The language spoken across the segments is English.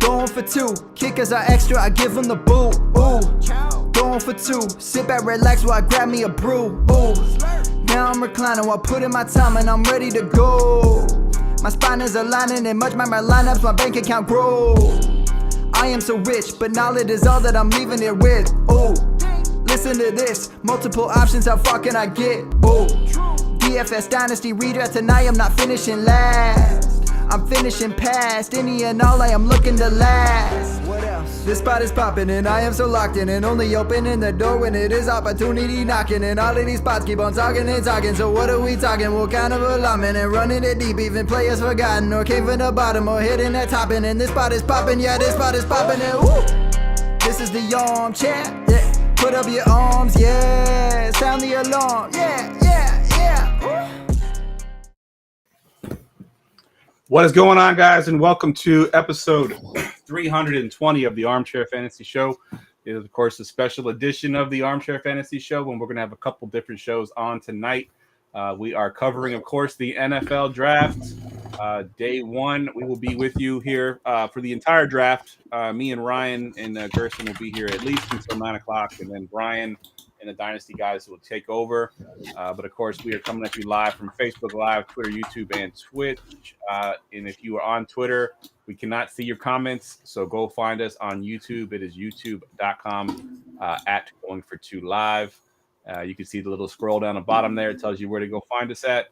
Going for two, kickers are extra, I give them the boot. Ooh, going for two, sit back, relax while I grab me a brew. Ooh, now I'm reclining while putting my time and I'm ready to go. My spine is aligning and much my lineups, my bank account grow. I am so rich, but knowledge is all that I'm leaving it with. Ooh, listen to this, multiple options, how far can I get? Ooh, DFS Dynasty redraft tonight, I'm not finishing last. I'm finishing past any and all, I am looking to last. What else? This spot is popping and I am so locked in and only opening the door when it is opportunity knocking. And all of these spots keep on talking and talking. So what are we talking? What kind of alignment? And running it deep, even players forgotten or came from the bottom or hitting that top end. And this spot is popping, yeah, this spot is popping. And woo! This is the armchair, yeah. Put up your arms, yeah. Sound the alarm, yeah, yeah, yeah. Woo! What is going on, guys, and welcome to episode 320 of the Armchair Fantasy Show. It is, of course, a special edition of the Armchair Fantasy Show when we're going to have a couple different shows on tonight. We are covering, of course, the NFL draft. Day one, we will be with you here for the entire draft. Me and Ryan and Gerson will be here at least until 9 o'clock, and then Brian and the Dynasty guys will take over. But, of course, we are coming at you live from Facebook Live, Twitter, YouTube, and Twitch. And if you are on Twitter, we cannot see your comments, so go find us on YouTube. It is youtube.com at GoingFor2 Live. You can see the little scroll down the bottom there. It tells you where to go find us at.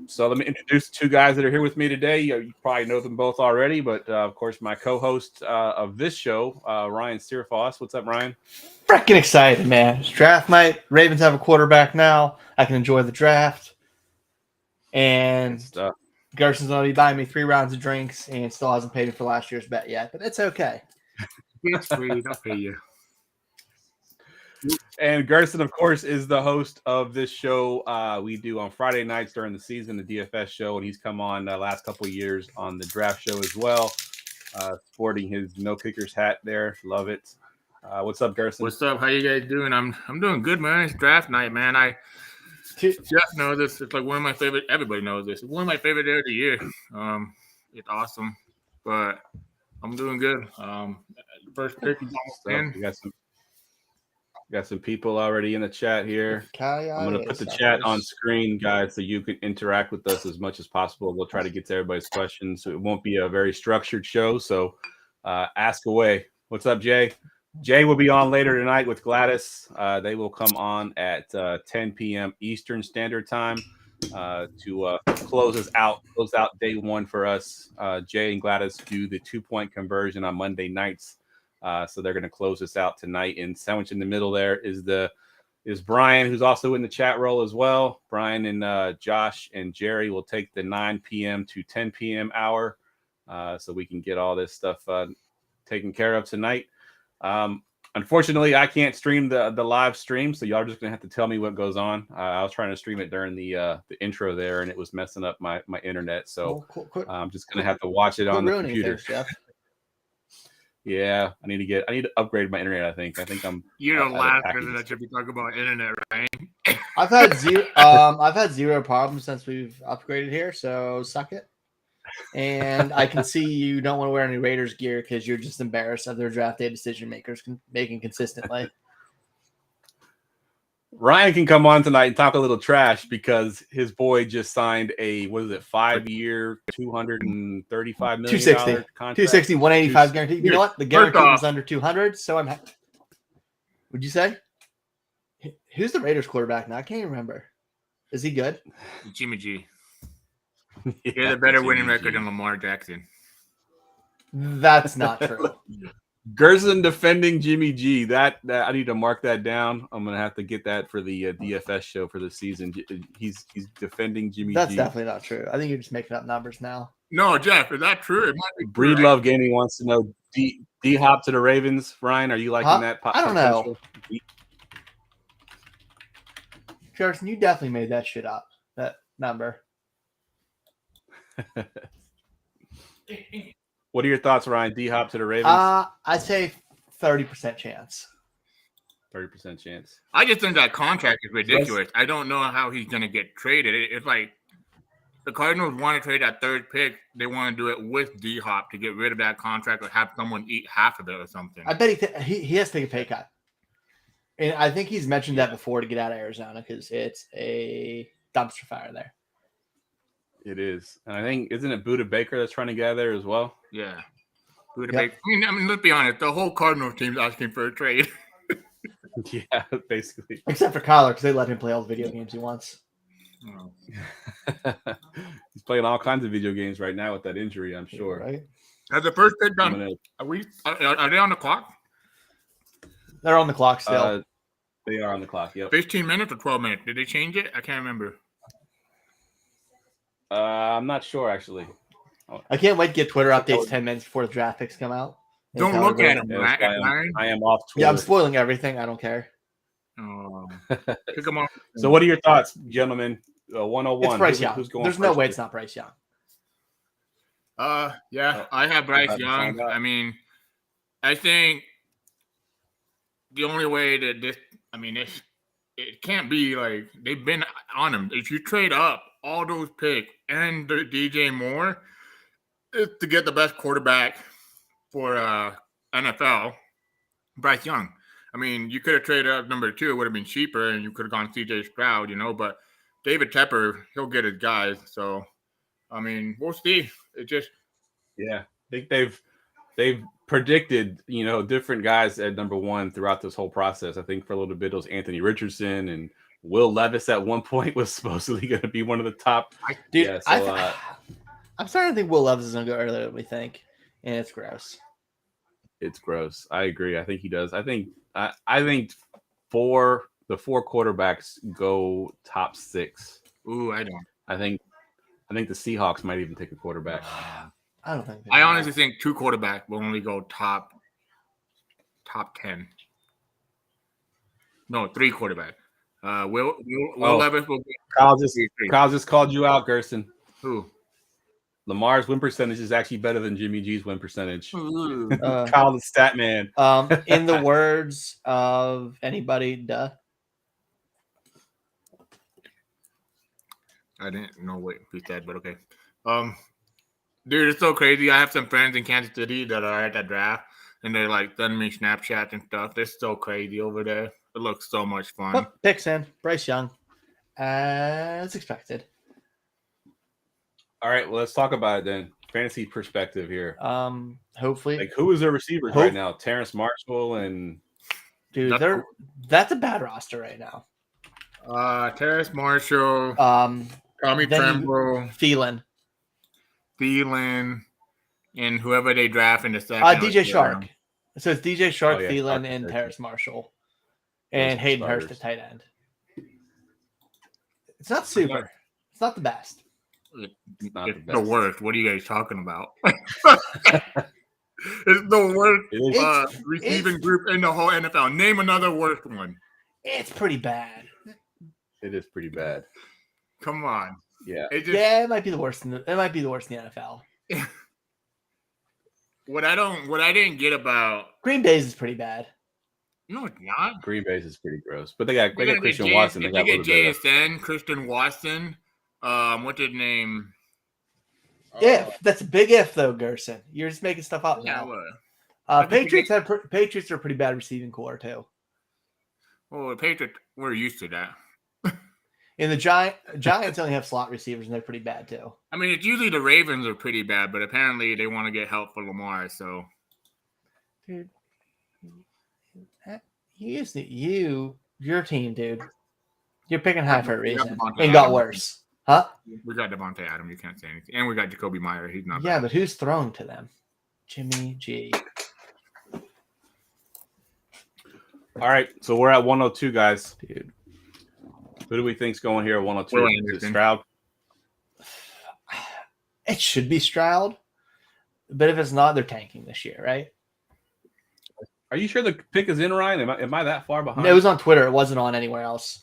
So let me introduce two guys that are here with me today. You probably know them both already, but of course, my co-host of this show, Ryan Steerfoss. What's up, Ryan? Freaking excited, man. It's draft night. Ravens have a quarterback now. I can enjoy the draft. And Gerson's going to be buying me 3 rounds of drinks and still hasn't paid me for last year's bet yet, but it's okay. It's free. I'll pay you. And Gerson, of course, is the host of this show we do on Friday nights during the season, the DFS show, and he's come on the last couple of years on the draft show as well, sporting his No Kickers hat there. Love it. What's up, Gerson? What's up? How you guys doing? I'm doing good, man. It's draft night, man. Jeff knows this. It's like one of my favorite. Everybody knows this. It's one of my favorite days of the year. It's awesome, but I'm doing good. First pick is almost in. We got some people already in the chat here. I'm going to put the chat on screen, guys, so you can interact with us as much as possible. We'll try to get to everybody's questions. So it won't be a very structured show, so ask away. What's up, Jay? Jay will be on later tonight with Gladys. They will come on at 10 p.m. Eastern Standard Time to close out day one for us. Jay and Gladys do the 2-point conversion on Monday nights. So they're going to close this out tonight. And sandwich in the middle there is Brian, who's also in the chat role as well. Brian and Josh and Jerry will take the 9 p.m. to 10 p.m. hour, so we can get all this stuff taken care of tonight. Unfortunately, I can't stream the live stream, so y'all are just going to have to tell me what goes on. I was trying to stream it during the intro there, and it was messing up my internet. So I'm just going to have to watch it on the computer. Yeah, I need to upgrade my internet. I think I'm. You don't laugh because that should be talking about internet, right? I've had zero problems since we've upgraded here, so suck it. And I can see you don't want to wear any Raiders gear because you're just embarrassed of their draft day decision makers making consistently. Ryan can come on tonight and talk a little trash because his boy just signed a 5-year, $235 million 260, contract. 260, 185 guaranteed. You know what? The guarantee was under 200, so I'm happy. Would you say? Who's the Raiders quarterback now? I can't even remember. Is he good? Jimmy G. He has a better winning record than Lamar Jackson. That's not true. Gerson defending Jimmy G. That I need to mark that down. I'm gonna have to get that for the DFS show for the season. He's defending Jimmy That's G. That's definitely not true. I think you're just making up numbers now. No, Jeff, is that true? It might be Breed Love Gaming wants to know D Hop to the Ravens. Ryan, are you liking that? I don't know. Gerson, you definitely made that shit up. That number. What are your thoughts, Ryan? D Hop to the Ravens? I'd say 30% chance. 30% chance. I just think that contract is ridiculous. I don't know how he's going to get traded. It's like the Cardinals want to trade that third pick. They want to do it with D-Hop to get rid of that contract or have someone eat half of it or something. I bet he has to take a pay cut. And I think he's mentioned that before to get out of Arizona because it's a dumpster fire there. It is. And I think, isn't it Budda Baker that's trying to get out there as well? Yeah. Budda Baker. I mean, let's be honest. The whole Cardinals team's asking for a trade. Yeah, basically. Except for Kyler because they let him play all the video games he wants. Oh. He's playing all kinds of video games right now with that injury, I'm sure. Right? Has the first pick done? Are they on the clock? They're on the clock still. They are on the clock, yep. 15 minutes or 12 minutes? Did they change it? I can't remember. I'm not sure, actually. I can't wait to get Twitter updates 10 minutes before the draft picks come out. Don't look at them, Yes, I am off Twitter. Yeah, I'm spoiling everything. I don't care. Oh, pick them up. So what are your thoughts, gentlemen? 101. It's Bryce Young. Who's going There's no way it's not Bryce Young. Yeah, I have Bryce Young. I mean, I think the only way that this, I mean, it can't be like they've been on him. If you trade up all those picks and the DJ Moore, it's to get the best quarterback for NFL, Bryce Young. I mean, you could have traded up number 2. It would have been cheaper, and you could have gone CJ Stroud, but David Tepper, he'll get his guys. So, I mean, we'll see. It just – yeah, I think they've predicted, different guys at number 1 throughout this whole process. I think for a little bit it was Anthony Richardson, and Will Levis at one point was supposedly going to be one of the top. I'm starting to think Will Levis is going to go earlier than we think, and it's gross. It's gross. I agree. I think he does. I think the 4 quarterbacks go top 6. Ooh, I don't. I think the Seahawks might even take a quarterback. I don't think. I honestly think 2 quarterbacks will only go top 10. No, 3 quarterbacks. Will Levis will. Kyle just called you out, Gerson. Who? Lamar's win percentage is actually better than Jimmy G's win percentage. Kyle the stat man. In the words of anybody, duh. I didn't know what he said, but okay. Dude, it's so crazy. I have some friends in Kansas City that are at that draft, and they're like sending me Snapchats and stuff. They're so crazy over there. It looks so much fun. Oh, picks in Bryce Young, as expected. All right, well, let's talk about it then. Fantasy perspective here. Hopefully, like who is their receivers right now? Terrace Marshall and dude, that's a bad roster right now. Terrace Marshall, Tommy Tremble, Thielen, and whoever they draft in the second. DJ Shark. So it's DJ Shark, Thielen, and Terrace Marshall, and Hayden Hurst at tight end. It's not super. It's not the best. It's the worst. What are you guys talking about? It's the worst receiving group in the whole NFL. Name another worst one. It's pretty bad. It is pretty bad. Come on. Yeah. It might be the worst. It might be the worst in the NFL. What I didn't get about Green Bay's is pretty bad. No, it's not. Green Bay's is pretty gross, but they got Christian Watson. They got JSN, Christian Watson. What's his name? If that's a big if though, Gerson. You're just making stuff up now. Patriots are a pretty bad receiving core too. Well, the Patriots, we're used to that. And the Giants only have slot receivers, and they're pretty bad too. I mean, it's usually the Ravens are pretty bad, but apparently they want to get help for Lamar. So, dude, your team, dude. You're picking high for a reason, and got worse, huh? We got Devontae Adams. You can't say anything, and we got Jacoby Meyer. He's not. Yeah, but who's throwing to them? Jimmy G. All right, so we're at 102, guys. Dude. Who do we think's going here at 102? Is it Stroud? It should be Stroud, but if it's not, they're tanking this year, right? Are you sure the pick is in, Ryan? Am I that far behind? No, it was on Twitter. It wasn't on anywhere else.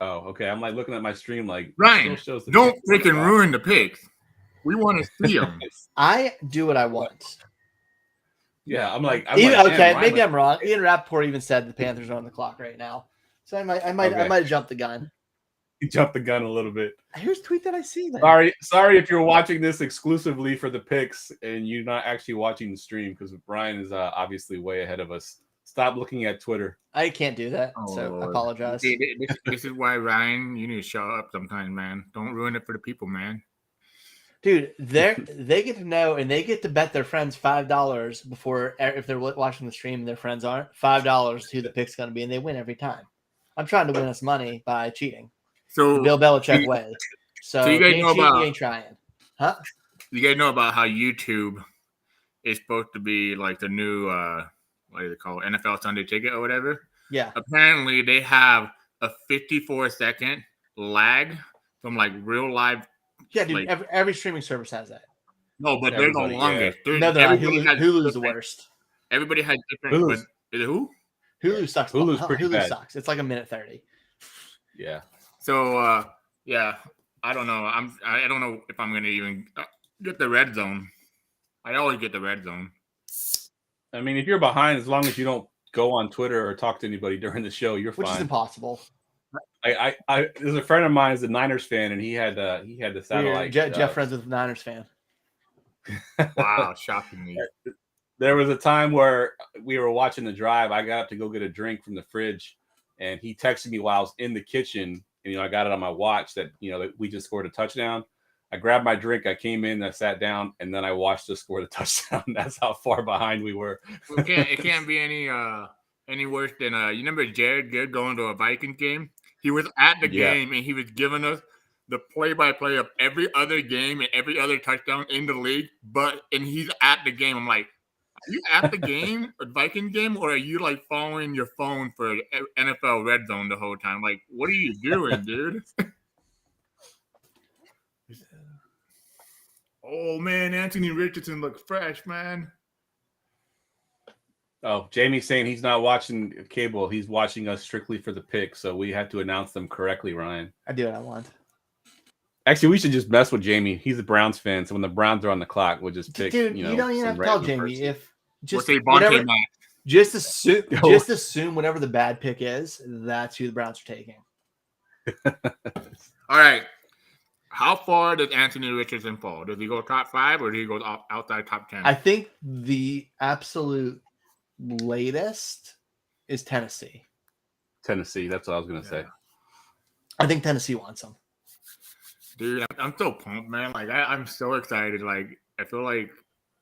Oh, okay. I'm like looking at my stream like Ryan, don't freaking ruin the picks. We want to see them. I do what I want. Yeah, I'm like, maybe I'm wrong. Ian Rappaport even said the Panthers are on the clock right now, so I might have jumped the gun. jumped the gun a little bit. Whose tweet did I see then? Sorry if you're watching this exclusively for the picks and you're not actually watching the stream, because Brian is obviously way ahead of us. Stop looking at Twitter. I can't do that, so Lord. I apologize. This is why, Ryan, you need to shut up sometimes, man. Don't ruin it for the people, man. Dude, they get to know and they get to bet their friends $5 before, if they're watching the stream and their friends aren't, $5 who the pick's going to be, and they win every time. I'm trying to win us money by cheating. So Bill Belichick way. So you guys know about, you ain't trying. Huh? You guys know about how YouTube is supposed to be like the new what do they call it? NFL Sunday Ticket or whatever? Yeah. Apparently they have a 54-second lag from like real live. Yeah, dude. Like, every streaming service has that. No, but they're the longest. Yeah. No, they're not. Hulu's the worst. Everybody has different. But, is it who? Hulu sucks. Hulu's pretty bad. Sucks. It's like a minute 30. Yeah. So yeah, I don't know. I don't know if I'm gonna even get the red zone. I always get the red zone. I mean, if you're behind, as long as you don't go on Twitter or talk to anybody during the show, you're fine. Which is impossible. There's a friend of mine who's a Niners fan, and he had the satellite. Jeff friends with Niners fan. Wow, shocking me. There was a time where we were watching the drive. I got up to go get a drink from the fridge, and he texted me while I was in the kitchen. And, I got it on my watch that that we just scored a touchdown. I grabbed my drink, I came in, I sat down, and then I watched us score the touchdown. That's how far behind we were. It can't be any worse than you remember Jared Good going to a Vikings game? He was at the game and he was giving us the play-by-play of every other game and every other touchdown in the league, and he's at the game. I'm like, are you at the game, a Viking game, or are you like following your phone for NFL Red Zone the whole time? Like, what are you doing, dude? Oh man, Anthony Richardson looks fresh, man. Oh, Jamie's saying he's not watching cable. He's watching us strictly for the picks, so we have to announce them correctly, Ryan. I do what I want. Actually, we should just mess with Jamie. He's a Browns fan, so when the Browns are on the clock, we'll just pick. Dude, you don't even have to tell Jamie just assume whatever the bad pick is, that's who the Browns are taking. All right. How far does Anthony Richardson fall? Does he go top 5 or does he go outside top 10? I think the absolute latest is Tennessee. Tennessee, that's what I was going to say. I think Tennessee wants him. Dude, I'm so pumped, man. Like, I'm so excited. Like, I feel like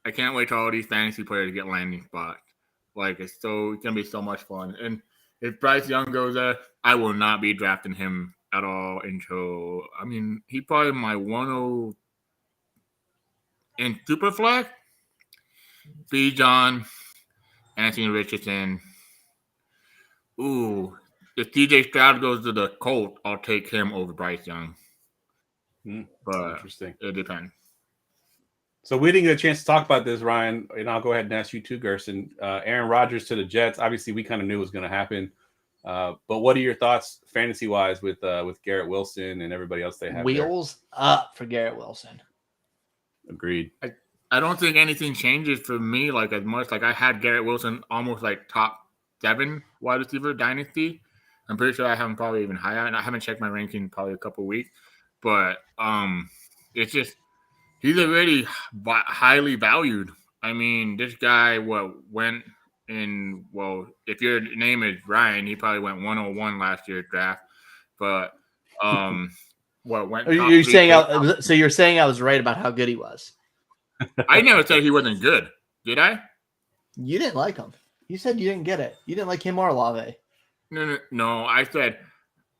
I can't wait till all these fantasy players get landing spots. Like, it's going to be so much fun. And if Bryce Young goes there, I will not be drafting him at all until, he probably my 1-0 in Superflex. B. John, Anthony Richardson. Ooh, if DJ Stroud goes to the Colts, I'll take him over Bryce Young. But interesting. It depends. So we didn't get a chance to talk about this, Ryan, and I'll go ahead and ask you too, Gerson. Aaron Rodgers to the Jets. Obviously, we kind of knew it was going to happen. But what are your thoughts fantasy-wise with Garrett Wilson and everybody else they have? Wheels up for Garrett Wilson. Agreed. I don't think anything changes for me like as much. Like I had Garrett Wilson almost like top 7 wide receiver dynasty. I'm pretty sure I have him probably even higher, and I haven't checked my ranking in probably a couple of weeks. But it's just he's already highly valued. This guy went in. Well, if your name is Ryan, he probably went 101 last year's draft. But went? You're saying so you're saying I was right about how good he was. I never said he wasn't good. Did I? You didn't like him. You said you didn't get it. You didn't like him or Olave. No. I said,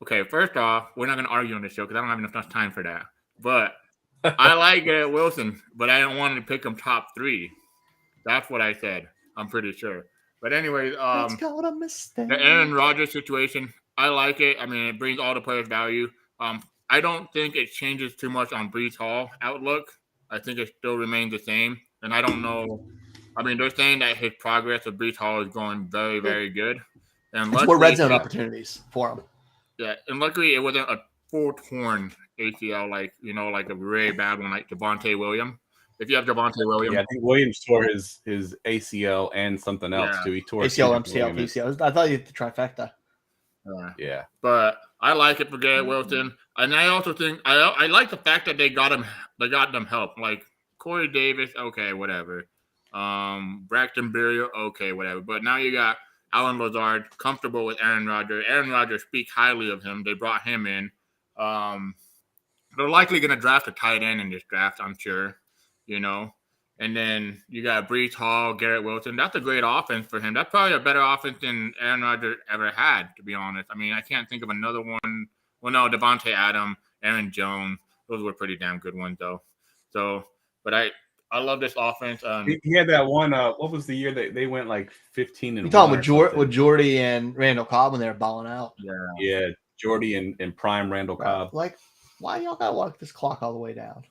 okay, first off, we're not going to argue on this show because I don't have enough time for that. But I like Garrett Wilson, but I don't want to pick him top 3. That's what I said. I'm pretty sure. But anyway, that's called a mistake. The Aaron Rodgers situation, I like it. It brings all the players value. I don't think it changes too much on Breece Hall outlook. I think it still remains the same. And I don't know. They're saying that his progress of Breece Hall is going very, very good. And it's more red zone opportunities for him. Yeah, and luckily it wasn't a full torn ACL like a really bad one like Javonte Williams. If you have Javonte Williams. Yeah, I think Williams tore his ACL and something else too. He tore ACL, MCL, PCL. I thought you had the trifecta. Yeah. But I like it for Garrett Wilson, and I also think I like the fact that they got him. They got them help, like Corey Davis. Okay, whatever. Braxton Berrios. Okay, whatever. But now you got Alan Lazard, comfortable with Aaron Rodgers. Aaron Rodgers speaks highly of him. They brought him in. They're likely going to draft a tight end in this draft, I'm sure. And then you got Breece Hall, Garrett Wilson. That's a great offense for him. That's probably a better offense than Aaron Rodgers ever had, to be honest. I mean, I can't think of another one. Well, no, Devontae Adams, Aaron Jones. Those were pretty damn good ones, though. But I love this offense. He had that one. What was the year that they went like 15 and? You talking with Jordy and Randall Cobb when they were balling out? Yeah, Jordy and prime Randall Cobb. Like, why y'all gotta walk this clock all the way down?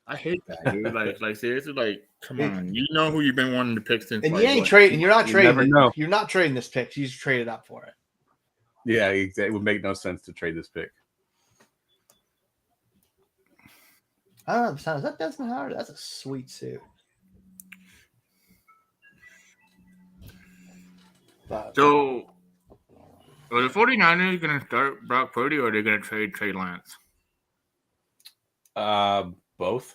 I hate that, dude. like seriously, like, come on. You know who you've been wanting to pick since. And you ain't trading. You're not trading. Never know. You're not trading this pick. You just traded up for it. Yeah, it would make no sense to trade this pick. I don't understand. Is that Desmond Howard? That's a sweet suit. So, are the 49ers going to start Brock Purdy, or are they going to trade Trey Lance? Both.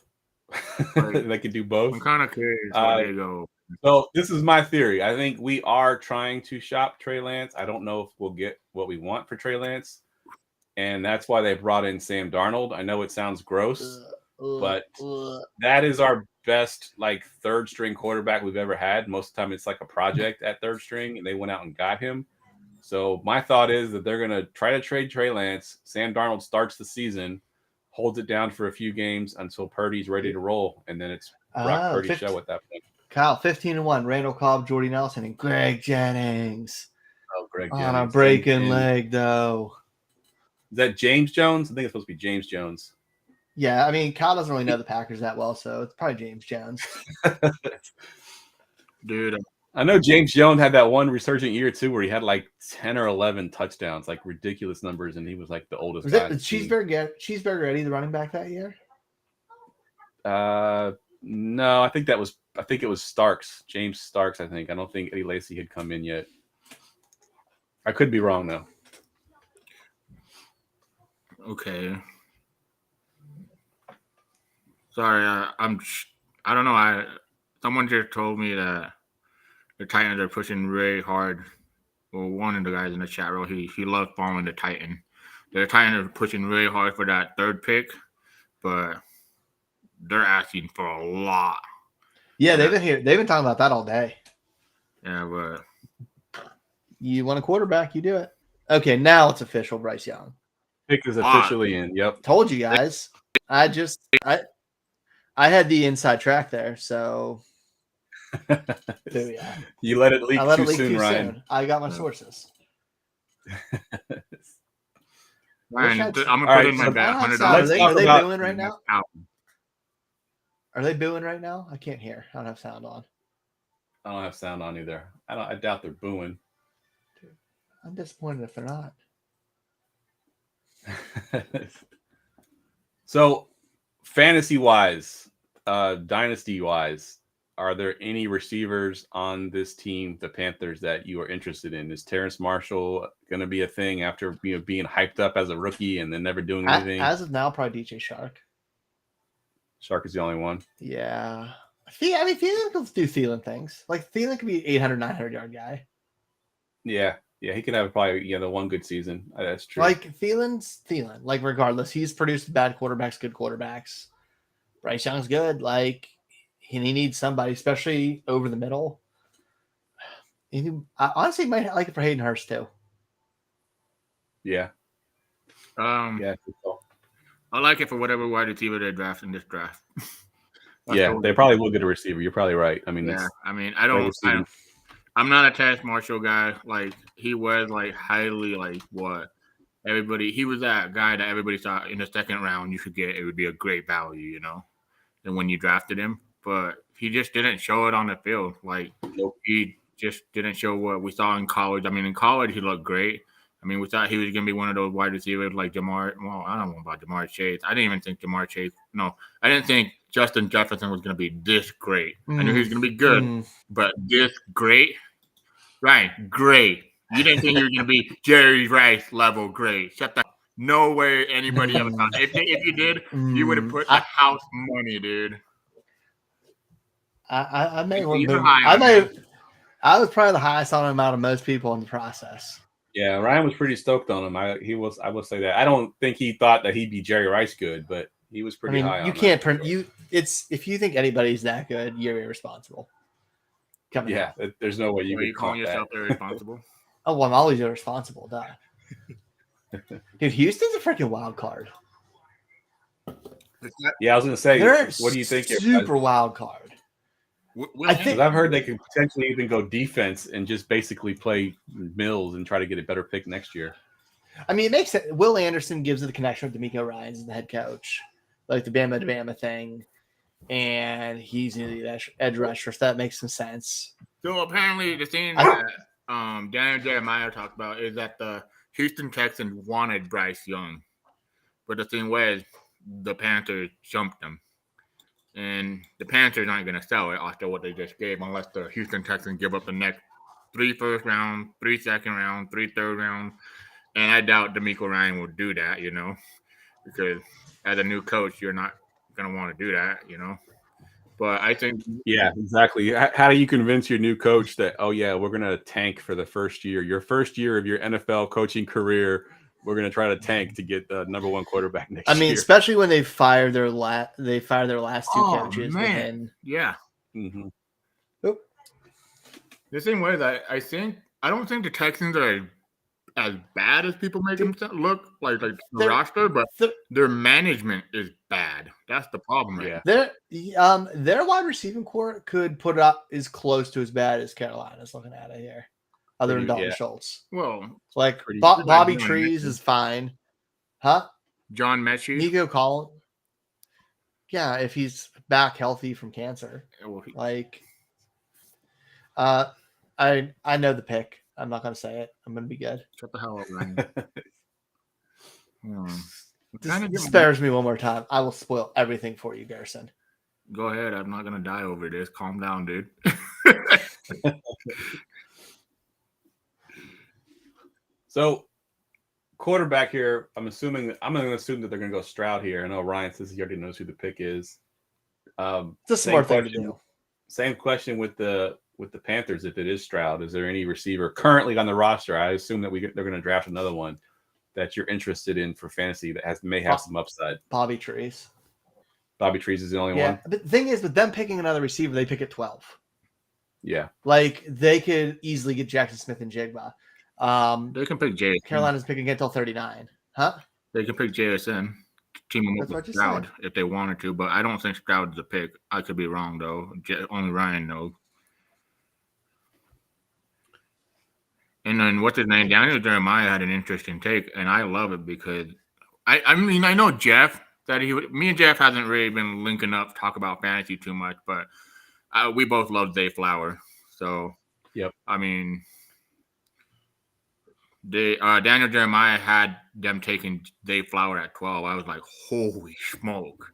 They could do both. I'm kind of curious where they go. So this is my theory. I think we are trying to shop Trey Lance. I don't know if we'll get what we want for Trey Lance, and that's why they brought in Sam Darnold. I know it sounds gross, but that is our best third string quarterback we've ever had. Most of the time, it's like a project at third string, and they went out and got him. So my thought is that they're going to try to trade Trey Lance. Sam Darnold starts the season, holds it down for a few games until Purdy's ready to roll, and then it's Brock Purdy's show at that point. Kyle, 15-1, Randall Cobb, Jordy Nelson, and Greg Jennings. Oh, Greg Jennings. On a breaking leg, though. Is that James Jones? I think it's supposed to be James Jones. Yeah, I mean, Kyle doesn't really know the Packers that well, so it's probably James Jones. Dude. I know James Jones had that one resurgent year, too, where he had 10 or 11 touchdowns, ridiculous numbers, and he was the oldest was guy. Was Cheeseburger Eddie the running back that year? No, I think it was Starks, James Starks. I don't think Eddie Lacy had come in yet. I could be wrong though. Okay. Sorry, I don't know. Someone just told me that the Titans are pushing really hard. Well, one of the guys in the chat room, he loves following the Titan. The Titans are pushing really hard for that third pick, but they're asking for a lot. Yeah, they've been here. They've been talking about that all day. Yeah, but you want a quarterback, you do it. Okay, now it's official. Bryce Young pick is officially in. Yep, told you guys. I had the inside track there, so yeah. You let it leak too soon, Ryan. I got my sources. Ryan, I'm gonna put in my bet. Are they booing right now? Are they booing right now? I can't hear. I don't have sound on. I don't have sound on either. I doubt they're booing. Dude, I'm disappointed if they're not. So, fantasy-wise, dynasty-wise, are there any receivers on this team, the Panthers, that you are interested in? Is Terrace Marshall going to be a thing after being hyped up as a rookie and then never doing anything? As of now, probably DJ Shark. Shark is the only one. Yeah. Thielen can do Thielen things. Thielen could be 800, 900-yard guy. Yeah, he could have probably the one good season. That's true. Thielen's Thielen. Regardless, he's produced bad quarterbacks, good quarterbacks. Bryce Young's good. He needs somebody, especially over the middle. I honestly might like it for Hayden Hurst too. Yeah. Yeah. I like it for whatever wide receiver they draft in this draft. Yeah, they probably will get a receiver. You're probably right. I mean, I'm not a Terrace Marshall guy. He was highly what everybody. He was that guy that everybody thought in the second round you should get. It would be a great value, And when you drafted him, but he just didn't show it on the field. Nope. He just didn't show what we saw in college. I mean, in college he looked great. I mean, we thought he was going to be one of those wide receivers like Jamar. Well, I don't know about Jamar Chase. I didn't even think Jamar Chase. No, I didn't think Justin Jefferson was going to be this great. I knew he was going to be good, but this great, right? Great. You didn't think he was going to be Jerry Rice level great. Shut the. No way anybody ever thought. If you did, you would have put the house money, dude. I may have Even moved. higher. I was probably the highest on him out of most people in the process. Yeah, Ryan was pretty stoked on him. I will say that. I don't think he thought that he'd be Jerry Rice good, but he was pretty high on you can't print you. It's if you think anybody's that good, you're irresponsible. Yeah, there's no way you could call yourself irresponsible. Oh, well, I'm always irresponsible, duh. Dude, Houston's a freaking wild card. Yeah, I was gonna say, what do you think? Super wild card. I think I've heard they could potentially even go defense and just basically play Mills and try to get a better pick next year. I mean, it makes sense. Will Anderson gives it the connection with D'Amico Ryans as the head coach, like the Bama to Bama thing, and he's the edge rusher, so that makes some sense. So apparently, the thing that Daniel Jeremiah talked about is that the Houston Texans wanted Bryce Young, but the thing was, the Panthers jumped them. And the Panthers aren't going to sell it after what they just gave unless the Houston Texans give up the next 3 first round, 3 second round, 3 third round. And I doubt D'Amico Ryan will do that, because as a new coach, you're not going to want to do that, But I think... Yeah, exactly. How do you convince your new coach that, oh, yeah, we're going to tank for the first year? Your first year of your NFL coaching career, we're going to try to tank to get the number 1 quarterback next year. I mean, especially when they fired their last 2 coaches. Man. Yeah. Mm-hmm. Oh. The same way that I don't think the Texans are as bad as people make them look like the roster, but their management is bad. That's the problem. Yeah. Their wide receiving core could put it up as close to as bad as Carolina's looking at it here. Other than Dalton Schultz. Well, like Bobby Trees is fine. Huh? John Mechie. Nico Collins. Yeah, if he's back healthy from cancer. I know the pick. I'm not going to say it. I'm going to be good. Shut the hell up, Ryan. Just spares me one more time. I will spoil everything for you, Garrison. Go ahead. I'm not going to die over this. Calm down, dude. So, quarterback here, I'm going to assume that they're going to go Stroud here. I know Ryan says he already knows who the pick is. It's a smart thing to do. Same question with the Panthers. If it is Stroud, is there any receiver currently on the roster? I assume that they're going to draft another one that you're interested in for fantasy that may have some upside. Bobby Trees. Bobby Trees is the only one. But the thing is, with them picking another receiver, they pick at 12. Yeah, like they could easily get Jackson Smith and Jigba. They can pick JSN. Carolina's picking until 39. Huh? They can pick JSN. Team them with Stroud if they wanted to, but I don't think Stroud's a pick. I could be wrong though. Only Ryan knows. And then what's his name? Daniel Jeremiah had an interesting take, and I love it because I mean I know Jeff that me and Jeff hasn't really been linking up talk about fantasy too much, but we both love Zay Flower. So yep. I mean. Daniel Jeremiah had them taking Zay Flower at 12. I was like, holy smoke.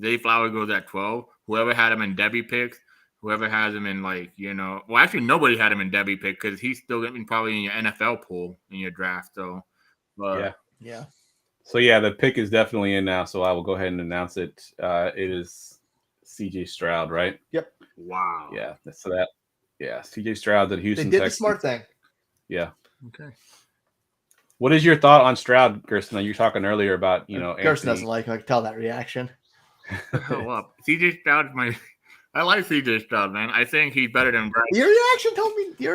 Zay Flower goes at 12. Whoever had him in Debbie picks, whoever has him in well, actually nobody had him in Debbie pick because he's still getting probably in your NFL pool in your draft. So, yeah. So, yeah, the pick is definitely in now. So I will go ahead and announce it. It is CJ Stroud, right? Yep. Wow. Yeah. So CJ Stroud at Houston. They did the smart thing. Yeah. Okay. What is your thought on Stroud, Gerson? You were talking earlier about, Gerson doesn't like him. I can tell that reaction. Hold up. CJ Stroud I like CJ Stroud, man. I think he's better than Bryce. Your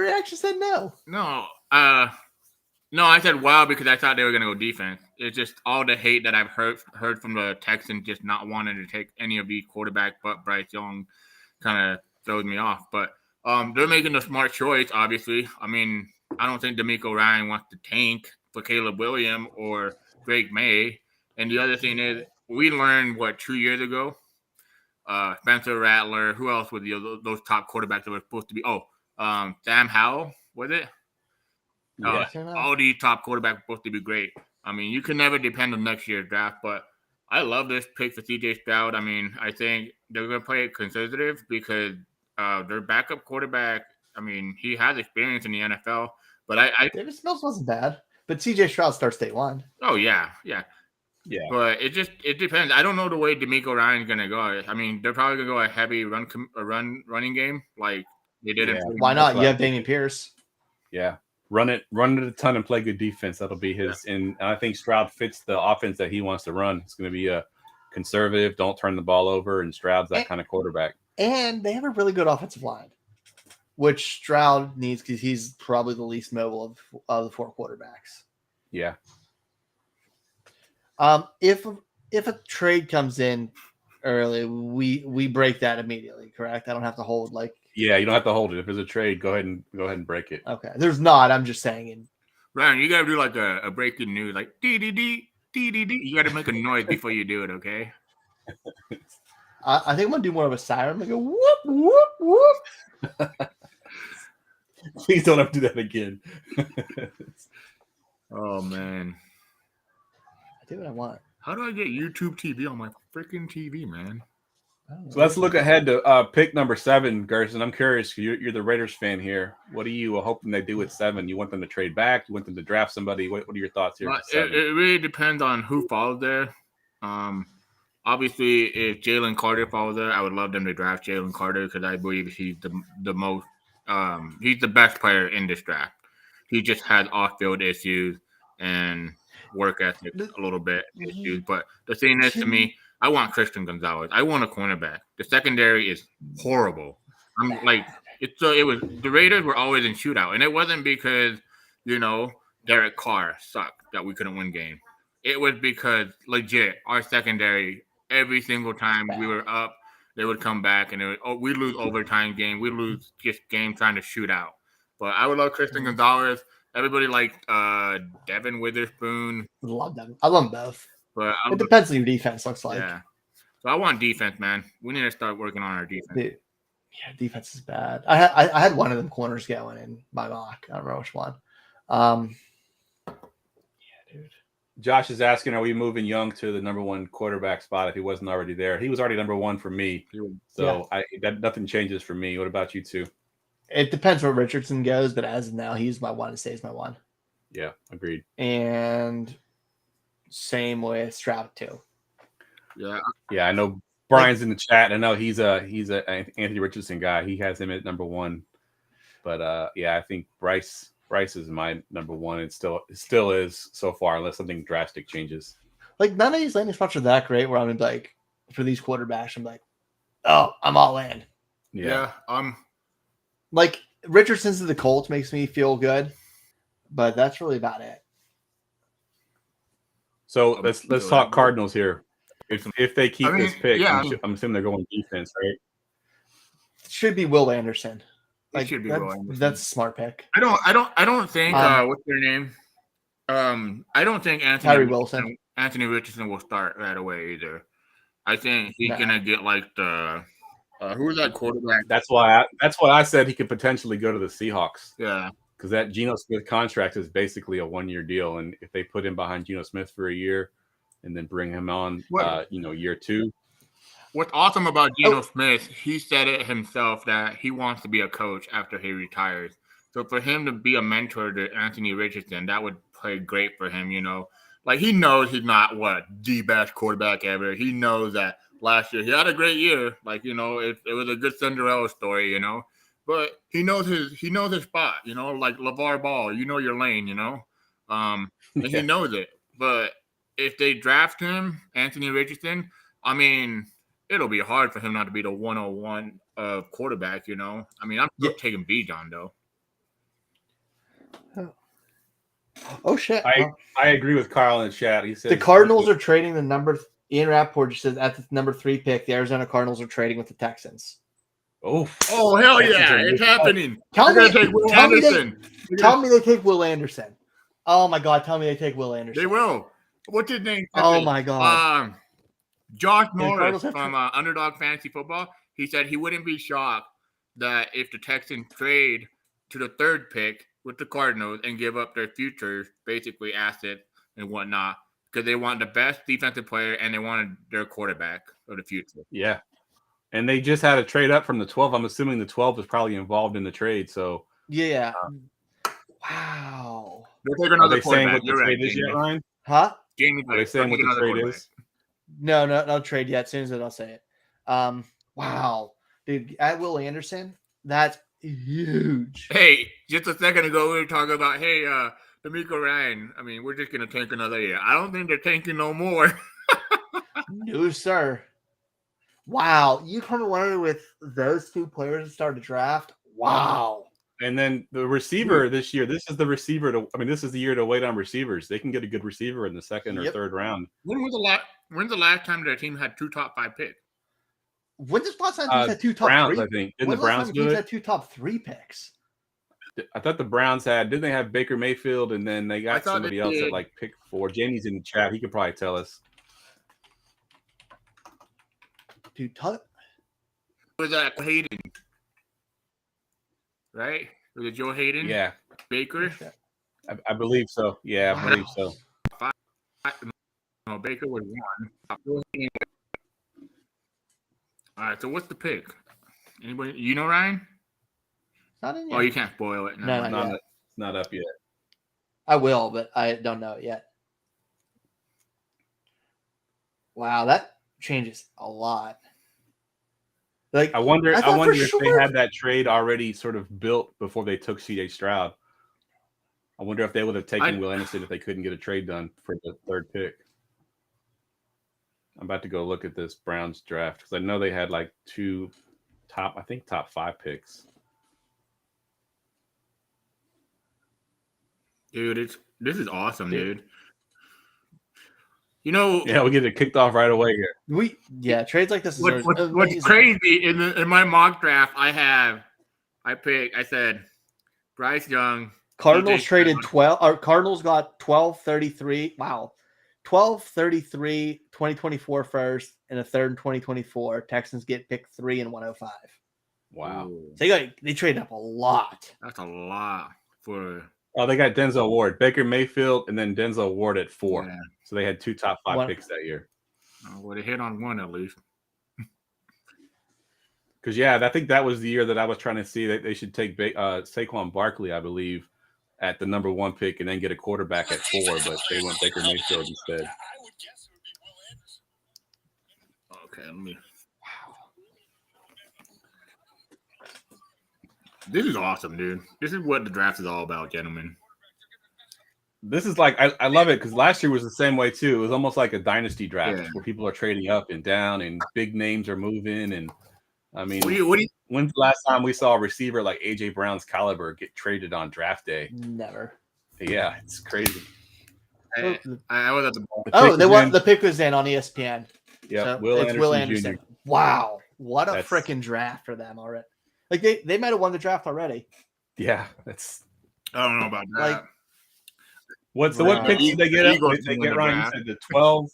reaction said no. No. No, I said wow because I thought they were going to go defense. It's just all the hate that I've heard from the Texans just not wanting to take any of these quarterbacks but Bryce Young kind of throws me off. But they're making a smart choice, obviously. I mean, I don't think D'Amico Ryan wants to tank for Caleb Williams or Drake May. And the other thing is, we learned, 2 years ago? Spencer Rattler. Who else were those top quarterbacks that were supposed to be? Sam Howell, was it? All these top quarterbacks were supposed to be great. I mean, you can never depend on next year's draft, but I love this pick for CJ Stroud. I mean, I think they're going to play it conservative because their backup quarterback, I mean, he has experience in the NFL, But I Davis Mills wasn't bad, but CJ Stroud starts day one. Oh yeah. Yeah. But it depends. I don't know the way D'Amico Ryan's gonna go. I mean, they're probably gonna go a heavy running game like they did. Yeah. Why not? You right. have Dameon Pierce. Yeah. Run it a ton and play good defense. That'll be his. Yeah. And I think Stroud fits the offense that he wants to run. It's going to be a conservative, don't turn the ball over, and Stroud's that kind of quarterback. And they have a really good offensive line, which Stroud needs because he's probably the least mobile of the 4 quarterbacks. Yeah. If a trade comes in early, we break that immediately, correct? I don't have to hold like. Yeah, you don't have to hold it. If there's a trade, go ahead and break it. Okay. There's not. I'm just saying. Ryan, you gotta do like a breaking news, like D. You gotta make a noise before you do it, okay? I think I'm gonna do more of a siren, like a whoop whoop whoop. Please don't have to do that again. Oh man. I do what I want. How do I get YouTube TV on my freaking TV, man? So let's look ahead to pick number 7, Gerson. I'm curious. You're the Raiders fan here. What are you hoping they do with 7? You want them to trade back? You want them to draft somebody? What are your thoughts here? It really depends on who falls there. Obviously, if Jalen Carter falls there, I would love them to draft Jalen Carter because I believe he's the most he's the best player in this draft. He just has off-field issues and work ethic a little bit issues. But the thing is, to me, I want Christian Gonzalez. I want a cornerback. The secondary is horrible. I'm like, it was the Raiders were always in shootout, and it wasn't because Derek Carr sucked that we couldn't win games. It was because legit our secondary every single time we were up, they would come back and we lose overtime game, we lose just game trying to shoot out. But I would love Christian Gonzalez. Everybody liked Devin Witherspoon. Love them. I love them both. But it depends on your defense looks like. Yeah. So I want defense, man. We need to start working on our defense. Yeah, defense is bad. I had one of them corners going in my mock. I don't remember which one. Yeah, dude. Josh is asking, are we moving Young to the number 1 quarterback spot if he wasn't already there? He was already number 1 for me. So nothing changes for me. What about you two? It depends where Richardson goes, but as of now, he's my 1 and stays my 1. Yeah, agreed. And same with Stroud too. Yeah. I know Brian's in the chat. I know he's a Anthony Richardson guy. He has him at number 1. But I think Bryce is my number 1. It still is so far, unless something drastic changes. Like none of these landing spots are that great. Where I'm like, for these quarterbacks, I'm like, oh, I'm all in. Yeah. Like Richardson's to the Colts makes me feel good, but that's really about it. So let's talk Cardinals here. If they keep this pick, I'm assuming they're going defense, right? Should be Will Anderson. Should be Will Anderson. That's a smart pick. I don't think what's their name? I don't think Anthony Richardson will start right away either. I think he's gonna get like the who's that quarterback? That's why I said he could potentially go to the Seahawks. Yeah. Because that Geno Smith contract is basically a 1-year deal. And if they put him behind Geno Smith for a year and then bring him on year 2. What's awesome about Geno Smith, he said it himself that he wants to be a coach after he retires. So for him to be a mentor to Anthony Richardson, that would play great for him, Like he knows he's not the best quarterback ever. He knows that last year he had a great year. Like, it was a good Cinderella story, But he knows his spot, like LeVar Ball, your lane, and he knows it. But if they draft him, Anthony Richardson, I mean, it'll be hard for him not to be the 101 quarterback, I mean, I'm still taking Bijan though. Oh shit! I agree with Carl in the chat. He said the Cardinals are trading the number. Ian Rappaport just says at the number 3 pick, the Arizona Cardinals are trading with the Texans. Oh hell yeah! It's happening. Tell me they take Will Anderson. Oh my god! Tell me they take Will Anderson. They will. What's his name? Oh my god! Josh Norris from Underdog Fantasy Football. He said he wouldn't be shocked that if the Texans trade to the 3rd pick with the Cardinals and give up their future, basically assets and whatnot, because they want the best defensive player and they wanted their quarterback of the future. Yeah. And they just had a trade up from the 12. I'm assuming the 12 is probably involved in the trade. So yeah. Wow. They're taking Are another they saying what quarterback. the You're trade right, is yet, Jamie. Ryan? Huh? Jamie's Are they right. saying what the Another trade quarterback. is? No trade yet. As soon as I'll say it. Wow. Dude, at Will Anderson, that's huge. Hey, just a second ago, we were talking about, D'Amico Ryan. I mean, we're just going to tank another year. I don't think they're tanking no more. No, sir. Wow. You come away with those two players to start a draft? Wow. And then the receiver this year, this is the receiver this is the year to wait on receivers. They can get a good receiver in the second or third round. When's the last time their team had 2 top 5 picks? When's the last time teams had 2 top Browns, 3? I think. Didn't When's the Browns do teams it? had 2 top 3 picks? I thought the Browns didn't they have Baker Mayfield, and then they got somebody else at like pick 4. Jamie's in the chat. He could probably tell us. Dude, Was that Hayden? Right? Was it Joe Hayden? Yeah. Baker? I believe so. Yeah, I believe so. No, Baker was 1. All right, so what's the pick? Anybody? You know, Ryan? Not in yet. Oh, you can't spoil it. No, It's not up yet. I will, but I don't know it yet. Wow, that changes a lot. Like, I wonder if sure they had that trade already sort of built before they took C.J. Stroud. I wonder if they would have taken Will Anderson if they couldn't get a trade done for the 3rd pick. I'm about to go look at this Browns draft because I know they had like 2 top 5 picks. Dude, this is awesome, dude. You know, yeah, we get it kicked off right away here. Trades like this. What's crazy in my mock draft? I said Bryce Young. Cardinals traded 12. Or Cardinals got 12-33. Wow, 12-33, 2024 first and a third in 2024. Texans get pick 3 and 105. Wow, so they traded up a lot. That's a lot for. Oh, they got Denzel Ward, Baker Mayfield, and then Denzel Ward at 4. Yeah. So they had 2 top 5 picks that year. Well, they hit on 1 at least. Because I think that was the year that I was trying to see that they should take Saquon Barkley, I believe, at the number 1 pick, and then get a quarterback at 4. But they went Baker Mayfield instead. Okay, let me. Wow. This is awesome, dude. This is what the draft is all about, gentlemen. This is like I love it because last year was the same way too. It was almost like a dynasty draft where people are trading up and down and big names are moving. And I mean, when's the last time we saw a receiver like AJ Brown's caliber get traded on draft day? Never. Yeah, it's crazy. I was at the ball. The pick was in on ESPN. Yeah, so Will Anderson Jr. Wow, what a freaking draft for them already! Like they might have won the draft already. Yeah, I don't know about that. What picks did they get up? They get Ryan. You said the 12.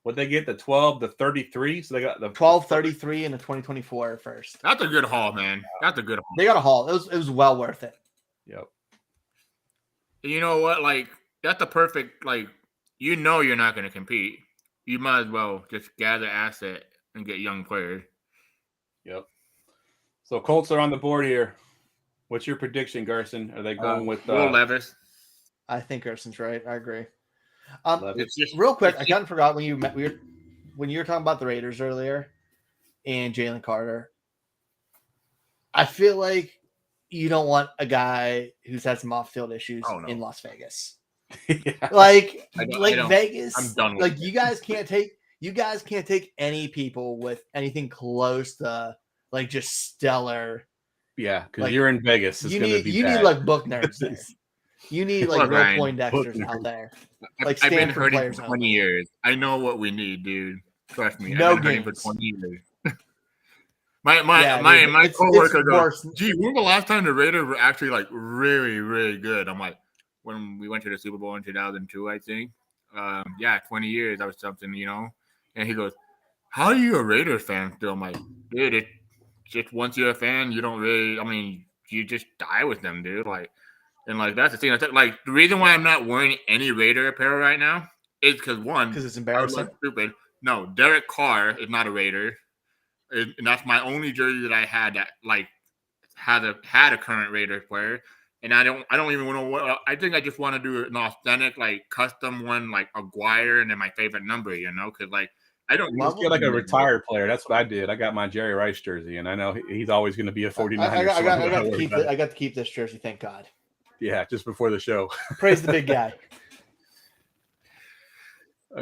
What they get? The 12, the 33. So they got the 12, 33, and the 2024 first. That's a good haul, man. That's a good haul. They got a haul. It was well worth it. Yep. You know what? Like that's the perfect. Like you're not going to compete. You might as well just gather asset and get young players. Yep. So Colts are on the board here. What's your prediction, Garson? Are they going with Will Levis? I think Gerson's right. I agree. Real quick, I kind of forgot when you were talking about the Raiders earlier and Jalen Carter. I feel like you don't want a guy who's had some off-field issues in Las Vegas. Like Vegas. I'm done with like you guys can't take any people with anything close to like just stellar. Yeah, because you're in Vegas. You need like book nerds there. You need like real Poindexters out there. Like I've been hurting players for 20 years. I know what we need, dude. Trust me. No I've been hurting for 20 years. my coworker goes, "Gee, when was the last time the Raiders were actually like really, really good?" I'm like, when we went to the Super Bowl in 2002, I think. 20 years. That was something, And he goes, "How are you a Raiders fan still?" I'm like, "Dude, it just once you're a fan, you don't really. I mean, you just die with them, dude. Like." And like that's the thing. Like the reason why I'm not wearing any Raider apparel right now is because it's embarrassing. Stupid. No, Derek Carr is not a Raider, and that's my only jersey that I had that like had a current Raider player. And I don't even know what. I think I just want to do an authentic, like custom one, like Aguirre, and then my favorite number. Because like I don't love get like a retired player. That's what I did. I got my Jerry Rice jersey, and I know he's always going to be a 49er. I got to keep this jersey. Thank God. Yeah, just before the show. Praise the big guy.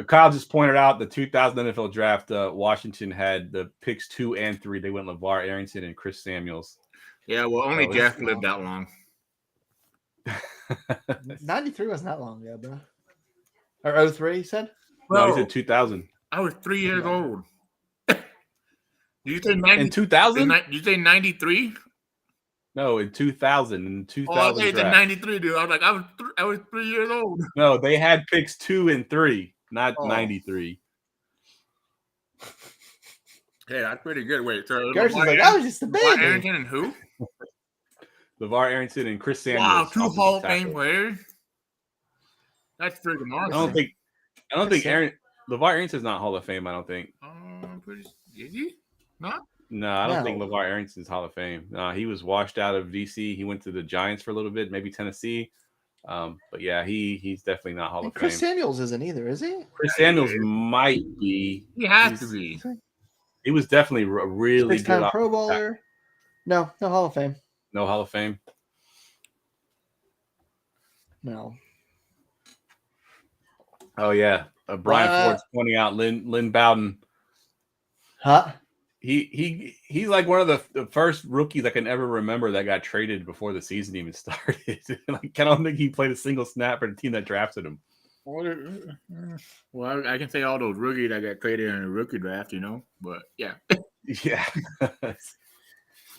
Kyle just pointed out the 2000 NFL draft. Washington had the picks 2 and 3. They went LeVar Arrington and Chris Samuels. Yeah, well, only Jeff lived that long. 93 wasn't that long ago, bro. Or 03, you said? No, he said 2000. I was 3 years old. Did you say 90? In 2000? Did you say 93? No, in 2000. In 2000. Oh, I said 93, dude. I was like, I was 3 years old. No, they had picks 2 and 3, not 93. Hey, that's pretty good. Wait, so Garson's like, I was just a baby. LeVar Arrington and who? LeVar Arrington and Chris Samuels. Wow, 2 Hall of Fame players. That's freaking awesome. I don't think LeVar Arrington's not Hall of Fame. I don't think. Is he? Not? No, I don't think LeVar Arrington's Hall of Fame. He was washed out of DC. He went to the Giants for a little bit, maybe Tennessee. But yeah, he's definitely not Hall of Fame. Chris Samuels isn't either, is he? Chris Samuels might be. He has to be. He was definitely a really good Pro Bowler. No Hall of Fame. No Hall of Fame. No. Oh yeah, Brian Ford's pointing out Lynn Bowden. Huh? He's like one of the first rookies I can ever remember that got traded before the season even started. Like, I don't think he played a single snap for the team that drafted him. Well, I can say all those rookies that got traded in the rookie draft, but yeah. Yeah.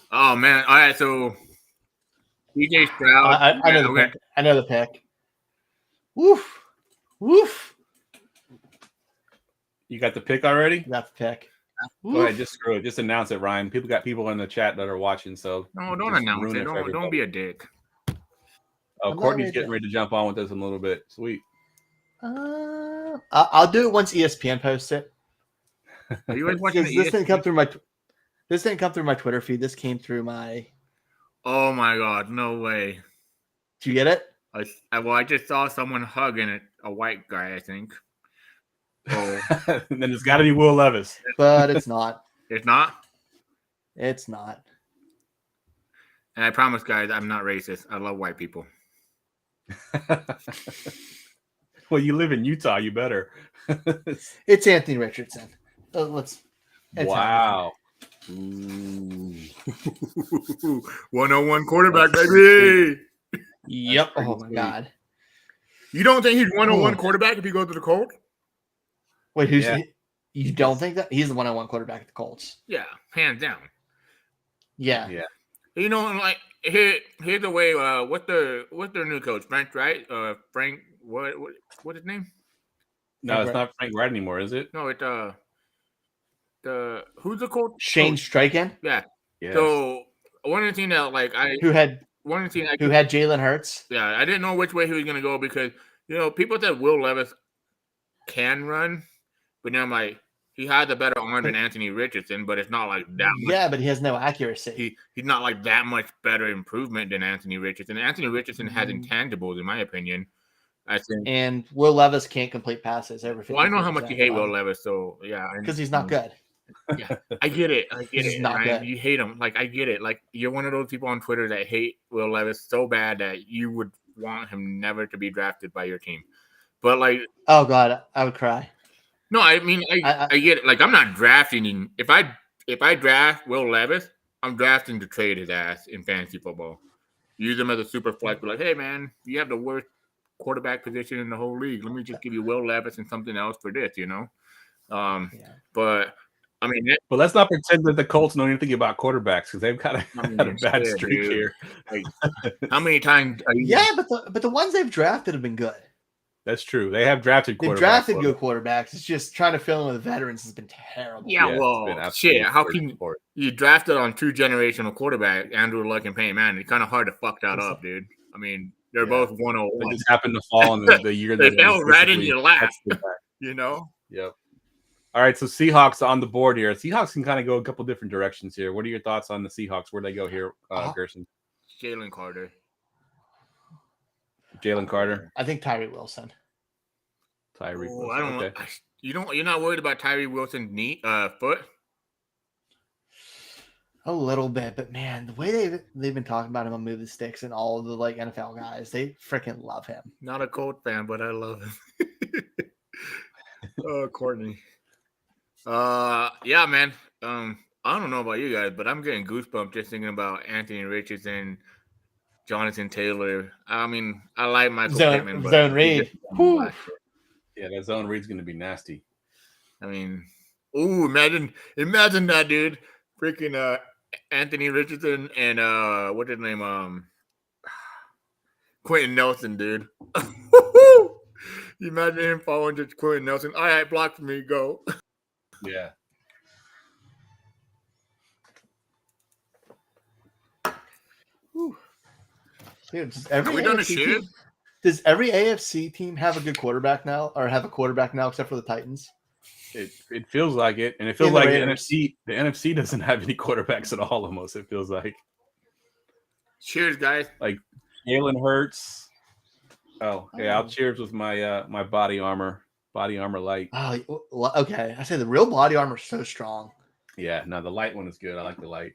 Oh man! All right, so DJ Stroud. I know the pick. Woof. You got the pick already? Got the pick. Go ahead, just screw it. Just announce it, Ryan. People in the chat that are watching, so no, don't announce it. Don't be a dick. Oh, Courtney's getting ready to jump on with us in a little bit. Sweet. I'll do it once ESPN posts it. Are you always watching this didn't come through my Twitter feed. This came through my. Oh my God! No way. Did you get it? I just saw someone hugging a white guy, I think. Oh. Then it's got to be Will Levis. But it's not. It's not? It's not. And I promise, guys, I'm not racist. I love white people. Well, you live in Utah. You better. It's Anthony Richardson. Wow. 101 quarterback, baby. Yep. Oh my God. You don't think he's 101 quarterback if he goes to the Colts? Wait, you don't think that he's the 101 quarterback at the Colts? Yeah, hands down. Yeah. Like here's the way. What's their new coach? Frank, right? Frank. What's his name? No, it's not Frank Wright anymore, is it? No, it's who's the coach? Shane Steichen. Yeah. Yes. So one of the things that who had Jalen Hurts. Yeah, I didn't know which way he was gonna go because people said Will Levis can run, but now I'm like, he has a better arm than Anthony Richardson, but it's not like that much. Yeah, but he has no accuracy. He's not like that much better improvement than Anthony Richardson. Anthony Richardson has intangibles, in my opinion. I think. And Will Levis can't complete passes over 50%. Well, I know how much you hate Will Levis, so yeah. Because he's not good. Yeah, I get it. He's not good. You hate him. Like, I get it. Like, you're one of those people on Twitter that hate Will Levis so bad that you would want him never to be drafted by your team. But like, oh God, I would cry. No, I mean, I get it. Like, I'm not drafting him. If I draft Will Levis, I'm drafting to trade his ass in fantasy football. Use him as a super flex. Be like, hey man, you have the worst quarterback position in the whole league. Let me just give you Will Levis and something else for this, But I mean, but let's not pretend that the Colts know anything about quarterbacks because they've got a bad streak here. Like, how many times? But the ones they've drafted have been good. That's true. They have drafted quarterbacks. They've drafted good quarterbacks. It's just trying to fill in with veterans has been terrible. Yeah, well, shit. How can you drafted on 2 generational quarterbacks, Andrew Luck and Peyton Manning? It's kind of hard to fuck that up, dude. I mean, they're both 101. They just happened to fall in the year they fell right in your lap. Yep. All right, so Seahawks on the board here. Seahawks can kind of go a couple different directions here. What are your thoughts on the Seahawks? Where do they go here, Gerson? Jalen Carter. Jalen Carter. I think Tyree Wilson. Tyree Wilson. I don't. Okay. You're not worried about Tyree Wilson's knee, foot? A little bit, but man, the way they've been talking about him on Move the Sticks and all of the like NFL guys, they freaking love him. Not a Colt fan, but I love him. Oh, Courtney. Yeah, man. I don't know about you guys, but I'm getting goosebumps just thinking about Anthony Richardson, Jonathan Taylor. I mean, I like Michael Pittman, but Zone read. Yeah, that zone read's gonna be nasty. I mean, imagine that, dude. Freaking Anthony Richardson and what's his name? Quentin Nelson, dude. You imagine him following just Quentin Nelson. All right, block for me, go. Yeah. Dude, does every AFC team have a good quarterback now, or have a quarterback now, except for the Titans? It feels like it, and it feels like the NFC doesn't have any quarterbacks at all. Almost, it feels like. Cheers, guys! Like Jalen Hurts. Oh yeah, I'll cheers with my my body armor light. Oh, okay. I say the real body armor is so strong. Yeah, no, the light one is good. I like the light.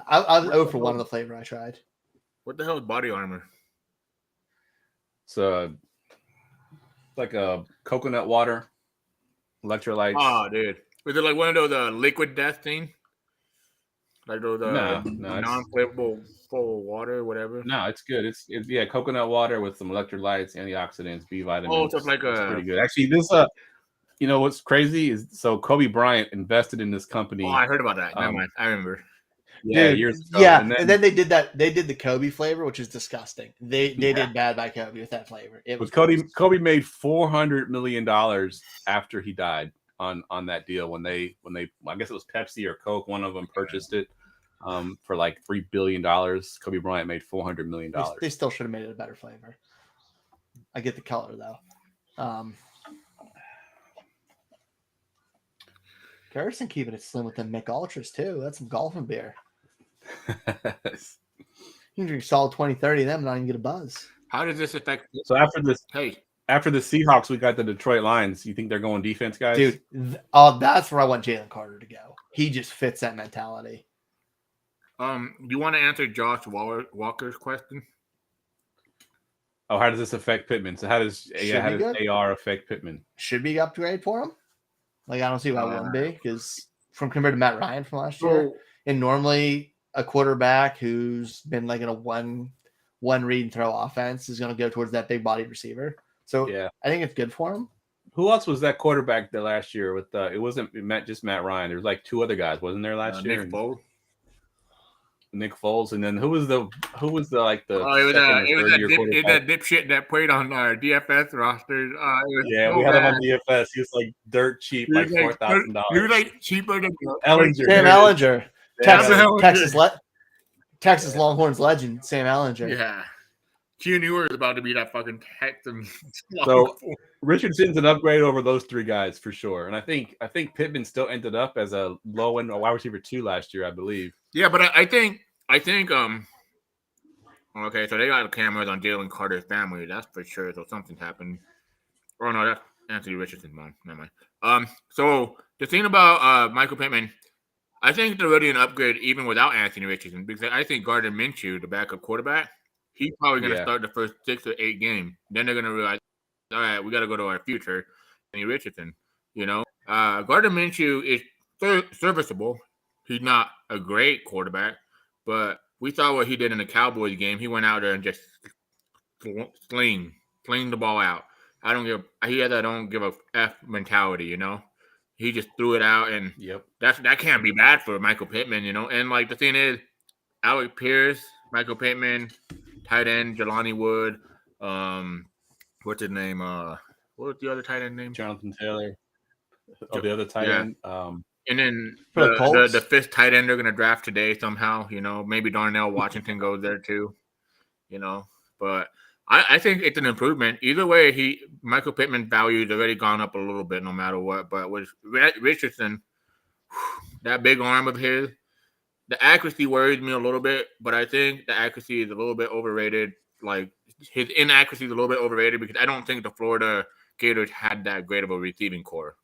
I was 0 for 1 of the flavor I tried. What the hell is body armor? It's like a coconut water, electrolytes. Oh, dude, was it like one of those liquid death things? Like those non-flammable full water, whatever. No, it's good. It's coconut water with some electrolytes, antioxidants, B vitamins. Oh, it's like it's pretty good. Actually, this you know what's crazy is Kobe Bryant invested in this company. Oh, I heard about that. Never mind. I remember. Yeah, dude, years ago. Yeah, and then they did that. They did the Kobe flavor, which is disgusting. They did bad by Kobe with that flavor. It was Kobe made $400 million after he died on that deal when they I guess it was Pepsi or Coke, one of them purchased it for like $3 billion. Kobe Bryant made $400 million. They still should have made it a better flavor. I get the color though. Garrison keeping it slim with the Mick Ultras too. That's some golfing beer. You can drink solid 20, 30 of them and not even get a buzz. How does this affect? So after the Seahawks, we got the Detroit Lions. You think they're going defense, guys? Dude, that's where I want Jalen Carter to go. He just fits that mentality. You want to answer Josh Walker's question? Oh, how does this affect Pittman? So how does AR affect Pittman? Should be upgrade for him. Like I don't see why it wouldn't be, because from compared to Matt Ryan from last year, and normally a quarterback who's been like in a one read and throw offense is going to go towards that big bodied receiver. So yeah, I think it's good for him. Who else was that quarterback there last year? With it wasn't just Matt Ryan. There was like two other guys, wasn't there last year? Nick Foles, and then who was the it was that dipshit that played on our DFS rosters. We had him on DFS. He was like dirt cheap, like $4,000. He was like cheaper than Sam Ellinger, Texas Longhorns legend, Sam Ellinger. Yeah, Q Newer is about to be that fucking Texan. So Richardson's an upgrade over those three guys for sure, and I think Pittman still ended up as a low end wide receiver 2 last year, I believe. Yeah, but I think okay, so they got cameras on Jalen Carter's family, that's for sure. So something's happened. Oh no, that's Anthony Richardson's mom. Never mind. So the thing about Michael Pittman, I think they're already an upgrade even without Anthony Richardson, because I think Gardner Minshew, the backup quarterback, he's probably going to start the first 6 or 8 games. Then they're going to realize, all right, we got to go to our future. Anthony Richardson, Gardner Minshew is serviceable. He's not a great quarterback, but we saw what he did in the Cowboys game. He went out there and just sling the ball out. He had that don't give a F mentality, He just threw it out, and that can't be bad for Michael Pittman, And like the thing is, Alec Pierce, Michael Pittman, tight end Jelani Wood, what's his name? What was the other tight end name? Jonathan Taylor. Oh, the other tight end. And then the 5th tight end they're going to draft today somehow, maybe Darnell Washington goes there too, but I think it's an improvement. Either way, Michael Pittman's value has already gone up a little bit no matter what, but with Richardson, that big arm of his, the accuracy worries me a little bit, but I think the accuracy is a little bit overrated like his inaccuracy is a little bit overrated because I don't think the Florida Gators had that great of a receiving core.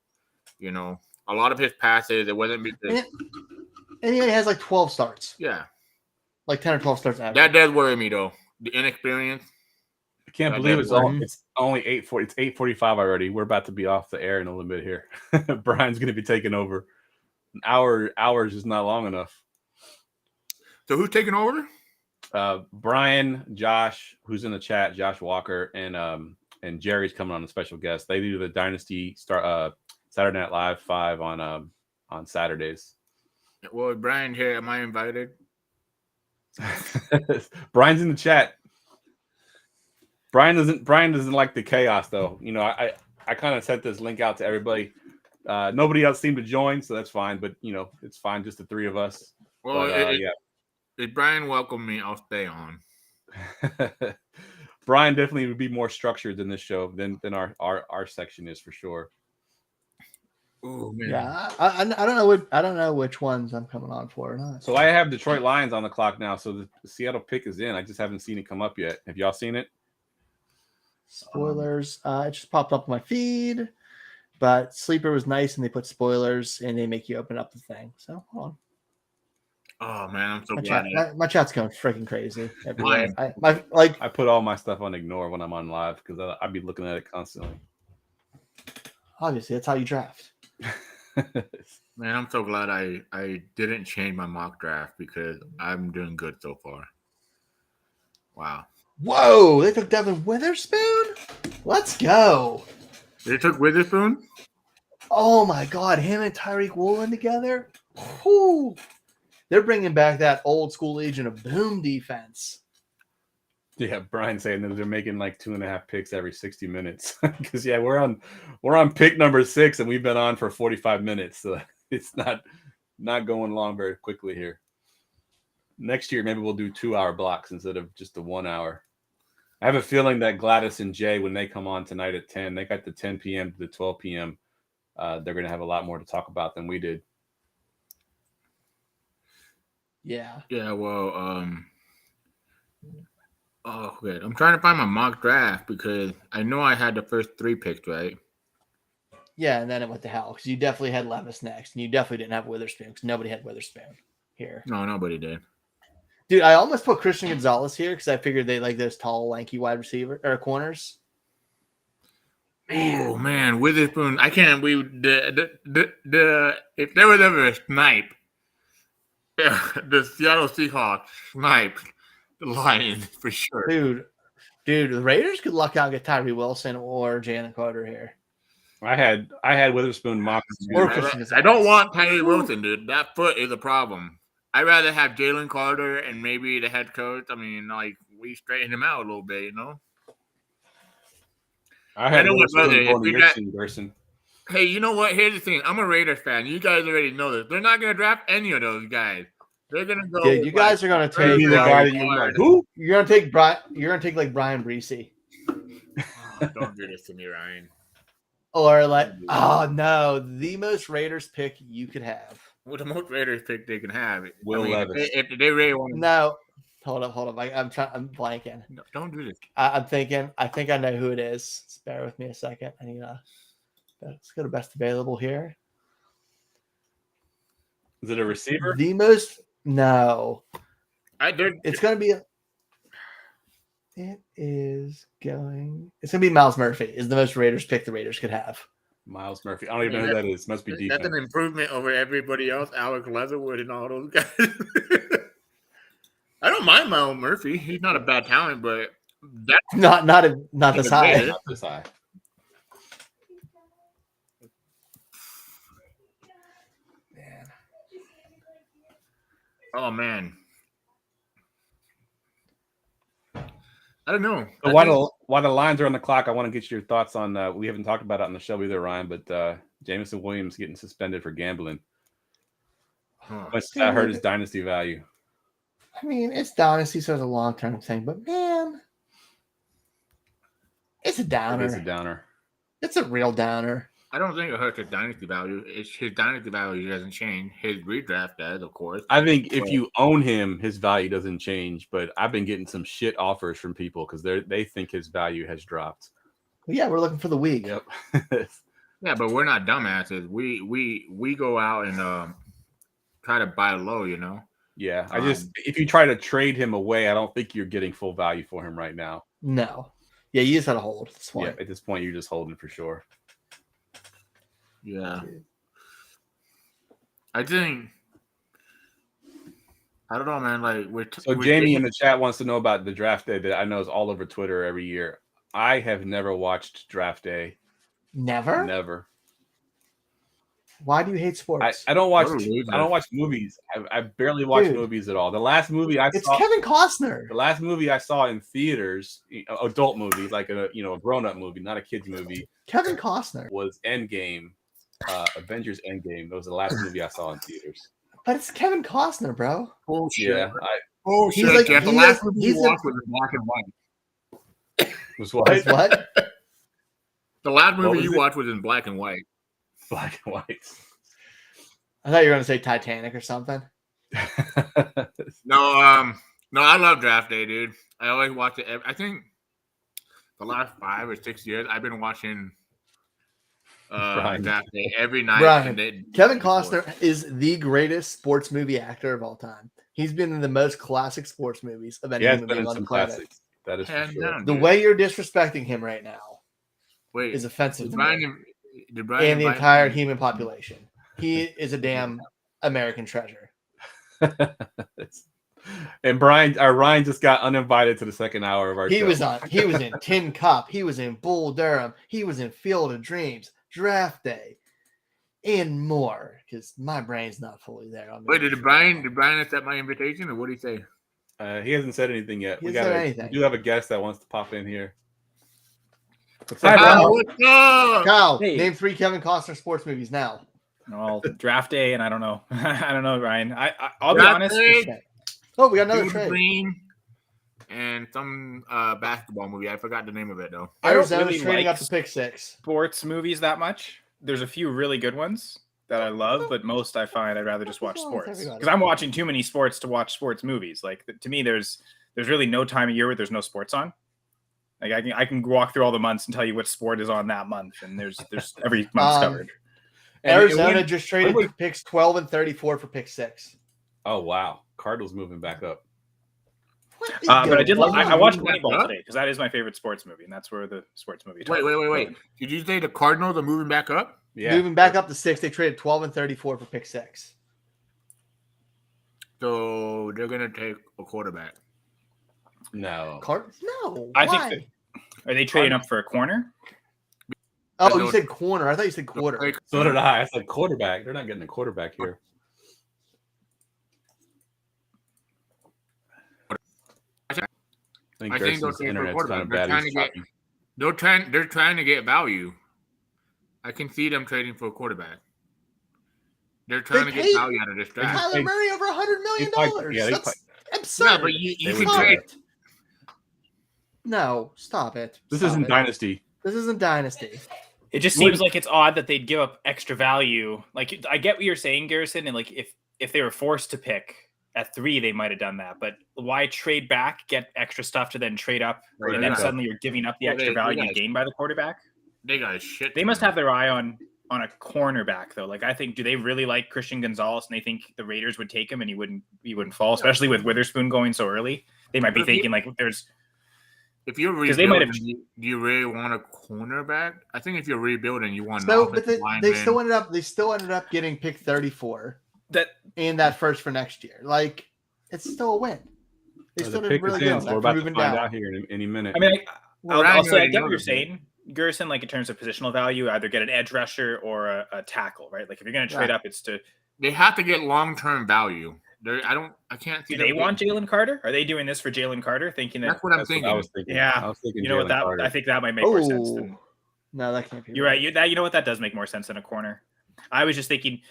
You know, a lot of his passes, it wasn't because and he has like 12 starts. Yeah. Like 10 or 12 starts average. That does worry me though. The inexperience. I can't believe it's only 8:40. It's 8:45 already. We're about to be off the air in a little bit here. Brian's going to be taking over. An hour is just not long enough. So who's taking over? Brian, Josh, who's in the chat, Josh Walker, and Jerry's coming on a special guest. They do the Dynasty Saturday Night Live 5 on Saturdays. Well, Brian here, am I invited? Brian's in the chat. Brian doesn't like the chaos though. You know, I kind of sent this link out to everybody. Nobody else seemed to join, so that's fine. But you know, it's fine, just the three of us. Well, if Brian welcomed me, I'll stay on. Brian definitely would be more structured than this show than our section is for sure. Oh man. Yeah, I don't know which ones I'm coming on for or not. So I have Detroit Lions on the clock now. So the Seattle pick is in. I just haven't seen it come up yet. Have y'all seen it? Spoilers. It just popped up on my feed, but Sleeper was nice, and they put spoilers, and they make you open up the thing. So hold on. Oh man, I'm so glad. My chat's going freaking crazy. I put all my stuff on ignore when I'm on live because I'd be looking at it constantly. Obviously, that's how you draft. Man, I'm so glad I didn't change my mock draft because I'm doing good so far. Wow. Whoa, they took Devin Witherspoon? Let's go. They took Witherspoon? Oh my God, him and Tyreek Woolen together? Whew. They're bringing back that old school Legion of Boom defense. Yeah, Brian saying that they're making like 2.5 picks every 60 minutes. Because we're on pick number 6 and we've been on for 45 minutes. So it's not going along very quickly here. Next year, maybe we'll do 2-hour blocks instead of just the 1 hour. I have a feeling that Gladys and Jay, when they come on tonight at 10, they got the 10 p.m. to the 12 p.m. They're going to have a lot more to talk about than we did. Yeah. Yeah, well, oh, good. I'm trying to find my mock draft because I know I had the first 3 picks, right? Yeah, and then it went to hell because you definitely had Levis next, and you definitely didn't have Witherspoon because nobody had Witherspoon here. No, nobody did. Dude, I almost put Christian Gonzalez here because I figured they like those tall, lanky wide receiver or corners. Oh man, Witherspoon! I can't believe the if there was ever a snipe, the Seattle Seahawks sniped the Lions for sure. Dude, the Raiders could luck out and get Tyree Wilson or Jalen Carter here. I had Witherspoon mocked. I don't want Tyree Wilson, dude. That foot is a problem. I'd rather have Jalen Carter and maybe the head coach. I mean, like, we straighten him out a little bit, you know? I know what brother. Hey, you know what? Here's the thing. I'm a Raiders fan. You guys already know this. They're not going to draft any of those guys. They're going to go. Dude, you guys are going to take the guy that you like. Who? You're going to take Brian. You're going to take like Brian Breesy. Oh, don't do this to me, Ryan. Or like, oh no, the most Raiders pick you could have. Well, the most Raiders pick they can have. Will Levis. If they really want to. No, hold up. I'm blanking. No, don't do this. I'm thinking. I think I know who it is. Just bear with me a second. I need let's go to best available here. Is it a receiver? The most no. It's going to be. It's going to be Miles Murphy. Is the most Raiders pick the Raiders could have. Miles Murphy. I don't even know who that is. Must be defense. That's an improvement over everybody else. Alex Leatherwood and all those guys. I don't mind Miles Murphy. He's not a bad talent, but that's not this high. Not this high. Man. Oh man. I don't know. So while the lines are on the clock, I want to get your thoughts on. We haven't talked about it on the show either, Ryan, but Jameson Williams getting suspended for gambling. How much does that hurt his dynasty value? I mean, it's Dynasty, so it's a long-term thing, but man, it's a downer. It's a downer. It's a real downer. I don't think it hurts his dynasty value. It's his dynasty value doesn't change. His redraft does, of course. I think if you own him, his value doesn't change. But I've been getting some shit offers from people because they think his value has dropped. Well, yeah, we're looking for the week. Yep. Yeah, but we're not dumbasses. We go out and try to buy low, you know. Yeah, if you try to trade him away, I don't think you're getting full value for him right now. No. Yeah, you just had to hold. That's why. Yeah, at this point, you're just holding for sure. Yeah. I don't know, man. Like Jamie in the chat wants to know about the draft day that I know is all over Twitter every year. I have never watched draft day. Never. Why do you hate sports? I don't watch. I don't watch movies. I barely watch movies at all. The last movie I saw. It's Kevin Costner. The last movie I saw in theaters, adult movie, like a grown-up movie, not a kids movie. Kevin Costner was Endgame. Avengers Endgame. That was the last movie I saw in theaters. But it's Kevin Costner, bro. Bullshit. Yeah. He's like, the last movie you watched was in black and white. Was what? What? The last movie you watched was in black and white. Black and white. I thought you were going to say Titanic or something. No, I love draft day, dude. I always watch it. I think the last 5 or 6 years, I've been watching draft day every night. Brian, Kevin Costner is the greatest sports movie actor of all time. He's been in the most classic sports movies of any movie on the planet. Classics. That is for sure. The way you're disrespecting him right now is offensive to me and the entire human population. He is a damn American treasure. And Ryan just got uninvited to the second hour of our show. He was in Tin Cup. He was in Bull Durham. He was in Field of Dreams, Draft Day, and more. Because my brain's not fully there. Wait, did Brian accept my invitation, or what did he say? He hasn't said anything yet. We do have a guest that wants to pop in here. Kyle, name 3 Kevin Costner sports movies now. Well, Draft Day, and I don't know. I don't know, Ryan. I'll be honest. Oh, we got another trade. Green and some basketball movie. I forgot the name of it though. Arizona's really trading up to pick 6. Sports movies that much. There's a few really good ones that I love, but most I find I'd rather just watch sports because I'm watching too many sports to watch sports movies. Like to me, there's really no time of year where there's no sports on. Like I can walk through all the months and tell you what sport is on that month, and there's every month's covered. Arizona just traded picks 12 and 34 for pick 6. Oh wow, Cardinals moving back up. But I watched Moneyball today because that is my favorite sports movie, and that's where the sports movie. Wait! Did you say the Cardinals are moving back up? Yeah, moving back up to 6. They traded 12 and 34 for pick 6. So they're gonna take a quarterback. No. No. I think are they trading up for a corner? Oh, you said corner. I thought you said quarter. So did I. I said quarterback. They're not getting a quarterback here. I think they'll take a quarterback. They're trying to get value. I can see them trading for a quarterback. They're trying to get value out of this draft. Kyler Murray over $100 million. Yeah, that's absurd. Yeah, but you can trade. No, stop it. This isn't Dynasty. This isn't Dynasty. It just seems like it's odd that they'd give up extra value. Like I get what you're saying, Garrison, and like if they were forced to pick at 3, they might have done that. But why trade back, get extra stuff to then trade up, and then suddenly you're giving up the extra value you gained by the quarterback? They got shit. They must have their eye on a cornerback though. Like I think, do they really like Christian Gonzalez and they think the Raiders would take him and he wouldn't fall, especially with Witherspoon going so early? They might be thinking like there's. If you're rebuilding, do you really want a cornerback? I think if you're rebuilding, you want. So, but they still ended up getting pick 34. In that first for next year, like it's still a win. They still did really good. We're about to find out here in any minute. I mean, I'll say I get what you're saying, Gerson. Like in terms of positional value, either get an edge rusher or a tackle, right? Like if you're going to trade up, it's to. They have to get long-term value. I can't see. Do they want Jalen Carter? Are they doing this for Jalen Carter? Thinking that's what I'm thinking. I was thinking. Yeah, I was thinking. You know what? I think that might make more sense. No, that can't be. You're right. You know what? That does make more sense than a corner. I was just thinking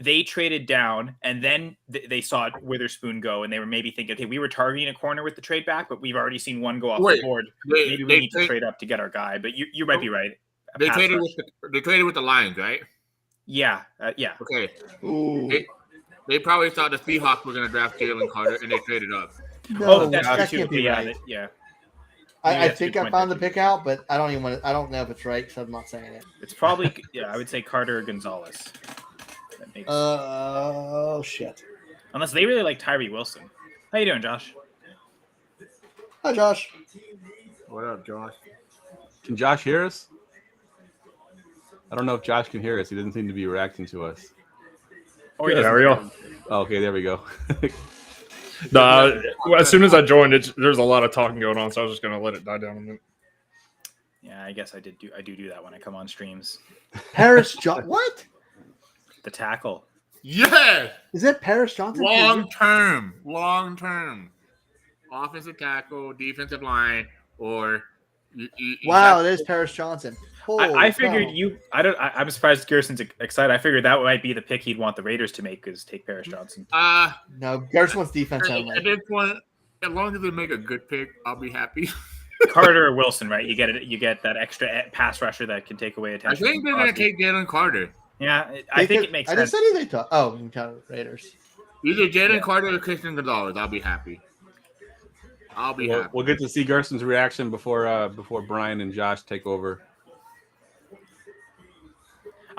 they traded down and then they saw Witherspoon go and they were maybe thinking, okay, we were targeting a corner with the trade back, but we've already seen one go off the board. Maybe we need to trade up to get our guy. But you might be right. They traded with the Lions, right? Yeah. Yeah. Okay. They probably thought the Seahawks were going to draft Jalen Carter, and they traded up. No, that's that true, can't be right. Yeah. I think I found the pick out, but I don't know if it's right because I'm not saying it. It's probably I would say Carter or Gonzalez. That makes oh shit. Unless they really like Tyree Wilson. How you doing, Josh? Hi, Josh. What up, Josh? Can Josh hear us? I don't know if Josh can hear us. He doesn't seem to be reacting to us. Or How are you? Oh, okay, there we go. No, as soon as I joined, there's a lot of talking going on, so I was just gonna let it die down a minute. Yeah, I guess I do that when I come on streams. Paris Johnson. What? The tackle. Yeah. Is that Paris Johnson? Long term. Offensive tackle, defensive line, or wow, there's Paris Johnson. I figured I'm surprised Gerson's excited. I figured that might be the pick he'd want the Raiders to make, is take Paris Johnson. No, Gerson wants defense only. At this point, as long as they make a good pick, I'll be happy. Carter or Wilson, right? You get that extra pass rusher that can take away attention. I think they're going to take Jalen Carter. Yeah, I think it makes sense. I just said they talk. Oh, you can count Raiders. Either Jalen Carter or Christian Gonzalez. I'll be happy. We'll get to see Gerson's reaction before Brian and Josh take over.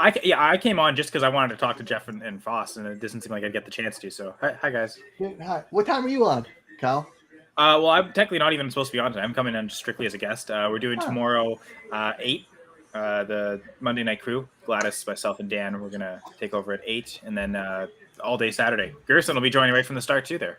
I came on just because I wanted to talk to Jeff and Foss, and it doesn't seem like I'd get the chance to. So, hi guys. Hi. What time are you on, Kyle? Well, I'm technically not even supposed to be on today. I'm coming in strictly as a guest. We're doing tomorrow 8, the Monday Night Crew. Gladys, myself, and Dan. We're gonna take over at 8, and then all day Saturday. Gerson will be joining right from the start too. There.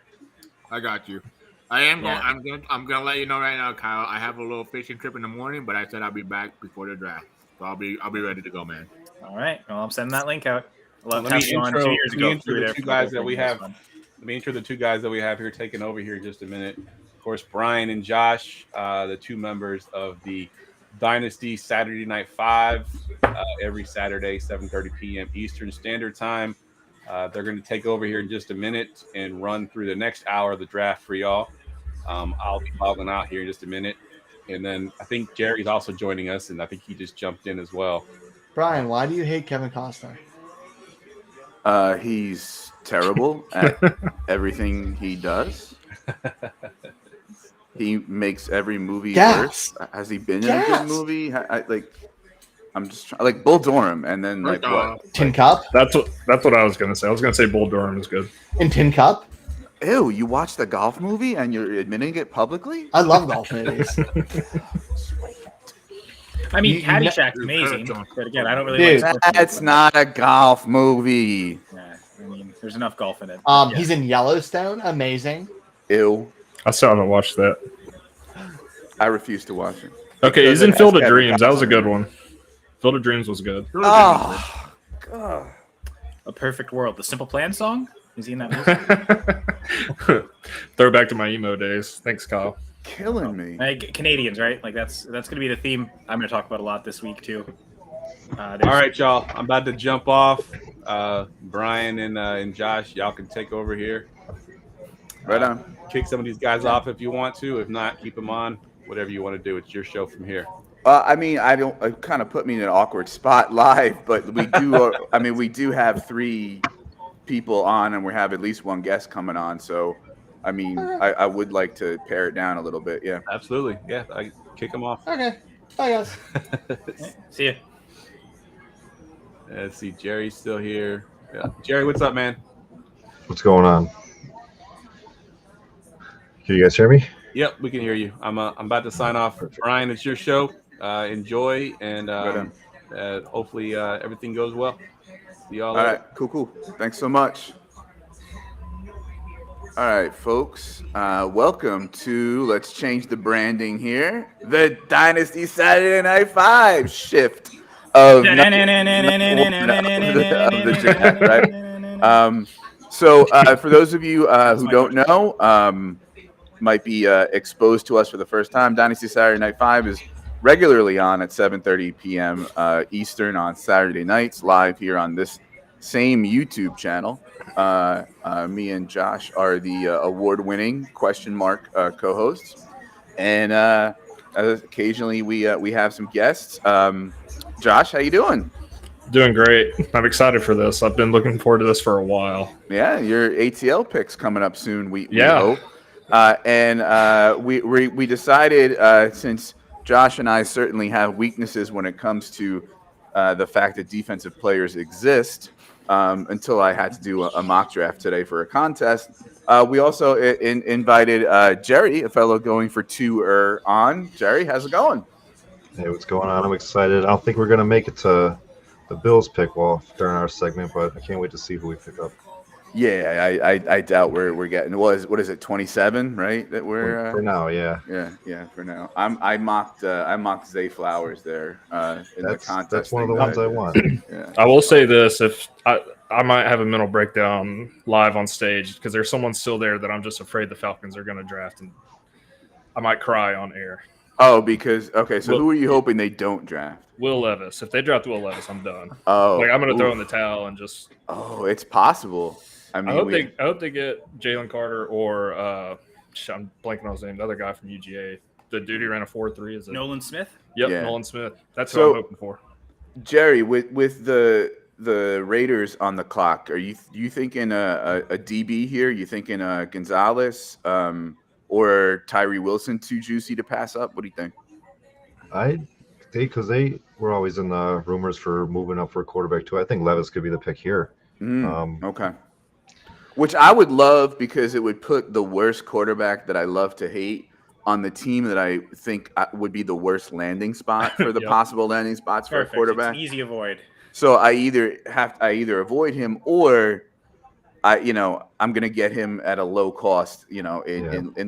I got you. I am going. I'm gonna let you know right now, Kyle. I have a little fishing trip in the morning, but I said I'll be back before the draft, so I'll be ready to go, man. All right. Well, I'm sending that link out. Let me intro the two guys that we have. Let me intro the two guys that we have here taking over here in just a minute. Of course, Brian and Josh, the two members of the Dynasty Saturday Night 5, every Saturday, 7:30 p.m. Eastern Standard Time. They're going to take over here in just a minute and run through the next hour of the draft for y'all. I'll be logging out here in just a minute. And then I think Jerry's also joining us, and I think he just jumped in as well. Brian, why do you hate Kevin Costner? He's terrible at everything he does. He makes every movie worse. Has he been in a good movie? I'm just trying, like Bull Durham, and then like what? Tin Cup. That's what I was gonna say. I was gonna say Bull Durham is good. And Tin Cup. Ew! You watched the golf movie and you're admitting it publicly? I love golf movies. I mean, Caddyshack's amazing, but again, I don't really. That's not a golf movie. Yeah, I mean, there's enough golf in it. He's in Yellowstone. Amazing. Ew! I still haven't watched that. I refuse to watch it. Okay, he's in Field of Dreams. That was a good one. Field of Dreams was good. Oh, God. A Perfect World, the Simple Plan song. Is he in that movie? Throwback to my emo days. Thanks, Kyle. Killing me. Canadians, right? Like that's going to be the theme I'm going to talk about a lot this week too. All right, y'all. I'm about to jump off. Brian and Josh, y'all can take over here. Right on. Kick some of these guys off if you want to. If not, keep them on. Whatever you want to do. It's your show from here. I mean, it kind of put me in an awkward spot live, but we do. We do have 3 people on, and we have at least one guest coming on. So, I mean, I would like to pare it down a little bit. Yeah, absolutely. Yeah, I kick them off. Okay, bye guys. See ya. Let's see, Jerry's still here. Yeah, Jerry, what's up, man? What's going on? Can you guys hear me? Yep, we can hear you. I'm about to sign off. Brian, it's your show. Enjoy, and hopefully everything goes well. See y'all later. All right, cool. Thanks so much. All right, folks. Welcome to, let's change the branding here, the Dynasty Saturday Night 5 shift of the draft, right? So for those of you who don't know, might be exposed to us for the first time, Dynasty Saturday Night 5 is regularly on at 7:30 p.m. Eastern on Saturday nights, live here on this same YouTube channel. Me and Josh are the award-winning co-hosts, and occasionally we have some guests. Josh, how you doing? Doing great. I'm excited for this. I've been looking forward to this for a while. Yeah, your ATL pick's coming up soon. We hope. We decided since Josh and I certainly have weaknesses when it comes to the fact that defensive players exist. Until I had to do a mock draft today for a contest. We also invited Jerry, a fellow going for two on. Jerry, how's it going? Hey, what's going on? I'm excited. I don't think we're going to make it to the Bills pick during our segment, but I can't wait to see who we pick up. Yeah, I doubt we're getting what is it 27, right? That we're for now, yeah. Yeah, for now. I mocked Zay Flowers there in the contest. That's one of the ones I want. Yeah. I will say this: if I might have a mental breakdown live on stage because there's someone still there that I'm just afraid the Falcons are going to draft, and I might cry on air. Oh, because so who are you hoping they don't draft? Will Levis. If they draft Will Levis, I'm done. Oh, I'm going to throw in the towel and just. Oh, it's possible. I mean, I hope they get Jalen Carter or I'm blanking on his name. The other guy from UGA, the dude who ran a 4.3 is it Nolan Smith? Yep, yeah. Nolan Smith. That's what I'm hoping for. Jerry, with the Raiders on the clock, are you thinking a DB here? You thinking Gonzalez or Tyree Wilson too juicy to pass up? What do you think? Because they were always in the rumors for moving up for a quarterback too. I think Levis could be the pick here. Okay. Which I would love because it would put the worst quarterback that I love to hate on the team that I think would be the worst landing spot for the possible landing spots for a quarterback. It's an easy avoid. So I either avoid him or I'm going to get him at a low cost, in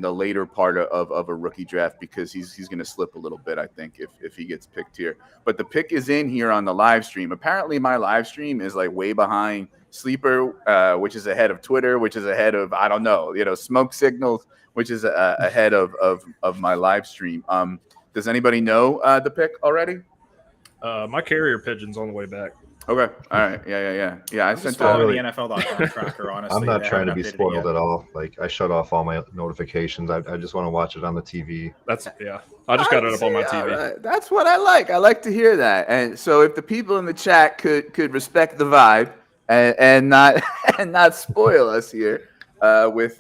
the later part of a rookie draft because he's going to slip a little bit, I think, if he gets picked here. But the pick is in here on the live stream. Apparently my live stream is like way behind Sleeper, which is ahead of Twitter, which is ahead of, I don't know, Smoke Signals, which is ahead of my live stream. Does anybody know the pick already? My carrier pigeon's on the way back. Okay. All right. Yeah. I sent the NFL.com tracker. Honestly, I'm not trying to be spoiled at all. Like I shut off all my notifications. I just want to watch it on the TV. I just got it up on my TV. Right. That's what I like. I like to hear that. And so if the people in the chat could respect the vibe and not spoil us here with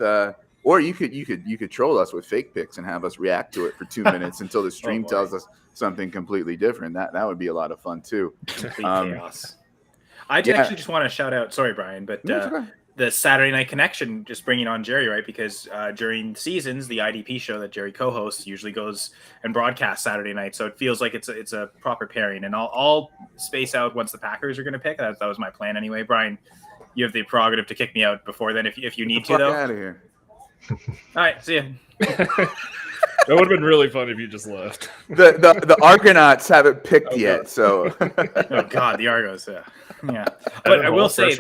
or you could troll us with fake picks and have us react to it for 2 minutes until the stream tells us something completely different. That would be a lot of fun too. Complete chaos. I actually just want to shout out. Sorry, Brian, but the Saturday Night Connection, just bringing on Jerry, right? Because during seasons, the IDP show that Jerry co-hosts usually goes and broadcasts Saturday night, so it feels like it's a proper pairing. And I'll space out once the Packers are going to pick. That was my plan anyway. Brian, you have the prerogative to kick me out before then if you need to, though. Out of here. All right, see ya. That would have been really fun if you just left. The Argonauts haven't picked yet, so. Oh God, the Argos, yeah. But I will say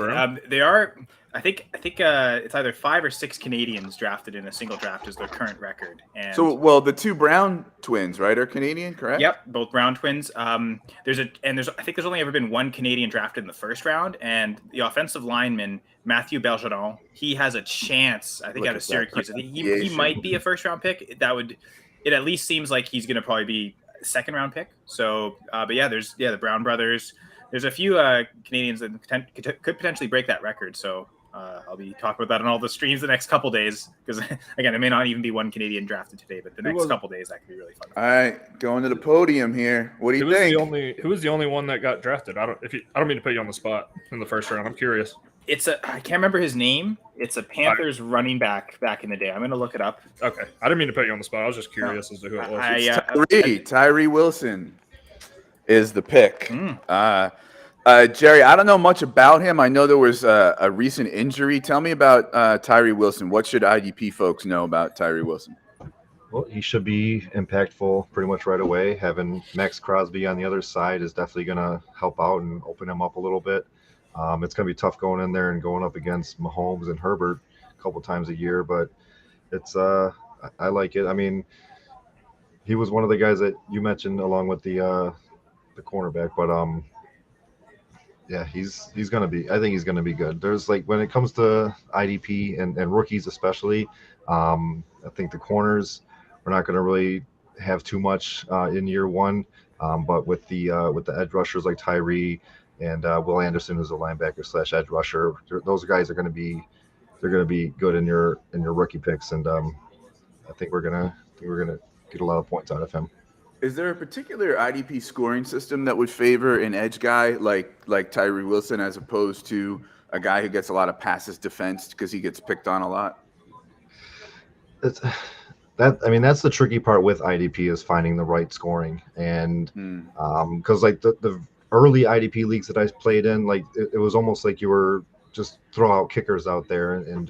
they are. I think it's either 5 or 6 Canadians drafted in a single draft is their current record. And the two Brown twins, right, are Canadian, correct? Yep, both Brown twins. I think there's only ever been one Canadian drafted in the first round, and the offensive lineman Matthew Bergeron, he has a chance. I think out of Syracuse, he might be a first round pick. It at least seems like he's going to probably be a second round pick. So, but yeah, there's the Brown brothers. There's a few Canadians that could potentially break that record. So. I'll be talking about that on all the streams the next couple days because, again, it may not even be one Canadian drafted today, but the next couple days that could be really fun. All right, going to the podium here. What do you think? Who was the only one that got drafted? I don't mean to put you on the spot in the first round. I'm curious. I can't remember his name. It's a Panthers running back in the day. I'm going to look it up. Okay, I didn't mean to put you on the spot. I was just curious as to who it was. Tyree Wilson is the pick. Jerry, I don't know much about him. I know there was a recent injury. Tell me about Tyree Wilson. What should IDP folks know about Tyree Wilson? Well, he should be impactful pretty much right away. Having Max Crosby on the other side is definitely going to help out and open him up a little bit. It's going to be tough going in there and going up against Mahomes and Herbert a couple times a year, but it's I like it. I mean, he was one of the guys that you mentioned along with the cornerback, but yeah, he's going to be – I think he's going to be good. There's like when it comes to IDP and rookies especially, I think the corners are not going to really have too much in year one. But with the edge rushers like Tyree and Will Anderson, who's a linebacker / edge rusher, those guys are going to be good in your rookie picks, and I think we're gonna get a lot of points out of him. Is there a particular IDP scoring system that would favor an edge guy like Tyree Wilson as opposed to a guy who gets a lot of passes defensed because he gets picked on a lot? That's the tricky part with IDP is finding the right scoring, and because like the early IDP leagues that I played in, like it was almost like you were just throw out kickers out there and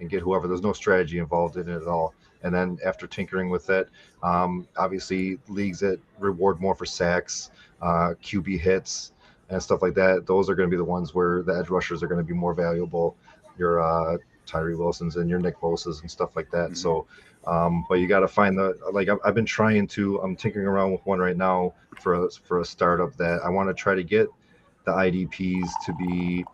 get whoever. There's no strategy involved in it at all. And then after tinkering with it, obviously leagues that reward more for sacks, QB hits, and stuff like that, those are going to be the ones where the edge rushers are going to be more valuable. Your Tyree Wilsons and your Nick Bosa's and stuff like that. So, but you got to find I've been trying to. I'm tinkering around with one right now for a startup that I want to try to get the IDPs to be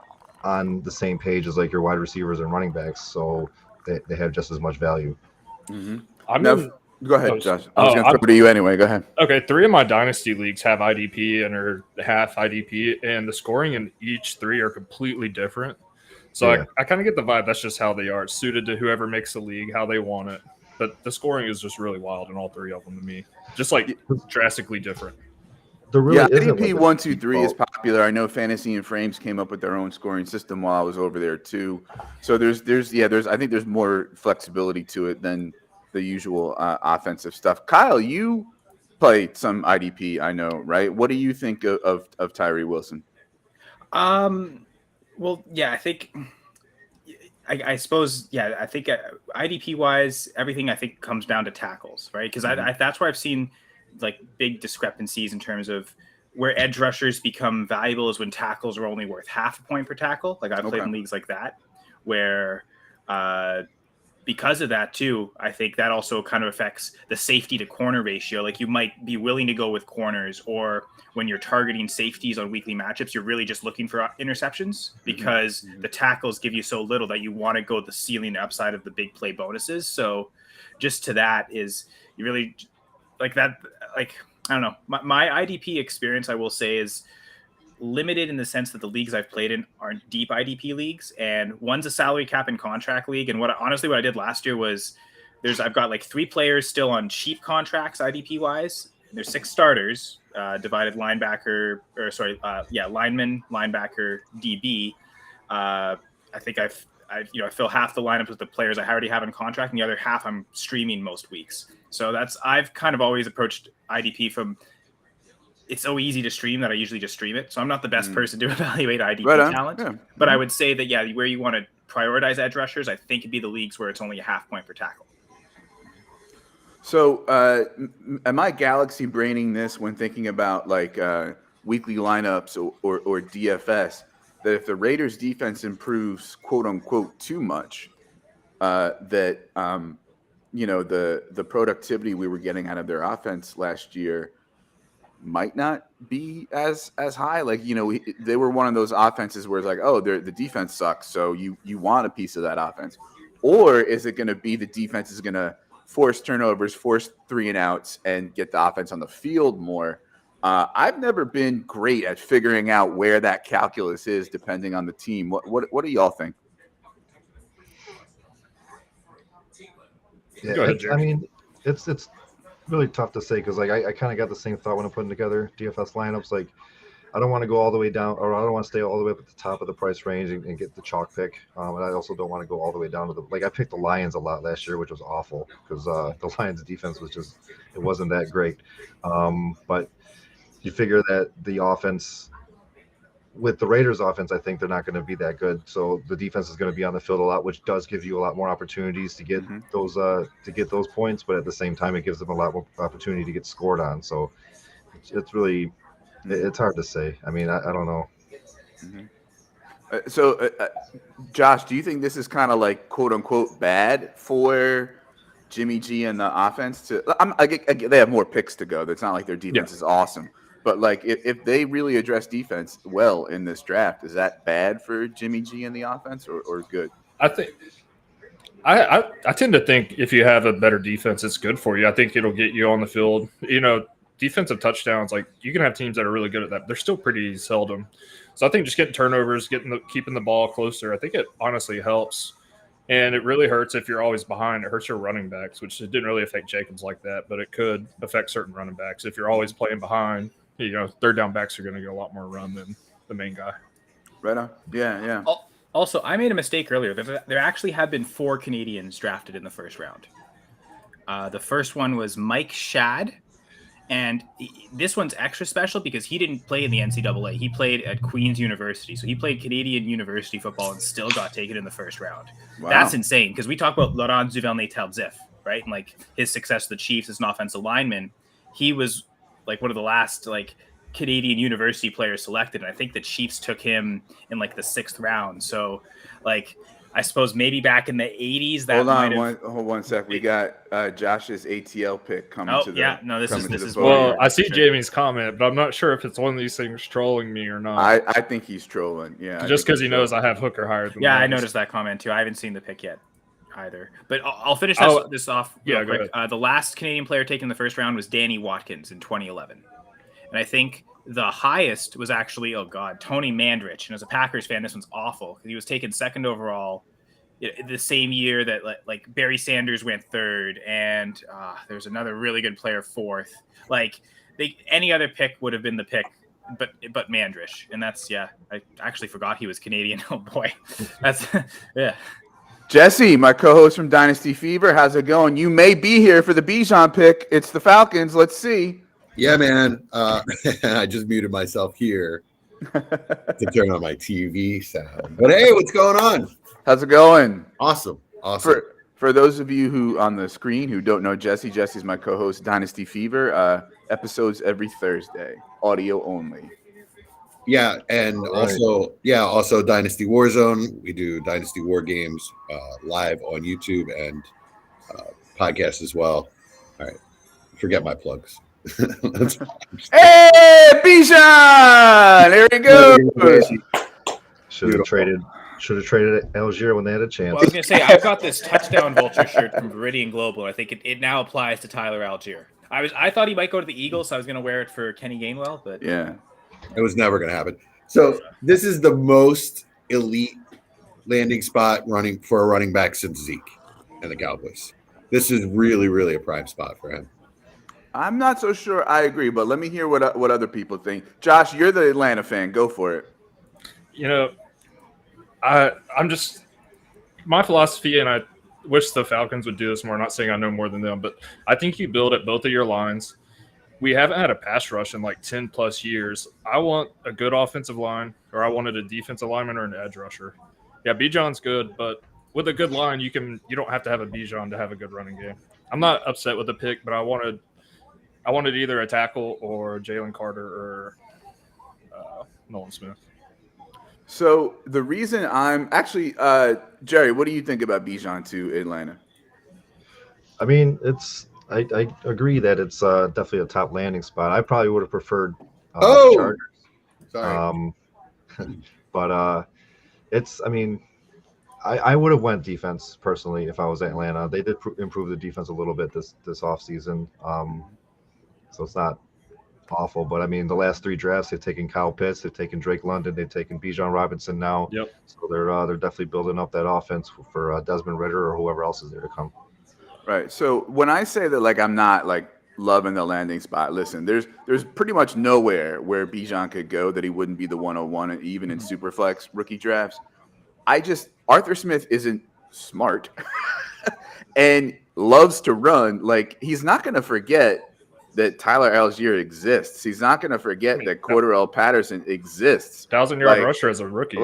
on the same page as like your wide receivers and running backs, so they have just as much value. Go ahead, Josh. I was going to throw it to you anyway. Go ahead. Okay, 3 of my Dynasty leagues have IDP and are half IDP, and the scoring in each 3 are completely different. So yeah. I kind of get the vibe that's just how they are. It's suited to whoever makes the league, how they want it. But the scoring is just really wild in all 3 of them to me. Just like drastically different. IDP 1, 2, 3 is popular. I know Fantasy and Frames came up with their own scoring system while I was over there too. So there's I think there's more flexibility to it than the usual offensive stuff. Kyle, you played some IDP, I know, right? What do you think of Tyree Wilson? Well, yeah, I think I suppose, yeah, I think IDP wise, everything I think comes down to tackles, right? Because that's where I've seen like big discrepancies in terms of where edge rushers become valuable is when tackles are only worth half a point per tackle. Like I've played in leagues like that where because of that too, I think that also kind of affects the safety to corner ratio. Like you might be willing to go with corners, or when you're targeting safeties on weekly matchups, you're really just looking for interceptions because the tackles give you so little that you want to go the ceiling upside of the big play bonuses. So just to that is you really like that. Like, I don't know, my IDP experience, I will say, is limited in the sense that the leagues I've played in aren't deep IDP leagues, and one's a salary cap and contract league. And what I did last year was I've got like 3 players still on cheap contracts IDP wise. There's 6 starters, divided lineman, linebacker, DB. I think I fill half the lineups with the players I already have in contract, and the other half I'm streaming most weeks. So I've kind of always approached IDP from it's so easy to stream that I usually just stream it. So I'm not the best person to evaluate IDP talent, but I would say that, where you want to prioritize edge rushers, I think it'd be the leagues where it's only a half point per tackle. So am I galaxy braining this when thinking about like weekly lineups or DFS, that if the Raiders defense improves quote unquote too much, that the productivity we were getting out of their offense last year might not be as high. Like, they were one of those offenses where it's like, oh, the defense sucks, so you want a piece of that offense. Or is it going to be the defense is going to force turnovers, force 3 and outs, and get the offense on the field more? I've never been great at figuring out where that calculus is depending on the team. What do y'all think? Yeah, go ahead, it's really tough to say because like I kind of got the same thought when I'm putting together DFS lineups. Like I don't want to go all the way down, or I don't want to stay all the way up at the top of the price range and get the chalk pick. And I also don't want to go all the way down to I picked the Lions a lot last year, which was awful because the Lions defense it wasn't that great. But you figure that the offense with the Raiders offense, I think they're not going to be that good. So the defense is going to be on the field a lot, which does give you a lot more opportunities to get those points. But at the same time, it gives them a lot more opportunity to get scored on. So it's really, it's hard to say. I mean, I don't know. So Josh, do you think this is kind of like quote unquote bad for Jimmy G and the offense they have more picks to go. It's not like their defense is awesome. But like, if they really address defense well in this draft, is that bad for Jimmy G and the offense, or good? I think I tend to think if you have a better defense, it's good for you. I think it'll get you on the field. defensive touchdowns, like you can have teams that are really good at that. They're still pretty seldom. So I think just getting turnovers, keeping the ball closer, I think it honestly helps. And it really hurts if you're always behind. It hurts your running backs, which it didn't really affect Jacobs like that, but it could affect certain running backs. If you're always playing behind, third down backs are going to get a lot more run than the main guy. Right on. Yeah. Also, I made a mistake earlier. There actually have been 4 Canadians drafted in the first round. The first one was Mike Shad. And this one's extra special because he didn't play in the NCAA. He played at Queen's University. So he played Canadian university football and still got taken in the first round. Wow. That's insane because we talk about Laurent Duvernay-Tardif, right? And like his success with the Chiefs as an offensive lineman. He was like one of the last like Canadian university players selected. And I think the Chiefs took him in like the 6th round. So like I suppose maybe back in the 80s. Hold one sec. We got Josh's ATL pick coming to the. Yeah, no, this is. Well, I see Jamie's comment, but I'm not sure if it's one of these things trolling me or not. I think he's trolling. Yeah, just because he knows I have Hooker higher than. Yeah, I noticed that comment too. I haven't seen the pick yet either, but I'll finish this off. Real quick. The last Canadian player taken in the first round was Danny Watkins in 2011, and I think the highest was actually, Tony Mandrich. And as a Packers fan, this one's awful because he was taken 2nd overall the same year that like Barry Sanders went 3rd, and there's another really good player 4th. Like any other pick would have been the pick, but Mandrich, and that's I actually forgot he was Canadian. Oh boy, that's yeah. Jesse, my co-host from Dynasty Fever, how's it going? You may be here for the Bijan pick. It's the Falcons. Let's see. Yeah, man. I just muted myself here to turn on my TV sound. But hey, what's going on? How's it going? Awesome. For those of you who on the screen who don't know Jesse's my co-host, Dynasty Fever. Episodes every Thursday, audio only. Yeah, and also Dynasty Warzone. We do Dynasty War Games live on YouTube and podcast as well. All right, forget my plugs. Hey, Bijan! There he goes. Should have traded Algier when they had a chance. Well, I was going to say, I've got this touchdown vulture shirt from Viridian Global. I think it now applies to Tyler Algier. I thought he might go to the Eagles, so I was going to wear it for Kenny Gainwell, but yeah, it was never going to happen. So this is the most elite landing spot running for a running back since Zeke and the Cowboys. This is really, really a prime spot for him. I'm not so sure I agree, but let me hear what other people think. Josh, you're the Atlanta fan. Go for it. I'm just – my philosophy, and I wish the Falcons would do this more. I'm not saying I know more than them, but I think you build at both of your lines. We haven't had a pass rush in like 10-plus years. I want a good offensive line, or I wanted a defensive lineman or an edge rusher. Yeah, Bijan's good, but with a good line, you don't have to have a Bijan to have a good running game. I'm not upset with the pick, but I wanted either a tackle or Jalen Carter or Nolan Smith. So the reason I'm actually, Jerry, what do you think about Bijan to Atlanta? I mean, I agree that it's definitely a top landing spot. I probably would have preferred Chargers. Sorry. But I mean, I would have went defense personally if I was Atlanta. They did improve the defense a little bit this offseason. So it's not awful, but I mean, the last 3 drafts, they've taken Kyle Pitts, they've taken Drake London, they've taken Bijan Robinson now. Yep. So they're definitely building up that offense for Desmond Ridder or whoever else is there to come. Right. So when I say that, like, I'm not like loving the landing spot, listen, there's pretty much nowhere where Bijan could go that he wouldn't be the 101, even in Superflex rookie drafts. Arthur Smith isn't smart and loves to run. Like, he's not going to forget that Tyler Algier exists. He's not going to forget that Cordarrelle Patterson exists. 1,000-yard rusher as a rookie.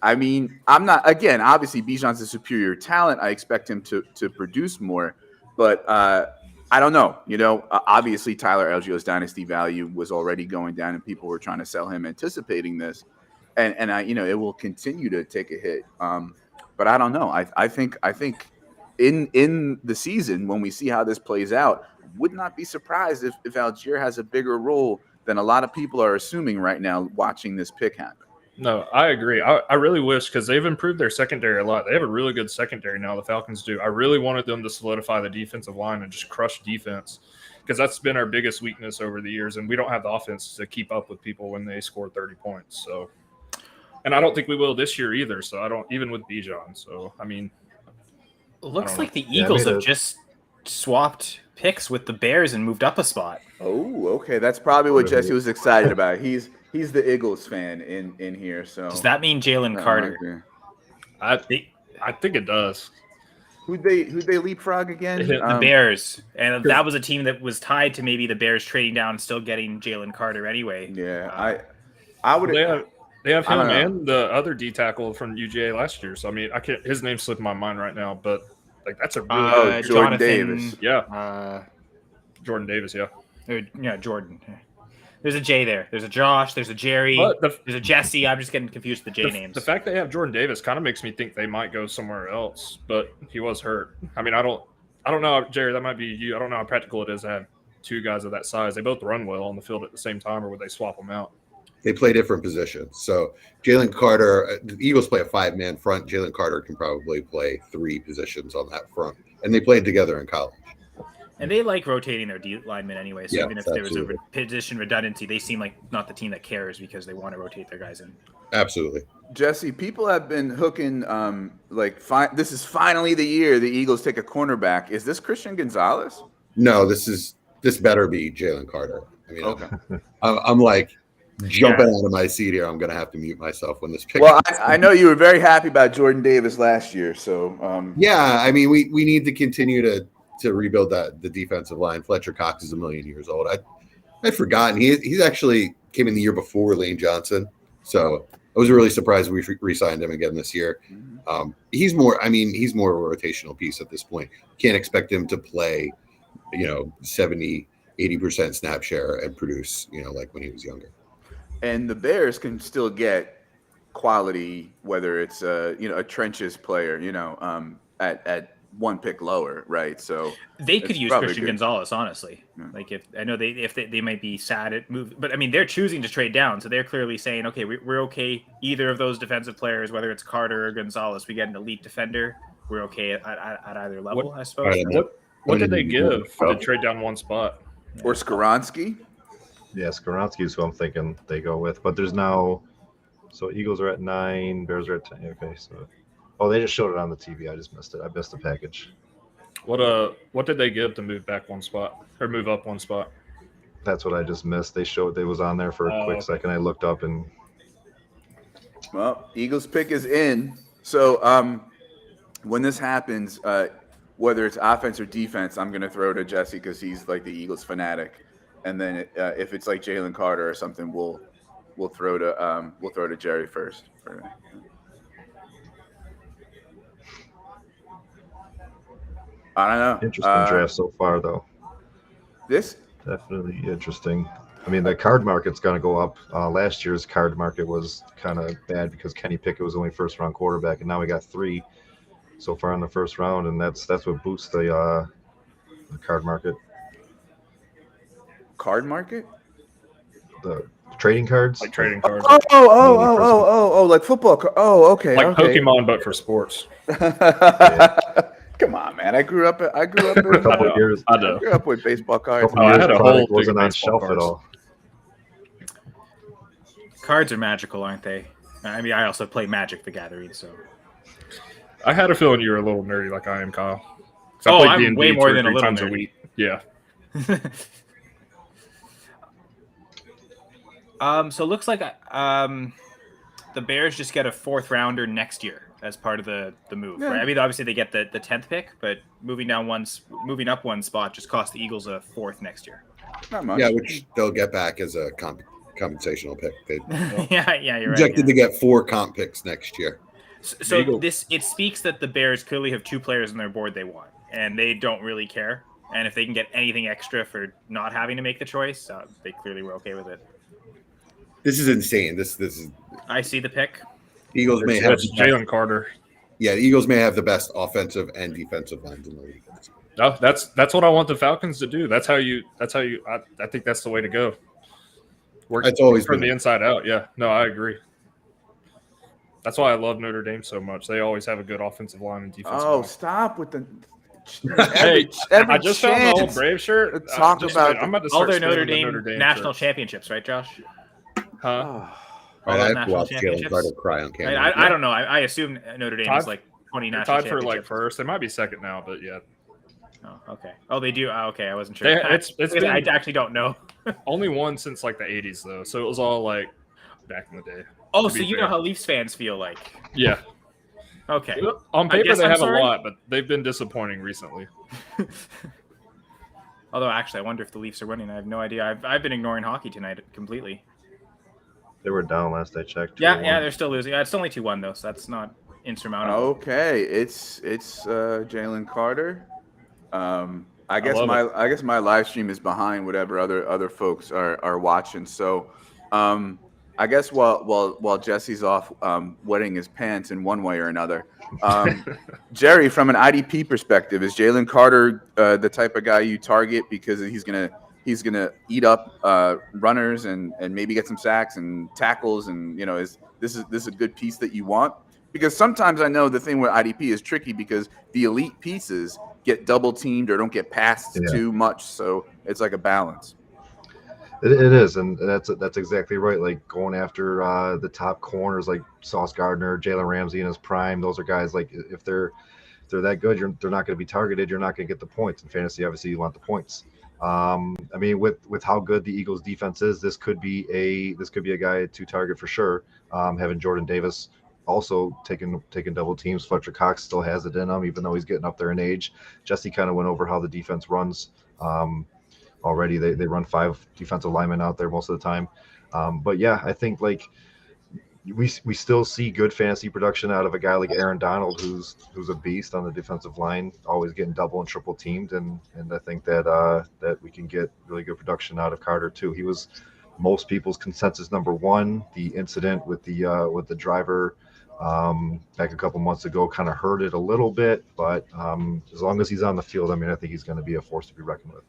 I'm not, again, obviously Bijan's a superior talent. I expect him to produce more, but I don't know. Obviously Tyler Algier's dynasty value was already going down and people were trying to sell him anticipating this. And it will continue to take a hit. But I don't know. I think in the season, when we see how this plays out, would not be surprised if Algier has a bigger role than a lot of people are assuming right now watching this pick happen. No, I agree. I really wish, because they've improved their secondary a lot. They have a really good secondary now, the Falcons do. I really wanted them to solidify the defensive line and just crush defense. because that's been our biggest weakness over the years, and we don't have the offense to keep up with people when they score 30 points. So, and I don't think we will this year either. So I don't, even with Bijan. So I mean, looks like the Eagles have just swapped picks with the Bears and moved up a spot. Oh, okay. That's probably what Jesse was excited about. He's the Eagles fan in here. So does that mean Jalen Carter? I think it does. Who'd they leapfrog again? The Bears, and that was a team that was tied to maybe the Bears trading down and still getting Jalen Carter anyway. Yeah, I would. They have him and the other D tackle from UGA last year. So I mean, I can't. His name's slipping my mind right now, but like that's a really Jordan Davis. Yeah, Jordan Davis. Yeah. Yeah, Jordan. There's a J there. There's a Josh. There's a Jerry. There's a Jesse. I'm just getting confused with the J names. The fact they have Jordan Davis kind of makes me think they might go somewhere else, but he was hurt. I mean, I don't know, Jerry. That might be you. I don't know how practical it is to have two guys of that size. They both run well on the field at the same time, or would they swap them out? They play different positions. So Jalen Carter, the Eagles play a 5-man front. Jalen Carter can probably play 3 positions on that front, and they played together in college. And they like rotating their D linemen anyway. So even if there was a position redundancy, they seem like not the team that cares because they want to rotate their guys in. Absolutely. Jesse, people have been hooking this is finally the year the Eagles take a cornerback. Is this Christian Gonzalez? No, this better be Jalen Carter. I mean, okay. I'm like jumping out of my seat here. I'm going to have to mute myself when this pick. Well, I know you were very happy about Jordan Davis last year. So yeah, I mean, we need to continue to rebuild the defensive line. Fletcher Cox is 1,000,000 years old. I'd forgotten he's actually came in the year before Lane Johnson, so I was really surprised we re-signed him again this year. He's more of a rotational piece at this point. Can't expect him to play 70-80% snap share and produce like when he was younger. And the Bears can still get quality, whether it's a trenches player at 1 pick lower, right? So they could use Christian Gonzalez, honestly. Yeah. Like if they might be sad at move, but I mean they're choosing to trade down, so they're clearly saying, okay, we're okay. Either of those defensive players, whether it's Carter or Gonzalez, we get an elite defender. We're okay at either level, I suppose. What did they give to trade down 1 spot? Or Skoronski? Yeah, Skoronski is who I'm thinking they go with. But there's now, so Eagles are at 9, Bears are at 10. Okay, so. Oh, they just showed it on the TV. I just missed it. I missed the package. What did they give to move back 1 spot or move up 1 spot? That's what I just missed. They showed they was on there for a quick second. I looked up and. Well, Eagles pick is in. So when this happens, whether it's offense or defense, I'm going to throw to Jesse because he's like the Eagles fanatic, and then if it's like Jalen Carter or something, we'll throw to Jerry first. I don't know. Interesting draft so far, though. This definitely interesting. I mean, the card market's going to go up. Last year's card market was kind of bad because Kenny Pickett was only first-round quarterback, and now we got 3 so far in the first round, and that's what boosts the card market. Card market? The trading cards. Like trading cards. Oh, like football. Oh, okay. Like Pokemon, but for sports. Yeah. Come on, man! I grew up in a couple of years. I grew up with baseball cards. I had a whole wasn't on shelf at all. Cards are magical, aren't they? I mean, I also play Magic: The Gathering, so. I had a feeling you were a little nerdy, like I am, Kyle. I'm way more than a little nerdy. A week. Yeah. So it looks like the Bears just get a 4th rounder next year as part of the move, right? I mean, obviously they get the 10th pick, but moving up 1 spot just costs the Eagles a 4th next year. Not much. Yeah, which they'll get back as a compensational pick. Yeah, you're right. Projected to get 4 comp picks next year. So it speaks that the Bears clearly have 2 players on their board they want, and they don't really care. And if they can get anything extra for not having to make the choice, they clearly were okay with it. This is insane. This is. I see the pick. Eagles may have Jalen Carter. Yeah, the Eagles may have the best offensive and defensive lines in the league. No, that's what I want the Falcons to do. That's how you. I think that's the way to go. Work from the inside out. Yeah, no, I agree. That's why I love Notre Dame so much. They always have a good offensive line and defensive line. Stop with the Every I just found the old Brave shirt. Let's talk about I'm about to all start their spamming Notre Dame national championships, right, Josh? Huh? All right, I have to watch Jalen Carter cry on camera. I don't know. I assume Notre Dame is like 20 national tied for championships. like first. They might be second now, but yeah. Oh, okay. Oh, they do. Oh, okay, I wasn't sure. It's been, I actually don't know. only one since like the 80s though, so it was all like back in the day. Oh, so you know how Leafs fans feel like? Yeah. Okay. On paper, they have a lot, but they've been disappointing recently. Although, actually, I wonder if the Leafs are winning. I have no idea. I've been ignoring hockey tonight completely. They were down last I checked. Yeah, they're still losing. It's only 2-1 though, so that's not insurmountable. Okay, it's Jalen Carter. I guess my live stream is behind whatever other folks are watching. So, I guess while Jesse's off wetting his pants in one way or another, Jerry, from an IDP perspective, is Jalen Carter the type of guy you target because he's gonna eat up runners and maybe get some sacks and tackles, and is this a good piece that you want? Because sometimes I know the thing with IDP is tricky because the elite pieces get double teamed or don't get passed too much, so it's like a balance. It is, and that's exactly right. Like going after the top corners like Sauce Gardner, Jalen Ramsey in his prime. Those are guys like if they're that good, they're not going to be targeted. You're not going to get the points in fantasy. Obviously, you want the points. I mean, with how good the Eagles' defense is, this could be a guy to target for sure. Having Jordan Davis also taking double teams. Fletcher Cox still has it in him, even though he's getting up there in age. Jesse kind of went over how the defense runs. Already they run 5 defensive linemen out there most of the time. But yeah, I think like we still see good fantasy production out of a guy like Aaron Donald, who's a beast on the defensive line, always getting double and triple teamed, and I think that we can get really good production out of Carter too. He was most people's consensus #1. The incident with the driver back a couple months ago kind of hurt it a little bit, but as long as he's on the field, I mean, I think he's going to be a force to be reckoned with.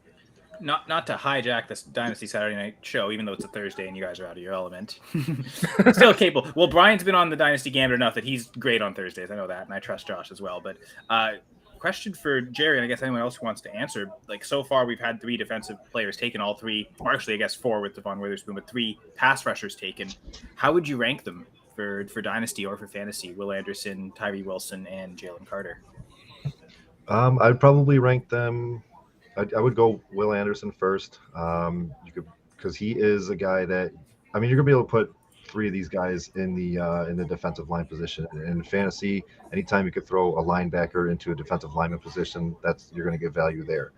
Not to hijack this Dynasty Saturday night show, even though it's a Thursday and you guys are out of your element. Still capable. Well, Brian's been on the Dynasty Gambit enough that he's great on Thursdays. I know that, and I trust Josh as well. But question for Jerry, and I guess anyone else who wants to answer. Like, so far, we've had 3 defensive players taken, all 3, or actually, I guess 4 with Devon Witherspoon, but 3 pass rushers taken. How would you rank them for Dynasty or for Fantasy? Will Anderson, Tyree Wilson, and Jalen Carter? I'd probably rank them. I would go Will Anderson first. Because he is a guy that, I mean, you're gonna be able to put 3 of these guys in the defensive line position. In fantasy, anytime you could throw a linebacker into a defensive lineman position, you're gonna get value there.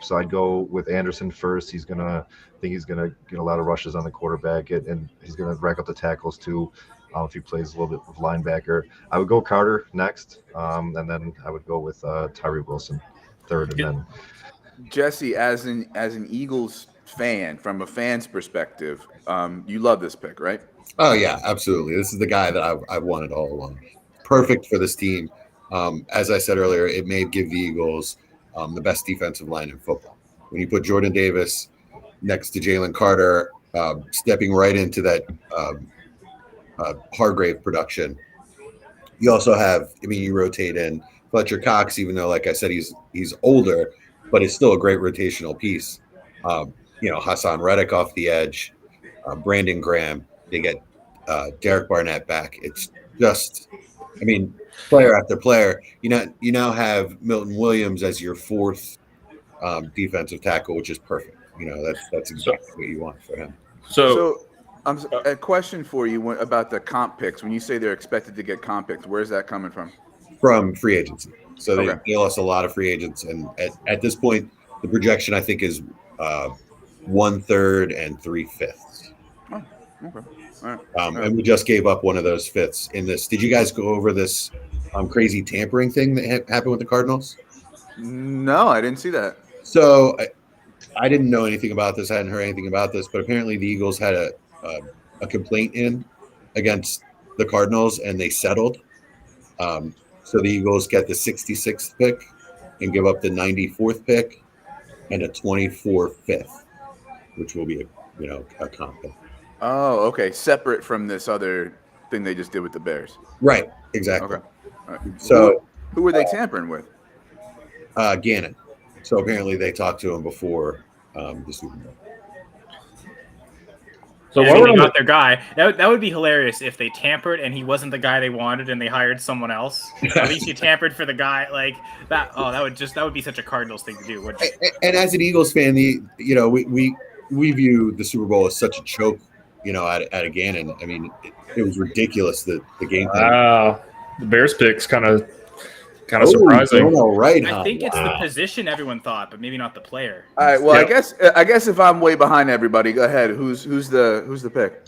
So I'd go with Anderson first. I think he's gonna get a lot of rushes on the quarterback, and he's gonna rack up the tackles too. If he plays a little bit of linebacker, I would go Carter next, and then I would go with Tyree Wilson third, and then Jesse, as an Eagles fan, from a fan's perspective, you love this pick, right? Oh yeah, absolutely. This is the guy that I've wanted all along. Perfect for this team. As I said earlier, it may give the Eagles the best defensive line in football. When you put Jordan Davis next to Jalen Carter, stepping right into that Hargrave production, you also have. I mean, you rotate in Fletcher Cox, even though, like I said, he's older, but it's still a great rotational piece. Hassan Reddick off the edge, Brandon Graham. They get Derek Barnett back. It's just, I mean, player after player. You now have Milton Williams as your 4th defensive tackle, which is perfect. That's exactly what you want for him. So a question for you about the comp picks. When you say they're expected to get comp picks, where's that coming from? From free agency. So they lost a lot of free agents, and at this point, the projection I think is 1/3 and 3/5. Oh, okay. All right. And we just gave up one of those 5ths in this. Did you guys go over this crazy tampering thing that happened with the Cardinals? No, I didn't see that. So I didn't know anything about this. I hadn't heard anything about this, but apparently the Eagles had a complaint in against the Cardinals, and they settled. So the Eagles get the 66th pick and give up the 94th pick and a 24th fifth, which will be a comp pick. Oh, okay. Separate from this other thing they just did with the Bears. Right. Exactly. Okay. All right. So who were they tampering with? Gannon. So apparently they talked to him before the Super Bowl. So they got their guy. That would be hilarious if they tampered and he wasn't the guy they wanted and they hired someone else. At least you tampered for the guy like that. Oh, that would be such a Cardinals thing to do. And as an Eagles fan, we view the Super Bowl as such a choke. At a Gannon. I mean, it was ridiculous the game plan. Wow, the Bears picks kind of surprising. Right? I think it's the position everyone thought, but maybe not the player. All right. Well, I guess if I'm way behind everybody, go ahead. Who's the pick?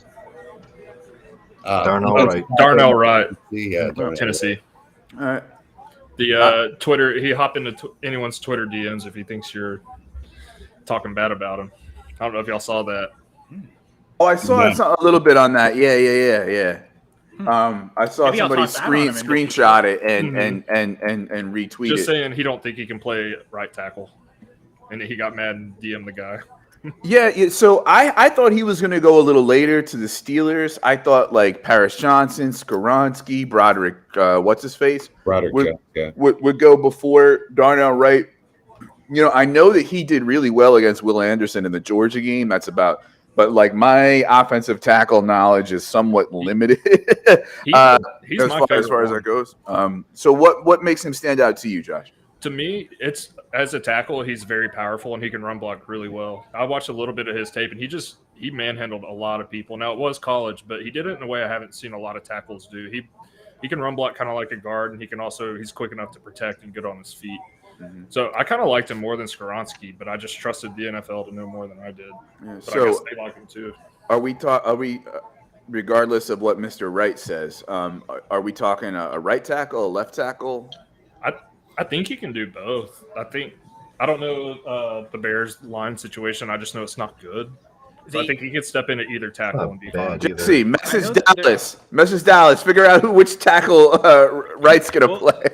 Darnell Wright. Darnell Wright. Yeah, Tennessee. All right. The Twitter. He hopped into anyone's Twitter DMs if he thinks you're talking bad about him. I don't know if y'all saw that. Oh, I saw a little bit on that. Yeah. I saw Maybe somebody screenshot it and retweet Just it. saying he don't think he can play right tackle, and he got mad and DM'd the guy. Yeah. So I thought he was going to go a little later to the Steelers. I thought like Paris Johnson, Skoronski, Broderick, what's his face? Broderick would go before Darnell Wright. I know that he did really well against Will Anderson in the Georgia game. But like my offensive tackle knowledge is somewhat limited He's as far as that goes. So what makes him stand out to you, Josh? To me, it's as a tackle, he's very powerful and he can run block really well. I watched a little bit of his tape and he manhandled a lot of people. Now it was college, but he did it in a way I haven't seen a lot of tackles do. He can run block kind of like a guard, and he's quick enough to protect and good on his feet. Mm-hmm. So I kind of liked him more than Skoronski, but I just trusted the NFL to know more than I did. Yeah, but I guess they like him too. Are we regardless of what Mr. Wright says, are we talking a right tackle, a left tackle? I think he can do both. I don't know the Bears line situation. I just know it's not good. So I think he could step in at either tackle and be fine. See, message Dallas. Figure out which tackle Wright's going to play.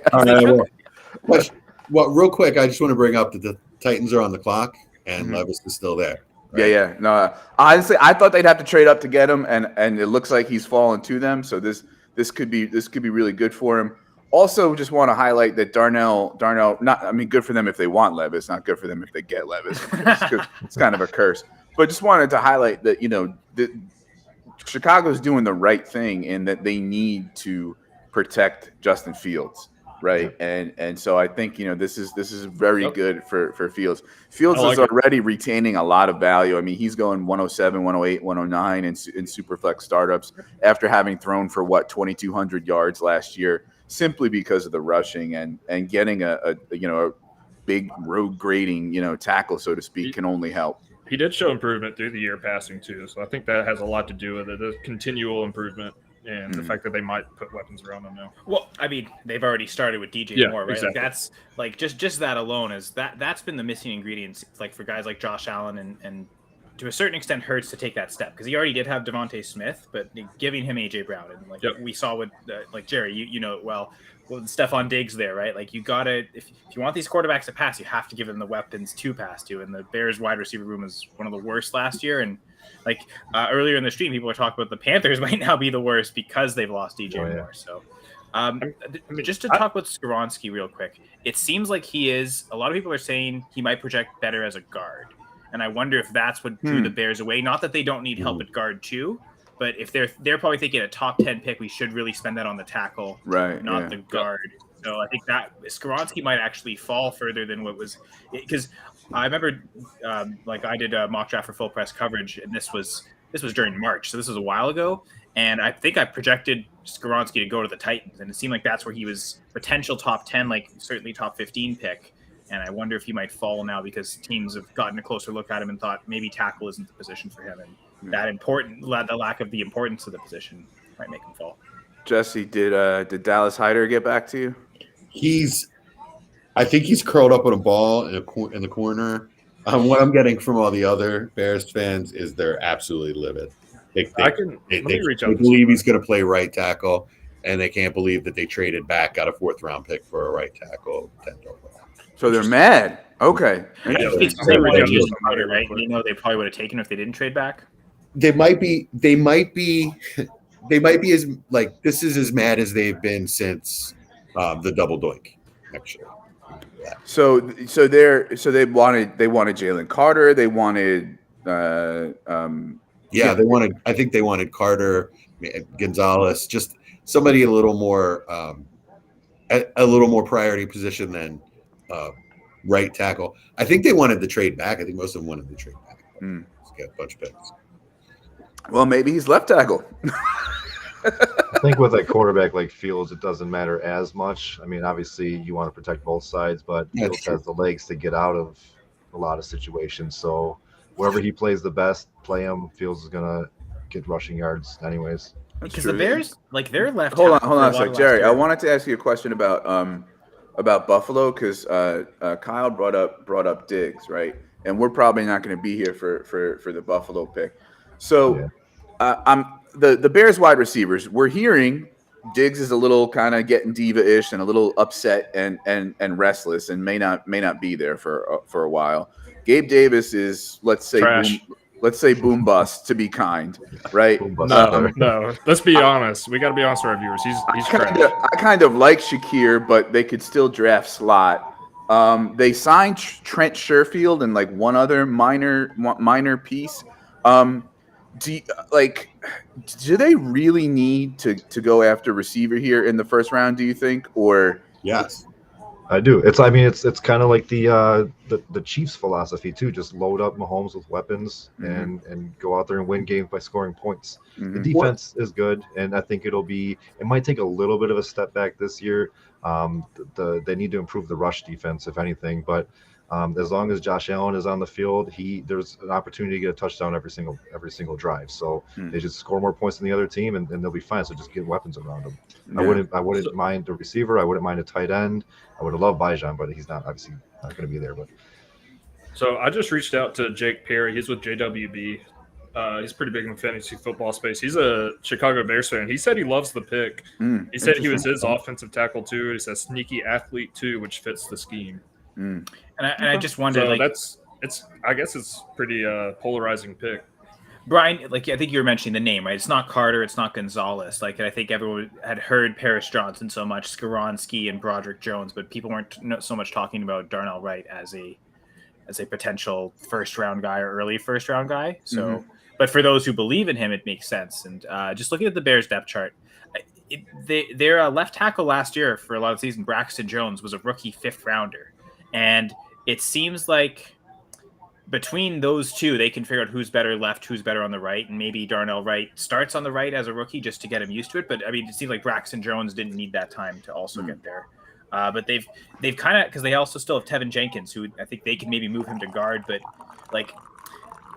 Well, real quick, I just want to bring up that the Titans are on the clock and Levis is still there. Right? Yeah. No, honestly, I thought they'd have to trade up to get him, and it looks like he's fallen to them. So this could be really good for him. Also, just want to highlight that Darnell. Good for them if they want Levis, not good for them if they get Levis. It's kind of a curse. But just wanted to highlight that Chicago's doing the right thing in that they need to protect Justin Fields. Right. And so I think, this is very good for Fields. Fields is already retaining a lot of value. I mean, he's going 107, 108, 109 in Superflex startups after having thrown for 2,200 yards last year, simply because of the rushing and getting a big road grading, tackle, so to speak, can only help. He did show improvement through the year passing too. So I think that has a lot to do with it. The continual improvement. And the fact that they might put weapons around them now. Well, I mean, they've already started with DJ Moore, right? Exactly. Like that's like just that alone is that's been the missing ingredient, like for guys like Josh Allen and to a certain extent Hurts to take that step, because he already did have Devontae Smith, but giving him AJ Brown and we saw with like Jerry, you know it well Stephon Diggs there, right? Like you gotta if you want these quarterbacks to pass, you have to give them the weapons to pass to, and the Bears wide receiver room was one of the worst last year. And like earlier in the stream, people were talking about the Panthers might now be the worst because they've lost DJ Moore. So just to talk with Skoronski real quick, it seems like a lot of people are saying he might project better as a guard. And I wonder if that's what drew the Bears away. Not that they don't need help at guard too, but if they're probably thinking a top 10 pick, we should really spend that on the tackle, not the guard. So I think that Skoronski might actually fall further than what was, because I remember I did a mock draft for Full Press coverage, and this was during March, so this was a while ago. And I think I projected Skoronski to go to the Titans, and it seemed like that's where he was potential top 10, like certainly top 15 pick. And I wonder if he might fall now because teams have gotten a closer look at him and thought maybe tackle isn't the position for him, and the lack of the importance of the position might make him fall. Jesse, did Dallas Hyder get back to you? I think he's curled up with a ball in the corner. What I'm getting from all the other Bears fans is they're absolutely livid. They believe he's going to play right tackle, and they can't believe that they traded back, got a 4th round pick for a right tackle. So they're mad. Okay. Right? They probably would have taken if they didn't trade back. They might be as this is as mad as they've been since the double doink, actually. So they wanted Jalen Carter. They wanted they wanted. I think they wanted Carter, Gonzalez, just somebody a little more priority position than right tackle. I think they wanted the trade back. I think most of them wanted the trade back. Get a bunch of picks. Well, maybe he's left tackle. I think with a quarterback like Fields, it doesn't matter as much. I mean, obviously you want to protect both sides, but Fields has the legs to get out of a lot of situations. So wherever he plays the best, play him. Fields is gonna get rushing yards anyways. Because the Bears, like, they're left. Hold on a sec, Jerry. I wanted to ask you a question about Buffalo because Kyle brought up Diggs, right? And we're probably not going to be here for the Buffalo pick. So the Bears wide receivers, we're hearing Diggs is a little kind of getting diva-ish and a little upset and restless and may not be there for a while. Gabe Davis is, let's say boom bust, to be kind, right? No. Let's be honest. We got to be honest with our viewers. He's trash. I kind of like Shakir, but they could still draft slot. They signed Trent Sherfield and like one other minor piece. Do they really need to go after receiver here in the first round? Do you think? Or yes, I do. It's kind of like the Chiefs' philosophy too. Just load up Mahomes with weapons and go out there and win games by scoring points. The defense is good, and I think it might take a little bit of a step back this year. They need to improve the rush defense, if anything. But as long as Josh Allen is on the field, there's an opportunity to get a touchdown every single drive. So they just score more points than the other team, and they'll be fine. So just get weapons around them. Yeah. I wouldn't mind the receiver. I wouldn't mind a tight end. I would have loved Bijan, but he's obviously not going to be there. But so I just reached out to Jake Perry. He's with JWB. He's pretty big in the fantasy football space. He's a Chicago Bears fan. He said he loves the pick. He said he was his offensive tackle too. He says sneaky athlete too, which fits the scheme. And I just wondered, so I guess it's pretty polarizing pick. Brian, like, I think you were mentioning the name, right? It's not Carter, it's not Gonzalez. Like, I think everyone had heard Paris Johnson so much, Skaronski and Broderick Jones, but people weren't so much talking about Darnell Wright as a potential first round guy or early first round guy. So, but for those who believe in him, it makes sense. And just looking at the Bears depth chart, their left tackle last year for a lot of the season, Braxton Jones, was a rookie 5th rounder. And it seems like between those two, they can figure out who's better left, who's better on the right. And maybe Darnell Wright starts on the right as a rookie just to get him used to it. But I mean, it seems like Braxton Jones didn't need that time to also get there. But they've kind of, because they also still have Tevin Jenkins, who I think they can maybe move him to guard. But like,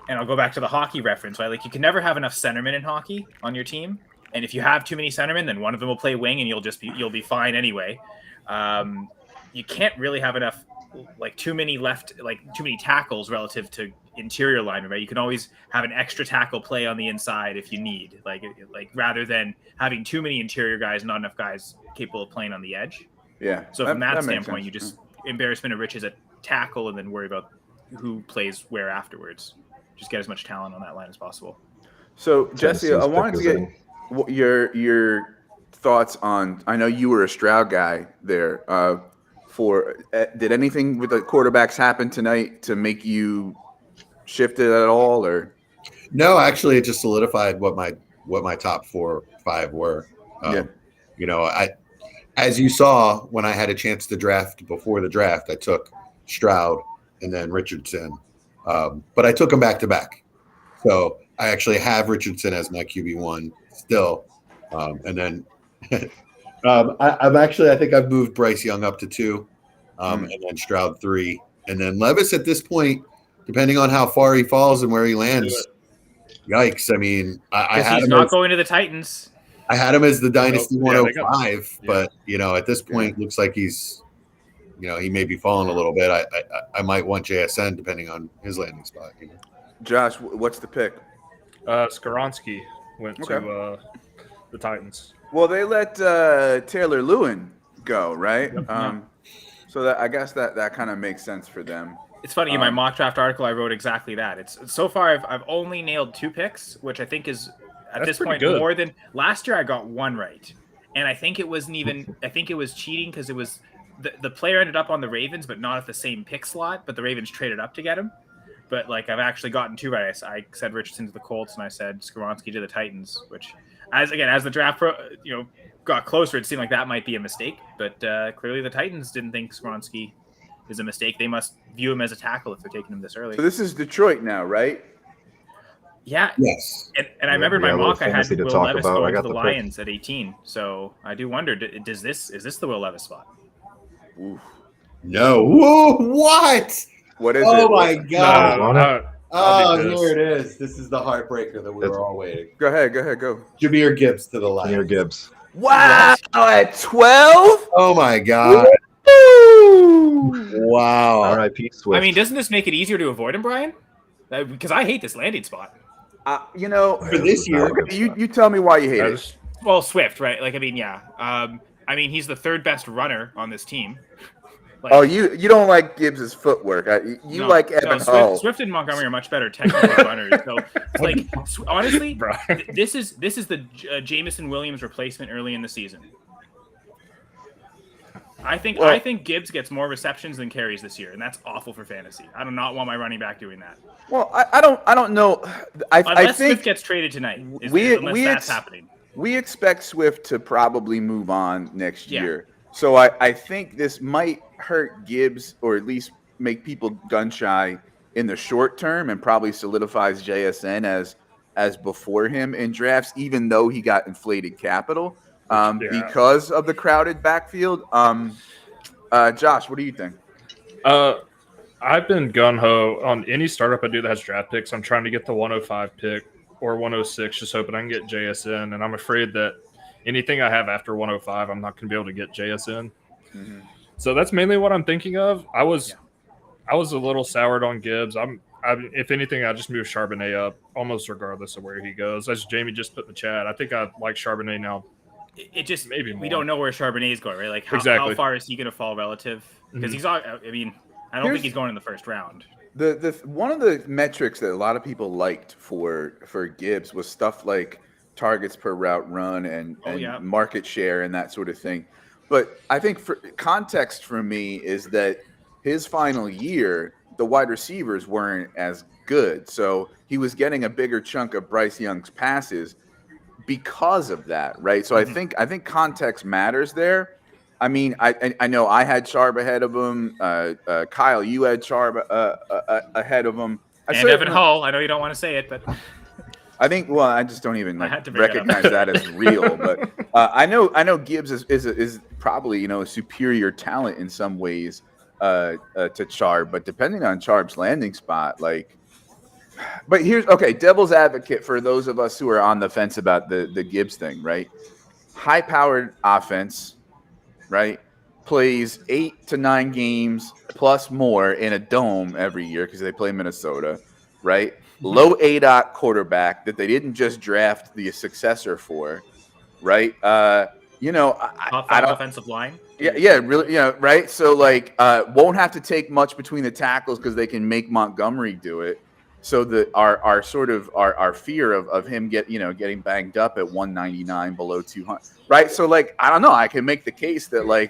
and I'll go back to the hockey reference, right? Like, you can never have enough centermen in hockey on your team. And if you have too many centermen, then one of them will play wing and you'll be fine anyway. You can't really have enough, like, too many tackles relative to interior linemen, right? You can always have an extra tackle play on the inside if you need, like rather than having too many interior guys, not enough guys capable of playing on the edge. Yeah. So from that standpoint, you just embarrassment of riches at tackle and then worry about who plays where afterwards. Just get as much talent on that line as possible. So Jesse, I wanted to get your thoughts on. I know you were a Stroud guy there. Did anything with the quarterbacks happen tonight to make you shift it at all, or? No, actually, it just solidified what my top 4 or 5 were. You know, as you saw when I had a chance to draft before the draft, I took Stroud and then Richardson, but I took them back to back. So I actually have Richardson as my QB1 still, and then. I think I've moved Bryce Young up to 2, and then Stroud 3, and then Levis at this point, depending on how far he falls and where he lands. Yikes! I mean, I had he's him not going to the Titans. I had him as the Dynasty 105, but at this point, looks like he's, he may be falling a little bit. I might want JSN depending on his landing spot. Josh, what's the pick? Skaronski went to the Titans. Well, they let Taylor Lewin go, right? So that I guess that kind of makes sense for them. It's funny, in my mock draft article, I wrote exactly that. It's so far I've only nailed 2 picks, which I think is at this point good. More than last year. I got 1 right, and I think it wasn't even. I think it was cheating because it was the player ended up on the Ravens, but not at the same pick slot. But the Ravens traded up to get him. But like I've actually gotten two right. I said Richardson to the Colts, and I said Skoronski to the Titans. Which, as the draft got closer, it seemed like that might be a mistake. But clearly, the Titans didn't think Skoronski is a mistake. They must view him as a tackle if they're taking him this early. So this is Detroit now, right? Yeah. Yes. And I remember in my mock I had Will Levis going to the pick. Lions at 18. So I do wonder, is this the Will Levis spot? Oof. No. Whoa, what? What is it? Oh my God. I'll Oh, here it is. This is the heartbreaker that we were all waiting. Go ahead. Go. Jameer Gibbs to the Lions. Jameer Gibbs. Wow, at 12? Oh my God. Wow. R.I.P. Swift. I mean, doesn't this make it easier to avoid him, Brian? Because I hate this landing spot. For this year, you tell me why you hate it. Well, Swift, right? Like, I mean, yeah. I mean, he's the third best runner on this team. Like, you don't like Gibbs' footwork. You like Evan Hull. Swift and Montgomery are much better technical runners. So, it's like, honestly, this is the Jameson Williams replacement early in the season. I think Gibbs gets more receptions than carries this year, and that's awful for fantasy. I do not want my running back doing that. Well, I don't know. Unless think Swift gets traded tonight, that's happening. We expect Swift to probably move on next year. So I think this might hurt Gibbs, or at least make people gun shy in the short term, and probably solidifies JSN as before him in drafts, even though he got inflated capital because of the crowded backfield. Josh, what do you think? I've been gun-ho on any startup I do that has draft picks. I'm trying to get the 105 pick or 106, just hoping I can get JSN. And I'm afraid that anything I have after 105, I'm not going to be able to get JSN. Mm-hmm. So that's mainly what I'm thinking of. I was a little soured on Gibbs. If anything, I just move Charbonnet up almost regardless of where he goes. As Jamie just put in the chat, I think I like Charbonnet now. It just maybe more. We don't know where Charbonnet is going, right? Like how far is he going to fall relative? Because he's I don't think he's going in the first round. The one of the metrics that a lot of people liked for Gibbs was stuff like targets per route run and market share and that sort of thing. But I think for context for me is that his final year, the wide receivers weren't as good. So he was getting a bigger chunk of Bryce Young's passes because of that, right? So I think context matters there. I mean, I know I had Sharp ahead of him. Kyle, you had Sharp ahead of him. And Evan Hull. I know you don't want to say it, but I think. Well, I just don't even recognize that as real. But I know Gibbs is probably a superior talent in some ways to Sharp. But depending on Sharp's landing spot, but here's devil's advocate for those of us who are on the fence about the Gibbs thing, right? High-powered offense. Right, plays 8 to 9 games plus more in a dome every year because they play Minnesota. Right, low ADOT quarterback that they didn't just draft the successor for. Right, I don't offensive line. Yeah, really, right. So won't have to take much between the tackles because they can make Montgomery do it. So that our fear of him getting banged up at 199 below 200, right? So I don't know. I can make the case that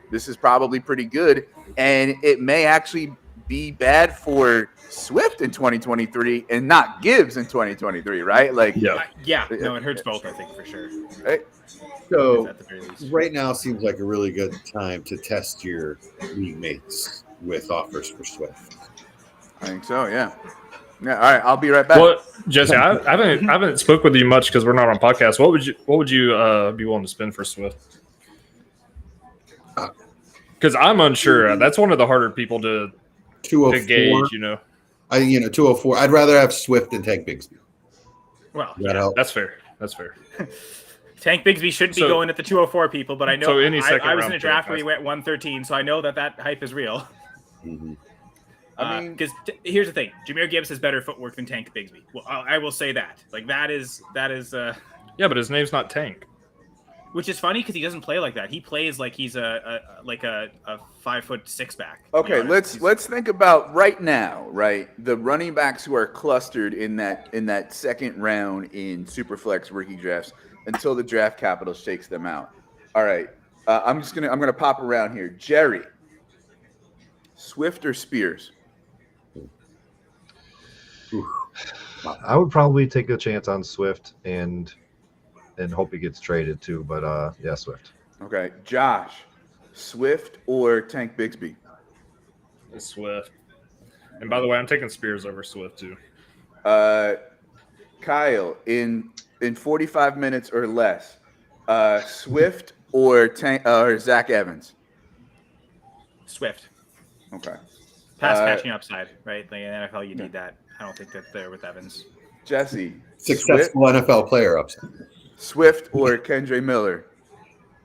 this is probably pretty good, and it may actually be bad for Swift in 2023 and not Gibbs in 2023, right? No, it hurts both. I think for sure. Right. So right now seems like a really good time to test your league mates with offers for Swift. I think so. Yeah. Yeah, all right. I'll be right back. Well, Jesse, I haven't spoke with you much because we're not on podcast. What would you be willing to spend for Swift? Because I'm unsure. That's one of the harder people to gauge. 204. I'd rather have Swift than Tank Bigsby. Well, that's fair. Tank Bigsby should be going at the 204 people, but I know I was in a draft where he went 113, so I know that hype is real. Mm-hmm. Because here's the thing, Jameer Gibbs has better footwork than Tank Bigsby. Well, I will say that. That is. Yeah, but his name's not Tank. Which is funny because he doesn't play like that. He plays like he's a 5'6" back. Okay, let's think about right now, right? The running backs who are clustered in that second round in Superflex rookie drafts until the draft capital shakes them out. All right, I'm gonna pop around here. Jerry, Swift or Spears? I would probably take a chance on Swift and hope he gets traded too. But yeah, Swift. Okay, Josh, Swift or Tank Bigsby? Swift. And by the way, I'm taking Spears over Swift too. Kyle, in 45 minutes or less, Swift or Zach Evans? Swift. Okay. Pass catching upside, right? Like in the NFL, you need that. I don't think that's there with Evans. Jesse, Successful NFL player upside. Swift or Kendre Miller?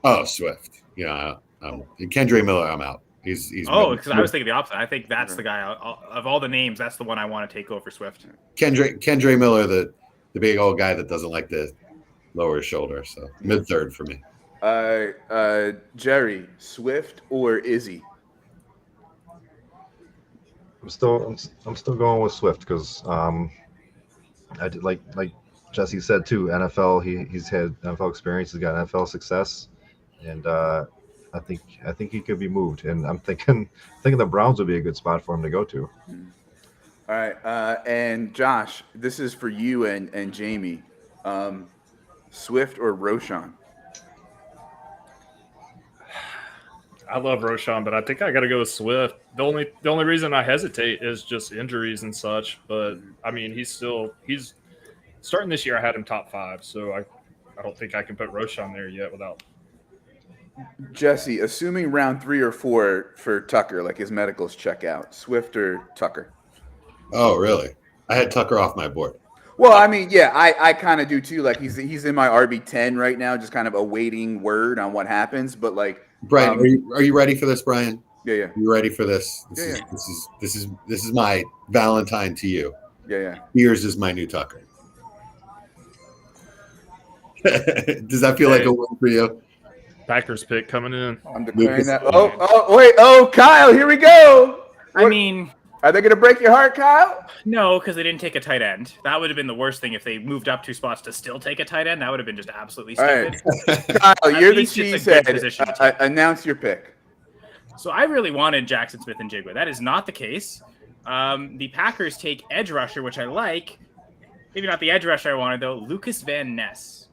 Oh, Swift. Yeah, Kendre Miller, I'm out. He's because I was thinking the opposite. I think that's the guy of all the names. That's the one I want to take over Swift. Kendre Miller, the big old guy that doesn't like to lower his shoulder. So mid third for me. Jerry, Swift or Izzy? I'm still going with Swift because I did like Jesse said too. NFL, he's had NFL experience. He's got NFL success, and I think he could be moved. And I'm thinking the Browns would be a good spot for him to go to. All right, and Josh, this is for you and Jamie. Swift or Roshan? I love Roshan, but I think I got to go with Swift. The only reason I hesitate is just injuries and such. But I mean, he's starting this year. I had him top 5, so I don't think I can put Roshan there yet without. Jesse, assuming round 3 or 4 for Tucker, like his medicals check out, Swift or Tucker? Oh, really? I had Tucker off my board. Well, I mean, yeah, I kind of do too. Like he's in my RB10 right now, just kind of awaiting word on what happens. But like, Brian, are you ready for this, Brian? Yeah. Are you ready for this? This is my Valentine to you. Yeah. Spears is my new Tucker. Does that feel like a win for you? Packers pick coming in. I'm declaring that. Oh, Kyle, here we go. I mean, are they going to break your heart, Kyle? No, because they didn't take a tight end. That would have been the worst thing if they moved up 2 spots to still take a tight end. That would have been just absolutely stupid. Right. Kyle, you're the cheesehead. Announce your pick. So I really wanted Jackson Smith and Jigba. That is not the case. The Packers take edge rusher, which I like. Maybe not the edge rusher I wanted, though. Lucas Van Ness.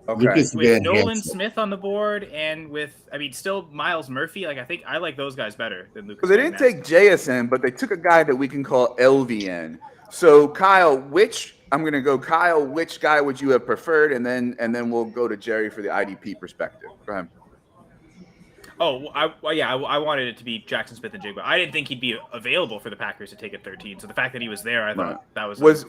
Okay. With Nolan Smith on the board and with, still Miles Murphy. Like, I think I like those guys better than Lucas. They didn't take JSN, but they took a guy that we can call LVN. So Kyle, which guy would you have preferred? And then we'll go to Jerry for the IDP perspective. Go ahead. Oh, I wanted it to be Jackson Smith and Jigba. I didn't think he'd be available for the Packers to take at 13. So the fact that he was there, I thought that was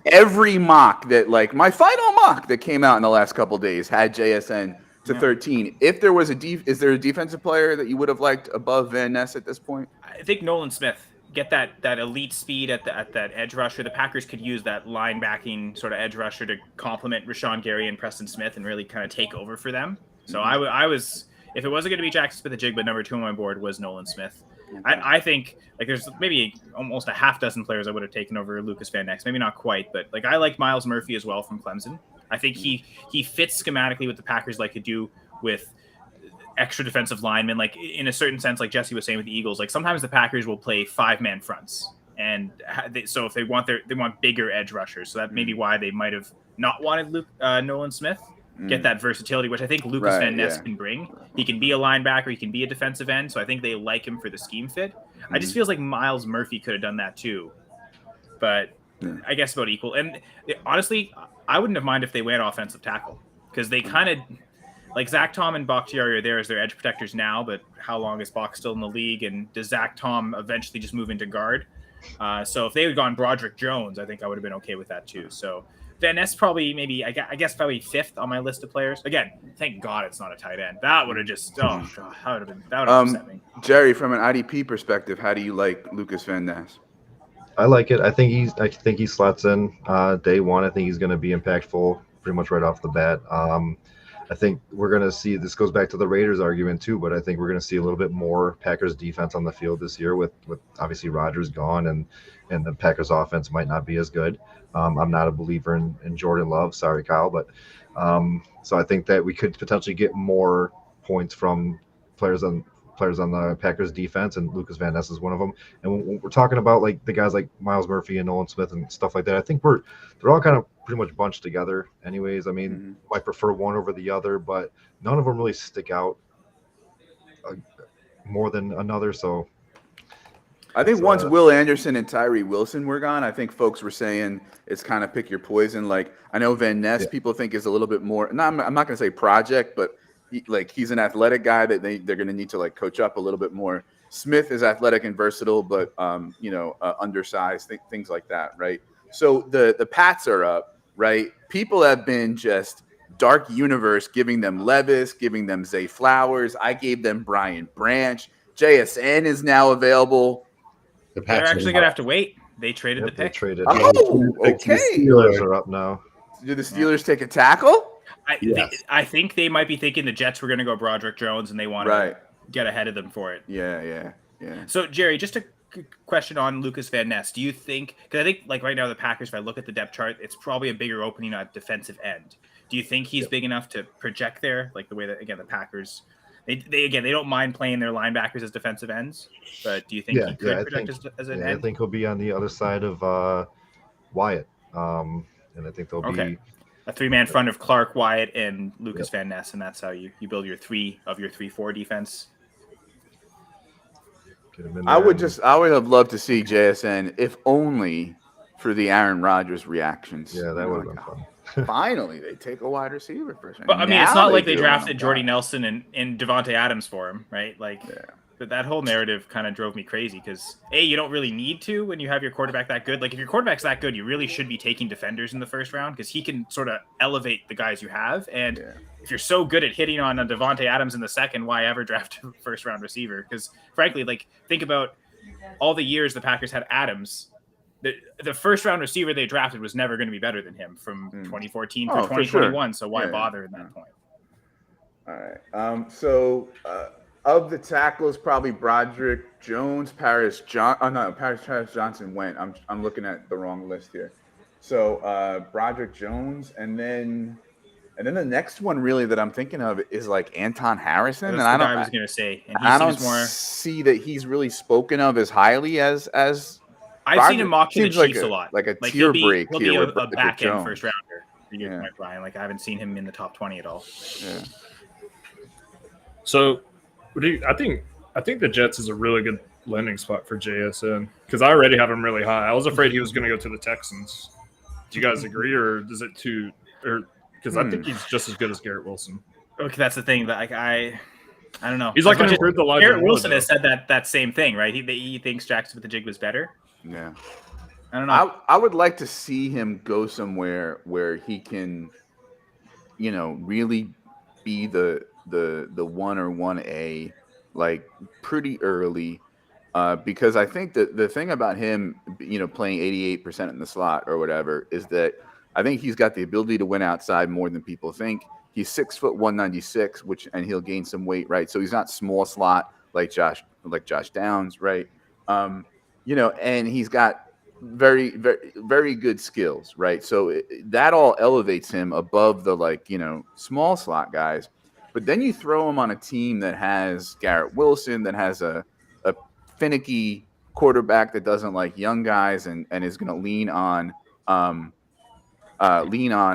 every mock that, like, my final mock that came out in the last couple of days had JSN to 13. If there was is there a defensive player that you would have liked above Van Ness at this point? I think Nolan Smith. Get that elite speed at that edge rusher. The Packers could use that linebacking sort of edge rusher to complement Rashawn Gary and Preston Smith and really kind of take over for them. So I was. If it wasn't going to be Jackson Smith and Jigba, number 2 on my board was Nolan Smith. I think like there's maybe almost a half dozen players I would have taken over Lucas Van Ness. Maybe not quite, but like I like Miles Murphy as well from Clemson. I think he fits schematically what the Packers like to do with extra defensive linemen. Like in a certain sense, like Jesse was saying with the Eagles, like sometimes the Packers will play 5-man fronts, and so if they want bigger edge rushers, so that may be why they might have not wanted Nolan Smith. Get that versatility, which I think Lucas Van Ness can bring. He can be a linebacker. He can be a defensive end. So I think they like him for the scheme fit. I just feels like Miles Murphy could have done that too. But I guess about equal. And honestly, I wouldn't have minded if they went offensive tackle because they kind of like Zach Tom and Bakhtiari are there as their edge protectors now. But how long is Bach still in the league? And does Zach Tom eventually just move into guard? So if they had gone Broderick Jones, I think I would have been okay with that too. So Van Ness probably I guess probably 5th on my list of players. Again, thank God it's not a tight end. That would have just that would have upset me. Jerry, from an IDP perspective, how do you like Lucas Van Ness? I like it. I think he slots in day one. I think he's going to be impactful pretty much right off the bat. I think we're going to see, this goes back to the Raiders argument too, but I think we're going to see a little bit more Packers defense on the field this year with obviously Rodgers gone and the Packers offense might not be as good. I'm not a believer in Jordan Love. Sorry, Kyle. But so I think that we could potentially get more points from players on the Packers defense, and Lucas Van Ness is one of them. And when we're talking about like the guys like Miles Murphy and Nolan Smith and stuff like that, I think they're all kind of pretty much bunched together anyways. I mean, might prefer one over the other, but none of them really stick out more than another. So I think once Will Anderson and Tyree Wilson were gone, I think folks were saying it's kind of pick your poison. Like, I know Van Ness, people think is a little bit more. No, I'm not going to say project, but he's an athletic guy that they're going to need to like coach up a little bit more. Smith is athletic and versatile, but undersized, things like that, right? So the Pats are up, right? People have been just dark universe, giving them Levis, giving them Zay Flowers. I gave them Brian Branch. JSN is now available. They're actually going to have to wait. They traded the pick. They traded. Oh, okay. The Steelers are up now. Do the Steelers take a tackle? I think they might be thinking the Jets were going to go Broderick Jones, and they want to get ahead of them for it. Yeah. So, Jerry, just a question on Lucas Van Ness. Do you think – because I think, like, right now the Packers, if I look at the depth chart, it's probably a bigger opening at defensive end. Do you think he's big enough to project there, like the way that, again, the Packers – they don't mind playing their linebackers as defensive ends, but do you think he could project as an end? I think he'll be on the other side of Wyatt, and I think they'll be a three-man front of Clark, Wyatt, and Lucas Van Ness, and that's how you build your 3-4 defense. I would have loved to see JSN, if only for the Aaron Rodgers reactions. Yeah, that would have been fun. Finally, they take a wide receiver first. But I mean, it's not like they drafted Jordy Nelson and Devontae Adams for him, right? Like, that whole narrative kind of drove me crazy because you don't really need to when you have your quarterback that good. Like, if your quarterback's that good, you really should be taking defenders in the first round because he can sort of elevate the guys you have. And if you're so good at hitting on a Devontae Adams in the second, why ever draft a first round receiver? Because frankly, like, think about all the years the Packers had Adams. The first round receiver they drafted was never going to be better than him from 2014 to 2021. So why bother at that point? All right. So of the tackles, probably Broderick Jones, Paris Johnson went. I'm looking at the wrong list here. So Broderick Jones, and then the next one really that I'm thinking of is like Anton Harrison. That's I was going to say. And I don't see that he's really spoken of as highly as. I've seen him mock to the Chiefs a lot. Like a tier break he'll here. He'll be a back-end first rounder. Brian. Like, I haven't seen him in the top 20 at all. Yeah. So, I think the Jets is a really good landing spot for JSN because I already have him really high. I was afraid he was going to go to the Texans. Do you guys agree, or is it too? Or because I think he's just as good as Garrett Wilson. Okay, that's the thing. That I don't know. He's like going to improve the line. Garrett Wilson has said that same thing, right? He thinks Jackson with the Jig was better. Yeah. I don't know. I would like to see him go somewhere where he can, really be the 1 or 1A, like pretty early, because I think that the thing about him, playing 88% in the slot or whatever, is that I think he's got the ability to win outside more than people think. He's 6 foot 196, and he'll gain some weight, right? So he's not small slot like Josh Downs, right? And he's got very, very, very good skills, right? So that all elevates him above the small slot guys. But then you throw him on a team that has Garrett Wilson, that has a finicky quarterback that doesn't like young guys and is going to lean on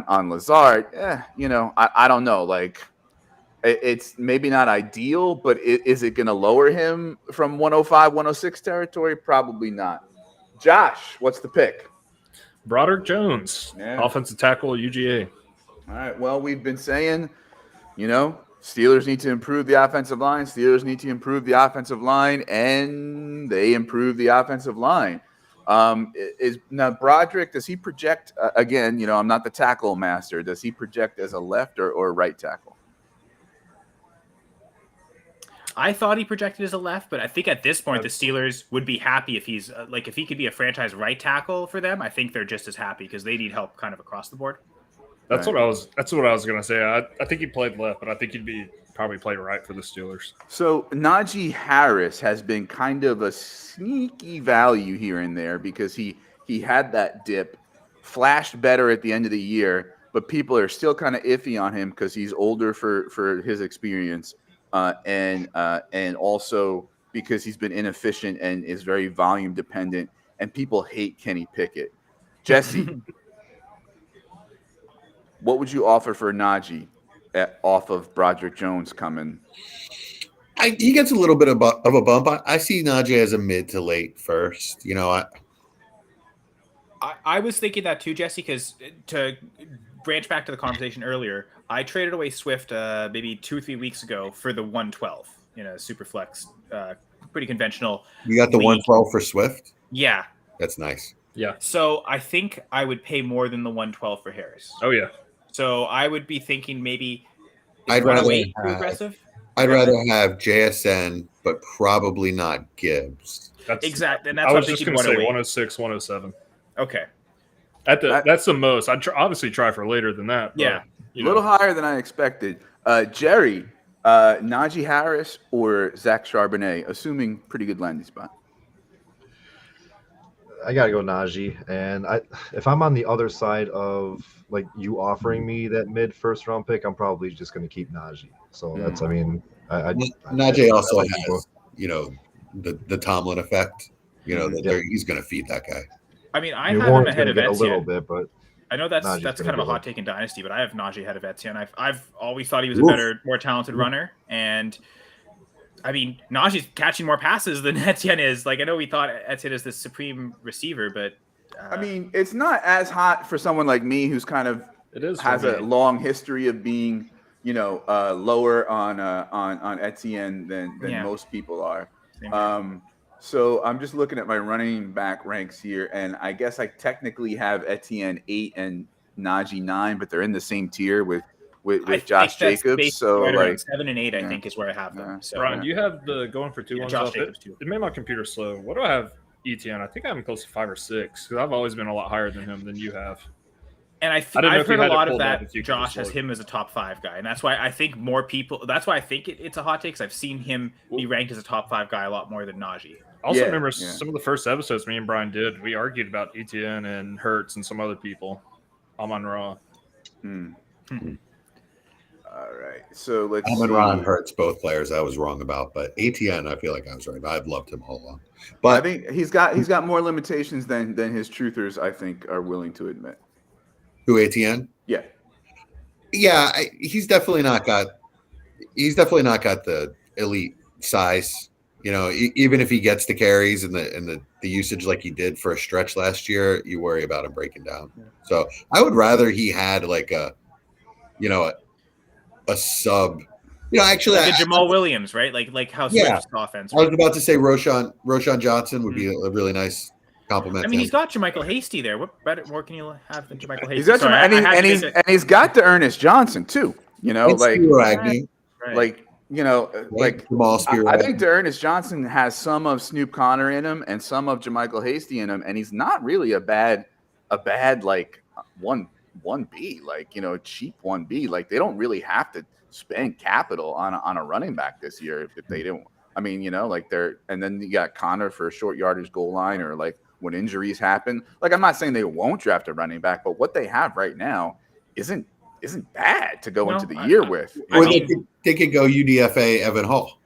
Lazard. I don't know. Like, it's maybe not ideal, but is it going to lower him from 105, 106 territory? Probably not. Josh, what's the pick? Broderick Jones, offensive tackle, UGA. All right. Well, we've been saying, Steelers need to improve the offensive line. Steelers need to improve the offensive line, and they improve the offensive line. Now Broderick, does he project again? I'm not the tackle master. Does he project as a left or right tackle? I thought he projected as a left, but I think at this point the Steelers would be happy if he's if he could be a franchise right tackle for them. I think they're just as happy because they need help kind of across the board. That's what I was going to say. I think he played left, but I think he'd probably play right for the Steelers. So Najee Harris has been kind of a sneaky value here and there because he had that dip, flashed better at the end of the year, but people are still kind of iffy on him because he's older for his experience. and also because he's been inefficient and is very volume dependent, and people hate Kenny Pickett. Jesse, what would you offer for Najee off of Broderick Jones coming? He gets a little bit of a bump. I see Najee as a mid to late first. I was thinking that too, Jesse, because to branch back to the conversation earlier, I traded away Swift maybe 2 or 3 weeks ago for the 112 in a super flex, pretty conventional. You got the league. 112 for Swift? Yeah. That's nice. Yeah. So I think I would pay more than the 112 for Harris. Oh, yeah. So I would be thinking maybe I'd rather too aggressive. I'd rather have JSN, but probably not Gibbs. Exactly. And that's I what was just going to say 106, 107. Okay. That's the most. I'd obviously try for later than that. But, yeah. A little higher than I expected. Jerry, Najee Harris or Zach Charbonnet, assuming pretty good landing spot. I gotta go Najee, and if I'm on the other side of like you offering me that mid first round pick, I'm probably just gonna keep Najee. So that's, Najee also has, the Tomlin effect. He's gonna feed that guy. I mean, I have him ahead of Etienne. A little bit, but I know that's kind of a hot take in Dynasty, but I have Najee ahead of Etienne. I've always thought he was a better, more talented runner, and I mean, Najee's catching more passes than Etienne is. Like, I know we thought Etienne is the supreme receiver, but I mean, it's not as hot for someone like me who's kind of has a long history of being, lower on Etienne than most people are. So I'm just looking at my running back ranks here, and I guess I technically have Etienne 8 and Najee 9, but they're in the same tier with Josh Jacobs. So right 7 and 8, I think, is where I have them. So, Brian, do you have the going for 2 ones Josh off Jacobs it? too. It made my computer slow. What do I have Etienne? I think I have him close to 5 or 6 because I've always been a lot higher than him than you have. And I've heard a lot of that. Josh has him as a top 5 guy, and that's why I think more people. That's why I think it's a hot take. Because I've seen him be ranked as a top 5 guy a lot more than Najee. I also remember some of the first episodes me and Brian did. We argued about Etienne and Hurts and some other people. I'm on Raw. All right, so let's. Amon-Ra and Hurts, both players I was wrong about, but Etienne, I feel like I was right. I've loved him all along. But I think he's got more limitations than his truthers, I think, are willing to admit. Who, Etienne? Yeah. Yeah, he's definitely not got the elite size. Even if he gets the carries and the usage like he did for a stretch last year, you worry about him breaking down. Yeah. So I would rather he had like a sub. Actually, like Jamal Williams, right? Like how Swift's offense. Right? I was about to say Roshan Johnson would be a really nice compliment. I mean, he's got JaMychal Hasty there. What better more can you have than JaMychal Hasty? He's got he's got the Ernest Johnson too. I think Ernest Johnson has some of Snoop Connor in him and some of JaMychal Hasty in him, and he's not really a bad like 1B, like cheap 1B. Like they don't really have to spend capital on a running back this year if they didn't. I mean, and then you got Connor for a short yardage goal line or like when injuries happen. Like I'm not saying they won't draft a running back, but what they have right now isn't bad to go into the year with. They could go UDFA Evan Hull.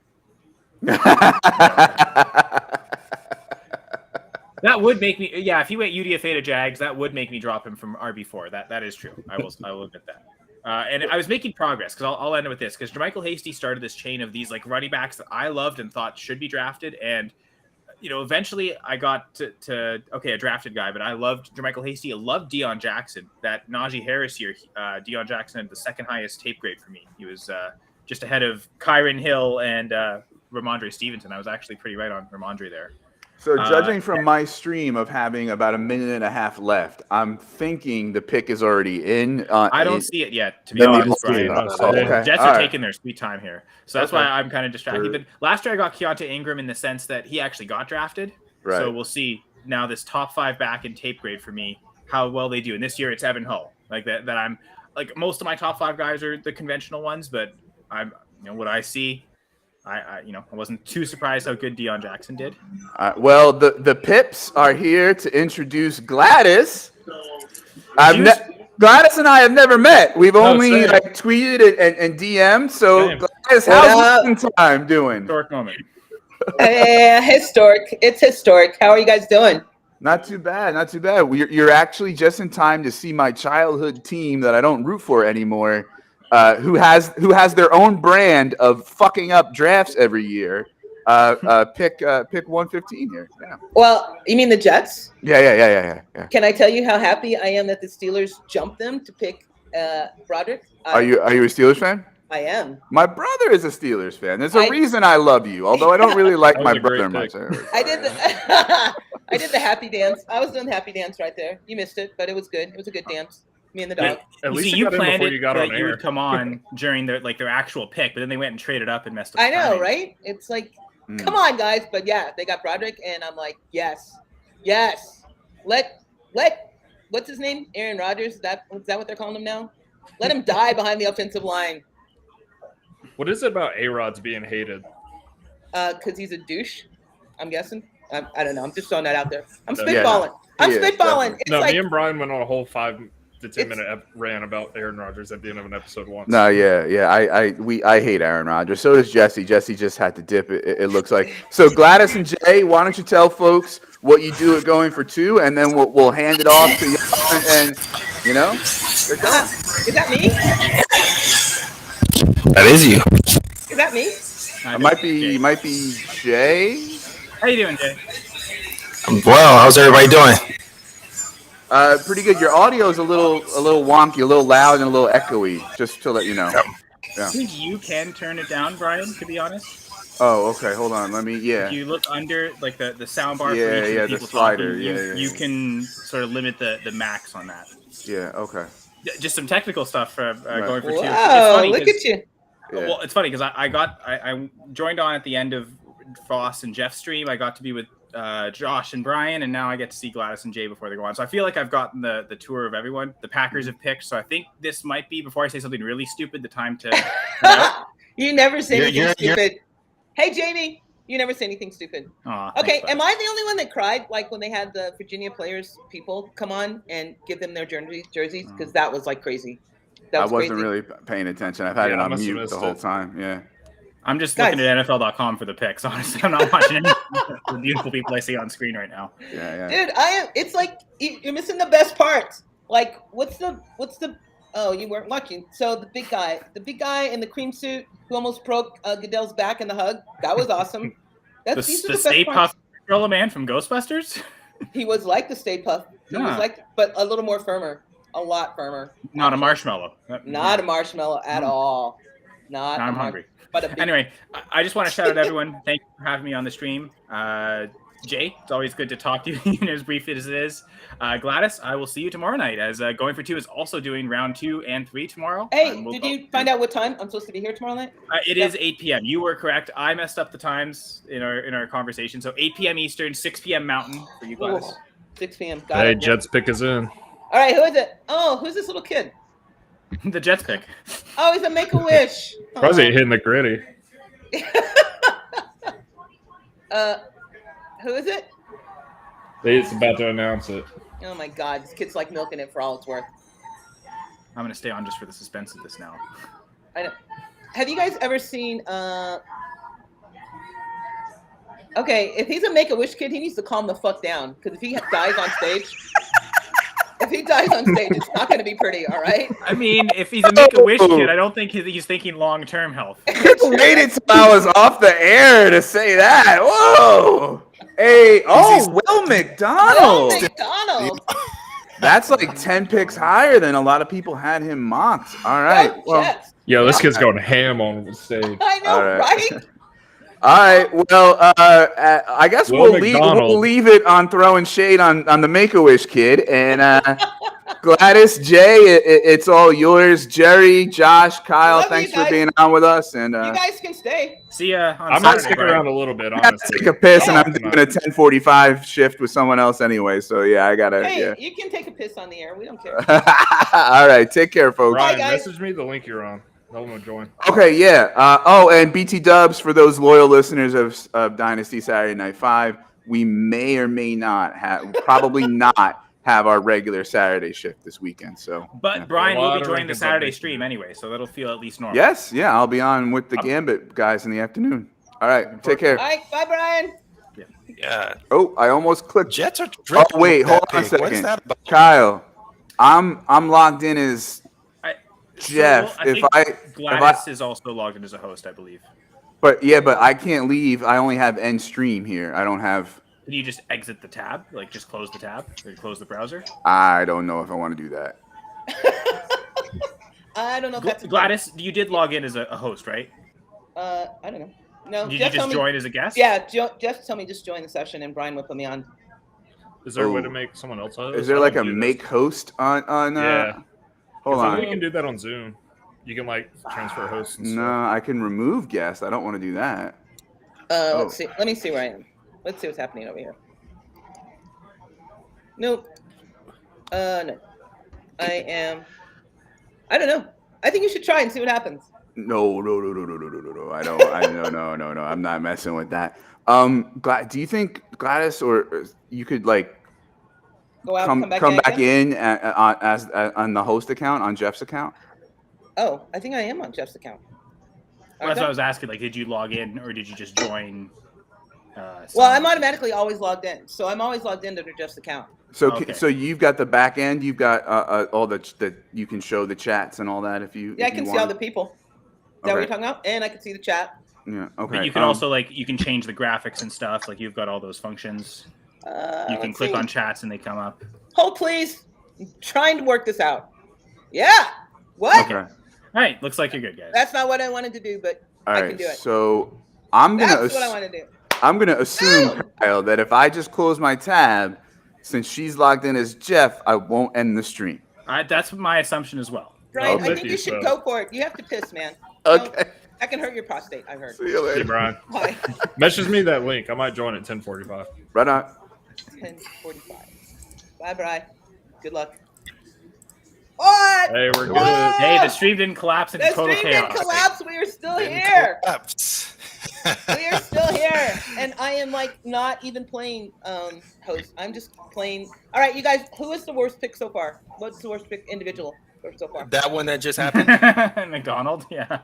That would make me, if he went UDFA to Jags, that would make me drop him from RB4. That is true. I will admit that. And I was making progress because I'll end with this because JaMychal Hasty started this chain of these like running backs that I loved and thought should be drafted. And, eventually I got to a drafted guy, but I loved JaMychal Hasty. I loved Deion Jackson. That Najee Harris year, Deion Jackson had the second highest tape grade for me. He was just ahead of Kyron Hill and Ramondre Stevenson. I was actually pretty right on Ramondre there. So judging from my stream of having about a minute and a half left, I'm thinking the pick is already in. I don't see it yet, to be honest, Brian. Jets are taking their sweet time here. So that's why I'm kind of distracted. But last year I got Keontae Ingram in the sense that he actually got drafted. Right. So we'll see now this top 5 back in tape grade for me, how well they do. And this year it's Evan Hull. Like that I'm like most of my top 5 guys are the conventional ones, but I'm what I see. I wasn't too surprised how good Deion Jackson did. Well, the Pips are here to introduce Gladys. Gladys and I have never met. We've only tweeted and DM'd. So How's losing time doing? Historic moment. Historic. It's historic. How are you guys doing? Not too bad. Not too bad. You're actually just in time to see my childhood team that I don't root for anymore, who has their own brand of fucking up drafts every year. Pick 115 here. Yeah. Well, you mean the Jets? Yeah. Can I tell you how happy I am that the Steelers jumped them to pick Broderick? Are you a Steelers fan? I am. My brother is a Steelers fan. There's a reason I love you, although I don't really like my brother much. I did the happy dance. I was doing the happy dance right there. You missed it, but it was good. It was a good dance. Me and the dog. At least you planned before it you got that on you air. would come on during their actual pick, but then they went and traded up and messed up. I know, timing. right? It's like, come on, guys. But yeah, they got Broderick, and I'm like, yes. Let what's his name? Aaron Rodgers. Is that what they're calling him now? Let him die behind the offensive line. What is it about A-Rod's being hated? Because he's a douche, I'm guessing. I don't know. I'm just throwing that out there. I'm Yeah. spitballing. I'm spitballing. It's No, like, me and Brian went on a whole 5 to 10 minute rant about Aaron Rodgers at the end of an episode once. No, yeah. I hate Aaron Rodgers. So does Jesse. Jesse just had to dip. It looks like. So Gladys and Jay, why don't you tell folks what you do at Going for Two, and then we'll hand it off to you, and you know, is that me? That is you. Is that me? It might be Jay. How you doing, Jay? Well, how's everybody doing? Pretty good. Your audio is a little wonky, a little loud, and a little echoey. Just to let you know. I think you can turn it down, Brian. To be honest. Oh, okay. Hold on. Let me. Yeah. If you look under like the sound bar. Yeah, for each of the the people slider. Talking, you can sort of limit the max on that. Yeah. Okay. Just some technical stuff for Going for Two. Wow, look at you. Yeah. Well, it's funny because I joined on at the end of Ross and Jeff's stream. I got to be with Josh and Brian, and now I get to see Gladys and Jay before they go on. So I feel like I've gotten the tour of everyone. The Packers have picked, so I think this might be, before I say something really stupid, the time to. You never say anything stupid. Hey, Jamie, you never say anything stupid. Okay, am I the only one that cried like when they had the Virginia players people come on and give them their jerseys? Because that was like crazy. I wasn't really paying attention. I've had it on mute the whole time. Yeah. I'm just looking at NFL.com for the picks. Honestly, I'm not watching any of the beautiful people I see on screen right now. Yeah. Dude, it's like you're missing the best part. Like, what's the? Oh, you weren't watching. So the big guy in the cream suit who almost broke Goodell's back in the hug. That was awesome. The Stay Puft Gorilla Man from Ghostbusters. He was like the Stay Puft. He was like, but a little more firmer, a lot firmer. Not a marshmallow. Not a marshmallow at all. Not. I'm hungry. But anyway, I just want to shout out everyone. Thank you for having me on the stream. Jay, it's always good to talk to you, even as brief as it is. Gladys, I will see you tomorrow night, as Going for Two is also doing round 2 and 3 tomorrow. Hey, did you find out what time I'm supposed to be here tomorrow night? It is 8 p.m. You were correct. I messed up the times in our conversation. So 8 p.m. Eastern, 6 p.m. Mountain for you, Gladys. 6 p.m. Got it. Jets pick is in. All right, who is it? Oh, who's this little kid? The Jets pick. Oh, he's a Make-A-Wish. Probably hitting the gritty. Who is it? It's about to announce it. Oh my God, this kid's like milking it for all it's worth. I'm gonna stay on just for the suspense of this now. I know. Have you guys ever seen? Okay, if he's a Make-A-Wish kid, he needs to calm the fuck down, because if he dies on stage, it's not going to be pretty. All right. I mean, if he's a Make-A-Wish kid, I don't think he's thinking long-term health. Waited till I was off the air to say that. Whoa. Hey, Will McDonald. Will McDonald. That's like 10 picks higher than a lot of people had him mocked. All right. Yo, this kid's going ham on the stage. I know, right? All right. Well, I guess we'll leave it on throwing shade on the Make-A-Wish kid. And Gladys, Jay, it's all yours. Jerry, Josh, Kyle, thanks for being on with us. And you guys can stay. See ya. I might stick around a little bit. Honestly, take a piss, and I'm doing a 10:45 shift with someone else anyway. So yeah, I gotta. Hey, yeah. you can take a piss on the air. We don't care. All right, take care, folks. Brian, message me the link you're on. Tell them to join. Okay, yeah. And BT Dubs, for those loyal listeners of Dynasty Saturday Night 5, we may or may not have, probably not have our regular Saturday shift this weekend. So, but yeah. Brian will be joining the Saturday stream anyway, so that'll feel at least normal. Yes, yeah, I'll be on with the Gambit guys in the afternoon. All right, take care. All right, bye, Brian. Yeah. Oh, I almost clicked. Jets are Oh wait, hold on a pick. What's second, that about? Kyle. I'm logged in as Jeff. Gladys is also logged in as a host, I believe. But I can't leave. I only have end stream here. I don't have. Can you just exit the tab? Like just close the tab or close the browser? I don't know if I want to do that. I don't know. If that's Gladys, you did log in as a host, right? I don't know. No. Did you just join as a guest? Yeah, Jeff told me just join the session, and Brian will put me on. Is there a way to make someone else host? Is there like a make host on? Yeah. Hold on. You can do that on Zoom. You can like transfer hosts and stuff. No, I can remove guests. I don't want to do that. Let's see. Let me see where I am. Let's see what's happening over here. Nope. No. I don't know. I think you should try and see what happens. No. I don't. No. I'm not messing with that. Do you think Gladys or you could like go out, come back in on the host account on Jeff's account? Oh, I think I am on Jeff's account. Well, that's what I was asking. Like, did you log in or did you just join? Well, I'm automatically always logged in, so I'm always logged in under Jeff's account. So, so you've got the back end. You've got all the you can show the chats and all that if you. Yeah, if I can you see all want. the people. Is that what you're talking about? And I can see the chat. Yeah. Okay. But you can also you can change the graphics and stuff. Like you've got all those functions. You can click on chats and they come up. Hold, please. I'm trying to work this out. Yeah. What? Okay. All right. Looks like you're good, guys. That's not what I wanted to do, but I can do it. So I'm gonna. That's what I want to do. I'm gonna assume, Kyle, that if I just close my tab, since she's logged in as Jeff, I won't end the stream. All right. That's my assumption as well. Brian, I think you should go for it. You have to piss, man. Okay. That can hurt your prostate, I heard. See you later. Hey, Brian. Bye. Message me that link. I might join at 10:45. Right on. 10:45. Bye, Brian. Good luck. What? Hey, we're good. Hey, the stream didn't collapse into total chaos. The stream didn't collapse. We are still here. We are still here. And I am like not even playing host. I'm just playing. All right, you guys, who is the worst pick so far? What's the worst pick individual so far? That one that just happened. McDonald, yeah.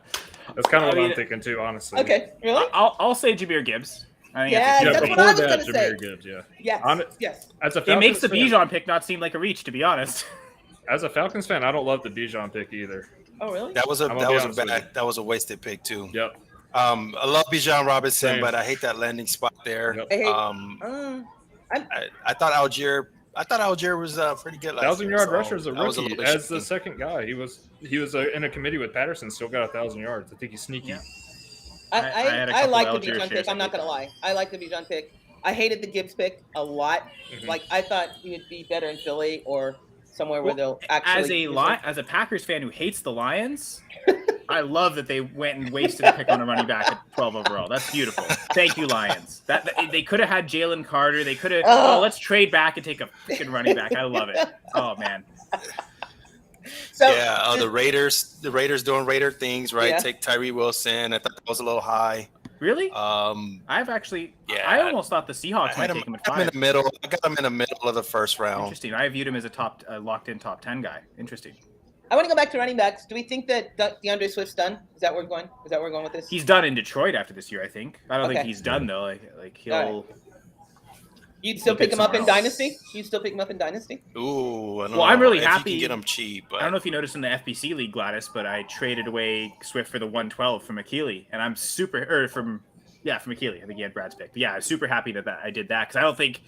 That's kind of what I'm thinking too, honestly. Okay, really? I'll say Jameer Gibbs. I think that's what I was going to say. Jameer Gibbs, yeah. Yes. As a it Falcons makes the fan, Bijan pick not seem like a reach, to be honest. As a Falcons fan, I don't love the Bijan pick either. Oh, really? That was a wasted pick too. Yep. I love Bijan Robinson, but I hate that landing spot there. Yep. I thought Algier was pretty good last year. 1,000-yard rusher as a that was a rookie. little bit As the second guy, he was in a committee with Patterson. Still got 1,000 yards. I think he's sneaky. Yeah. I like the Bijan pick. I'm not gonna lie. I like the Bijan pick. I hated the Gibbs pick a lot. Mm-hmm. Like I thought he would be better in Philly or somewhere where they'll actually. As a Packers fan who hates the Lions, I love that they went and wasted a pick on a running back at 12 overall. That's beautiful. Thank you, Lions. That they could have had Jalen Carter. They could have. Let's trade back and take a freaking running back. I love it. Oh man. So, yeah, the Raiders doing Raider things, right? Yeah. Take Tyree Wilson. I thought that was a little high. Really? I've actually. Yeah. I almost thought the Seahawks might take him at 5. I got him in the middle of the first round. Interesting. I viewed him as a locked-in top 10 guy. Interesting. I want to go back to running backs. Do we think that DeAndre Swift's done? Is that where we're going? Is that where we're going with this? He's done in Detroit after this year, I think. I don't think Okay. he's done though. Like he'll. You'd still pick him up in Dynasty? You'd still pick him up in Dynasty? Ooh, I don't know. Well, I'm really if happy. You can get him cheap. But... I don't know if you noticed in the FBC league, Gladys, but I traded away Swift for the 112 from Akili, and I'm from Akili. I think he had Brad's pick. But yeah, I'm super happy that I did that because I don't think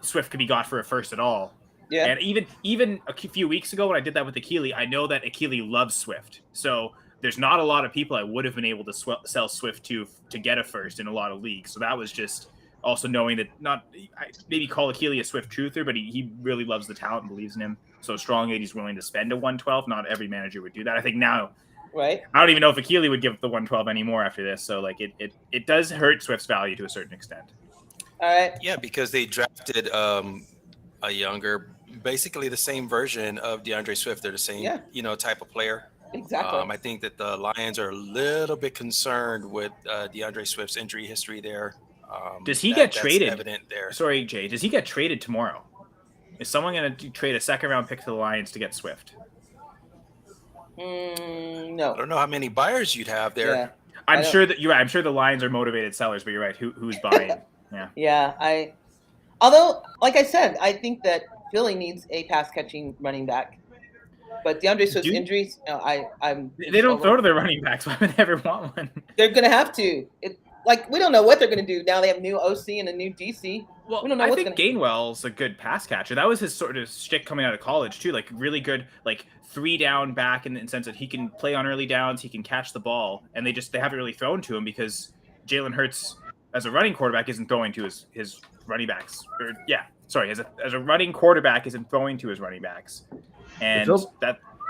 Swift could be got for a first at all. Yeah. And even a few weeks ago when I did that with Akili, I know that Akili loves Swift. So there's not a lot of people I would have been able to sell Swift to get a first in a lot of leagues. So that was just also knowing that maybe call Akili a Swift truther, but he really loves the talent and believes in him so strongly that he's willing to spend a 112. Not every manager would do that. I think now, right? I don't even know if Akili would give the 112 anymore after this. So like it does hurt Swift's value to a certain extent. All right. Yeah, because they drafted a younger, basically the same version of DeAndre Swift. They're the same, type of player. Exactly. I think that the Lions are a little bit concerned with DeAndre Swift's injury history there. Does he get traded? Evident there. Sorry, Jay. Does he get traded tomorrow? Is someone going to trade a second-round pick to the Lions to get Swift? No. I don't know how many buyers you'd have there. Yeah. I'm sure that you're right. I'm sure the Lions are motivated sellers, but you're right. Who's buying? Yeah. Yeah. Although, like I said, I think that Philly needs a pass-catching running back. But DeAndre Swift's injuries, they don't throw to their running backs. Why would they ever want one? They're going to have to. We don't know what they're going to do. Now they have new OC and a new DC. Well, we don't know I think Gainwell's a good pass catcher. That was his sort of shtick coming out of college, too. Like, really good, like, 3-down back in the sense that he can play on early downs, he can catch the ball, and they haven't really thrown to him because Jalen Hurts, as a running quarterback, isn't throwing to his running backs. As a running quarterback isn't throwing to his running backs. And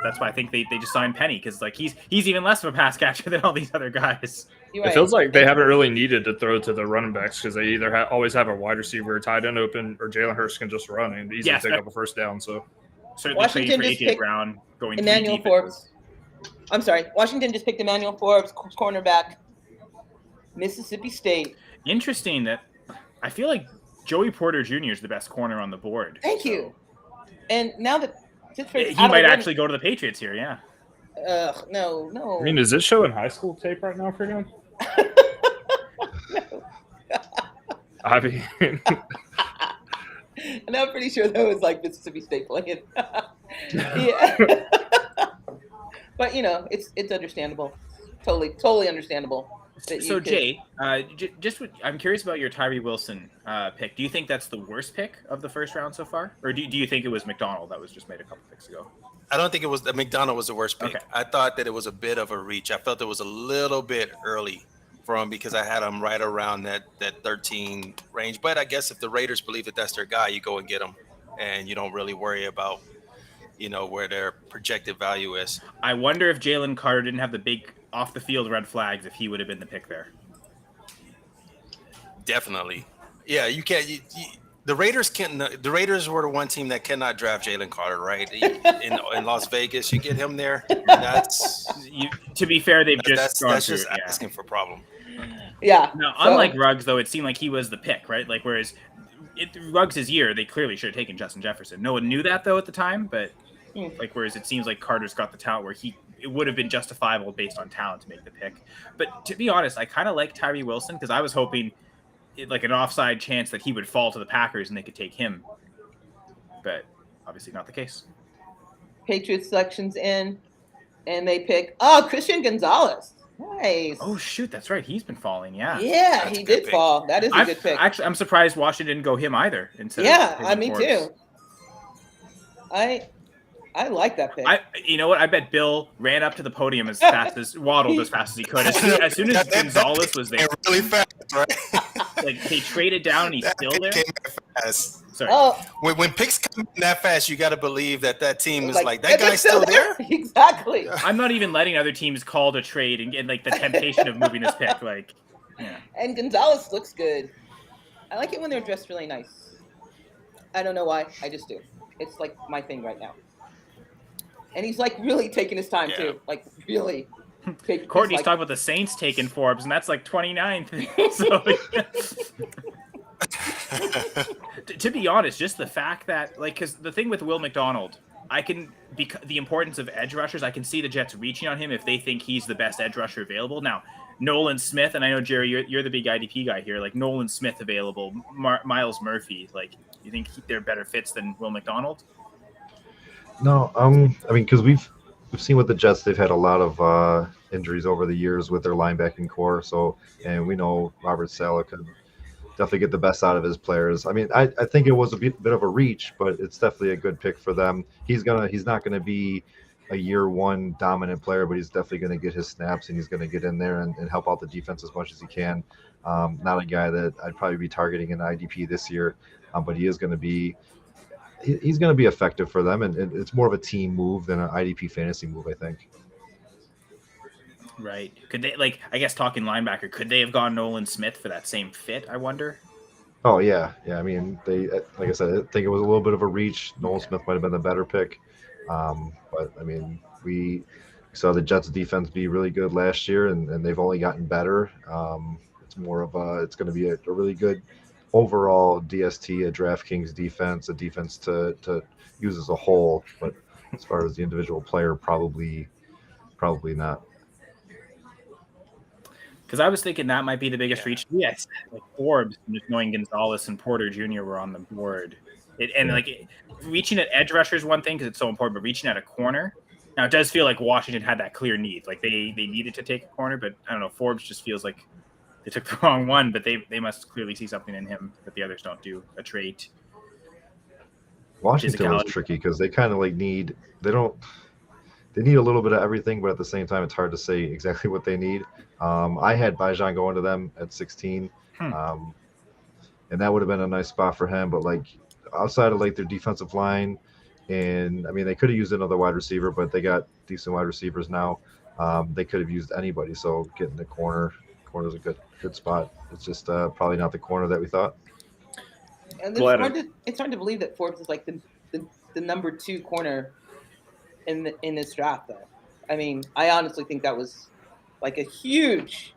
that's why I think they just signed Penny, because like he's even less of a pass catcher than all these other guys. It feels like they haven't really needed to throw to the running backs because they either always have a wide receiver, tight end open, or Jalen Hurts can just run and easily pick up a first down. So certainly Washington for AJ Brown going Emmanuel Forbes. I'm sorry, Washington just picked Emmanuel Forbes, cornerback, Mississippi State. Interesting that I feel like Joey Porter Jr. is the best corner on the board. Thank you. And now that he might actually go to the Patriots here, yeah. No. I mean, is this showing high school tape right now for him? No. I mean, and I'm pretty sure that was like Mississippi State playing. Yeah. But it's understandable. Totally understandable. So Jay, I'm curious about your Tyree Wilson pick. Do you think that's the worst pick of the first round so far, or do you think it was McDonald that was just made a couple picks ago? I don't think it was. McDonald was the worst pick. Okay. I thought that it was a bit of a reach. I felt it was a little bit early for him because I had him right around that 13 range. But I guess if the Raiders believe that that's their guy, you go and get him, and you don't really worry about where their projected value is. I wonder if Jalen Carter didn't have the big off the field red flags, if he would have been the pick there. Definitely. Yeah, you can't. The Raiders can't. The Raiders were the one team that cannot draft Jalen Carter, right? In Las Vegas, you get him there. To be fair, they've that's just asking for a problem. Yeah. Now, unlike Ruggs, though, it seemed like he was the pick, right? Like, whereas Ruggs' year, they clearly should have taken Justin Jefferson. No one knew that though at the time, but whereas it seems like Carter's got the talent where it would have been justifiable based on talent to make the pick. But to be honest, I kind of like Tyree Wilson because I was hoping like an offside chance that he would fall to the Packers and they could take him. But obviously not the case. Patriots selections in, and they pick Christian Gonzalez. Nice. Oh shoot, that's right. He's been falling. Yeah. Yeah, he did fall. That is a good pick. Actually, I'm surprised Washington didn't go him either. Me too. I like that pick. You know what? I bet Bill ran up to the podium as fast as waddled as fast as he could. As soon as Gonzalez was there, really fast, right? Like they traded down, and he's still there. Came fast. Sorry. When picks come that fast, you got to believe that team is like that guy's still there. Exactly. I'm not even letting other teams call the trade and get like the temptation of moving this pick. Like, yeah. And Gonzalez looks good. I like it when they're dressed really nice. I don't know why. I just do. It's like my thing right now. And he's like really taking his time too. Like really. Courtney's talking about the Saints taking Forbes, and that's like 29th. So, to be honest, just the fact that because the thing with Will McDonald, the importance of edge rushers, I can see the Jets reaching on him if they think he's the best edge rusher available. Now, Nolan Smith, and I know Jerry, you're the big IDP guy here. Like Nolan Smith available, Miles Murphy. Like, you think they're better fits than Will McDonald? No, I mean, because we've seen with the Jets, they've had a lot of injuries over the years with their linebacking core. So, and we know Robert Saleh could definitely get the best out of his players. I mean, I think it was a bit of a reach, but it's definitely a good pick for them. He's not gonna be a year one dominant player, but he's definitely gonna get his snaps and he's gonna get in there and help out the defense as much as he can. Not a guy that I'd probably be targeting in IDP this year, but he is gonna be. He's going to be effective for them, and it's more of a team move than an IDP fantasy move, I think. Right. Could they, I guess talking linebacker, could they have gone Nolan Smith for that same fit, I wonder? Oh, yeah. Yeah, I mean, they, like I said, I think it was a little bit of a reach. Nolan Smith might have been the better pick. But, I mean, we saw the Jets defense be really good last year, and they've only gotten better. It's more of it's going to be a really good overall DST, a DraftKings defense, a defense to use as a whole. But as far as the individual player, probably not. Because I was thinking that might be the biggest reach. Yes, like Forbes, just knowing Gonzalez and Porter Jr. were on the board. Reaching at edge rusher is one thing because it's so important, but reaching at a corner. Now, it does feel like Washington had that clear need. Like they needed to take a corner, but I don't know. Forbes just feels like they took the wrong one, but they must clearly see something in him that the others don't do. A trait. Washington was tricky because they kind of like need – they need a little bit of everything, but at the same time, it's hard to say exactly what they need. I had Bijan going to them at 16, and that would have been a nice spot for him. But like outside of like their defensive line, and I mean they could have used another wide receiver, but they got decent wide receivers now. They could have used anybody. So getting the corner is a good spot. It's just probably not the corner that we thought. And it's hard to believe that Forbes is like the number 2 corner in this draft, though. I mean, I honestly think that was like a huge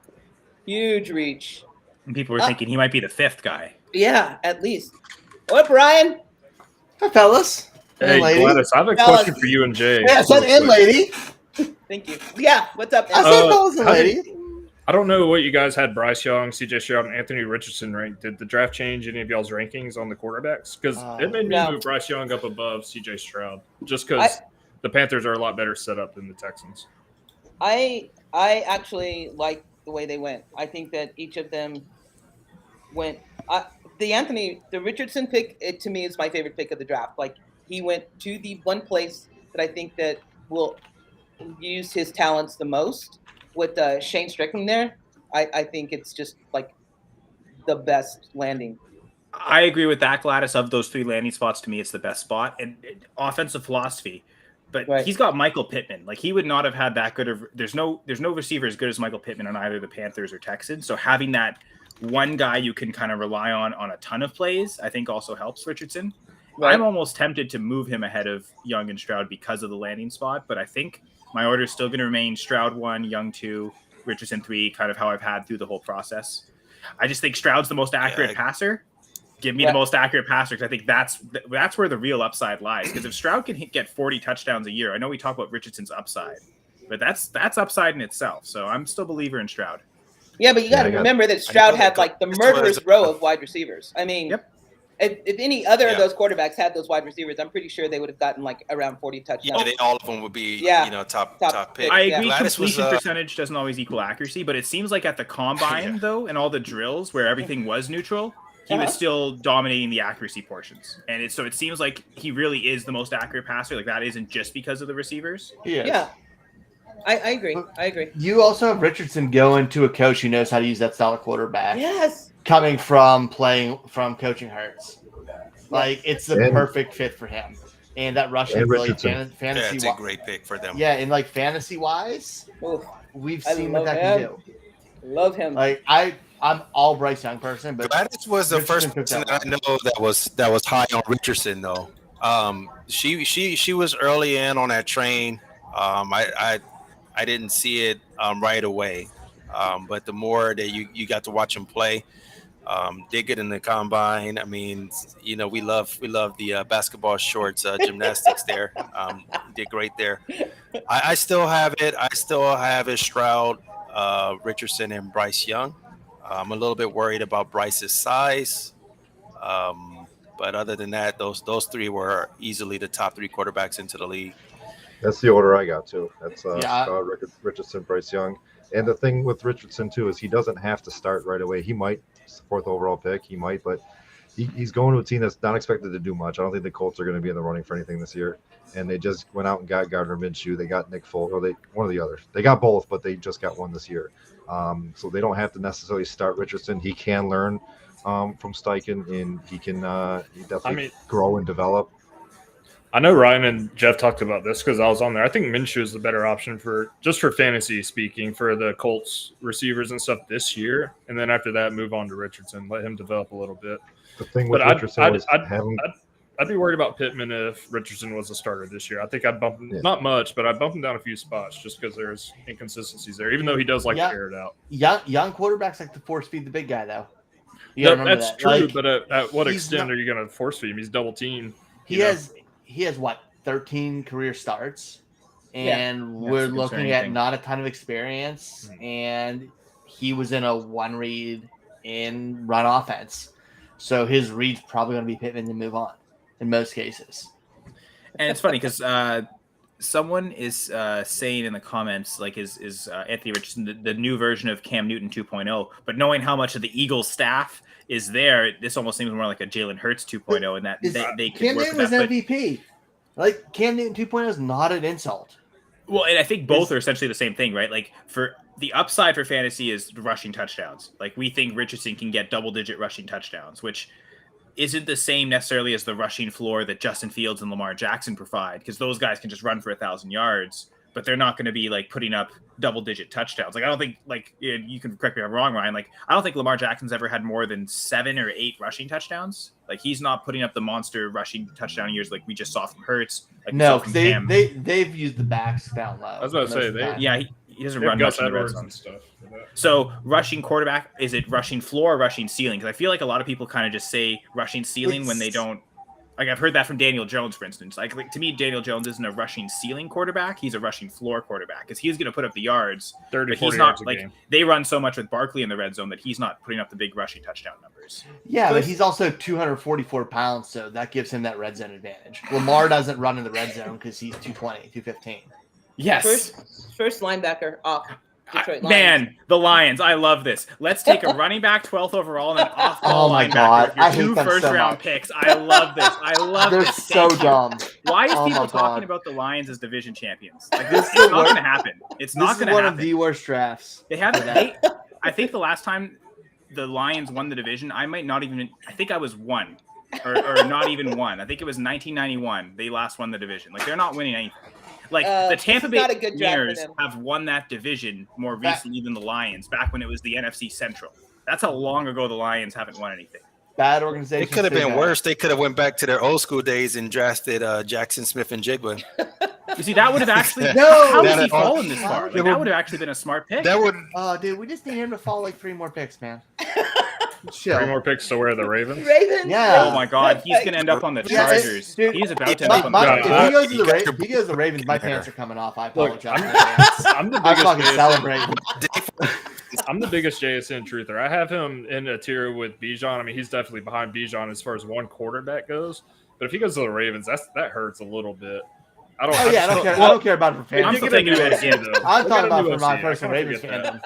reach. And people were thinking he might be the 5th guy. Yeah, at least. What up, Ryan? Hi, fellas. Hey, Gladys, I have a question for you and Jay. Yeah, I said in lady. Thank you. Yeah, what's up? I said fellas and lady. I don't know what you guys had Bryce Young, CJ Stroud, and Anthony Richardson ranked. Did the draft change any of y'all's rankings on the quarterbacks? Because it made me move Bryce Young up above CJ Stroud just because the Panthers are a lot better set up than the Texans. I actually like the way they went. I think that each of them went. The Richardson pick, to me, is my favorite pick of the draft. Like he went to the one place that I think that will use his talents the most. With Shane Strickland there, I think it's just like the best landing. I agree with that, Gladys. Of those 3 landing spots, to me, it's the best spot. And offensive philosophy. But he's got Michael Pittman. Like he would not have had that good of. There's no receiver as good as Michael Pittman on either the Panthers or Texans. So having that one guy you can kind of rely on a ton of plays, I think also helps Richardson. Right. I'm almost tempted to move him ahead of Young and Stroud because of the landing spot. But I think my order is still going to remain Stroud 1, Young 2, Richardson 3, kind of how I've had through the whole process. I just think Stroud's the most accurate passer. Give me the most accurate passer because I think that's where the real upside lies. Because if Stroud can get 40 touchdowns a year, I know we talk about Richardson's upside, but that's upside in itself. So I'm still a believer in Stroud. Yeah, but you got to remember that Stroud had like the murderous row of wide receivers. I mean, if any other of those quarterbacks had those wide receivers, I'm pretty sure they would have gotten like around 40 touchdowns. Yeah, all of them would be top pick. I agree. Completion percentage doesn't always equal accuracy, but it seems like at the combine though, and all the drills where everything was neutral, he was still dominating the accuracy portions. And it seems like he really is the most accurate passer. Like that isn't just because of the receivers. Yeah. I agree. You also have Richardson going to a coach who knows how to use that style of quarterback. Yes. Coming from coaching Hurts. Like it's the perfect fit for him. And that rushing ability fantasy. It's a great pick for them. Yeah, and like fantasy wise, we've seen what that can do. Love him. Like I'm all Bryce Young person, but Gladys was the first person that I know that was high on Richardson though. She was early in on that train. I didn't see it right away, but the more that you got to watch him play, did get in the combine. I mean, we love the basketball shorts gymnastics there. Did great there. I still have it. I still have it Stroud, Richardson, and Bryce Young. I'm a little bit worried about Bryce's size, but other than that, those 3 were easily the top 3 quarterbacks into the league. That's the order I got too. That's Richardson, Bryce Young, and the thing with Richardson too is he doesn't have to start right away. He might 4th overall pick, but he's going to a team that's not expected to do much. I don't think the Colts are going to be in the running for anything this year. And they just went out and got Gardner Minshew. They got Nick Foles, or one or the other. They got both, but they just got one this year. So they don't have to necessarily start Richardson. He can learn from Steichen, and he can definitely grow and develop. I know Ryan and Jeff talked about this because I was on there. I think Minshew is the better option for fantasy speaking for the Colts receivers and stuff this year. And then after that, move on to Richardson, let him develop a little bit. The thing with Richardson was I'd be worried about Pittman if Richardson was a starter this year. I think I'd bump him, not much, but I'd bump him down a few spots just because there's inconsistencies there, even though he does like to air it out. Young quarterbacks like to force feed the big guy, though. You gotta remember that's that. true, Like, but at what he's extent not- are you going to force feed him? He's double teamed. He has what 13 career starts, and we're looking at not a ton of experience, and he was in a one read in run offense, so his read's probably going to be Pittman to move on in most cases. And it's funny because someone is saying in the comments, like, is Anthony Richardson the new version of Cam Newton 2.0? But knowing how much of the Eagles staff is there, this almost seems more like a Jalen Hurts 2.0, and that they could Cam work Newton with was that. MVP. Like, Cam Newton 2.0 is not an insult. Well, and I think both are essentially the same thing, right? Like, for the upside for fantasy is rushing touchdowns. Like, we think Richardson can get double-digit rushing touchdowns, which isn't the same necessarily as the rushing floor that Justin Fields and Lamar Jackson provide, because those guys can just run for 1,000 yards, but they're not going to be like putting up double-digit touchdowns. Like, I don't think, like, you can correct me if I'm wrong, Ryan. Like, I don't think Lamar Jackson's ever had more than 7 or 8 rushing touchdowns. Like, he's not putting up the monster rushing touchdown years like we just saw from Hurts. Like, No, because they've used the backs down low. I was about to say he doesn't run much in the red zone and stuff. So rushing quarterback, is it rushing floor or rushing ceiling? Because I feel like a lot of people kind of just say rushing ceiling when they don't. Like, I've heard that from Daniel Jones, for instance. Like to me, Daniel Jones isn't a rushing ceiling quarterback. He's a rushing floor quarterback because he's going to put up the yards. 30, but 40 he's not yards a like game. They run so much with Barkley in the red zone that he's not putting up the big rushing touchdown numbers. Yeah, but he's also 244 pounds, so that gives him that red zone advantage. Lamar doesn't run in the red zone because he's 220, 215. Yes. First linebacker off. Detroit Lions. Man, the Lions. I love this. Let's take a running back 12th overall and an off-ball Oh my linebacker. God, Your I hate two them so first-round much. picks. I love this. I love They're this. so Thank you. dumb. Why is Oh people my talking God. about the Lions as division champions? Like, this is not going to happen. It's not going to one happen. of the worst drafts. They haven't. I think the last time the Lions won the division, I think I was 1 or not even 1. I think it was 1991. They last won the division. Like, they're not winning anything. Like, the Tampa Bay Buccaneers have won that division more recently than the Lions, back when it was the NFC Central. That's how long ago the Lions haven't won anything. Bad organization. It could have been worse. They could have went back to their old school days and drafted Jackson Smith and Jigba. You see, that would have actually No! How has he fallen this far? Like, that would have actually been a smart pick. That would. Oh, dude, we just need him to fall like 3 more picks, man. 3 more picks to wear the Ravens. Ravens. Yeah. Oh my God, he's gonna end up on the Chargers. Dude, He's about to end up on the if Chargers. he goes to the Ravens, the Ravens, my pants are coming off. I apologize. I'm the I'm biggest fucking JSN celebrating. I'm the biggest JSN truther. I have him in a tier with Bijan. I mean, he's definitely behind Bijan as far as one quarterback goes. But if he goes to the Ravens, that hurts a little bit. I don't care about it for fans. I'm still thinking about it again, though. I'm talking about it for my OC. personal I Ravens forget fandom.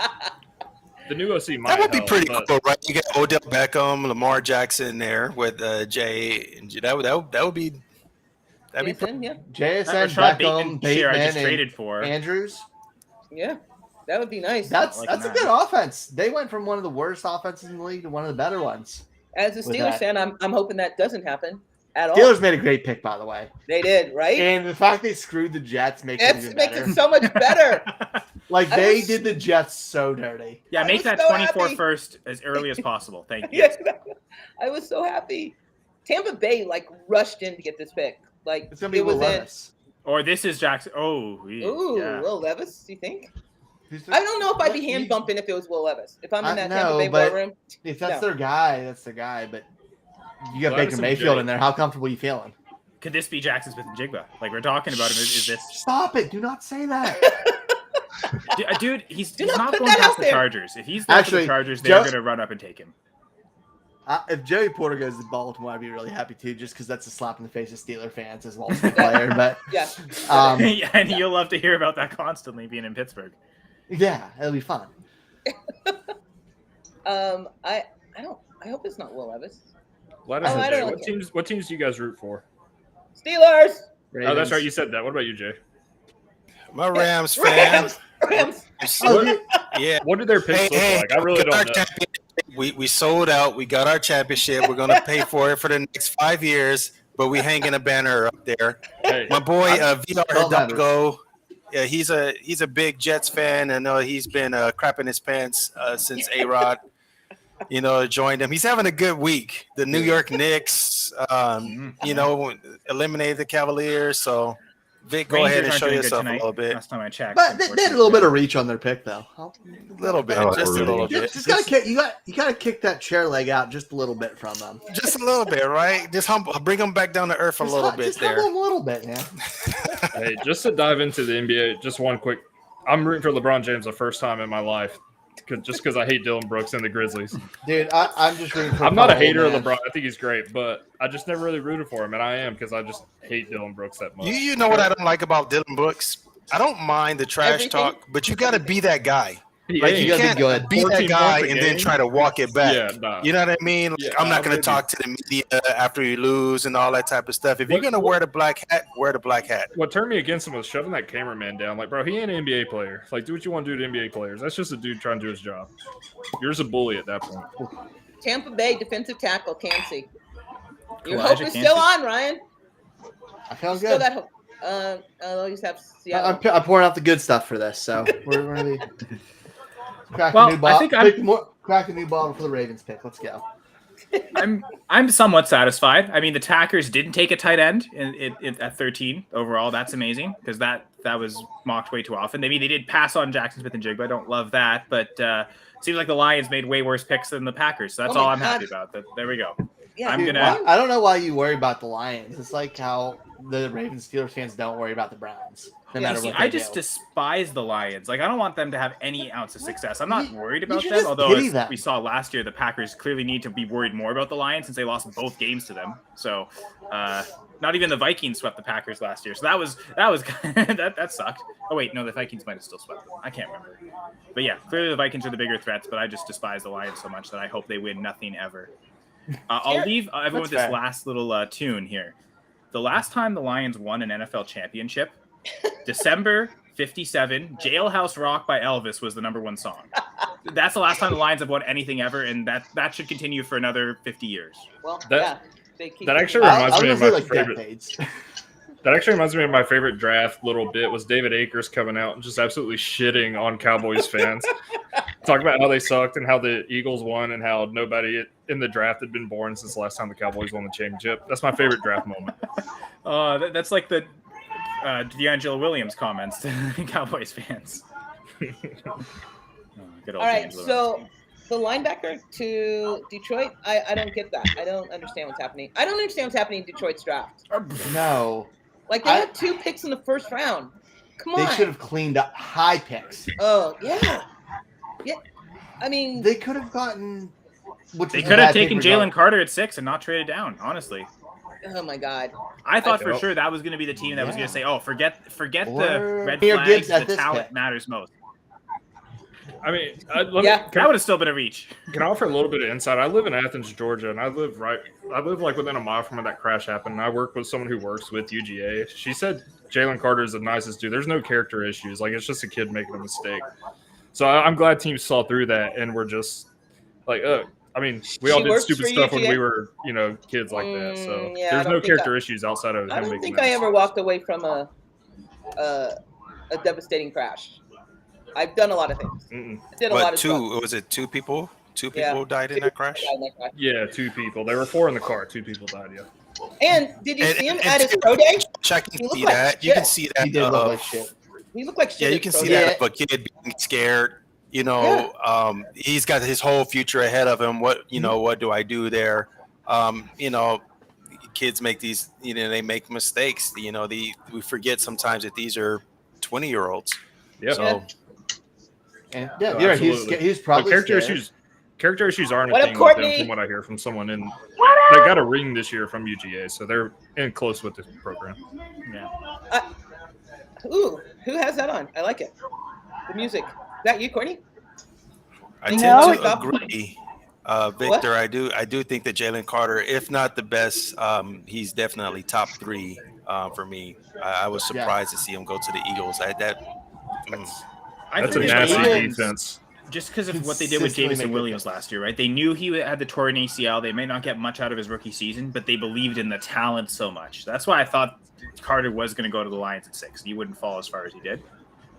The new OC might That would be help, pretty but cool, right? You get Odell Beckham, Lamar Jackson there with Jay. And that would be. That'd be pretty. Yeah. JSN, Rashad Beckham, share I just Bateman, traded and for. That's That would be nice. that's like a that. good offense. They went from one of the worst offenses in the league to one of the better ones. As a with Steelers that. fan, I'm hoping that doesn't happen at all. Steelers made a great pick, by the way. They did, right? And the fact they screwed the Jets makes it It even makes better. it so much better. Like, I they was- did the Jets so dirty. Yeah, I make was that so 24 happy. first as early as possible. Thank you. Yes, I was so happy. Tampa Bay rushed in to get this pick. Like, It's going to be it was Will in. Levis. Or this is Jackson. Oh, Ooh, yeah. Will Levis, you think? Who's the- I don't know if I'd be He- hand bumping if it was Will Levis. If I'm I in that know, Tampa Bay but war room. If that's No. their guy, that's their guy. But you got Levis Baker and Mayfield Jay. in there. How comfortable are you feeling? Could this be Jackson Smith and Jigba? Like, we're talking about him. Is this Stop it. Do not say that. dude? He's Do not not put going that past out the there. Chargers. If he's there for Actually, the Chargers, they're Joe- going to run up and take him. If Joey Porter goes to Baltimore, I'd be really happy too, just because that's a slap in the face of Steeler fans as well as the player. But Yeah. Yeah, and you'll love to hear about that constantly being in Pittsburgh. yeah, it'll be fun. I hope it's not Will Levis. let us Oh, know, I Jay. don't What like teams? What teams do you guys root for? Steelers. Oh, that's right. You said that. What about you, Jay? I'm a Rams fan. Rams. Oh, Yeah. What do their picks look like? I really we got our don't know. championship. We sold out. We got our championship. We're gonna pay for it for the next 5 years. But we hanging a banner up there. Hey, My boy VR Don't matter. Hidalgo. Yeah, he's a big Jets fan. I know he's been crapping his pants since A-Rod, joined him. He's having a good week. The New York Knicks, eliminated the Cavaliers. So Vic, go Rangers ahead and aren't show doing good yourself a tonight. little bit. Last time I checked, But they had a little bit of reach on their pick, though. A little bit, Oh, just a really? little bit. Just gotta kick. You gotta kick that chair leg out just a little bit from them. Just a little bit, right? Just bring them back down to earth a little bit just there. humble them a little bit, man. Hey, just to dive into the NBA, just one quick. I'm rooting for LeBron James the first time in my life, just because I hate Dylan Brooks and the Grizzlies. Dude, I'm just rooting for. I'm not a Paul, hater man. of LeBron. I think he's great, but I just never really rooted for him, and I am because I just hate Dylan Brooks that much. You know what I don't like about Dylan Brooks? I don't mind the trash talk, but you got to be that guy. Like you gotta be can't good. be that 14 guy points a and then game? try to walk it back. Yeah, nah. You know what I mean? Like, Yeah, I'm not going maybe. to talk to the media after you lose and all that type of stuff. If you're going to wear the black hat, wear the black hat. What turned me against him was shoving that cameraman down. Like, bro, he ain't an NBA player. Like, do what you want to do to NBA players. That's just a dude trying to do his job. You're just a bully at that point. Tampa Bay defensive tackle Cansey. Your Elijah hope is Cansey. still on, Ryan. I feel Still good. that hope. I'll just have Seattle. I'm pouring out the good stuff for this, so we're gonna be crack Well, a new I bottle. think Crack a new bottle for the Ravens pick. Let's go. I'm somewhat satisfied. I mean, the Packers didn't take a tight end at 13 overall. That's amazing because that was mocked way too often. They did pass on Jackson Smith and Jigba. I don't love that, but it seems like the Lions made way worse picks than the Packers. So that's all I'm happy about. There we go. Yeah, I'm Dude, gonna. I don't know why you worry about the Lions. It's like how the Ravens Steelers fans don't worry about the Browns. No matter what. I they just do. despise the Lions. Like I don't want them to have any ounce of success. I'm not worried about should them. just Although pity as them. we saw last year, the Packers clearly need to be worried more about the Lions since they lost both games to them. So not even the Vikings swept the Packers last year. So that was that sucked. Oh wait, no, the Vikings might have still swept them. I can't remember. But yeah, clearly the Vikings are the bigger threats. But I just despise the Lions so much that I hope they win nothing ever. I'll leave everyone with this last little tune here. The last time the Lions won an NFL championship, December 57, Jailhouse Rock by Elvis was the #1 song. That's the last time the Lions have won anything ever, and that should continue for another 50 years. Well, That- They keep That actually reminds me of my favorite. decades. That actually reminds me of my favorite draft little bit was David Akers coming out and just absolutely shitting on Cowboys fans. Talking about how they sucked and how the Eagles won and how nobody in the draft had been born since the last time the Cowboys won the championship. That's my favorite draft moment. That's like the D'Angelo Williams comments to Cowboys fans. Good old All right, D'Angelo so the linebacker to Detroit, I don't get that. I don't understand what's happening. I don't understand what's happening in Detroit's draft. No. Like they had 2 picks in the first round. Come on. They should have cleaned up high picks. Oh yeah. Yeah. I mean, They could have gotten. They could have taken Jalen Carter at 6 and not traded down. Honestly, oh my God. I thought for sure that was going to be the team that was going to say, "Oh, forget Or the red Amir flags. Gibbs at The this talent pick. matters most." I mean, That would have still been a reach. Can I offer a little bit of insight? I live in Athens, Georgia, and I live like within a mile from where that crash happened. And I work with someone who works with UGA. She said Jalen Carter is the nicest dude. There's no character issues. Like it's just a kid making a mistake. So I'm glad teams saw through that and were just like, I mean, we all She did works stupid for stuff when UGA? we were, kids like that. So yeah, I there's don't no think character issues outside of him I don't making think that I ever mistake. walked away from a devastating crash. I've done a lot of things. I did a lot But of stuff. was it 2 people? 2 Yeah. people died in that crash? Yeah, 2 people. There were 4 in the car. 2 people died. Yeah. And did you see him And at his pro day? I can He looked see like that. You shit. can see that. He did look like shit. He looked like shit. Yeah, at you can pro see day. that of a kid being scared. He's got his whole future ahead of him. What do I do there? Kids make these. They make mistakes. We forget sometimes that these are 20-year-olds. Yeah. So And Oh, you're right. absolutely. He's But probably character scared. issues aren't What a up, thing with them, Courtney? from what I hear from someone in. They got a ring this year from UGA, so they're in close with the program. Yeah. Ooh, who has that on? I like it. The music. Is that you, Courtney? I tend No. to agree, Victor. I do think that Jalen Carter, if not the best, he's definitely top 3 for me. I was surprised to see him go to the Eagles. That's a think nasty the defense. just because of what they did with Consistently Jameson make Williams last year, right? They knew he had the torn ACL. They may not get much out of his rookie season, but they believed in the talent so much. That's why I thought Carter was going to go to the Lions at 6. He wouldn't fall as far as he did.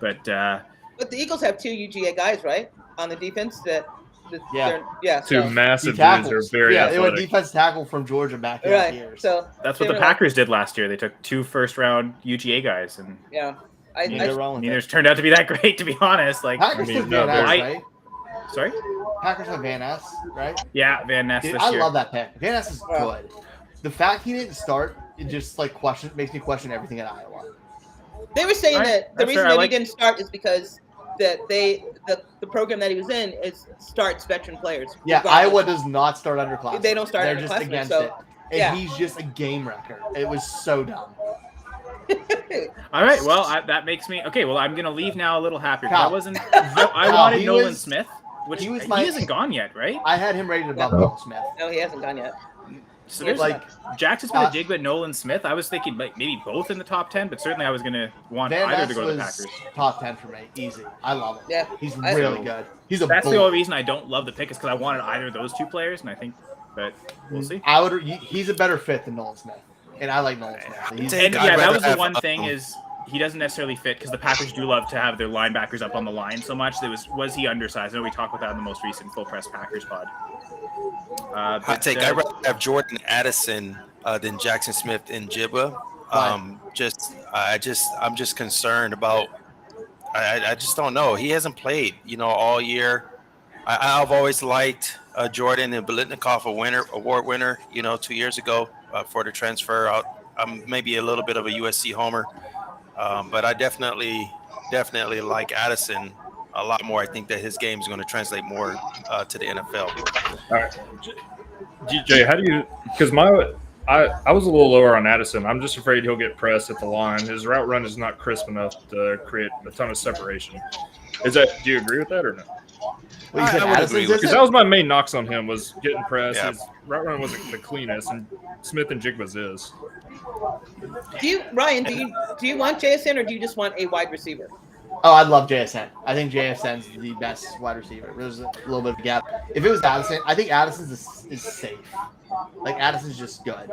But But the Eagles have 2 UGA guys, right, on the defense that Two massive dudes are very athletic. They were defense tackle from Georgia back in the years. So that's what the Packers did last year. They took 2 first-round UGA guys, and neither's turned out to be that great, to be honest. Like, Packers took Van Ness, right? Sorry? Packers have Van Ness, right? Yeah, Van Ness. Dude, this I year. love that pick. Van Ness is good. The fact he didn't start, it just makes me question everything at Iowa. They were saying that the reason that he didn't start is because the program that he was in starts veteran players. Yeah, regardless. Iowa does not start underclassmen. They don't start They're underclassmen. just against it. And he's just a game wrecker. It was so dumb. All right, well, that makes me okay. Well, I'm gonna leave now a little happier. I wanted Nolan Smith, which he hasn't gone yet, right? I had him rated above Nolan Smith. No, he hasn't gone yet. So there's Jackson Smith-Njigba, Nolan Smith. I was thinking maybe both in the top 10, but certainly I was gonna want either to go to the Packers. Top 10 for me, easy. I love it. Yeah, he's really good. That's the only reason I don't love the pick is because I wanted either of those two players, and I think, but we'll see. He's a better fit than Nolan Smith, and I like Nolan Smith. That was the one thing is he doesn't necessarily fit because the Packers do love to have their linebackers up on the line so much. Was he undersized? I know we talked about that in the most recent Full Press Packers pod. I'd rather have Jordan Addison than Jackson Smith and Njigba. I'm just concerned about. I just don't know. He hasn't played, all year. I've always liked Jordan and Biletnikoff, award winner, 2 years ago for the transfer out. I'm maybe a little bit of a USC homer, but I definitely like Addison a lot more. I think that his game is going to translate more to the NFL. All right, DJ, how do you? Because I was a little lower on Addison. I'm just afraid he'll get pressed at the line. His route run is not crisp enough to create a ton of separation. Do you agree with that or no? I would agree with because that was my main knocks on him was getting pressed. Yeah. His route run wasn't the cleanest, and Smith and Njigba's is. Ryan, do you want JSN or do you just want a wide receiver? Oh, I love JSN. I think JSN's the best wide receiver. There's a little bit of a gap. If it was Addison, I think Addison's is safe. Like, Addison's just good.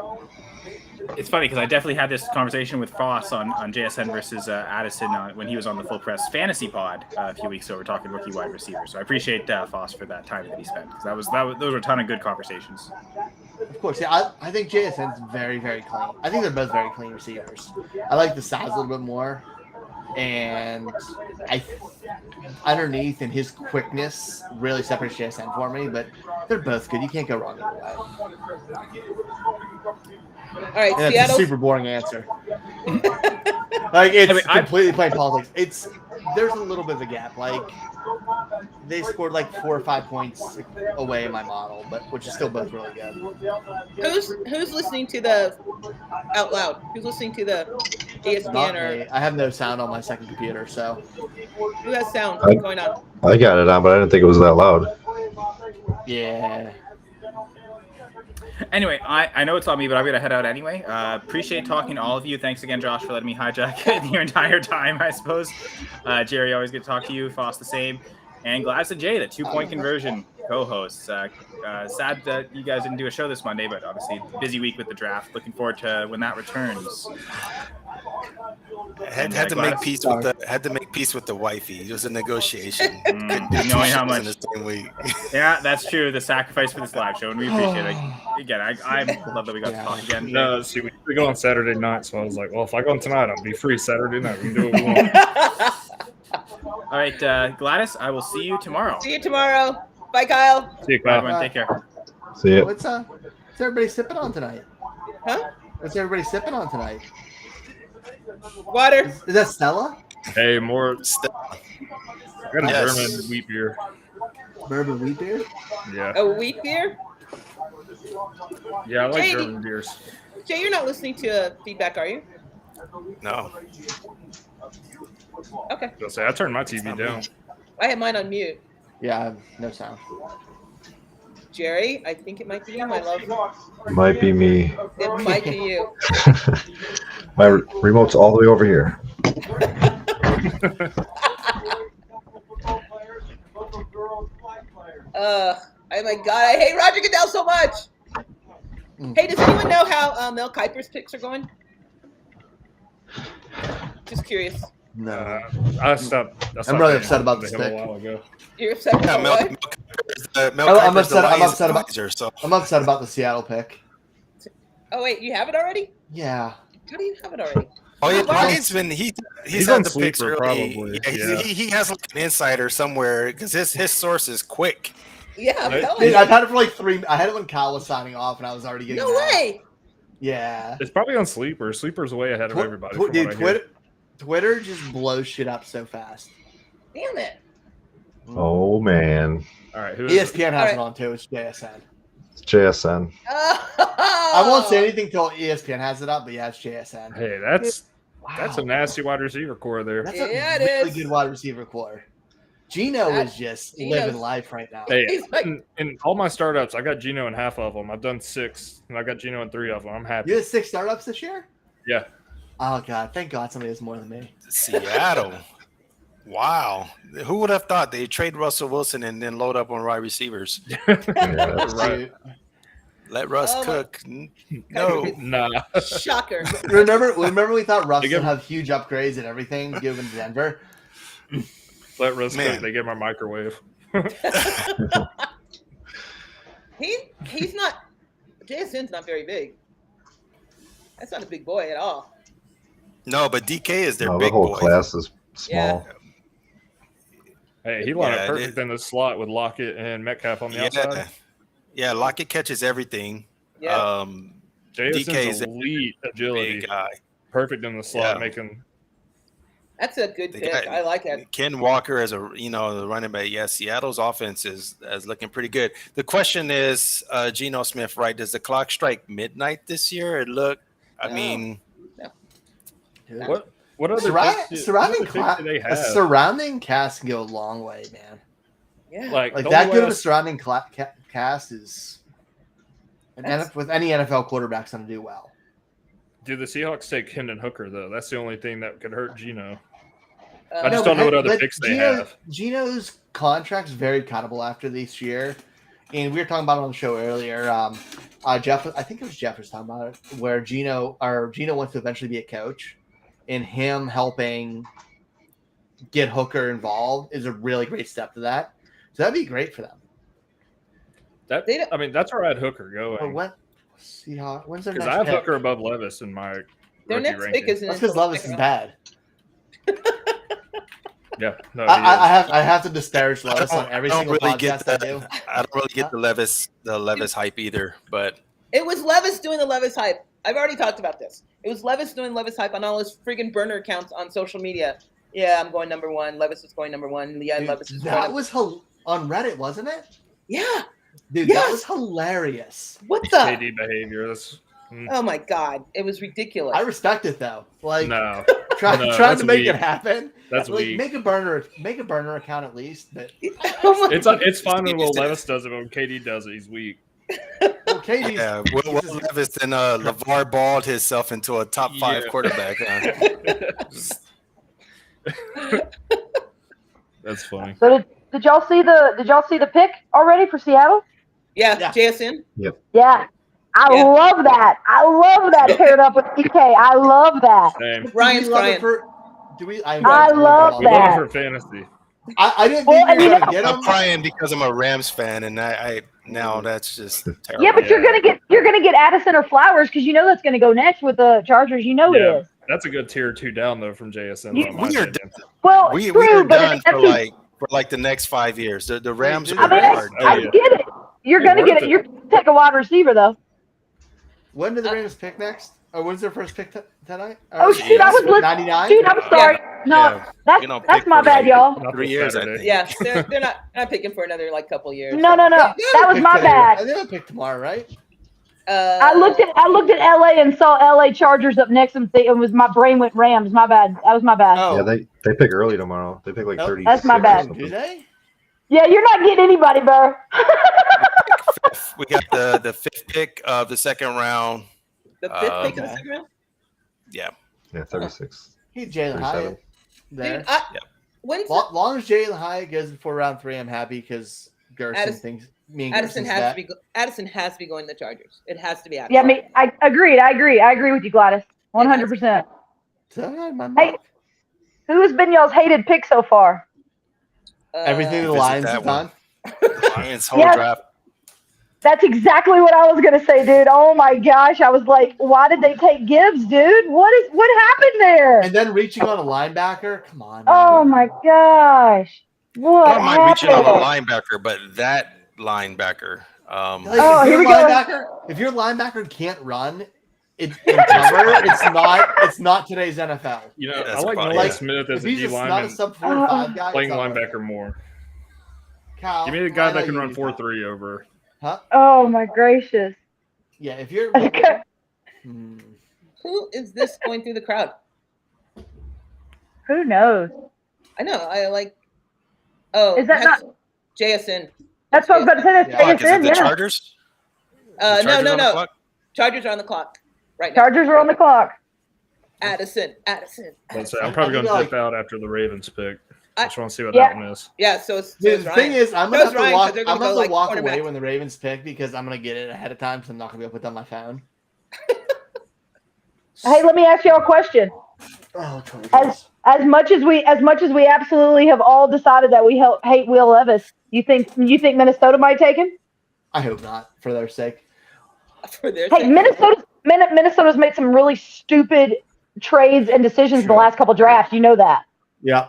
It's funny because I definitely had this conversation with Foss on JSN versus Addison when he was on the Full Press Fantasy Pod a few weeks ago. We're talking rookie wide receiver. So I appreciate Foss for that time that he spent. Those were a ton of good conversations. Of course, yeah. I think JSN's very, very clean. I think they're both very clean receivers. I like the size a little bit more. And underneath and his quickness really separates JSN for me, but they're both good. You can't go wrong either way. All right, and Seattle. That's a super boring answer. It's completely plain politics. There's a little bit of a gap. Like, they scored 4 or 5 points away in my model, which is still both really good. Who's listening to the out loud? Who's listening to the ESPN or? I have no sound on my second computer, so. Who has sound going on? I got it on, but I didn't think it was that loud. Yeah. Anyway, I know it's on me, but I'm going to head out anyway. Appreciate talking to all of you. Thanks again, Josh, for letting me hijack your entire time, I suppose. Jerry, always good to talk to you. Foss, the same. And Gladys and Jay, the 2-point conversion co-hosts. Sad that you guys didn't do a show this Monday, but obviously busy week with the draft. Looking forward to when that returns. Had to make peace with the wifey. It was a negotiation. Knowing how much. In the same week. Yeah, that's true. The sacrifice for this live show, and we appreciate it. Again, I love that we got to talk again. No, see, we go on Saturday night, so I was like, well, if I go on tonight, I'll be free Saturday night. We can do what we want. All right, Gladys, I will see you tomorrow. See you tomorrow. Bye, Kyle. See you, Kyle. Everyone, take care. See you. What's everybody sipping on tonight? Huh? What's everybody sipping on tonight? Water. Is that Stella? Hey, more Stella. I got a German wheat beer. Bourbon wheat beer? Yeah. A wheat beer? Yeah, I like German beers. Jay, you're not listening to feedback, are you? No. Okay. I'll say I turned my TV down. I have mine on mute. Yeah, I have no sound. Jerry, I think it might be you, my love. Might be me. It might be you. My remote's all the way over here. Oh my God, I hate Roger Goodell so much. Hey, does anyone know how Mel Kiper's picks are going? Just curious. No. I stopped. I'm really upset about this pick. A while ago. You're upset about Mel what? Kiper is I'm upset. I'm Lions upset about. advisor, so. I'm upset about the Seattle pick. Oh wait, you have it already? Yeah. How do you have it already? Oh yeah, Wow. Lions been he's on had the picks Sleeper, early. probably. Yeah, he has like an insider somewhere because his source is quick. Yeah, I'm telling Dude, you. I've had it for like 3. I had it when Kyle was signing off, and I was already getting. No way. Yeah. It's probably on Sleeper. Sleeper's way ahead of everybody. From Dude, what I hear. Twitter just blows shit up so fast. Damn it. Oh man. All right, who is ESPN has it on too. It's JSN. It's JSN. I won't say anything till ESPN has it up, but yeah, it's JSN. Hey, that's a nasty wide receiver core there. That's Yeah, a it really is. good wide receiver core. Gino is just living life right now. Hey, He's like- in all my startups, I got Gino in half of them. I've done 6, and I got Gino in 3 of them. I'm happy. You had 6 startups this year? Yeah. Oh god, thank God somebody has more than me. Seattle. Wow. Who would have thought they'd trade Russell Wilson and then load up on wide receivers? Yeah, Right. Let Russ Oh, cook. No. Nah. Shocker. Remember we thought Russ They would give- have huge upgrades and everything given to Denver. Let Russ Man. cook. They gave him a microwave. He's not. JSN's not very big. That's not a big boy at all. No, but DK is their no, big the whole boy. class is small. Hey, he lined Yeah, up perfect in the slot with Lockett and Metcalf on the outside. Yeah, Lockett catches everything. Yeah. JSN's DK's elite agility. big guy. Perfect in the slot, Yeah. making. That's a good They pick. got- I like it. Ken Walker as the running back. Yeah, Seattle's offense is looking pretty good. The question is, Geno Smith, right? Does the clock strike midnight this year? It look. I No. mean, Dude. What other Surrounding picks do they a have? surrounding cast can go a long way, man. Yeah. Like the that only good way of a surrounding cast is, with any NFL quarterback's going to do well. Do the Seahawks take Hendon Hooker though? That's the only thing that could hurt Geno. I No, just don't know what other but picks they have. Geno's contract's very cuttable after this year, and we were talking about it on the show earlier. Jeff, I think it was Jeff was talking about it, where Geno wants to eventually be a coach, and him helping get Hooker involved is a really great step to that. So that'd be great for them. That's where I had Hooker Or going. when? Seahawks. When's their Because next I have pick? Hooker above Levis in my Their rookie next ranking. pick isn't That's because until the Levis is second bad. Yeah, no, he I have to disparage Levis on every I don't single really get podcast I do. I don't really get the Levis hype either. But It was Levis doing the Levis hype. I've already talked about this. It was Levis doing Levis hype on all his friggin' burner accounts on social media. Yeah, I'm going number 1. Levis is going number 1. Yeah, Dude, Levis is that going. was on Reddit, wasn't it? Yeah. Dude, Yes. that was hilarious. What the? KD behavior. That's Oh my God! It was ridiculous. I respect it though. Like no. trying that's to make weak. it happen. That's like weak. make a burner account at least. But Oh my- It's fine when Will Levis does it, but when KD does it, he's weak. well, KD's yeah, Will Levis and LeVar Balled himself into a top 5 Yeah. quarterback. That's funny. So did y'all see the pick already for Seattle? Yeah, JSN. Yeah. I love that. I love that paired up with DK. I love that. Same. Ryan's crying. I love We love it that. for fantasy. I didn't Well, think and we you were know- gonna get I'm him. crying because I'm a Rams fan, and I now that's just terrible. Yeah, but you're gonna get Addison or Flowers because you know that's gonna go next with the Chargers. You know it Yeah, is. that's a good tier 2 down though from JSN. You- in my We are opinion. Well, we true, are but done that's for like the next 5 years. The Rams Wait, are, I mean, are Oh, I done. get it. You're gonna Worth get it. it. You're gonna take a wide receiver though. When did the Rams pick next? Or when's their first pick tonight? Oh shoot, I was listening. 99. Dude, I'm sorry. No, Yeah. We don't that's pick my for bad, like y'all. Not 3 this years, I Saturday. think. Yeah, they're not picking for another like couple years. No. That was my bad. They don't pick tomorrow, right? I looked at LA and saw LA Chargers up next and it was my brain went Rams. My bad. That was my bad. Oh, Yeah, they pick early tomorrow. They pick like Nope. 30. That's my bad. do they? Yeah, you're not getting anybody, bro. We got the 5th pick of the second round. The 5th pick of the Okay. second round. Yeah. Yeah, 36. Hey, Jalen 37. Hyatt. There. Dude, when's Long as Jalen Hyatt goes before round 3, I'm happy because Gerson Addison- thinks me and Addison Gerson's has that. to be Addison has to be going to the Chargers. It has to be Addison. Yeah, I agreed. I agree with you, Gladys. 100%. So, my Hey, mock. who has been y'all's hated pick so far? Everything the Visit Lions that have one. done. Lions whole Yes. draft. That's exactly what I was gonna say, dude. Oh my gosh, I was like, why did they take Gibbs, dude? What happened there? And then reaching on a linebacker. Come on. Man. Oh my gosh, what I don't mind reaching on a happened? linebacker, but that linebacker. Like, if your linebacker can't run in cover, it's not today's NFL. You know, I like Nolan Smith as a D lineman. Not a sub 4-5 guy. Playing linebacker more. Cal, give me a guy that can run 4-3 over. Huh? Oh my gracious. Yeah, if you're. Who is this going through the crowd? Who knows? I know. I like. Oh, is that not JSN? That's what I was about to say. That's JSN. Is it the Chargers? No. Chargers are on the clock right now. Chargers are on the clock. Addison. Let's say I'm probably going to dip out after the Ravens pick. I just want to see what Yeah. that one is. Yeah. So the thing is, I'm gonna have to walk cornerback. away when the Ravens pick because I'm gonna get it ahead of time, so I'm not gonna be able to put that on my phone. Hey, let me ask you a question. Oh, as much as we absolutely have all decided that we hate Will Levis, you think Minnesota might take him? I hope not, for their sake. Hey, Minnesota's made some really stupid trades and decisions in the last couple drafts. You know that. Yeah.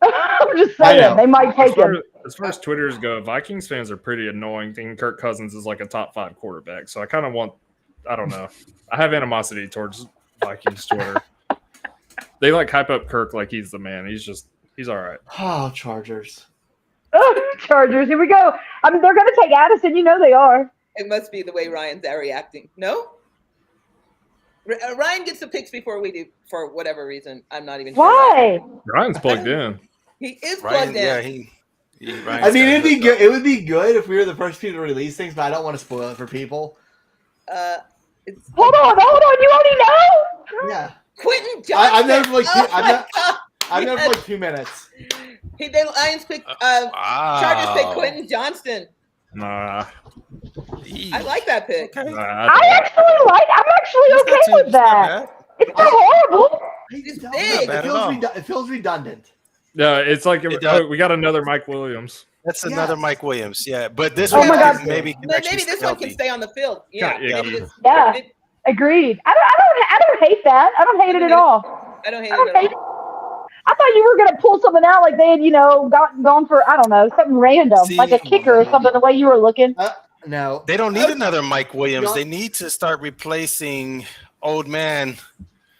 I'm just saying they might take him. As far as Twitters go, Vikings fans are pretty annoying, thinking Kirk Cousins is like a top 5 quarterback. So I kind of want, I don't know. I have animosity towards Vikings Twitter. They like hype up Kirk like he's the man. He's all right. Oh, Chargers. Oh, Chargers. Here we go. I mean, they're going to take Addison. You know they are. It must be the way Ryan's reacting. No? Ryan gets the picks before we do for whatever reason. I'm not even sure. Why? Ryan's plugged in. He is plugged in. I mean, it'd be good. It would be good if we were the first people to release things, but I don't want to spoil it for people. Hold on. You already know? Yeah. Quentin Johnson. I've known for like 2 minutes. The Lions pick. Chargers pick Quentin Johnston. Nah. I like that pick. I'm actually okay with that. It's not horrible. He's big. It feels redundant. Yeah, it's like we got another Mike Williams. That's another Mike Williams. Yeah, but this one maybe this one can stay on the field. Yeah. Agreed. I don't hate that. I don't hate it at all. I don't hate it at all. I thought you were gonna pull something out like they had, gone for I don't know something random like a kicker or something. The way you were looking. No, they don't need another Mike Williams. They need to start replacing old man.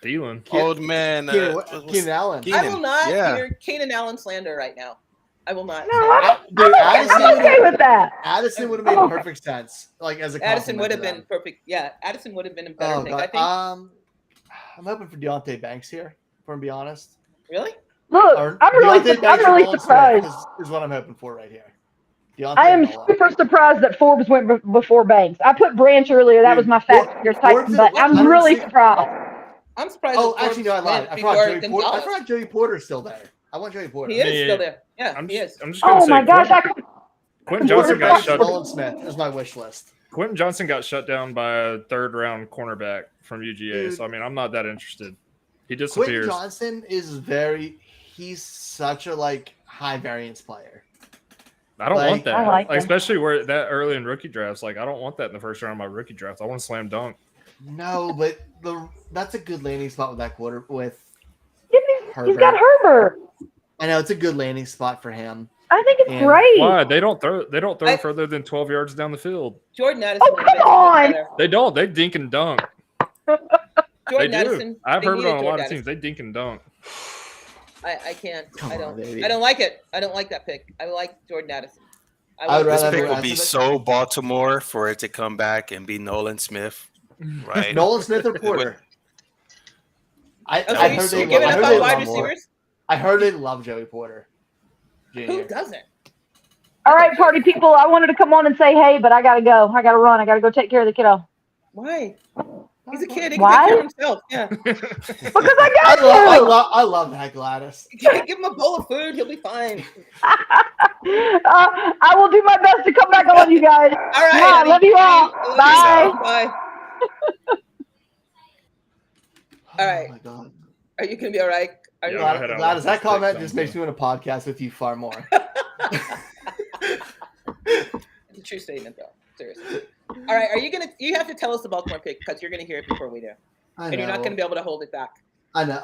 Thielen. Old man. Keenan Allen. I will not hear Keenan Allen slander right now. I will not. No, I'm okay with that. Addison would have made perfect sense. Like as a Addison would have been perfect. Yeah, Addison would have been a better pick. I think. I'm hoping for Deontay Banks here. If I'm gonna be honest. Really? Look, I'm really surprised. Is what I'm hoping for right here. I am super surprised that Forbes went before Banks. I put Branch earlier. That was my fact here, Titan, but I'm really surprised. I'm surprised. Oh, actually, no, I lied. I forgot Joey Porter's still there. I want Joey Porter. He is still there. Yeah, he is. I'm just gonna say, my gosh! Quentin Johnson got shut. Nolan Smith is my wish list. Quentin Johnson got shut down by a 3rd round cornerback from UGA. Dude, so I mean, I'm not that interested. He disappears. Quentin Johnson is he's such a high variance player. I don't want that. I like especially where that early in rookie drafts. I don't want that in the first round of my rookie draft. I want to slam dunk. No, but that's a good landing spot with that quarter with Herbert. He's got Herbert. I know it's a good landing spot for him. I think it's great. Why? They don't throw further than 12 yards down the field. Jordan Addison. Oh, come on. They don't. They dink and dunk. Jordan they Addison. do. I've heard it on a lot of teams. They dink and dunk. I can't. I don't on, like it. I don't like that pick. I like Jordan Addison. This pick will be so Baltimore for it to come back and be Nolan Smith. Right. Nolan Smith or Porter? I heard they giving up on wide receivers. I heard they love Joey Porter. Jr. Who doesn't? All right, party people. I wanted to come on and say hey, but I gotta go. I gotta run. I gotta go take care of the kiddo. Why? He's a kid. He Why? can take care of himself. Yeah. Because I got you. I love that, Gladys. Give him a bowl of food. He'll be fine. I will do my best to come back on, you guys. All right. Love you all. Bye. Bye. All right. Oh my God. Are you gonna be all right? Gladys, that comment just makes me want to podcast with you far more. It's a true statement, though. Seriously. All right, you have to tell us the Baltimore pick because you're gonna hear it before we do, and you're not gonna be able to hold it back. I know.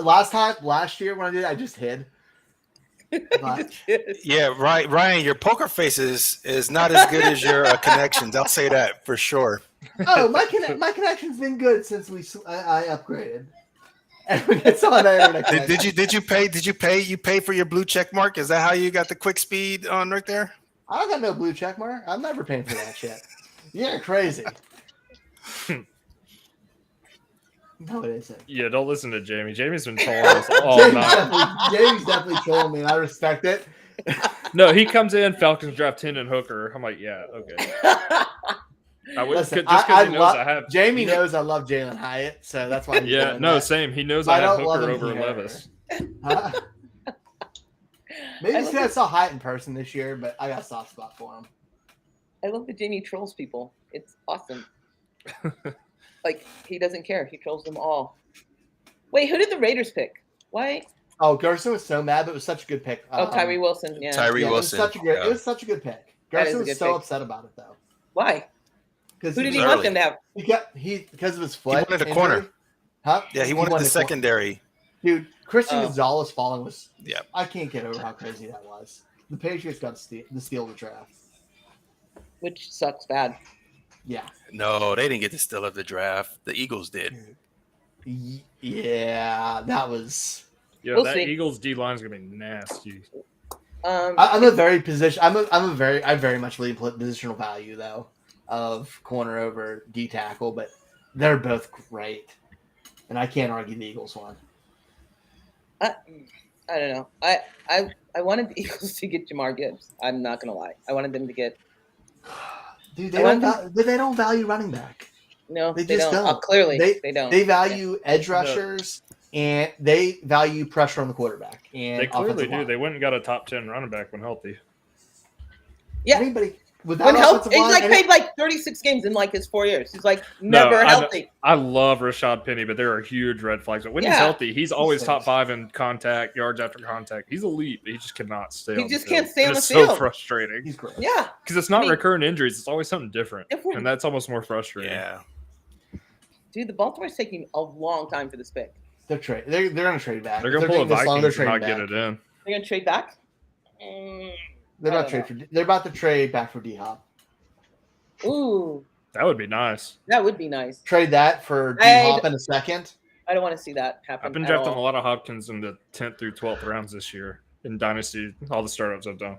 Last year when I did, I just hid. But, Yeah, right, Ryan. Your poker face is not as good as your connections. I'll say that for sure. oh, my connection's been good since I upgraded. It's on internet. Did you pay? You pay for your blue check mark? Is that how you got the quick speed on right there? I don't got no blue check mark. I'm never paying for that shit. You're crazy. No, it isn't. Yeah, don't listen to Jamie. Jamie's been trolling us all night. Jamie's definitely trolling me, and I respect it. No, he comes in, Falcons draft 10 and Hooker. I'm like, yeah, okay. Jamie knows I love Jalen Hyatt, so that's why. Yeah, no, same. He knows I have Hooker over Levis. Maybe because I saw Hyatt in person this year, but I got a soft spot for him. I love that Jamie trolls people. It's awesome. Like, he doesn't care. He trolls them all. Wait, who did the Raiders pick? Why? Oh, Garcia was so mad, but it was such a good pick. Tyree Wilson. Yeah, Tyree Wilson. It was such a good pick. Garcia was so upset about it, though. Why? Who did he early. want them to have? Because of his foot. He wanted a corner. Huh? Yeah, he wanted the secondary. Dude, Christian Gonzalez falling was. Yeah. I can't get over how crazy that was. The Patriots got the steal of the draft, which sucks bad. Yeah. No, they didn't get the steal of the draft. The Eagles did. Yeah, that was. Yeah, We'll that see. Eagles D line is gonna be nasty. I very much lean positional value though of corner over D tackle, but they're both great, and I can't argue the Eagles one. I don't know. I wanted the Eagles to get Jamar Gibbs. I'm not gonna lie. I wanted them to get. Dude, they don't value running back. No, they just don't. Clearly, they don't. They value edge rushers and they value pressure on the quarterback. And they clearly do. They went and got a top 10 running back when healthy. Yeah, anybody when healthy, he's played like 36 games in like his 4 years. He's like never healthy. I love Rashad Penny, but there are huge red flags. But when he's healthy, he's always top 5 in contact, yards after contact. He's elite, but he just cannot stay. He on just the field. can't stay on the it's field. So frustrating. He's great. Yeah, because it's not recurrent injuries. It's always something different, and that's almost more frustrating. Yeah, dude, the Baltimore's taking a long time for this pick. They're going to trade back. They're going to pull a Vikings and not get it in. They're going to trade back. They're not they're about to trade back for D-Hop. Ooh, that would be nice. That would be nice. Trade that for D-Hop in a second. I don't want to see that happen. I've been drafting a lot of Hopkins in the 10th through 12th rounds this year in Dynasty. All the startups I've done.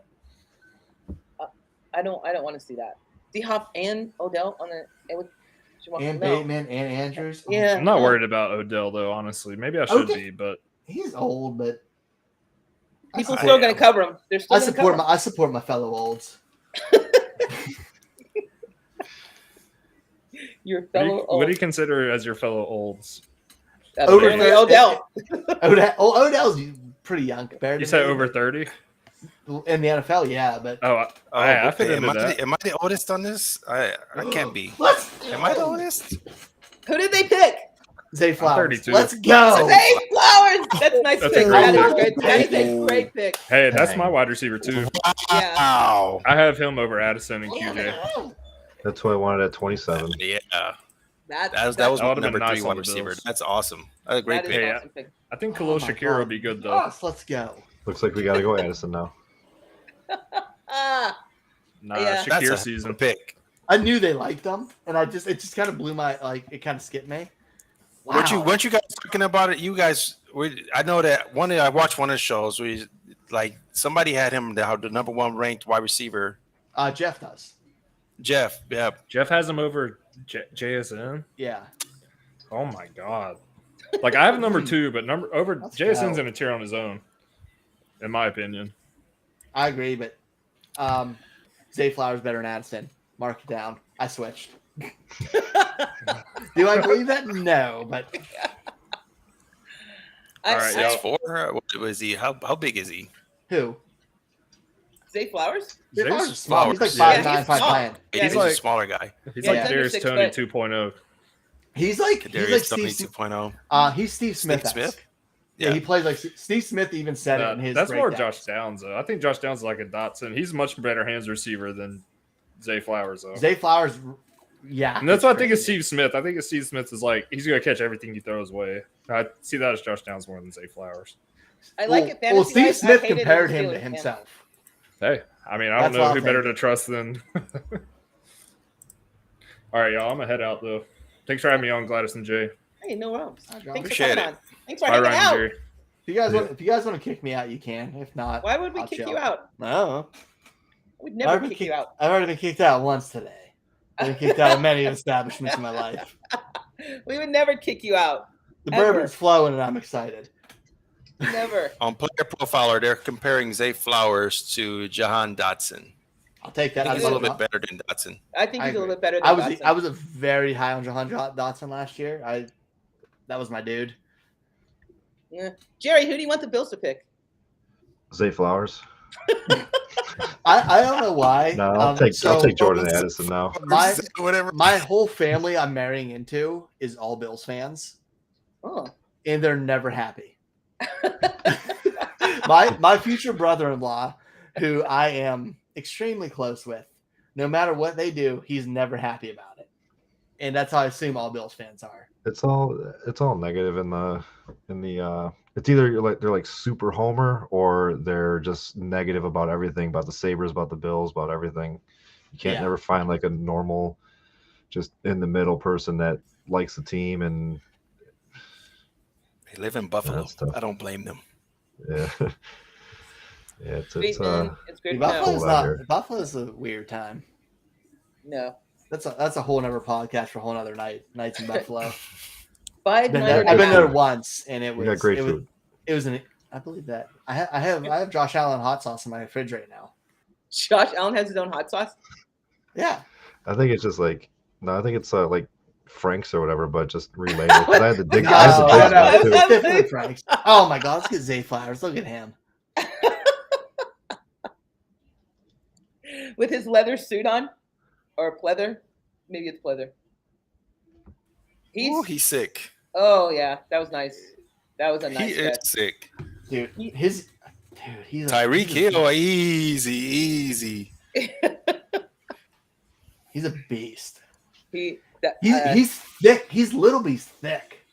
I don't want to see that. D-Hop and Odell on the. And Bateman and Andrews. Yeah, I'm not worried about Odell though. Honestly, maybe I should be, but he's old. But people still going to cover him. They're still I support my fellow olds. Your fellow. What do you consider as your fellow olds? Odell. Odell's pretty young compared. You say over 30 in the NFL, yeah, but I fit into that. Am I the oldest on this? I can't be. Am I the oldest? Who did they pick? Zay Flowers. 32. Let's go. Zay Flowers. That's a nice pick. That is a great pick. Hey, that's my wide receiver too. Wow. I have him over Addison and QJ. That's what I wanted at 27. Yeah. That was my number nice 3 wide receiver. That's awesome. That's a great pick. Hey, awesome pick. I think Khalil Shakir will be good though. Yes, let's go. Looks like we got to go Addison now. Shakir season pick. I knew they liked them, and it just kind of blew my it kind of skipped me. Wow. Weren't you guys talking about it? You guys, I know that I watched one of the shows where somebody had him the number 1 ranked wide receiver. Jeff does. Jeff, yeah. Jeff has him over JSN. Yeah. Oh my god. Like I have number 2, but over JSN's in a tier on his own, in my opinion. I agree, but Zay Flowers better than Addison. Mark it down. I switched. Do I believe that? No, but all right, 6'4". What was he? How big is he? Who? Zay Flowers? Zay Flowers is small. He's like 5'9", 5'10". Yeah, he's a smaller guy. He's like Darius Toney 2.0. He's like Darius Toney Steve 2.0. He's Steve Smith. Yeah, he plays like Steve Smith even said it in his. That's more Josh Downs, though. I think Josh Downs is like a Dotson. He's a much better hands receiver than Zay Flowers, though. Zay Flowers, yeah. And that's what I think of Steve Smith. I think of Steve Smith is like he's going to catch everything he throws away. I see that as Josh Downs more than Zay Flowers. I like it. Well, Steve Smith compared him to himself. Hey, I mean, I don't know who better to trust than. All right, y'all. I'm gonna head out though. Thanks for having me on, Gladys and Jay. Hey, no problems. Appreciate it. Thanks for hanging out. Jerry. If you guys want to kick me out, you can. If not, why would we kick you out? No, we'd never kick you out. I've already been kicked out once today. I've been kicked out of many establishments in my life. We would never kick you out. The bourbon's flowing, and I'm excited. Never. On Player Profiler, they're comparing Zay Flowers to Jahan Dotson. I'll take that. He's a little bit better than Dotson. I think he's a little bit better than Dotson. I was a very high on Jahan Dotson last year. That was my dude. Yeah, Jerry, who do you want the Bills to pick? Zay Flowers. I don't know why. No, I'll take Jordan Addison now. My whole family I'm marrying into is all Bills fans. Oh, and they're never happy. my future brother-in-law, who I am extremely close with, no matter what they do, he's never happy about it, and that's how I assume all Bills fans are. It's all negative in the it's either they're like super homer or they're just negative about everything, about the Sabres, about the Bills, about everything. You can't never find like a normal, just in the middle person that likes the team. And they live in Buffalo. I don't blame them. Yeah. Yeah, it's great. Buffalo's a weird time. No. That's a whole nother podcast for a whole other night. Nights in Buffalo. I've been there once, and it was got great food. It was I believe that. I have Josh Allen hot sauce in my fridge right now. Josh Allen has his own hot sauce? Yeah. I think it's just like like Frank's or whatever, but just relabeled. I had to dig. Definitely Frank's. Oh my God, let's get Zay Flowers. Look at him. With his leather suit on, or pleather, maybe it's pleather. He's sick. Oh yeah, that was nice. That was a nice. He is sick, dude. He's Tyreek Hill. Easy. He's a beast. He's thick. He's little, but he's thick.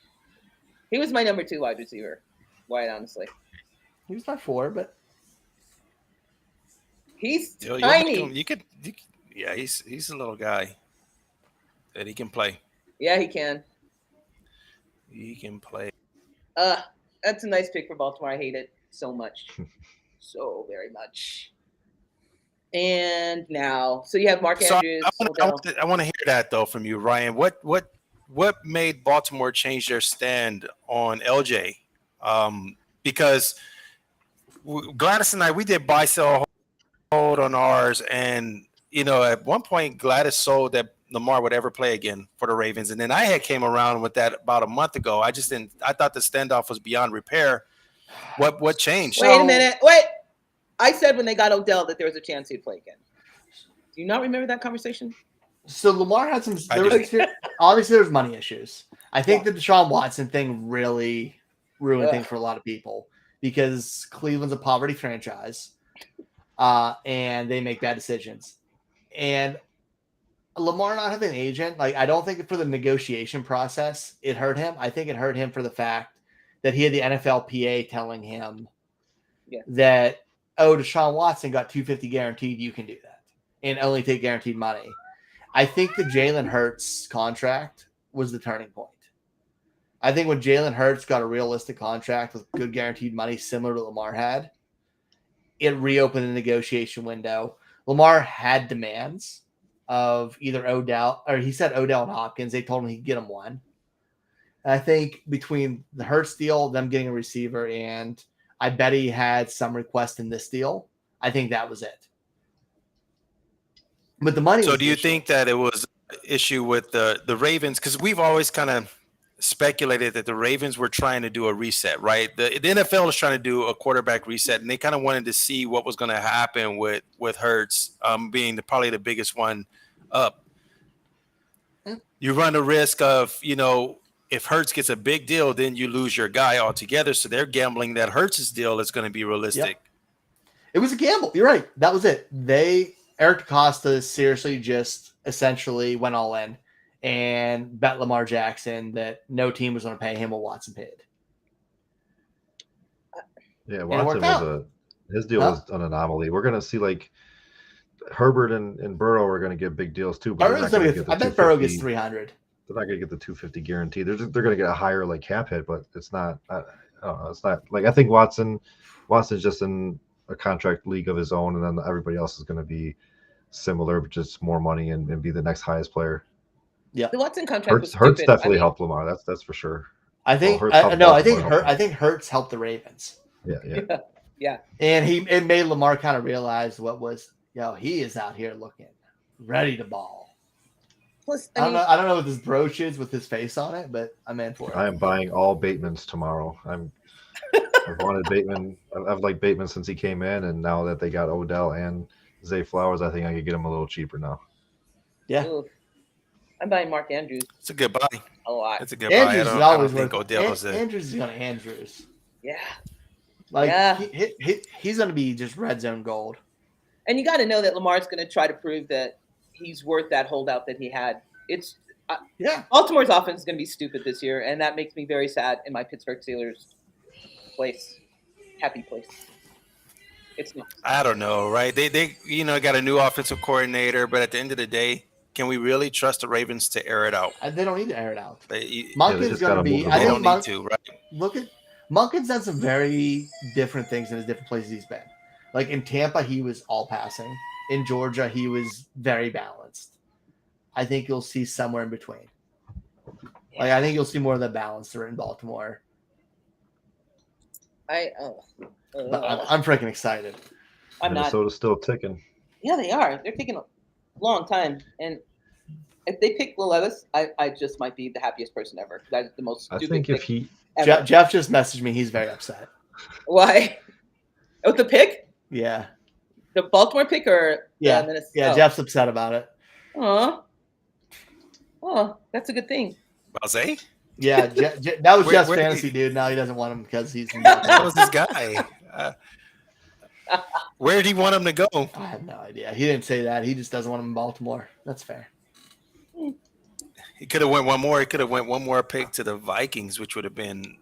He was my number 2 wide receiver. Quite honestly, he was my 4, but he's tiny. He's a little guy that he can play. Yeah, he can. He can play. That's a nice pick for Baltimore. I hate it so much. So very much. And now, so you have Mark Andrews. I want to hear that though from you, Ryan. What made Baltimore change their stand on LJ? Because Gladys and I, we did buy, sell, hold on ours, and at one point Gladys sold that Lamar would ever play again for the Ravens, and then I had came around with that about a month ago. I thought the standoff was beyond repair. What changed? Wait a minute. Wait. I said when they got Odell that there was a chance he'd play again. Do you not remember that conversation? So Lamar had some. Obviously, there's money issues. I think the Deshaun Watson thing really ruined things for a lot of people because Cleveland's a poverty franchise, and they make bad decisions. And Lamar not having an agent, I don't think for the negotiation process it hurt him. I think it hurt him for the fact that he had the NFLPA telling him that, Deshaun Watson got $250 guaranteed, you can do that, and only take guaranteed money. I think the Jalen Hurts contract was the turning point. I think when Jalen Hurts got a realistic contract with good guaranteed money similar to Lamar had, it reopened the negotiation window. Lamar had demands of either Odell, or he said Odell and Hopkins. They told him he'd get him one. And I think between the Hurts deal, them getting a receiver, and I bet he had some request in this deal, I think that was it. But the money. So do you think that it was an issue with the Ravens? Because we've always kind of speculated that the Ravens were trying to do a reset, right? The NFL was trying to do a quarterback reset, and they kind of wanted to see what was going to happen with Hurts being probably the biggest one up. You run the risk of, if Hurts gets a big deal, then you lose your guy altogether. So they're gambling that Hurts' deal is going to be realistic. Yep. It was a gamble. You're right. That was it. Eric DaCosta seriously just essentially went all in and bet Lamar Jackson that no team was going to pay him what Watson paid. Yeah, Watson his deal was an anomaly. We're going to see like Herbert and Burrow are going to get big deals too. But I bet Burrow gets 300. They're not going to get the 250 guarantee. They're going to get a higher like cap hit, but it's not. I don't know. It's not like I think Watson's just in a contract league of his own, and then everybody else is going to be similar, but just more money and be the next highest player. Yeah, the Watson contract Hurts definitely helped Lamar. That's for sure. I think I think Hurts helped the Ravens. Yeah. And it made Lamar kind of realize he is out here looking ready to ball. Plus, I don't know what this brooch is with his face on it, but I'm in for it. I am buying all Batemans tomorrow. I've wanted Bateman. I've liked Bateman since he came in, and now that they got Odell and Zay Flowers, I think I could get him a little cheaper now. Yeah. Ooh. I'm buying Mark Andrews. It's a good buy. A lot. It's a good Andrews buy. is always think Odell was Andrews is going to Andrews. Yeah. He's going to be just red zone gold. And you got to know that Lamar's going to try to prove that he's worth that holdout that he had. Baltimore's offense is going to be stupid this year, and that makes me very sad in my Pittsburgh Steelers happy place. It's not. I don't know, right? They got a new offensive coordinator, but at the end of the day, can we really trust the Ravens to air it out? They don't need to air it out. Monken's going to be. They don't need to, right? Look at Monken's done some very different things in his different places he's been. Like in Tampa, he was all passing. In Georgia, he was very balanced. I think you'll see somewhere in between. I think you'll see more of the balance in Baltimore. I'm freaking excited. Minnesota's still ticking. Yeah, they are. They're taking a long time. And if they pick Will Levis, I just might be the happiest person ever. That's the most stupid I think if he Jeff just messaged me, he's very upset. Why? With the pick? Yeah. The Baltimore pick or Minnesota? Yeah, Jeff's upset about it. Oh, that's a good thing. Balze? Yeah, that was Jeff's fantasy, dude. Now he doesn't want him because he's that was his guy. Where did he want him to go? I have no idea. He didn't say that. He just doesn't want him in Baltimore. That's fair. He could have went one more. He could have went one more pick to the Vikings, which would have been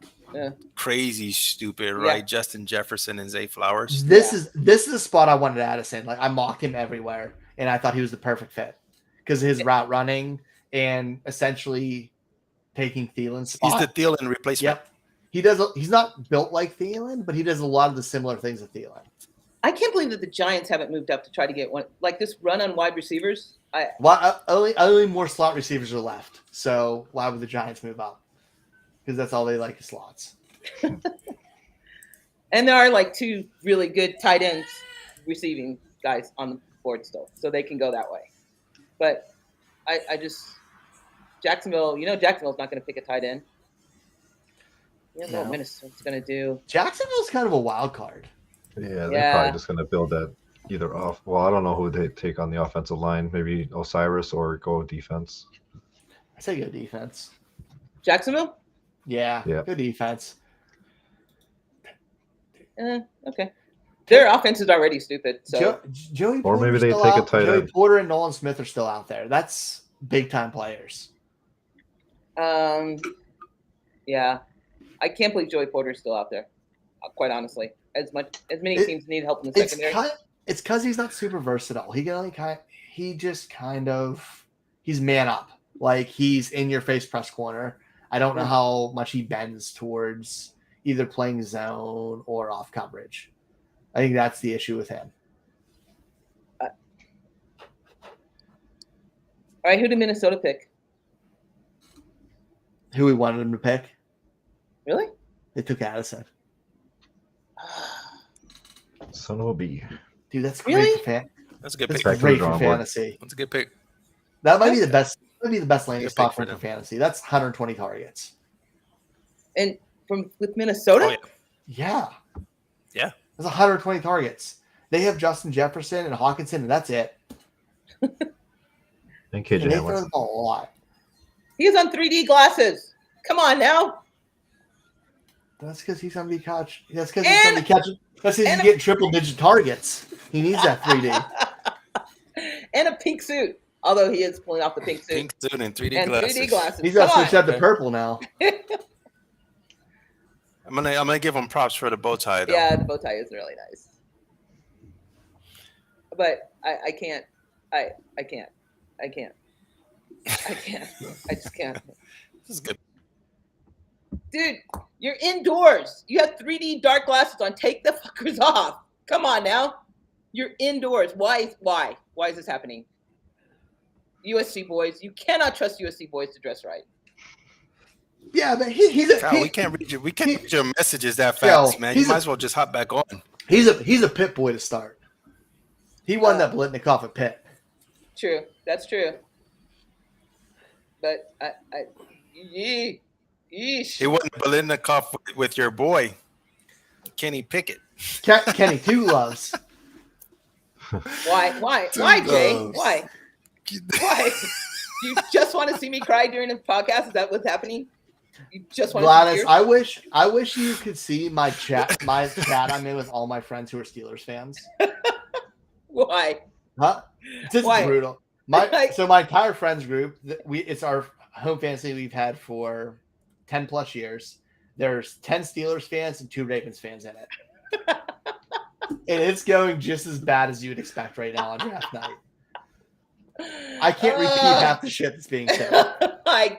crazy stupid, right? Yeah. Justin Jefferson and Zay Flowers. This is the spot I wanted Addison. Like I mocked him everywhere, and I thought he was the perfect fit because of his route running and essentially taking Thielen's spot. He's the Thielen replacement. Yep. He's not built like Thielen, but he does a lot of the similar things with Thielen. I can't believe that the Giants haven't moved up to try to get one like this run on wide receivers. Only more slot receivers are left. So why would the Giants move up? Because that's all they like is slots. And there are like two really good tight ends receiving guys on the board still, so they can go that way. But I just Jacksonville, Jacksonville's not going to pick a tight end. Minnesota's going to do. Jacksonville's kind of a wild card. Yeah, they're probably just going to build that either off. Well, I don't know who they take on the offensive line. Maybe Osiris or go defense. I say go defense. Jacksonville? Yeah. Good defense. Okay. Their offense is already stupid. So Joey or maybe they take a tight end. Joey Porter and Nolan Smith are still out there. That's big time players. Yeah. I can't believe Joey Porter's still out there. Quite honestly. As many teams need help in the secondary. It's because he's not super versatile. He's man up. Like he's in your face press corner. I don't know how much he bends towards either playing zone or off coverage. I think that's the issue with him. All right, who did Minnesota pick? Who we wanted him to pick? Really? They took Addison. Son of a B. Dude, that's great for That's a good pick. Great for fantasy. That's a good pick. That might be the best. That might be the best landing spot for fantasy. That's 120 targets. And with Minnesota? Oh, yeah. Yeah. That's 120 targets. They have Justin Jefferson and Hawkinson, and that's it. And KJ Hamler. They throw the ball a lot. He is on 3D glasses. Come on now. That's because he's gonna be catch. That's because he's gonna be catching. That's because he's getting triple-digit targets. He needs that 3D. And a pink suit. Although he is pulling off the pink suit. Pink suit and 3D and glasses. 3D glasses. He's got to switch that to purple now. I'm gonna give him props for the bow tie, though. Yeah, the bow tie is really nice. But I can't. I can't. I just can't. This is good. Dude, you're indoors. You have 3D dark glasses on. Take the fuckers off. Come on now. You're indoors. Why is this happening? USC boys. You cannot trust USC boys to dress right. Yeah, but we can't read you. We can't read your messages that fast, man. You might as well just hop back on. He's a Pitt boy to start. He won that Blitnikoff at Pitt. True, that's true. But He wasn't Blitnikoff with your boy, Kenny Pickett. Kenny Two Loves. Why, Jay? Why? You just want to see me cry during the podcast? Is that what's happening? You just want Gladys, to I wish you could see my chat I'm in with all my friends who are Steelers fans. Why? Huh? It's Why? brutal. My entire friends group, it's our home fantasy we've had for 10 plus years. There's 10 Steelers fans and 2 Ravens fans in it. And it's going just as bad as you would expect right now on draft night. I can't repeat half the shit that's being said. I'm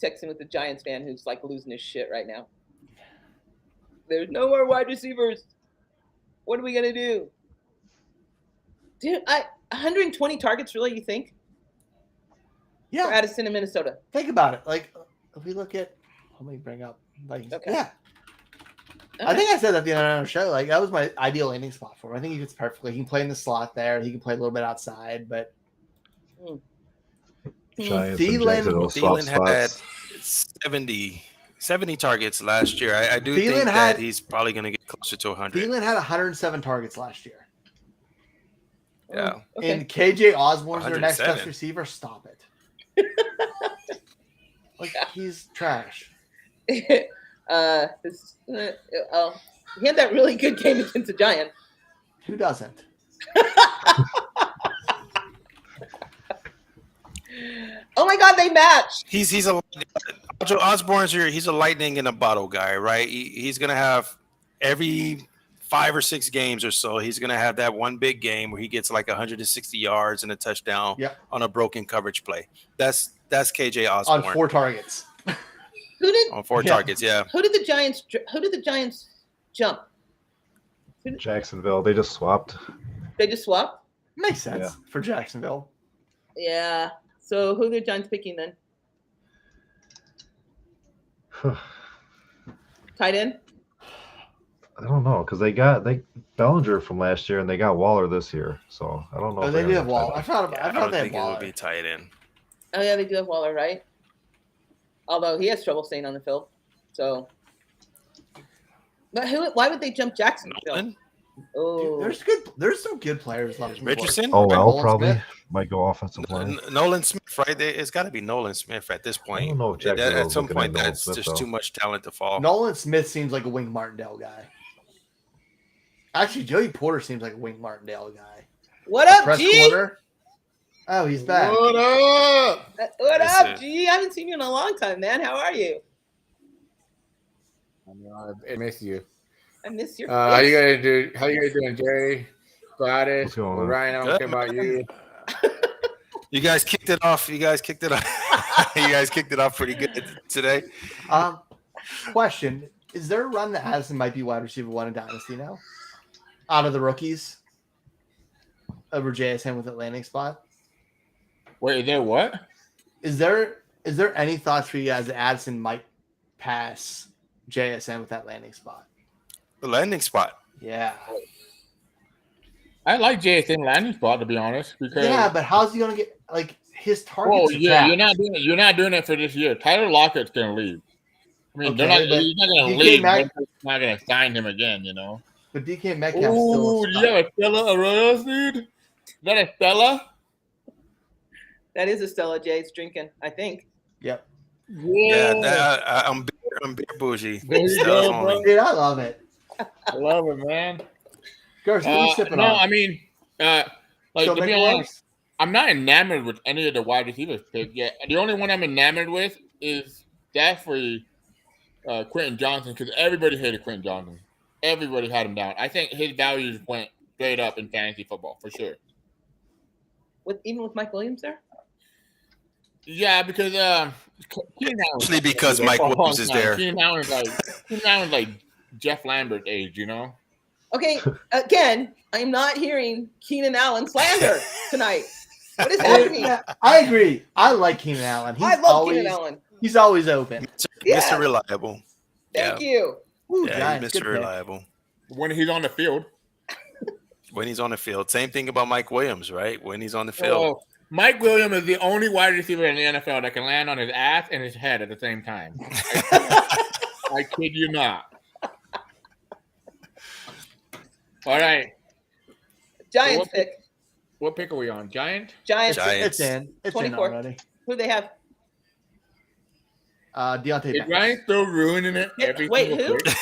texting with the Giants fan who's like losing his shit right now. There's no more wide receivers. What are we gonna do? Dude, 120 targets, really, you think? Yeah. For Addison in Minnesota. Think about it. Like, if we look at, let me bring up, like, okay. Yeah. I think I said that the other night on the show. Like, that was my ideal landing spot for him. I think he fits perfectly. He can play in the slot there. He can play a little bit outside, but Thielen had 70 targets last year. I do think that he's probably going to get closer to 100. Thielen had 107 targets last year. Yeah. Okay. And KJ Osborne's their next best receiver. Stop it. Like, he's trash. He had that really good game against the Giants. Who doesn't? Oh my God, they match. He's a Osborne's here. He's a lightning in a bottle guy, right? He's gonna have every 5 or 6 games or so. He's gonna have that one big game where he gets like 160 yards and a touchdown on a broken coverage play. That's KJ Osborne on 4 targets. On 4 targets, yeah. Who did the Giants jump? Jacksonville. They just swapped. They just swapped? Makes sense for Jacksonville. Yeah. So who are the Giants picking then? Tight end? I don't know because they got Bellinger from last year and they got Waller this year. So I don't know. Oh, they do have Waller. I thought they had Waller. It would be tight end. Oh yeah, they do have Waller, right? Although he has trouble staying on the field. So, but why would they jump Jacksonville? Oh, there's some good players left. Richardson? Oh, well, probably might go offensive line. Nolan Smith, right? It's got to be Nolan Smith at this point. I don't know if At some point, that's Smith, just too much talent to fall. Nolan Smith seems like a Wink Martindale guy. Actually, Joey Porter seems like a Wink Martindale guy. What up, G? Corner. Oh, he's back. What up? What up, G? I haven't seen you in a long time, man. How are you? I miss you. I miss your. How you guys doing, Jerry? Gladys, on? Ryan? I don't care about you. You guys kicked it off. You guys kicked it off pretty good today. Question: is there a run that Addison might be wide receiver 1 in Dynasty now? Out of the rookies, over JSN with Atlantic spot. Wait, is there what? Is there any thoughts for you guys that Addison might pass JSN with that landing spot? The landing spot. Yeah. I like JSN landing spot, to be honest. Because but how's he gonna get like his targets? Oh yeah, you're not doing it for this year. Tyler Lockett's gonna leave. I mean, he's not gonna leave. They're not gonna sign him again, you know. But DK Metcalf. Oh, you have a Stella Arroyos, dude. Is that a Stella? That is Estella J's drinking, I think. Yep. Yeah, I'm beer bougie. There you Stella's go, only. bro. Dude, I love it. I love it, man. Gerson, what are you sipping no, on? I mean, like Still to be making honest, works? I'm not enamored with any of the wide receivers picked yet. The only one I'm enamored with is definitely Quentin Johnson, because everybody hated Quentin Johnson. Everybody had him down. I think his values went straight up in fantasy football for sure. Even with Mike Williams there? Yeah, because Keenan Allen, Especially because Mike Williams is there. Keenan Allen's like Jeff Lambert age, you know. Okay, again, I'm not hearing Keenan Allen slander tonight. What is happening? I agree. I like Keenan Allen. I love Keenan Allen. He's always open. Mr. Reliable. Thank you. Ooh, Yeah, Giants, he's good Mr. pick. Reliable. When he's on the field. When he's on the field. Same thing about Mike Williams, right? When he's on the field. Oh, Mike Williams is the only wide receiver in the NFL that can land on his ass and his head at the same time. I kid you not. All right. Giants So pick. What pick are we on? Giant? Giants. It's in. It's 24. in already. Who do they have? Deontay Is Banks. Ryan still ruining it every Wait, single who? pick?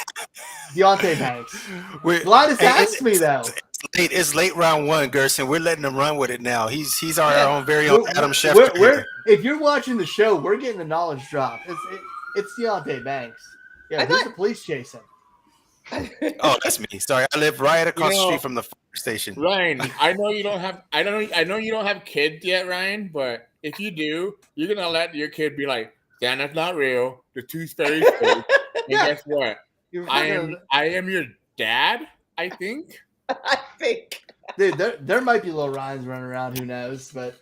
Deontay Banks. We're- Gladys Hey, asked me though. It's late round one, Gerson. We're letting him run with it now. He's our own very own Adam Schefter. We're if you're watching the show, we're getting the knowledge drop. It's Deontay Banks. Yeah, who's the police chasing? Oh, that's me. Sorry, I live right across the street from the fire station. Ryan, I know you don't have kids yet, Ryan, but if you do, you're gonna let your kid be like, Santa's not real, the tooth fairy's fake. And guess what? I am your dad, I think. I think. Dude, there might be little Ryans running around, who knows, but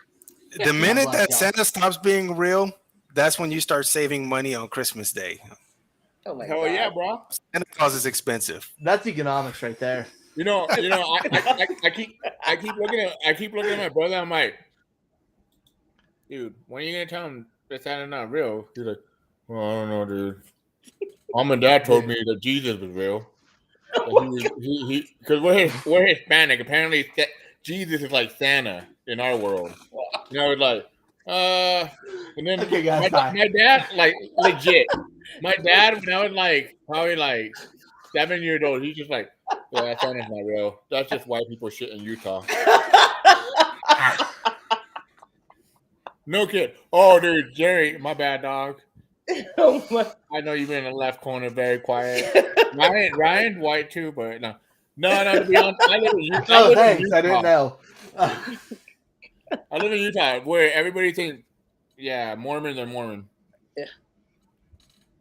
The minute that Santa stops being real, that's when you start saving money on Christmas Day. Oh my Hell God. yeah, bro. Santa Claus is expensive. that's economics right there. I keep looking at my brother. I'm like, dude, when are you gonna tell him that Santa's not real? He's like, well, I don't know, dude. Mom and Dad told me that Jesus was real. Because we're Hispanic. Apparently, Jesus is like Santa in our world. You know, it's like, and then Okay, guys, my dad, like, legit. My dad, when I was like probably like 7 years old, he's just like, yeah, Santa's not real. That's just white people shit in Utah. No kid. Oh, dude, Jerry, my bad, dog. Oh my. I know you've been in the left corner, very quiet. Ryan, white too, but no. To be honest, I live in Utah. Oh, thanks. I didn't know. I live in Utah, where everybody thinks, yeah, Mormons are Mormon. Yeah.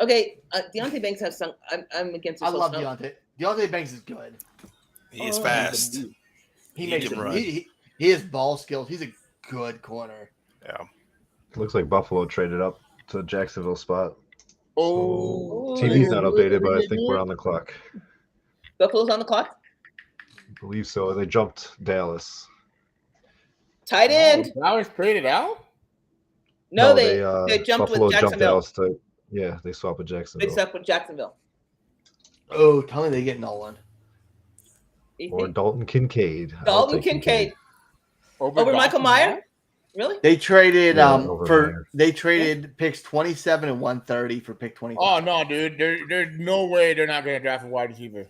Okay, Deontay Banks has some. I'm against this. I love Deontay. Deontay Banks is good. He is fast. He makes can it. run. He has ball skills. He's a good corner. Yeah. Looks like Buffalo traded up to the Jacksonville spot. Oh. TV's not updated, but I think we're on the clock. Buffalo's on the clock. I believe so. They jumped Dallas. Tight end. Dallas traded out? No, they jumped Buffalo with jumped Jacksonville. Dallas they swapped with They Jacksonville. stuck with Jacksonville. Oh, tell me they get Nolan. Or Dalton Kincaid. I'll Dalton take Kincaid. Over Dalton Michael Meyer? Really? They traded over Meyer. they traded picks 27 and 130 for pick 25. Oh no, dude! There's no way they're not going to draft a wide receiver.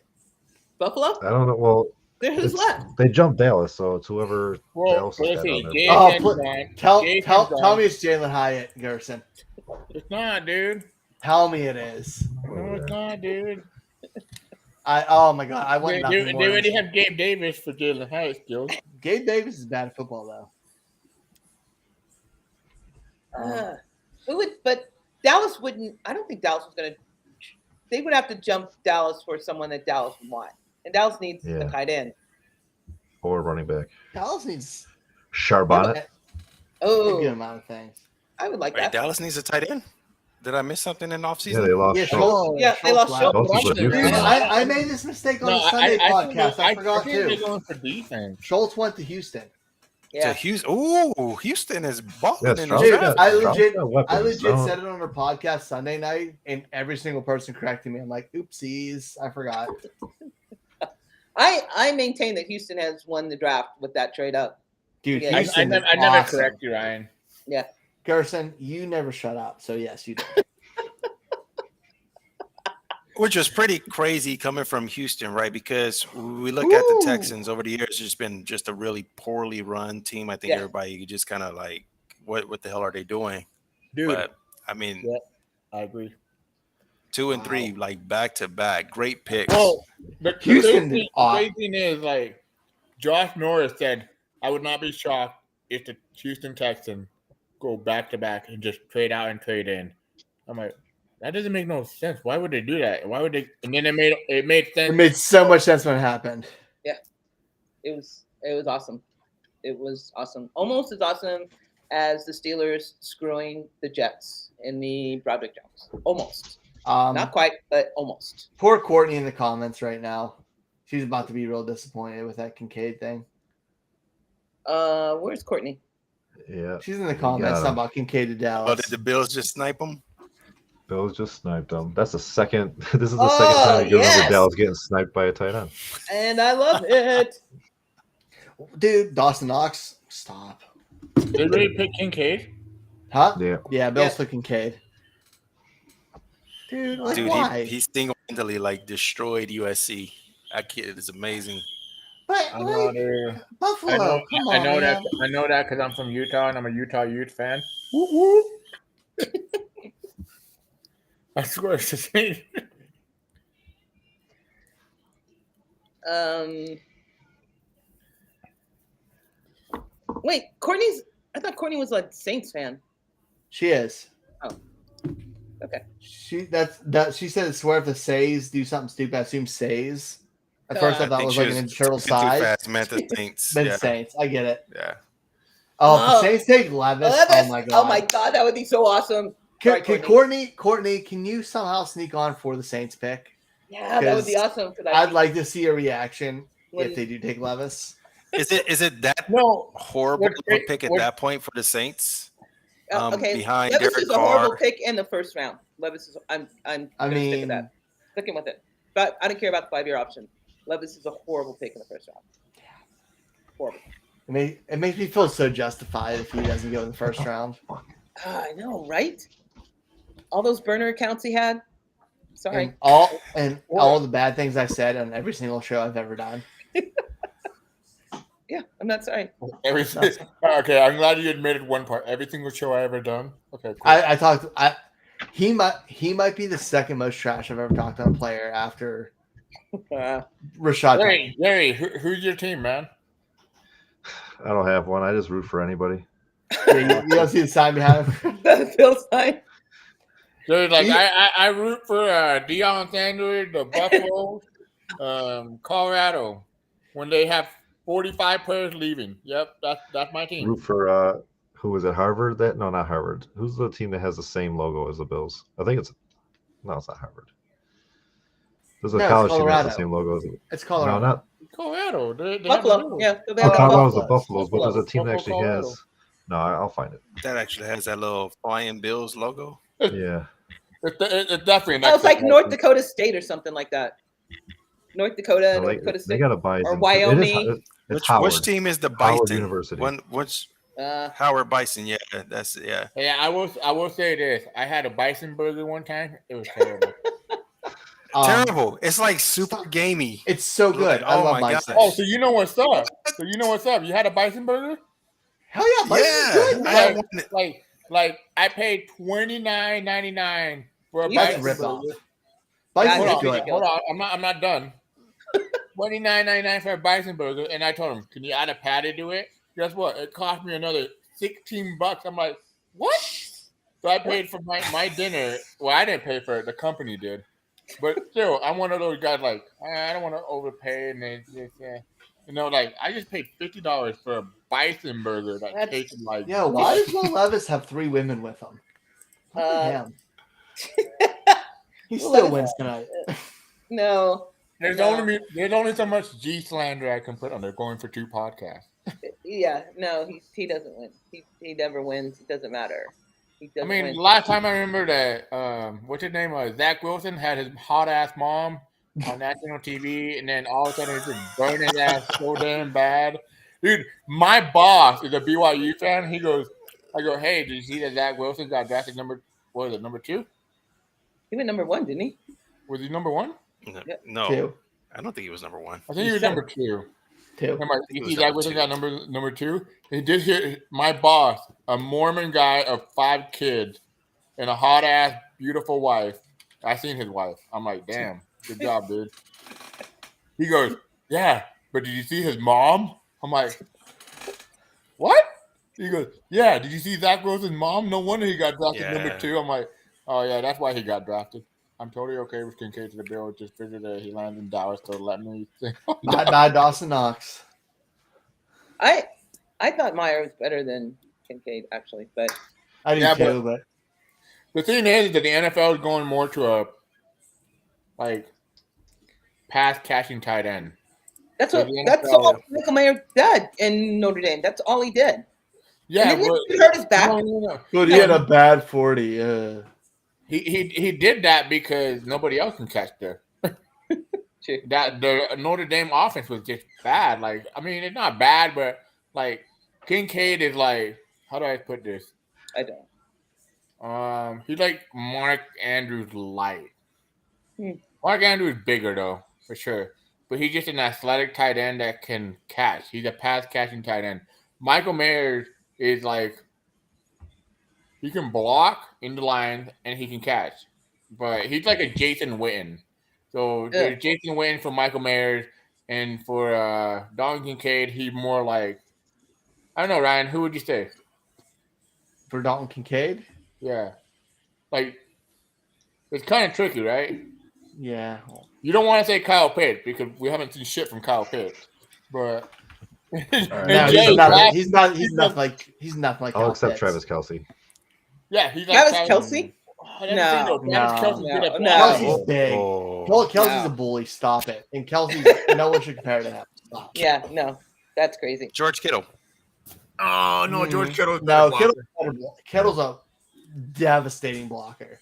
Buffalo? I don't know. Well, Who's left? they jumped Dallas, so it's whoever Well, Dallas has let's got see. on there. Tell Jason me it's Jalen Hyatt, Gerson. It's not, dude. Tell me it is. No, it's not, dude. Oh my god, I want nothing They more. already have Gabe Davis for Jalen Hyatt skills. Gabe Davis is bad at football though. Who would? But Dallas wouldn't. I don't think Dallas was going to. They would have to jump Dallas for someone that Dallas would want, and Dallas needs a tight end. Or running back. Dallas needs Charbonnet. a good amount of things. I would like Wait, that. Dallas needs a tight end? Did I miss something in offseason? Yeah, they lost Schultz. Yeah, they lost Schultz. Schultz is with Houston. I made this mistake on the Sunday podcast. I forgot think they're too. going for defense. Schultz went to Houston. Yeah. To Houston. Ooh, Houston is balling Yeah, in the Stroud- Dude, draft. I Stroud's legit got weapons. said it on our podcast Sunday night, and every single person corrected me. I'm like, oopsies, I forgot. I maintain that Houston has won the draft with that trade up. Dude, Yeah. Houston I is never awesome. correct you, Ryan. Yeah. Gerson, you never shut up. So yes, you did. Which was pretty crazy coming from Houston, right? Because we look at the Texans over the years, it's just been just a really poorly run team. I think everybody just kind of like, what the hell are they doing? Dude. But I mean, I agree. 2 and 3, like back to back, great picks. Well, the crazy thing is, like, Josh Norris said, I would not be shocked if the Houston Texans go back to back and just trade out and trade in. I'm like, that doesn't make no sense. Why would they do that? Why would they? And then it made sense. It made so much sense when it happened. Yeah, it was awesome. It was awesome, almost as awesome as the Steelers screwing the Jets in the Broderick Jones. Almost, not quite, but almost. Poor Courtney in the comments right now. She's about to be real disappointed with that Kincaid thing. Where's Courtney? Yeah, she's in the comments talking about Kincaid to Dallas. Oh, did the Bills just snipe him? Bills just sniped them. That's the second. This is the second time I can remember Dallas getting sniped by a tight end. And I love it. Dude, Dawson Knox, stop. Did they really pick Kincaid? Huh? Yeah. Yeah, Bills took Kincaid. Dude, why? He single-handedly like destroyed USC. That kid is amazing. But Buffalo, come on. I know that because I'm from Utah and I'm a Utah Ute fan. Woo-woo. I swear it's the same. Wait, I thought Courtney was like Saints fan. She is. Oh. Okay. She said swear if the Says do something stupid, I assume Says. At first I thought it was like an internal size. Meant the Saints. Meant Saints. I get it. Yeah. Oh, if the Saints take Levis. Oh my god. Oh my god, that would be so awesome. Can Courtney, can you somehow sneak on for the Saints pick? Yeah, that would be awesome. I'd like to see a reaction if they do take Levis. Is it that horrible pick at that point for the Saints? Okay, behind Levis Derek is a Carr. horrible pick in the first round. Levis is. I'm stick with that. Sticking with it. But I don't care about the 5-year option. Levis is a horrible pick in the first round. Yeah, horrible. It makes me feel so justified if he doesn't go in the first round. I know, right? All those burner accounts he had. Sorry. And all the bad things I said on every single show I've ever done. Yeah, I'm not sorry. Okay, I'm glad you admitted one part. Every single show I ever done. Okay, cool. He might be the second most trash I've ever talked on a player after Rashad. Larry, who's your team, man? I don't have one. I just root for anybody. Yeah, you don't see the sign behind him. The Phil sign. Dude, like I root for Deion Sanders, the Buffalo, Colorado, when they have 45 players leaving. Yep, that's my team. Root for who was it? Harvard? No, not Harvard. Who's the team that has the same logo as the Bills? I think it's not Harvard. There's a college team that has the same logo as it. It's Colorado. No, not Colorado. Buffalo. Yeah, Colorado's the Buffaloes, but there's a team that actually has. No, I'll find it. That actually has that little Flying Bills logo. Yeah. It's definitely. That was like North Dakota State or something like that. North Dakota, North Dakota State. They got a Bison. Or Wyoming. Which team is the Bison? Howard University. Howard Bison. Yeah, that's yeah. Yeah, I will say this. I had a Bison burger one time. It was terrible. Terrible. It's like super gamey. It's so good. I love Bison. Oh, so you know what's up? You had a Bison burger? Hell yeah, Bison's good. Like I paid $29.99 for a That's Bison rip burger. off. Bison's good. Hold on, I'm not done. $29.99 for a Bison burger, and I told him, "Can you add a patty to it?" Guess what? It cost me another $16. I'm like, what? So I paid for my dinner. Well, I didn't pay for it. The company did. But still, I'm one of those guys like, I don't want to overpay. And then, like, I just paid $50 for a Bison burger that tasted like. Yeah, why does Will Levis have 3 women with him? Damn. He still wins tonight. No. There's only so much G slander I can put on there going for 2 podcasts. Yeah, no, he doesn't win. He never wins. It doesn't matter. I mean, last time I remember that, what's his name was Zach Wilson had his hot ass mom on national TV, and then all of a sudden it's just burning his ass so damn bad. Dude, my boss is a BYU fan. He goes, I go, hey, did you see that Zach Wilson got drafted number 2? He went number 1, didn't he? Was he number 1? No. 2. I don't think he was number 1. I think he was number 2. 2. You see Zach Wilson got number 2? He did hit my boss, a Mormon guy of 5 kids and a hot ass, beautiful wife. I seen his wife. I'm like, damn, good job, dude. He goes, yeah, but did you see his mom? I'm like, what? He goes, yeah, did you see Zach Wilson's mom? No wonder he got drafted number 2. I'm like, oh, yeah, that's why he got drafted. I'm totally okay with Kincaid to the Bills. Just figured that he landed in Dallas, so let me think. Not Dawson Knox. I thought Meyer was better than Kincaid, actually, but I do too. But the thing is that the NFL is going more to a pass catching tight end. That's all Michael Mayer did in Notre Dame. That's all he did. Yeah, he hurt his back. But he had a bad 40. Yeah. He did that because nobody else can catch there. That the Notre Dame offense was just bad. Like, I mean, it's not bad, but like Kincaid is like, how do I put this? I don't. He's like Mark Andrews light. Mark Andrews is bigger though, for sure. But he's just an athletic tight end that can catch. He's a pass catching tight end. Michael Mayer is like, he can block in the line and he can catch. But he's like a Jason Witten. So there's Jason Witten for Michael Mayer, and for Don Kincaid, he's more like, I don't know, Ryan, who would you say? For Dalton Kincaid? Yeah. Like, it's kind of tricky, right? Yeah. You don't want to say Kyle Pitts because we haven't seen shit from Kyle Pitts. But he's not like I'll accept Travis Kelce. Yeah, he's like Travis Kelce? No. Kelsey's big. Kelsey's a bully. Stop it. And Kelsey, no one should compare to him. Stop. Yeah, no. That's crazy. George Kittle. Oh, no, George Kittle. No, Kittle's a devastating blocker.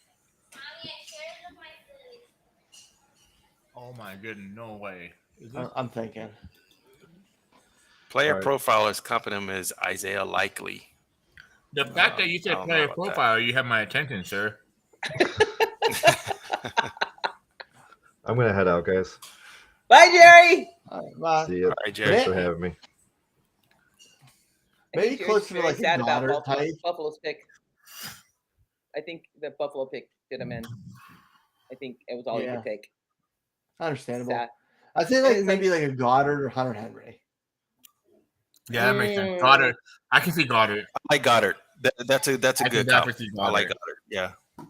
Oh, my goodness. No way. I'm thinking. Player profile is company him as Isaiah Likely. The fact that you said player profile, you have my attention, sir. I'm going to head out, guys. Bye, Jerry. Bye. See you. Bye, Jerry. Thanks for having me. Maybe closer to like a Goddard type. Buffalo's pick. I think the Buffalo pick did him in. I think it was all he could take. Understandable. Sad. I'd say like maybe like a Goddard or Hunter Henry. Yeah, that makes sense. Goddard. I can see Goddard. I like Goddard. That's a good call. I like Goddard. Yeah. All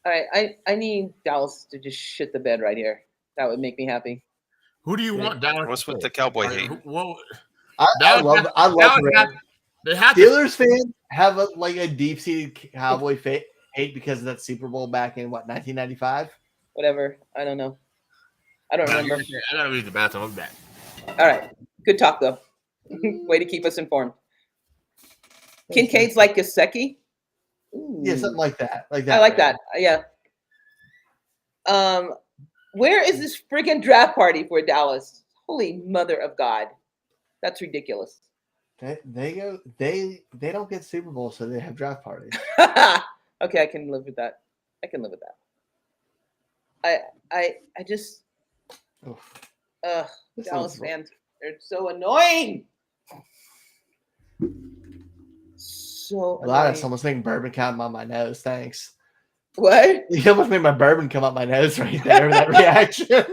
right, I need Dallas to just shit the bed right here. That would make me happy. Who do you want, Dallas? What's with the Cowboy hate? I love Steelers fans have a deep-seated Cowboy hate because of that Super Bowl back in 1995. Whatever. I don't know. I don't remember. I gotta read the bathroom. I'm back. All right. Good talk though. Way to keep us informed. Kincaid's like Gesicki. Yeah, something like that. I like that. Yeah. Where is this friggin' draft party for Dallas? Holy mother of God. That's ridiculous. They don't get Super Bowl, so they have draft parties. Okay, I can live with that. I just Dallas fans, they're so annoying. So Gladys almost making bourbon come out my nose. Thanks. What? You almost made my bourbon come out my nose right there. That reaction.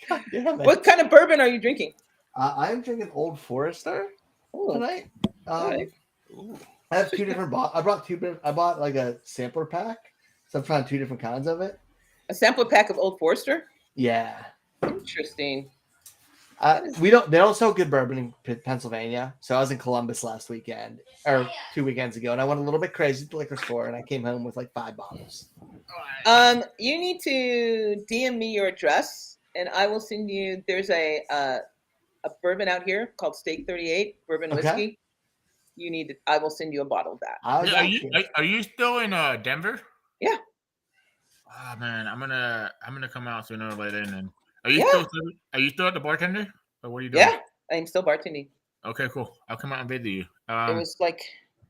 God damn it. What kind of bourbon are you drinking? I'm drinking Old Forester tonight. I have two different I bought like a sampler pack, so I'm trying 2 different kinds of it. A sampler pack of Old Forester? Yeah. Interesting. They don't sell good bourbon in Pennsylvania. So I was in Columbus last weekend or 2 weekends ago, and I went a little bit crazy at the liquor store, and I came home with like 5 bottles. You need to DM me your address, and I will send you. There's a bourbon out here called Steak 38 Bourbon Whiskey. I will send you a bottle of that. Are you still in Denver? Yeah. Oh man, I'm gonna come out sooner or later. And then are you still at the bartender? Or what are you doing? Yeah, I'm still bartending. Okay, cool. I'll come out and visit you. It was like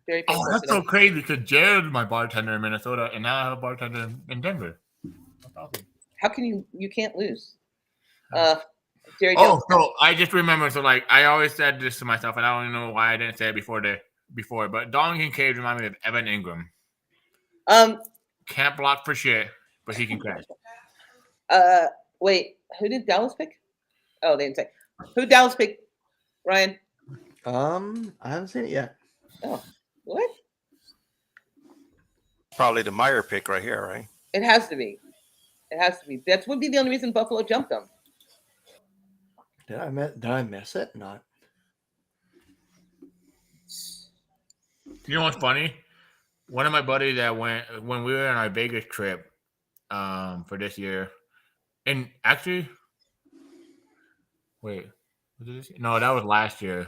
very painful. Oh, that's so crazy because Jared's my bartender in Minnesota, and now I have a bartender in Denver. That's awesome. How can you can't lose? Jerry Oh, Jones. so I just remember. So like, I always said this to myself, and I don't even know why I didn't say it before. But Dalton Kincaid remind me of Evan Ingram. Can't block for shit, but he can catch. Wait, who did Dallas pick? Oh, they didn't say. Who did Dallas pick? Ryan. I haven't seen it yet. Oh, what? Probably the Meyer pick right here, right? It has to be. It has to be. That would be the only reason Buffalo jumped them. Did I miss it? Not. You know what's funny? One of my buddies that went when we were on our Vegas trip for this year, and actually, wait, was it this year? No, that was last year.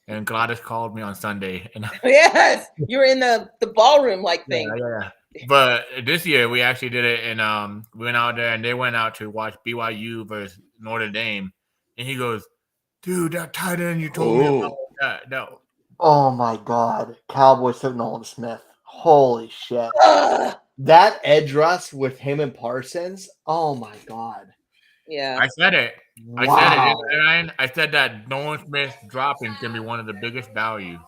And Gladys called me on Sunday, and Yes, you were in the ballroom like thing. Yeah. But this year we actually did it, and we went out there, and they went out to watch BYU versus Notre Dame, and he goes, "Dude, that tight end you told me about that." No. Oh my God, Cowboys took Nolan Smith. Holy shit! That edge rush with him and Parsons. Oh my God. Yeah. I said it. Wow. Ryan. I said that Nolan Smith dropping can be one of the biggest value.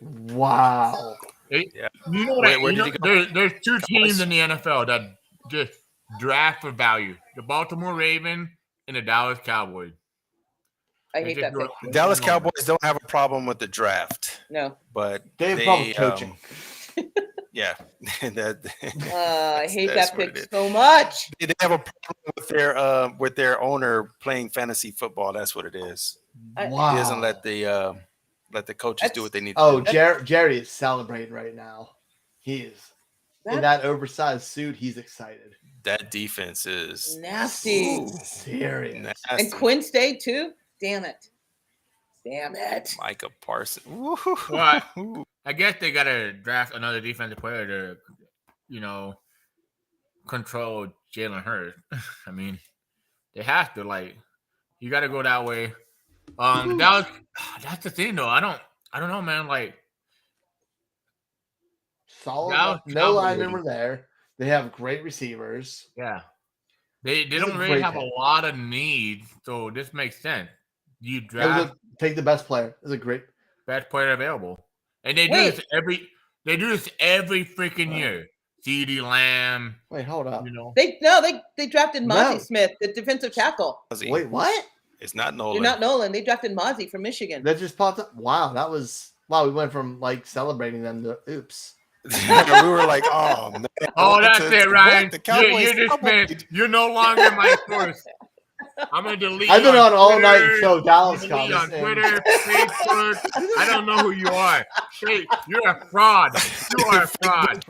Wow. You know what? There's two teams in the NFL that just draft for value: the Baltimore Ravens and the Dallas Cowboys. I hate that pick. Dallas Cowboys don't have a problem with the draft. No, but they have a problem with coaching. Yeah, I hate that pick so much. They have a problem with their owner playing fantasy football. That's what it is. Wow. He doesn't let the coaches do what they need to Oh, do. Jerry is celebrating right now. He is in that oversized suit. He's excited. That defense is nasty. Serious. Nasty. And Quinn stayed too? Damn it. Micah Parsons. Well, I guess they got to draft another defensive player to, control Jalen Hurts. I mean, they have to. Like, you got to go that way. Dallas. That's the thing, though. I don't know, man. Like, solid. No linemen were there. They have great receivers. Yeah. They don't really have a lot of needs, so this makes sense. You draft take the best player. It's a great best player available, and they do this every freaking year. CeeDee Lamb. Wait, hold up. They drafted Mozzie Smith, the defensive tackle. Wait, what? It's not Nolan. You're not Nolan. They drafted Mozzie from Michigan. That just popped up. Wow, we went from like celebrating them to oops. We were like, oh man. Oh, that's it, Ryan. You're no longer my source. I'm gonna delete. I've been on all night until Dallas comes. On in. Twitter, Facebook. I don't know who you are. Hey, you're a fraud. You are a fraud.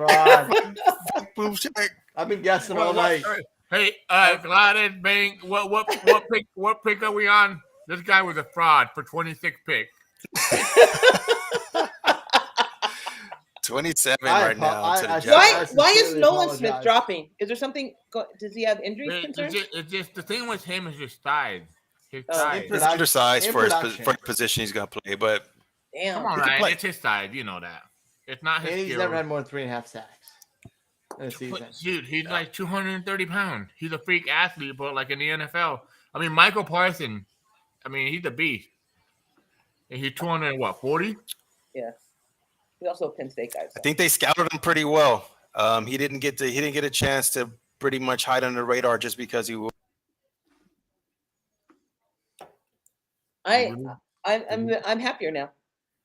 I've been guessing all night. Hey, Gladys Bank. What pick are we on? This guy was a fraud for 26 picks. 27 right now. Why is Nolan Smith dropping? Is there something? Does he have injury concerns? It's just the thing with him is his size. He's undersized for the position he's gonna play, but damn, come on, Ryan. It's his size. You know that. It's not his. And he's never had more than 3.5 sacks in a season. Dude, he's like 230 pounds. He's a freak athlete, but like in the NFL, I mean, Michael Parsons. I mean, he's a beast. And he's 240. Yeah. He's also a Penn State guy. So. I think they scouted him pretty well. He didn't get a chance to pretty much hide under the radar just because he was. I'm happier now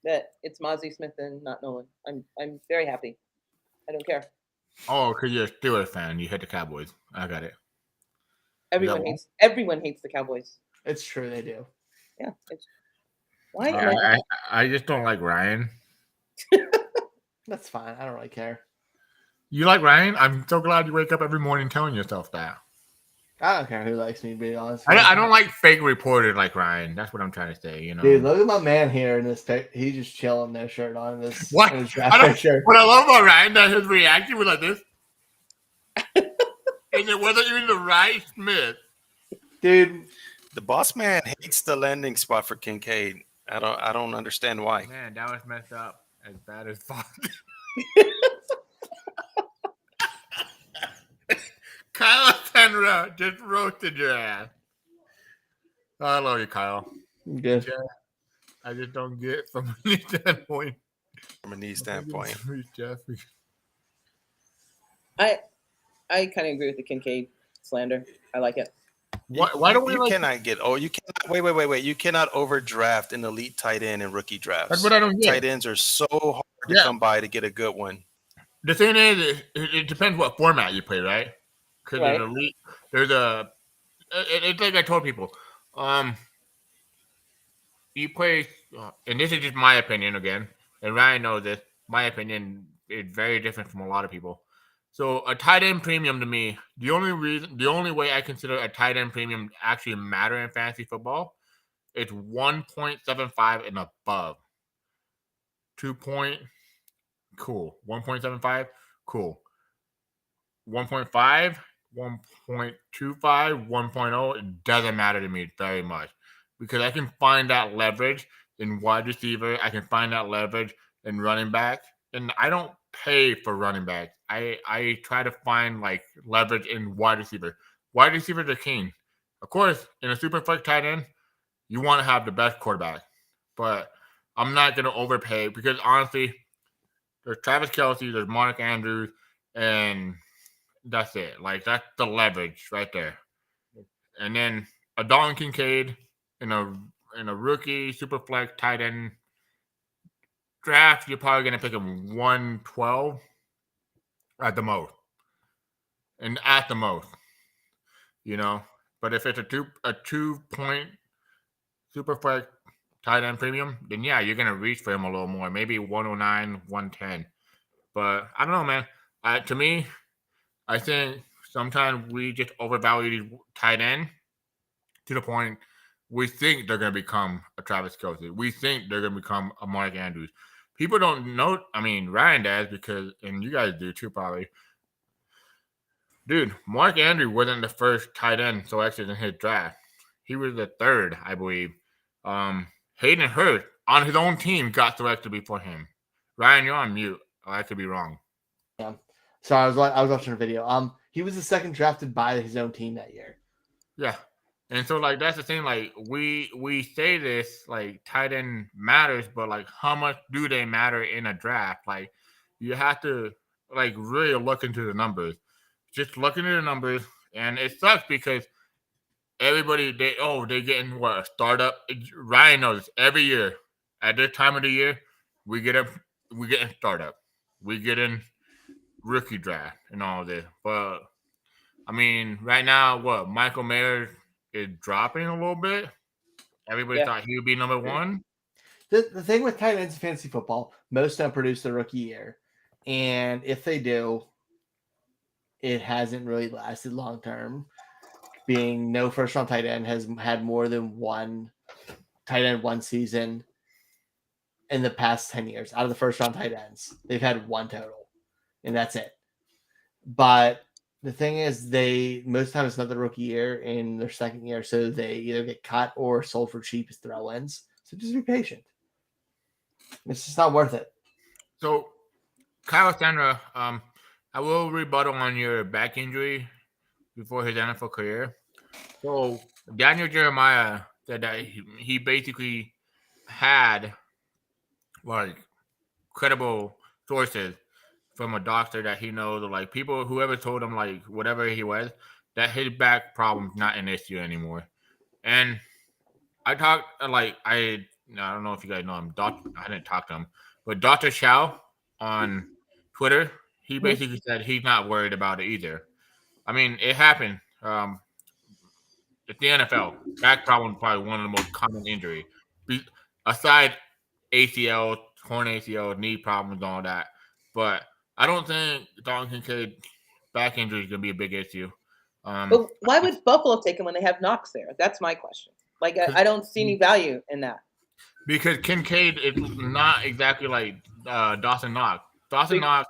that it's Mozzie Smith and not Nolan. I'm very happy. I don't care. Oh, because you're a Steelers fan. You hate the Cowboys. I got it. Everyone hates the Cowboys. It's true, they do. Yeah. Why? I just don't like Ryan. That's fine. I don't really care. You like Ryan? I'm so glad you wake up every morning telling yourself that. I don't care who likes me, to be honest. I don't like fake reporters like Ryan. That's what I'm trying to say. Dude, look at my man here in this pic. He's just chilling, no shirt on. This what? What I love about Ryan that his reaction was like this, and it wasn't even the right Smith. Dude, the boss man hates the landing spot for Kincaid. I don't understand why. Man, that was messed up. As bad as fuck. Kyle Tenra just roasted your ass. I love you, Kyle. Good. Yeah, I just don't get from any standpoint. From a knee standpoint. I kind of agree with the Kincaid slander. I like it. Why don't we? You cannot get. Oh, you cannot. Wait. You cannot overdraft an elite tight end in rookie drafts. That's what I don't get. Tight ends are so hard to come by to get a good one. The thing is, it depends what format you play, right? Because Right. in elite, there's a. It's like I told people. You play, and this is just my opinion again, and Ryan knows this. My opinion is very different from a lot of people. So a tight end premium to me, the only way I consider a tight end premium actually matter in fantasy football, it's 1.75 and above. 1.75, cool. 1.5, 1.25, 1.0, it doesn't matter to me very much because I can find that leverage in wide receiver. I can find that leverage in running back, and I don't pay for running back. I try to find like leverage in wide receiver. Wide receivers are king. Of course, in a super flex tight end, you want to have the best quarterback, but I'm not going to overpay because honestly, there's Travis Kelce, there's Mark Andrews, and that's it. Like that's the leverage right there. And then a Dalton Kincaid in a rookie super flex tight end draft, you're probably gonna pick him 112 at the most. And at the most. But if it's a 2-point super flex tight end premium, then yeah, you're gonna reach for him a little more, maybe 109, 110. But I don't know, man. To me, I think sometimes we just overvalue these tight end to the point we think they're gonna become a Travis Kelce. We think they're gonna become a Mark Andrews. People don't know. I mean, Ryan does and you guys do too, probably. Dude, Mark Andrews wasn't the first tight end selected in his draft. He was the third, I believe. Hayden Hurst on his own team got selected before him. Ryan, you're on mute. I could be wrong. Yeah. Sorry, I was watching a video. He was the second drafted by his own team that year. Yeah. And so like that's the thing, like we say this like tight end matters, but like how much do they matter in a draft? Like you have to like really look into the numbers. Just look into the numbers, and it sucks because everybody they're getting what, a startup. Ryan knows every year at this time of the year we get in startup. We get in rookie draft and all this. But I mean, right now, what, Michael Mayer is dropping a little bit. Everybody thought he would be number one. The thing with tight ends in fantasy football, most don't produce the rookie year. And if they do, it hasn't really lasted long term. Being no first round tight end has had more than one tight end one season in the past 10 years. Out of the first round tight ends, they've had one total, and that's it. But the thing is, most times it's not the rookie year in their second year, so they either get cut or sold for cheap as throw-ins. So just be patient. It's just not worth it. So, Kyle Sandra, I will rebuttal on your back injury before his NFL career. So, Daniel Jeremiah said that he basically had like credible sources from a doctor that he knows, or like people, whoever told him like whatever he was, that his back problem's not an issue anymore. And I talked I don't know if you guys know him. I didn't talk to him, but Dr. Chow on Twitter, he basically said he's not worried about it either. I mean, it happened. It's the NFL. Back problem is probably one of the most common injuries. Aside ACL, torn ACL, knee problems, all that. But I don't think Dalton Kincaid back injury is going to be a big issue. But why would Buffalo take him when they have Knox there? That's my question. Like, I don't see any value in that. Because Kincaid is not exactly like Dawson Knox. Dawson Knox,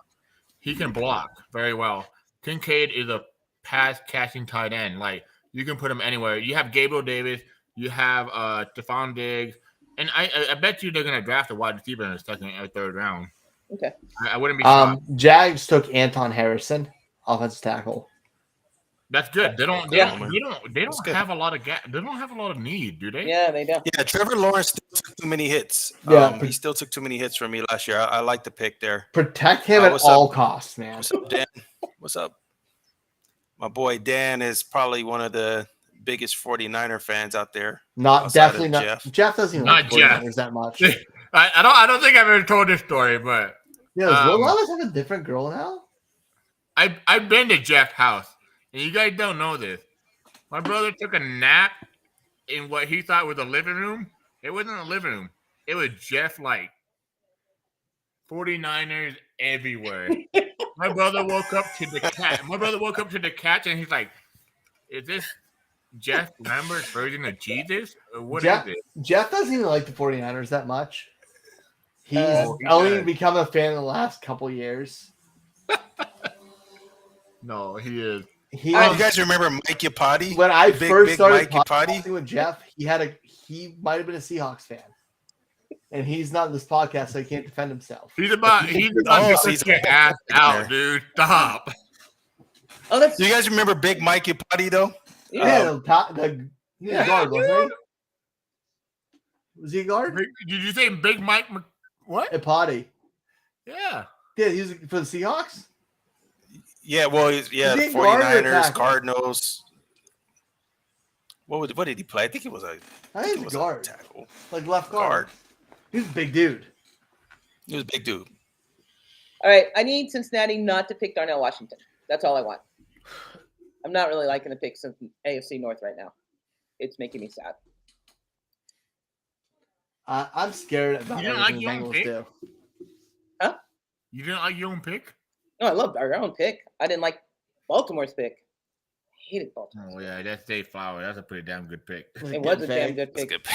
he can block very well. Kincaid is a pass-catching tight end. Like, you can put him anywhere. You have Gabriel Davis. You have Stephon Diggs. And I bet you they're gonna draft a wide receiver in the second or third round. Okay. I wouldn't be shocked. Jags took Anton Harrison, offensive tackle. That's good. They don't good. have a lot of gap. They don't have a lot of need, do they? Yeah, they do. Yeah, Trevor Lawrence still took too many hits. Yeah, he still took too many hits from me last year. I like the pick there. Protect him at all costs, man. What's up, Dan? What's up? My boy Dan is probably one of the biggest 49er fans out there. Definitely not. Jeff doesn't even like 49ers that much. I don't think I've ever told this story, but yeah, does Will Levis have a different girl now? I've been to Jeff's house, and you guys don't know this. My brother took a nap in what he thought was a living room. It wasn't a living room. It was Jeff like 49ers everywhere. My brother woke up to the cat. My brother woke up to the cat, and he's like, "Is this Jeff Lambert's version of Jesus? Or what is it?" Jeff doesn't even like the 49ers that much. He's only become a fan in the last couple years. No, he is. You guys remember Mike Iupati? When I first started Mike podcasting with Jeff, he might have been a Seahawks fan. And he's not in this podcast, so he can't defend himself. He's about to get ass out, dude. Stop. Do you guys remember Big Mike Iupati, though? Yeah, he was a guard, wasn't he? Was he a guard? Did you say Big Mike? What? Iupati. Yeah. Yeah, he was for the Seahawks? Yeah, well, the 49ers, Cardinals. What did he play? I think he was a guard. Tackle. Like left guard. He was a big dude. He was a big dude. All right, I need Cincinnati not to pick Darnell Washington. That's all I want. I'm not really liking the picks of AFC North right now. It's making me sad. I'm scared about everything the Bengals do. Huh? You didn't like your own pick? No, I loved our own pick. I didn't like Baltimore's pick. I hated Baltimore. Oh yeah, that's Dave Flower. That's a pretty damn good pick. It was a damn good pick.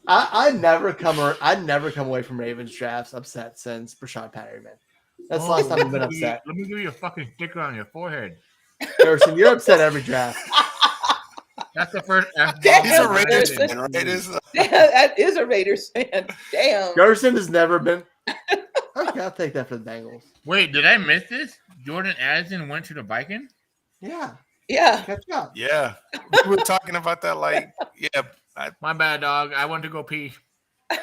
I never come away from Ravens drafts upset since Brashad Perryman. That's the last time I've been upset. Let me give you a fucking sticker on your forehead. Garrison, you're upset every draft. That's the first. He's a Raiders fan, right? That is a Raiders fan. Damn. Garrison has never been. Okay, I'll take that for the Bengals. Wait, did I miss this? Jordan Addison went to the Vikings? Yeah. Yeah. Catch up. Yeah. We were talking about that my bad, dog. I went to go pee. I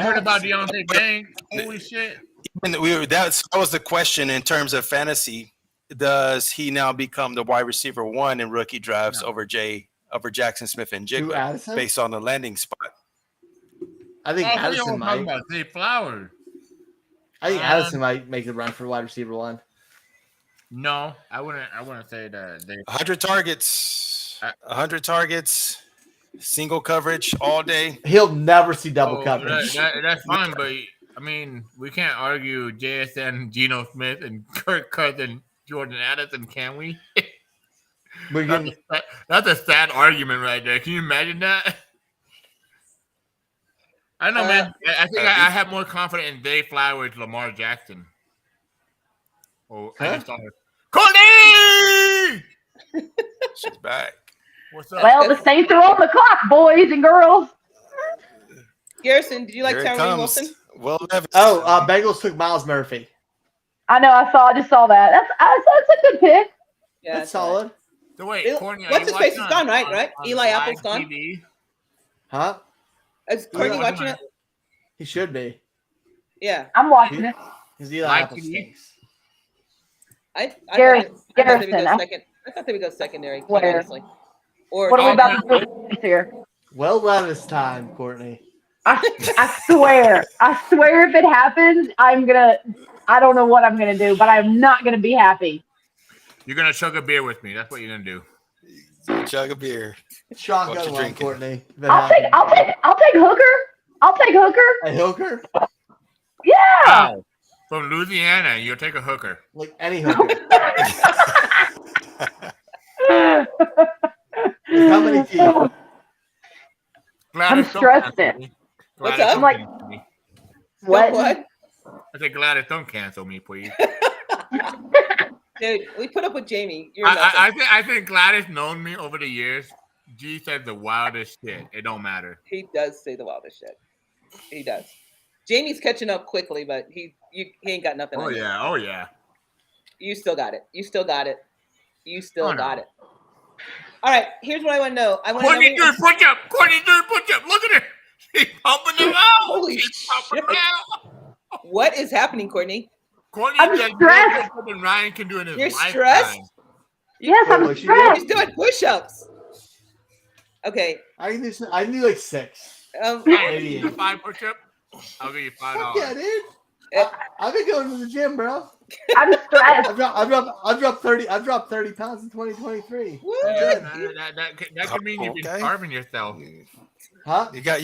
heard about Deontay Banks. Holy shit. That was the question in terms of fantasy. Does he now become the wide receiver 1 in rookie drafts over Jackson Smith and Jigba based on the landing spot? I think Addison might. About Dave Flowers. I think Addison might make the run for wide receiver 1. No, I wouldn't say that. 100 targets. 100 targets. Single coverage all day. He'll never see double coverage. That's fine, but I mean, we can't argue JSN, Geno Smith, and Kirk Cousins, Jordan Addison, can we? That's a sad argument right there. Can you imagine that? I don't know, man. I think I have more confidence in Dave Flowers, Lamar Jackson. Oh, I just saw her. Courtney! She's back. What's up? Well, the Saints are on the clock, boys and girls. Garrison, did you like Tyree Wilson? Well, Bengals took Miles Murphy. I know. I just saw that. That's a good pick. Yeah, that's solid. So wait, Courtney, what's his face is gone, right? Eli Apple's gone. TV? Huh? Is Courtney watching it? He should be. Yeah, I'm watching it. Because Eli Apple stinks. I thought they would go secondary. Quite honestly. Or what are we about to do here? Well, Levis time, Courtney. I swear if it happens, I don't know what I'm gonna do, but I'm not gonna be happy. You're gonna chug a beer with me. That's what you're gonna do. Chug a beer. Shotgun one, Courtney. I'll take Hooker. I'll take Hooker. A Hooker? Yeah. Wow. From Louisiana, you'll take a hooker. Like any hooker. How many teeth? I'm stressed it. What's up? I'm like, what? What? I said, Gladys, don't cancel me, please. Dude, we put up with Jamie. I think Gladys known me over the years, G said the wildest shit. It don't matter. He does say the wildest shit. He does. Jamie's catching up quickly, but he ain't got nothing. Oh yeah. Oh yeah. You still got it. You still got it. You still Oh, got it. All right. Here's what I want to know. I want to Courtney know. doing push up. Courtney doing push up. Look at her. She's pumping them out. Holy She's pumping them out. What is happening, Courtney? Courtney I'm does stressed. more than Ryan can do in his You're lifetime. stressed? Yes, I'm stressed. He's doing push-ups. Okay. I can do like 6. Maybe 5 push-up. I'll give you $5. Yeah, dude. I've been going to the gym, bro. I'm stressed. I've dropped 30 pounds in 2023. That could mean you've been starving yourself. Huh? You got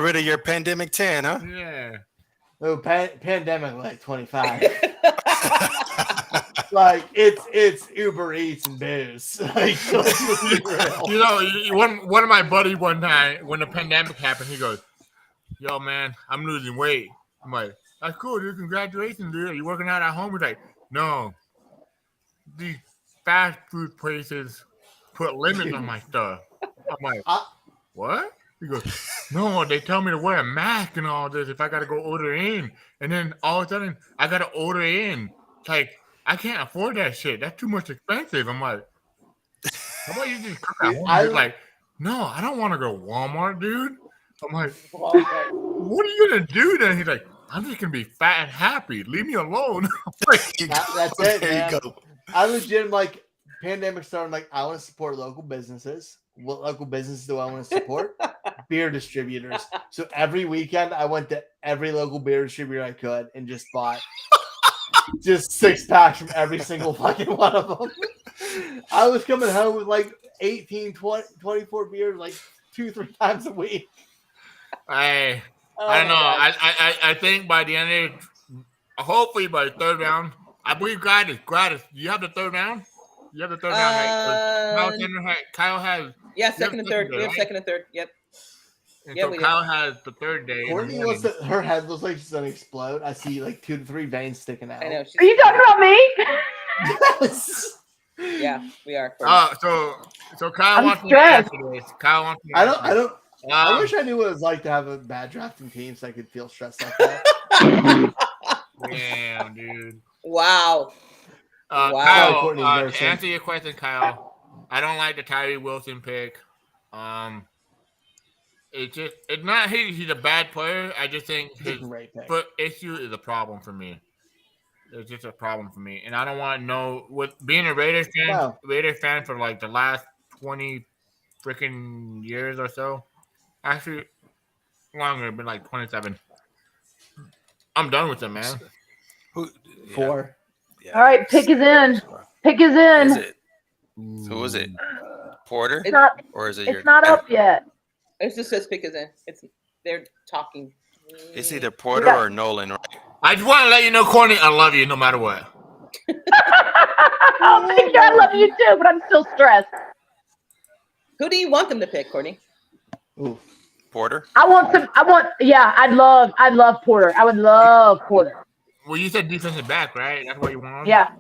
rid of your pandemic tan, huh? Yeah. Oh, pandemic like 25. Like it's Uber Eats and booze. Like, you know, one of my buddies one time when the pandemic happened, he goes, "Yo, man, I'm losing weight." I'm like, "That's cool, dude. Congratulations, dude. Are you working out at home?" He's like, "No, these fast food places put limits on my stuff." I'm like, "What?" He goes, "No, they tell me to wear a mask and all this if I got to go order in. And then all of a sudden, I got to order in. It's like, I can't afford that shit. That's too much expensive." I'm like, "How about you just cook at home?" He's like, "No, I don't want to go to Walmart, dude." I'm like, "What are you going to do then?" He's like, "I'm just going to be fat and happy. Leave me alone." That's it, man. I legit like pandemic started. Like, I want to support local businesses. What local businesses do I want to support? Beer distributors. So every weekend I went to every local beer distributor I could and just bought just 6 packs from every single fucking one of them. I was coming home with like 18, 20, 24 beers like 2-3 times a week. I don't know. I think by the end of hopefully by the 3rd round, I believe Gladys. You have the 3rd round? You have the 3rd round, right? Kyle has. Yeah, 2nd and 3rd. We have 2nd and 3rd. Yep. And so Kyle has the 3rd day. Courtney her head looks like she's gonna explode. I see like 2 to 3 veins sticking out. I know. Are you talking about me? Yes. Yeah, we are. So Kyle wants stressed. to answer this. Kyle wants to I don't. I wish I knew what it was like to have a bad drafting team, so I could feel stressed like that. Damn, dude. Wow. Kyle, to answer your question, Kyle, I don't like the Tyree Wilson pick. It's not he's a bad player. I just think his foot issue is a problem for me. It's just a problem for me, and I don't want to know with being a Raiders fan for like the last 20 freaking years or so. Actually, longer, been like 27. I'm done with him, man. 4. Yeah. All right, pick is in. Pick is in. Is it? Who is it? Porter? It's not, or is it? It's not up yet. It just says pick is in. They're talking. It's either Porter or Nolan, right? I just want to let you know, Courtney, I love you no matter what. Oh, thank you. I love you too, but I'm still stressed. Who do you want them to pick, Courtney? Ooh. Porter? I'd love Porter. I would love Porter. Well, you said defensive back, right? That's what you want? Yeah.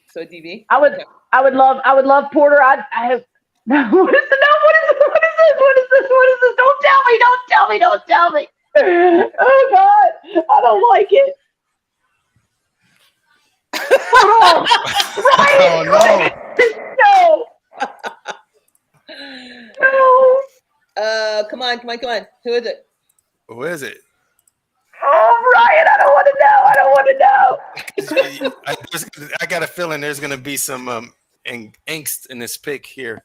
So DB? I would love Porter. I have what is this? Don't tell me. Oh God. I don't like it. Hold on. Oh No. Come on. Who is it? Who is it? Oh, Ryan, I don't want to know. I got a feeling there's going to be some angst in this pick here.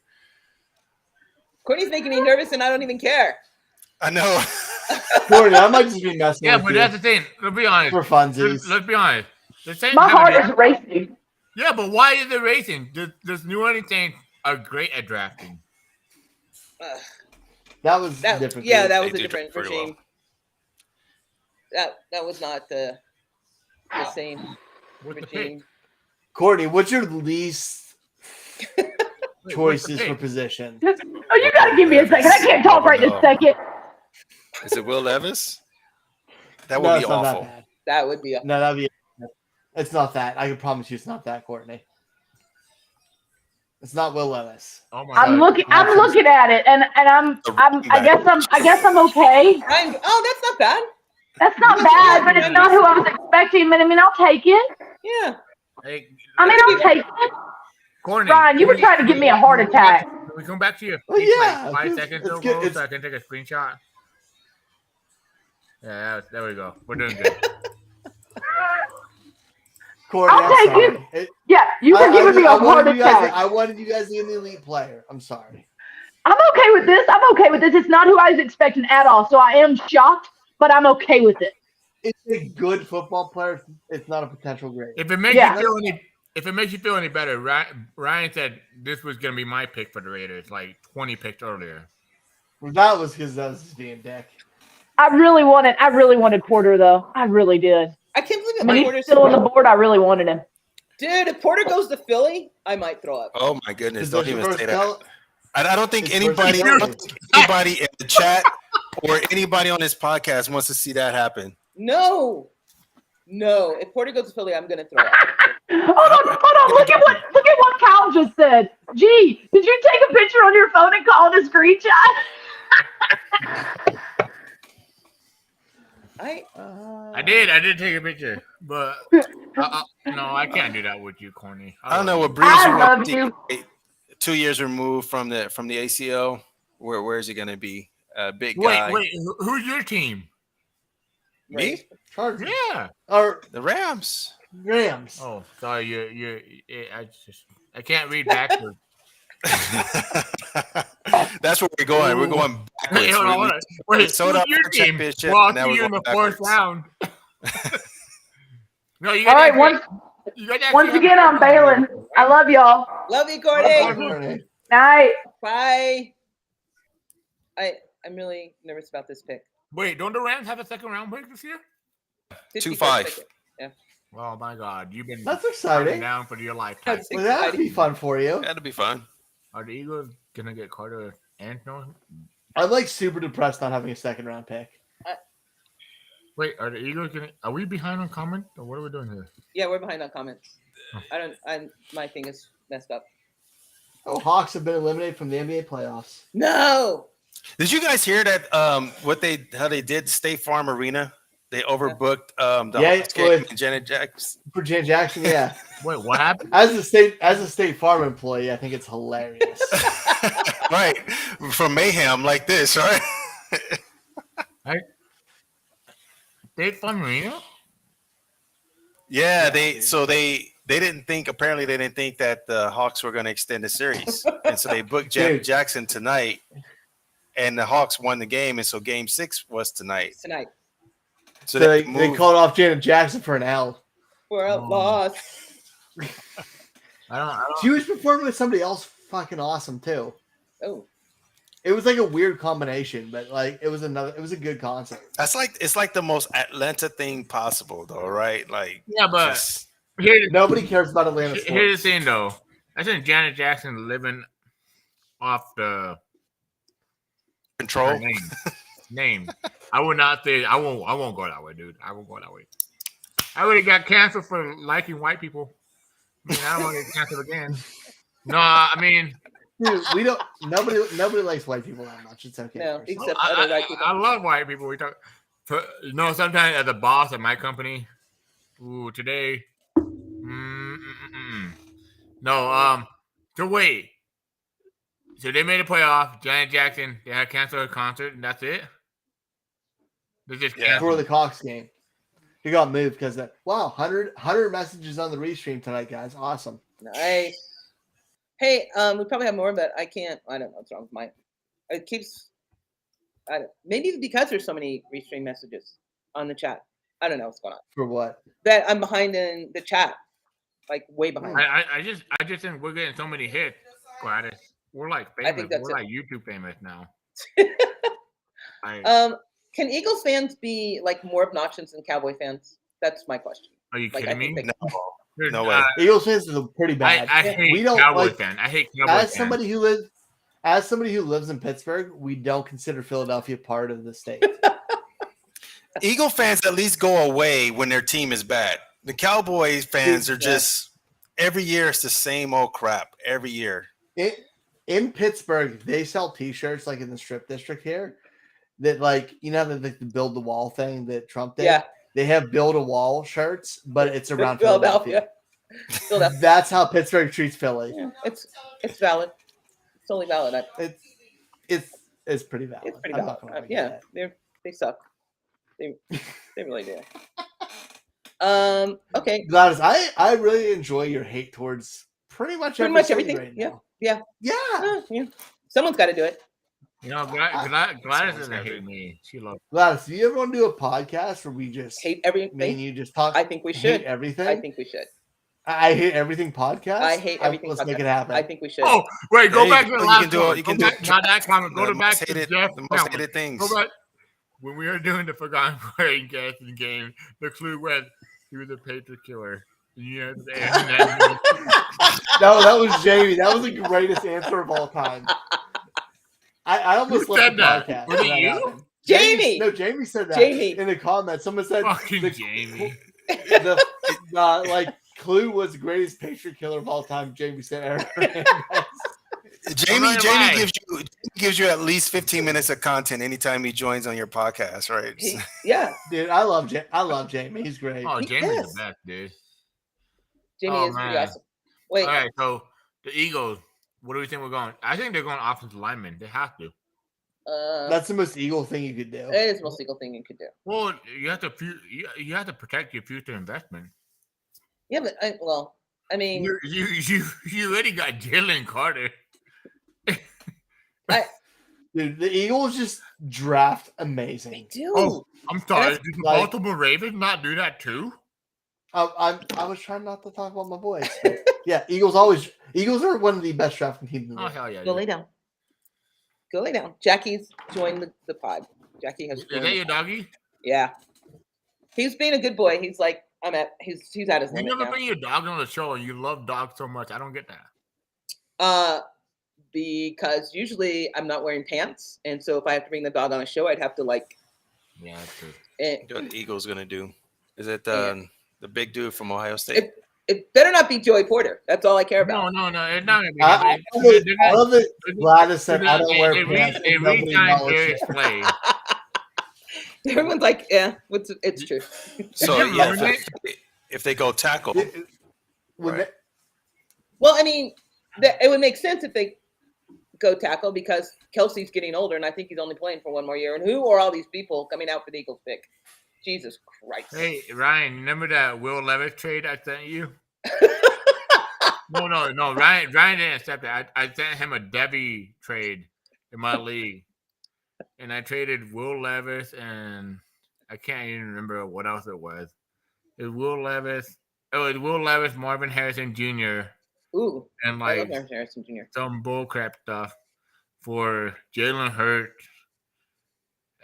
Courtney's making me nervous, and I don't even care. I know. Courtney, I might just be messing with but you. that's the thing. Let's be honest. For funsies. Let's be honest. My heart is racing. Yeah, but why is it racing? Does New Orleans Saints are great at drafting? That was different. Yeah, that was a different regime. Well. That was not the same regime. Courtney, what's your least choices for position? Oh, you gotta give me a second. I can't talk right this second. Is it Will Levis? That would be awful. That would be. No, that'd be. It's not that. I can promise you, it's not that, Courtney. It's not Will Levis. Oh my I'm God. I'm looking at it, and I guess I'm okay. That's not bad. That's not bad, but it's not who I was expecting. But I mean, I'll take it. Yeah. Hey, I'll take it. Courtney, Ryan, you were trying to give me a heart attack. Can we come back to your Well, yeah, like 5 it's- seconds it's ago good. so I can take a screenshot? Yeah, there we go. We're doing good. Courtney, I'll take sorry. it. Yeah, you were giving me a heart attack. I wanted you guys to get the elite player. I'm sorry. I'm okay with this. It's not who I was expecting at all. So I am shocked, but I'm okay with it. It's a good football player. It's not a potential grade. If it makes you feel any better, Ryan said this was gonna be my pick for the Raiders, like 20 picks earlier. Well, that was because that was just being dick. I really wanted Porter though. I really did. I can't believe I mean, Porter's he's still on the board. I really wanted him. Dude, if Porter goes to Philly, I might throw up. Oh my goodness! Is Don't that your even first say tell- that. I don't think anybody in the chat or anybody on this podcast wants to see that happen. No. If Porter goes to Philly, I'm gonna throw up. Hold on. Look at what Kyle just said. Gee, did you take a picture on your phone and call it a screenshot? I did take a picture, but no, I can't do that with you, Corny. I don't know what Breeze love you. 2 years removed from the ACL. Where is he going to be? Big guy. Wait, who's your team? Me? Chargers. Yeah, Or The Rams. Rams. Oh, sorry, I can't read backwards. That's where we're going. We're going backwards. Hey, hold on. Wait, soda who's your for team? championship, Well, I'll now see we're you in the going fourth backwards. round. No, you All got right, once again, I'm bailing. I love y'all. Love you, Courtney. Night. Bye. I'm really nervous about this pick. Wait, don't the Rams have a second round pick this year? 2-5. Yeah. Oh my God, you've been That's exciting. down for your lifetime. Well, that'd be fun for you. That'd be fun. Are the Eagles gonna get Carter and no? I'm like super depressed not having a second round pick. Wait, are the Eagles gonna? Are we behind on comment or what are we doing here? Yeah, we're behind on comments. My thing is messed up. Oh, Hawks have been eliminated from the NBA playoffs. No. Did you guys hear that? How they did State Farm Arena? They overbooked the Hawks game and Janet Jackson. For Janet Jackson, yeah. Wait, what happened? As a State Farm employee, I think it's hilarious. Right, from mayhem like this, right? Right. State Farm Arena. Yeah, they didn't think. Apparently, they didn't think that the Hawks were going to extend the series, and so they booked Janet Jackson tonight, and the Hawks won the game, and so Game 6 was tonight. So they called off Janet Jackson for an L. For a loss. I don't. She was performing with somebody else fucking awesome too. Oh. It was like a weird combination, but like it was a good concert. It's like the most Atlanta thing possible, though, right? Like, yeah, but nobody cares about Atlanta sports. Here's the thing, though. I think Janet Jackson living off the control name. I would not say. I won't go that way, dude. I won't go that way. I would have got canceled for liking white people. I mean, I don't want to get canceled again. No, I mean. Dude, we don't. Nobody likes white people that much. It's okay. No, except other white people. I love white people. We talk. Sometimes as a boss at my company, today. No, so wait. So they made a playoff. Janet Jackson, they had canceled her concert, and that's it. They just before the Cox game, he got moved because that. Wow, 100 messages on the restream tonight, guys. Awesome. Nice. Hey, we probably have more, but I can't. I don't know what's wrong with mine. It keeps. Maybe because there's so many restream messages on the chat. I don't know what's going on. For what? That I'm behind in the chat, like way behind. I just think we're getting so many hits, Gladys. We're like famous. I think that's like YouTube famous now. Can Eagles fans be like more obnoxious than Cowboy fans? That's my question. Are you kidding me? No way. Eagles fans are pretty bad. I hate Cowboy fans. I hate Cowboy fans. As somebody who lives in Pittsburgh, we don't consider Philadelphia part of the state. Eagle fans at least go away when their team is bad. The Cowboys fans are just every year it's the same old crap every year. In Pittsburgh, they sell T-shirts like in the strip district here. That like the build the wall thing that Trump did. Yeah. They have build a wall shirts, but it's around Philadelphia. That's how Pittsburgh treats Philly. Yeah, it's valid. It's totally valid. It's pretty valid. It's pretty valid. Yeah, they suck. They really do. Okay. Gladys, I really enjoy your hate towards pretty much everything right now. Yeah. Someone's got to do it. You know, Gladys doesn't hate me. She loves Gladys, do you ever want to do a podcast where we just hate everything? Me and you just talk. I think we should. Hate everything. I think we should. I hate everything podcast. I hate everything. Let's make it happen. I think we should. Oh, wait, go back to the last one. You can do it. Not that comment. Go back to Jeff. The most hated things. Go back. When we were doing the Forgotten Playing Guessing game, the clue was he was a Patriot killer. Yeah, no, that was Jamie. That was the greatest answer of all time. I almost left the podcast. Was it you? Jamie. No, Jamie said that. Jamie. In the comments, someone said Jamie. The clue was the greatest Patriot killer of all time. Jamie said Jamie gives you at least 15 minutes of content anytime he joins on your podcast, right? Yeah, dude, I love Jamie. He's great. Oh, Jamie's the best, dude. Jamie is pretty awesome. Wait, all right, so the Eagles. What do we think we're going? I think they're going offensive lineman. They have to. That's the most Eagle thing you could do. It is the most Eagle thing you could do. Well, you have to protect your future investment. Yeah, but I mean, you already got Jalen Carter. Dude, the Eagles just draft amazing. They do. Oh, I'm sorry. Did the Baltimore Ravens not do that too? I was trying not to talk about my boys. Yeah, Eagles are one of the best drafting teams in the world. Oh hell yeah! Go lay down. Go lay down. Jackie's joined the pod. Jackie has. Is that your doggy? Yeah. He's being a good boy. He's like, he's at his limit. You never now. bring your dog on the show, and you love dogs so much. I don't get that. Because usually I'm not wearing pants, and so if I have to bring the dog on a show, I'd have to like. Yeah, that's true. You know what the Eagles gonna do? Is it the big dude from Ohio State? It better not be Joey Porter. That's all I care about. No, it's not gonna be. I love it. Gladys said, "I don't wear pants." They re-signed Darius Slay. Everyone's like, "Yeah, it's true." So yeah, if they go tackle, right. Well, I mean, it would make sense if they go tackle because Kelsey's getting older, and I think he's only playing for one more year. And who are all these people coming out for the Eagles pick? Jesus Christ! Hey Ryan, remember that Will Levis trade I sent you? No. Ryan didn't accept it. I sent him a Debbie trade in my league, and I traded Will Levis and I can't even remember what else it was. It was Will Levis. Oh, it was Will Levis, Marvin Harrison Jr. Ooh, and I love Marvin Harrison Jr. Some bullcrap stuff for Jalen Hurts.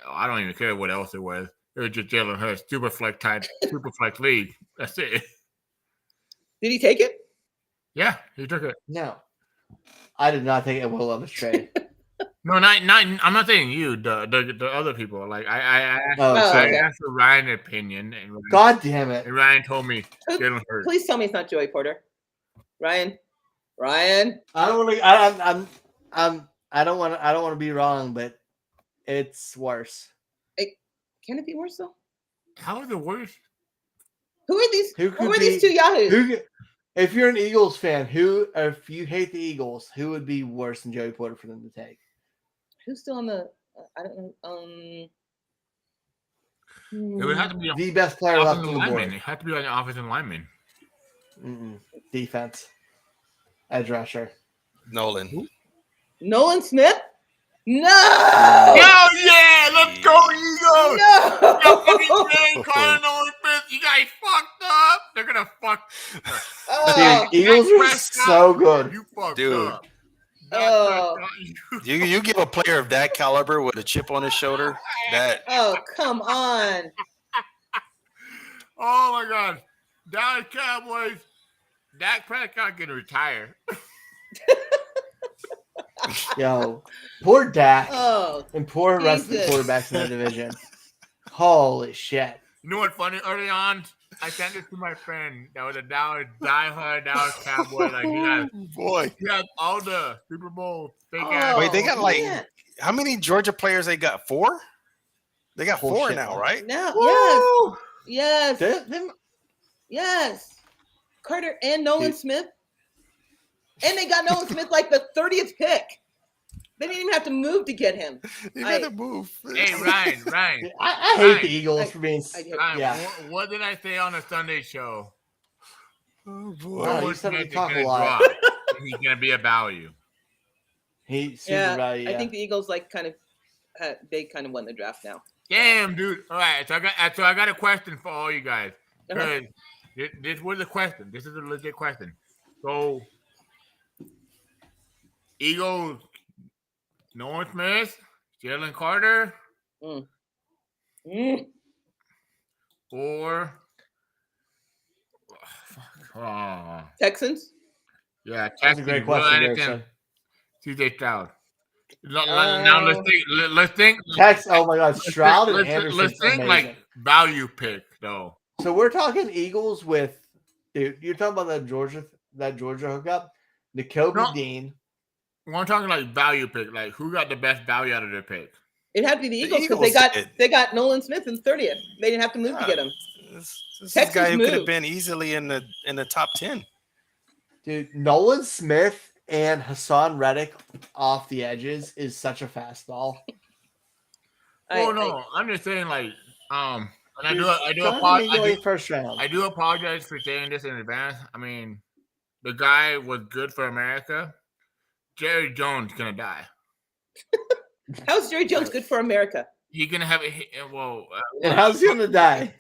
I don't even care what else it was. It was just Jalen Hurts, super flex league. That's it. Did he take it? Yeah, he took it. No, I did not take it. Will Levis trade. No, not. I'm not saying you. The other people. Like I asked for Ryan's opinion. And Ryan, God damn it! And Ryan told me Jalen Hurts. Please tell me it's not Joey Porter. Ryan. I don't want to. I don't want to be wrong, but it's worse. Can it be worse though? How is it worse? Who are these? Who are these two yahoos? If you're an Eagles fan, if you hate the Eagles, who would be worse than Joey Porter for them to take? Who's still on the? I don't know. It would have to be the best player left on the board. It had to be on the offensive lineman. Defense. Edge rusher. Nolan Smith? No! Hell yeah! Let's go, Eagles! No! Nolan Smith, you guys fucked up. They're gonna fuck. Dude, Eagles are so good. You fucked dude. Up. You give a player of that caliber with a chip on his shoulder. Oh, come on. Oh my God. Dallas Cowboys. Dak Prescott can retire. Yo, poor Dak. Oh, and poor rest of the quarterbacks in the division. Holy shit. You know what funny? Early on, sent it to my friend that was a diehard Dallas Cowboy. Like he has all the Super Bowl fake ass. Wait, they got how many Georgia players they got? 4? They got 4 now, right? Now, Woo! yes. Yes. Carter and Nolan Smith. And they got Nolan Smith like the 30th pick. They didn't even have to move to get him. They had to move. Hey, Ryan. I hate the Eagles for being. Ryan, what did I say on the Sunday show? Oh boy, you said we talk a lot. He's gonna be a value. He's super value. I think the Eagles they kind of won the draft now. Damn, dude. All right, so I got a question for all you guys. Because this was a question. This is a legit question. So, Eagles, Nolan Smith, Jalen Carter, or Texans? Yeah, Texans. That's a great question, CJ Stroud. Now let's think. Oh my God, Stroud and Anderson. Let's think like value pick though. So we're talking Eagles with, dude. You're talking about that Georgia hookup, Nakobe Dean. We're talking like value pick. Like who got the best value out of their pick? It had to be the Eagles because they got Nolan Smith in 30th. They didn't have to move to get him. This is a guy who could have been easily in the top 10. Dude, Nolan Smith and Hassan Reddick off the edges is such a fastball. I'm just saying like and I do apologize for saying this in advance. I mean, the guy was good for America. Jerry Jones gonna die. How's Jerry Jones good for America? He's gonna have and how's he gonna die?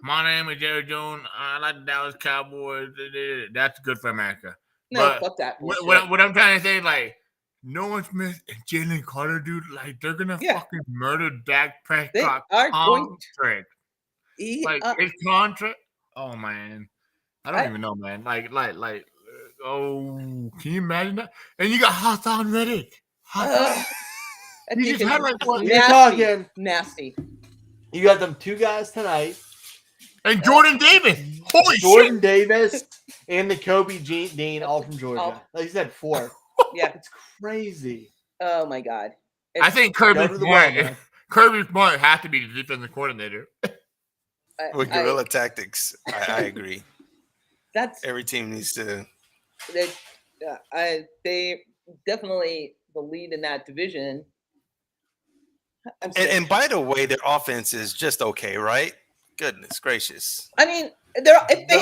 My name is Jerry Jones. I like the Dallas Cowboys. That's good for America. No, fuck that. What I'm trying to say, like, Nolan Smith and Jalen Carter, dude, like they're gonna fucking murder Dak Prescott. They are going to. His contract. Oh man, I don't even know, man. Oh, can you imagine that? And you got Hassan Reddick. You just had like what? You're talking nasty. You got them 2 guys tonight. And Jordan Davis. Holy Jordan Davis and the Kobe Dean, all from Georgia. Like you said, 4. Yeah. It's crazy. Oh, my God. I think Kirby Smart has to be the defensive coordinator. With guerrilla tactics, I agree. Every team needs to. They definitely the lead in that division. And by the way, their offense is just okay, right? Goodness gracious! I mean, if they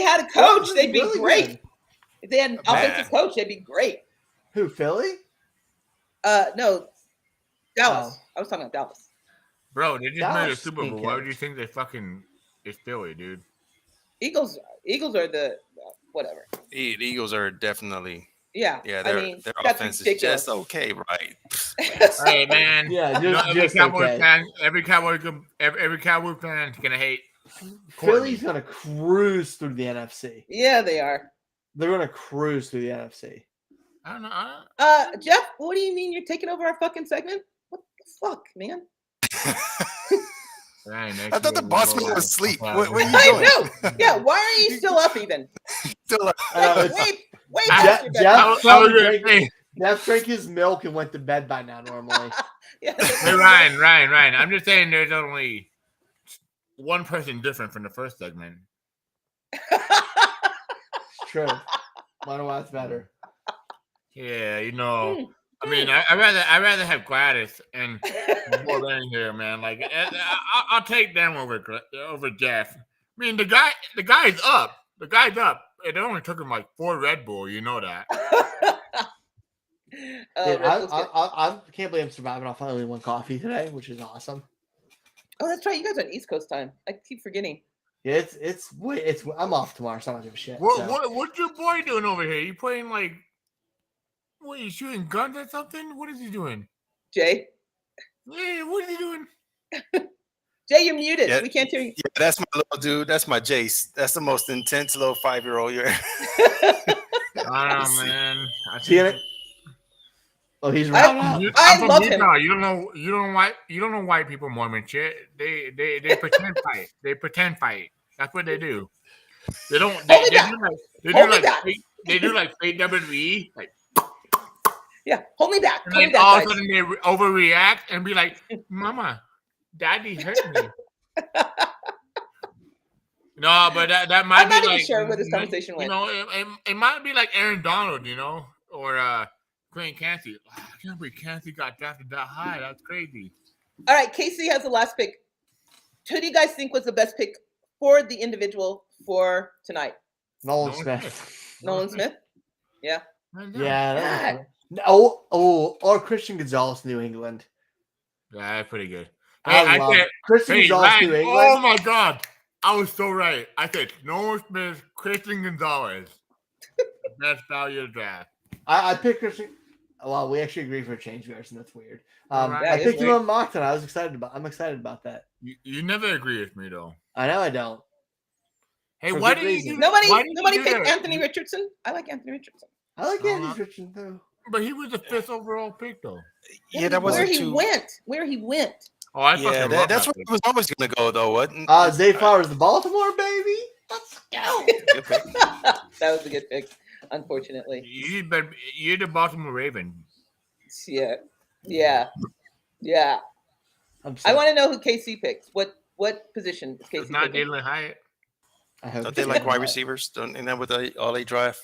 had a coach, they'd be great. Good. If they had an offensive coach, they'd be great. Who, Philly? No, Dallas. I was talking about Dallas. Bro, they just made a Super Bowl. Why would you think it's Philly, dude? Eagles are the whatever. The Eagles are definitely. Yeah, their offense is just okay, right? Hey man, every Cowboy fan is gonna hate. Philly's gonna cruise through the NFC. Yeah, they are. They're gonna cruise through the NFC. I don't know. Jeff, what do you mean you're taking over our fucking segment? What the fuck, man? I thought the boss man was asleep. What are you doing? I know. Yeah, why are you still up even? Still up. Wait, Jeff drank his milk and went to bed by now normally. Yeah. Hey, Ryan. I'm just saying there's only one person different from the first segment. It's true. Wonder why it's better. Yeah, I mean, I'd rather have Gladys and more than here, man. Like, I'll take them over Jeff. I mean, the guy's up. The guy's up. It only took him like 4 Red Bull. You know that. Dude, I can't believe I'm surviving off only 1 coffee today, which is awesome. Oh, that's right. You guys are on East Coast time. I keep forgetting. Yeah, I'm off tomorrow, so I don't give a shit. What's your boy doing over here? You playing like? What, are you shooting guns or something? What is he doing? Jay? Yeah, what is he doing? Jay, you're muted. Yeah, we can't hear you. Yeah, that's my little dude. That's my Jace. That's the most intense little 5-year-old you're. I don't know, man. Oh, he's right. I love him. You don't know white people Mormon shit. They pretend fight. They pretend fight. That's what they do. They don't. They do like fake WWE. Like, yeah, hold me back. And then all of a sudden they overreact and be like, "Mama, Daddy hurt me." No, but that might be like. I'm not even sure where this conversation went. You know, it might be like Aaron Donald, you know, or Quentin Canty. I can't believe Canty got drafted that high. That's crazy. All right, Casey has the last pick. Who do you guys think was the best pick for the individual for tonight? Nolan Smith. Nolan Smith? Yeah. Yeah. Or Christian Gonzalez, New England. Yeah, that's pretty good. I love Christian Gonzalez, New England. Oh my God. I was so right. I said Nolan Smith, Christian Gonzalez. Best value of draft. I picked Christian. Well, we actually agreed for a change, Garrison. That's weird. I picked him on Mockton. I'm excited about that. You never agree with me though. I know I don't. Hey, why did you? Nobody picked Anthony Richardson. I like Anthony Richardson. I like Anthony Richardson too. But he was the 5th overall pick though. Yeah, that wasn't where he went. Oh, I that's where he was always going to go, though, wasn't? Zay Flowers, the Baltimore baby. Let's go. That was a good pick. Unfortunately, you're the Baltimore Ravens. Yeah. I want to know who KC picks. What position is KC? It's not Jalen Hyatt. Don't they like wide receivers? Don't they with all they draft?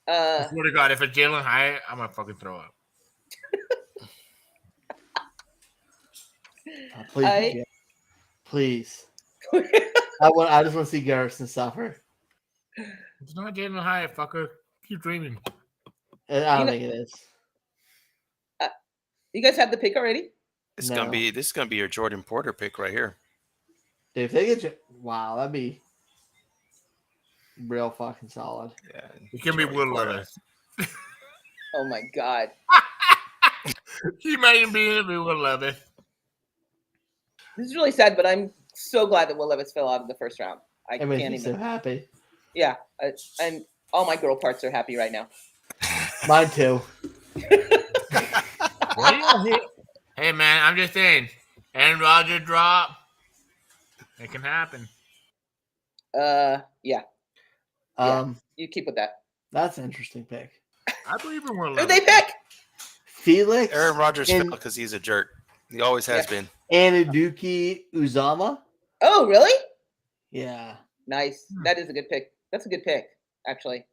I swear to God, if it's Jalen Hyatt, I'm gonna fucking throw up. Please. I just want to see Garrison suffer. It's not Jalen Hyatt, fucker. Keep dreaming. I don't think it is. You guys have the pick already? This is gonna be your Jordan Porter pick right here. Dude, if they get you, wow, that'd be real fucking solid. Yeah, it can be Will Levis. Oh my God. He might even be Will Levis. This is really sad, but I'm so glad that Will Levis fell out of the first round. I can't even. So happy. Yeah, and all my girl parts are happy right now. Mine too. Hey man, I'm just saying, Aaron Rodgers drop. It can happen. Yeah. You keep with that. That's an interesting pick. I believe in Will Who Levis. they pick? Felix. Aaron Rodgers fell because he's a jerk. He always has been. Anaduki Uzama. Oh, really? Yeah. Nice. That is a good pick. That's a good pick, actually.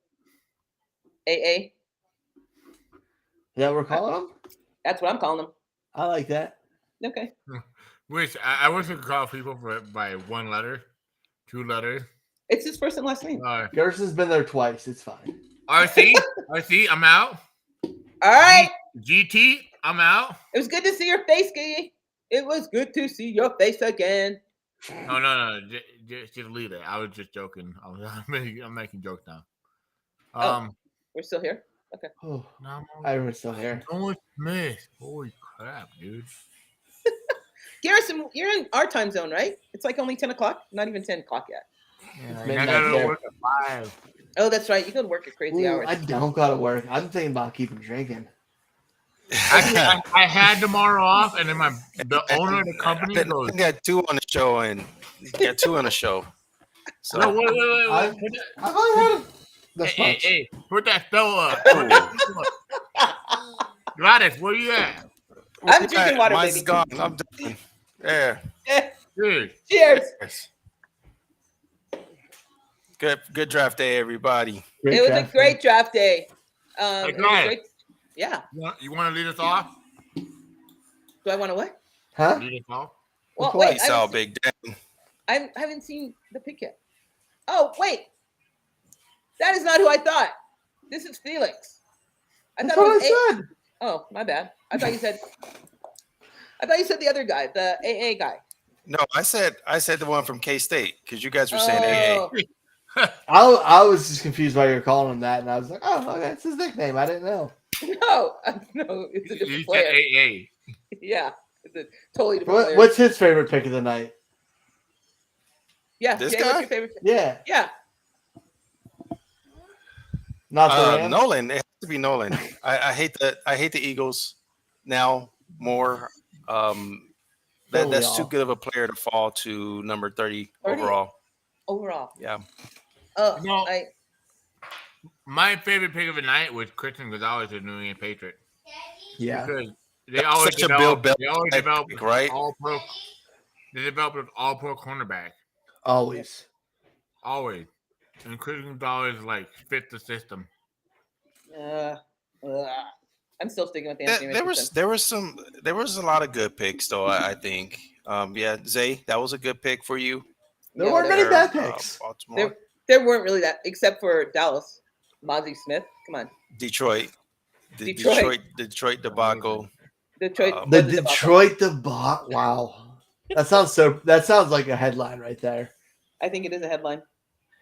AA. Is that what we're calling him? That's what I'm calling him. I like that. Okay. I wish we could call people by one letter, 2 letters. It's his first and last name. Garrison's been there twice. It's fine. RC, I'm out. All right. GT, I'm out. It was good to see your face, Gay. It was good to see your face again. No. Just leave it. I was just joking. I'm making jokes now. We're still here? Okay. Oh, we're still here. Nolan Smith. Holy crap, dude. Garrison, you're in our time zone, right? It's like only 10 o'clock? Not even 10 o'clock yet. Yeah, I gotta go work at 5. Oh, that's right. You go to work at crazy hours. I don't gotta work. I'm thinking about keeping drinking. I had tomorrow off, and then the owner of the company goes, I got 2 on the show, and got 2 on the show. So no, wait. Hey, put that spell up. Gladys, where you at? I'm drinking water, Mine's baby. gone. I'm done. Yeah. Cheers. Cheers. Good draft day, everybody. It was a great draft day. Hey, it was great. Yeah. You want to lead us off? Do I want to what? Huh? Lead us off? Well, wait. Peace out, Big Dan. I haven't seen the pick yet. Oh, wait. That is not who I thought. This is Felix. That's what I said. Oh, my bad. I thought you said the other guy, the AA guy. No, I said the one from K-State because you guys were saying AA. I was just confused why you were calling him that, and I was like, oh, okay, that's his nickname. I didn't know. No, it's a different player. AA. Yeah, it's a totally different player. What's his favorite pick of the night? Yeah, this Jay, guy? what's your favorite pick? Yeah. Yeah. Not the Rams? Nolan. It to be Nolan. I hate the Eagles now more. That's too good of a player to fall to number 30 overall. Overall. Yeah. No. My favorite pick of the night was Christian Gonzalez, the New England Patriot. Yeah. Because they always develop, right? all-pro. They developed an all-pro cornerback. Always. And Christian Gonzalez fit the system. I'm still sticking with Anthony Richardson. There was a lot of good picks though. I think. Zay, that was a good pick for you. There weren't many bad picks. There weren't really that, except for Dallas. Mozzie Smith. Come on. Detroit debacle. The Detroit debacle. Wow. That sounds like a headline right there. I think it is a headline.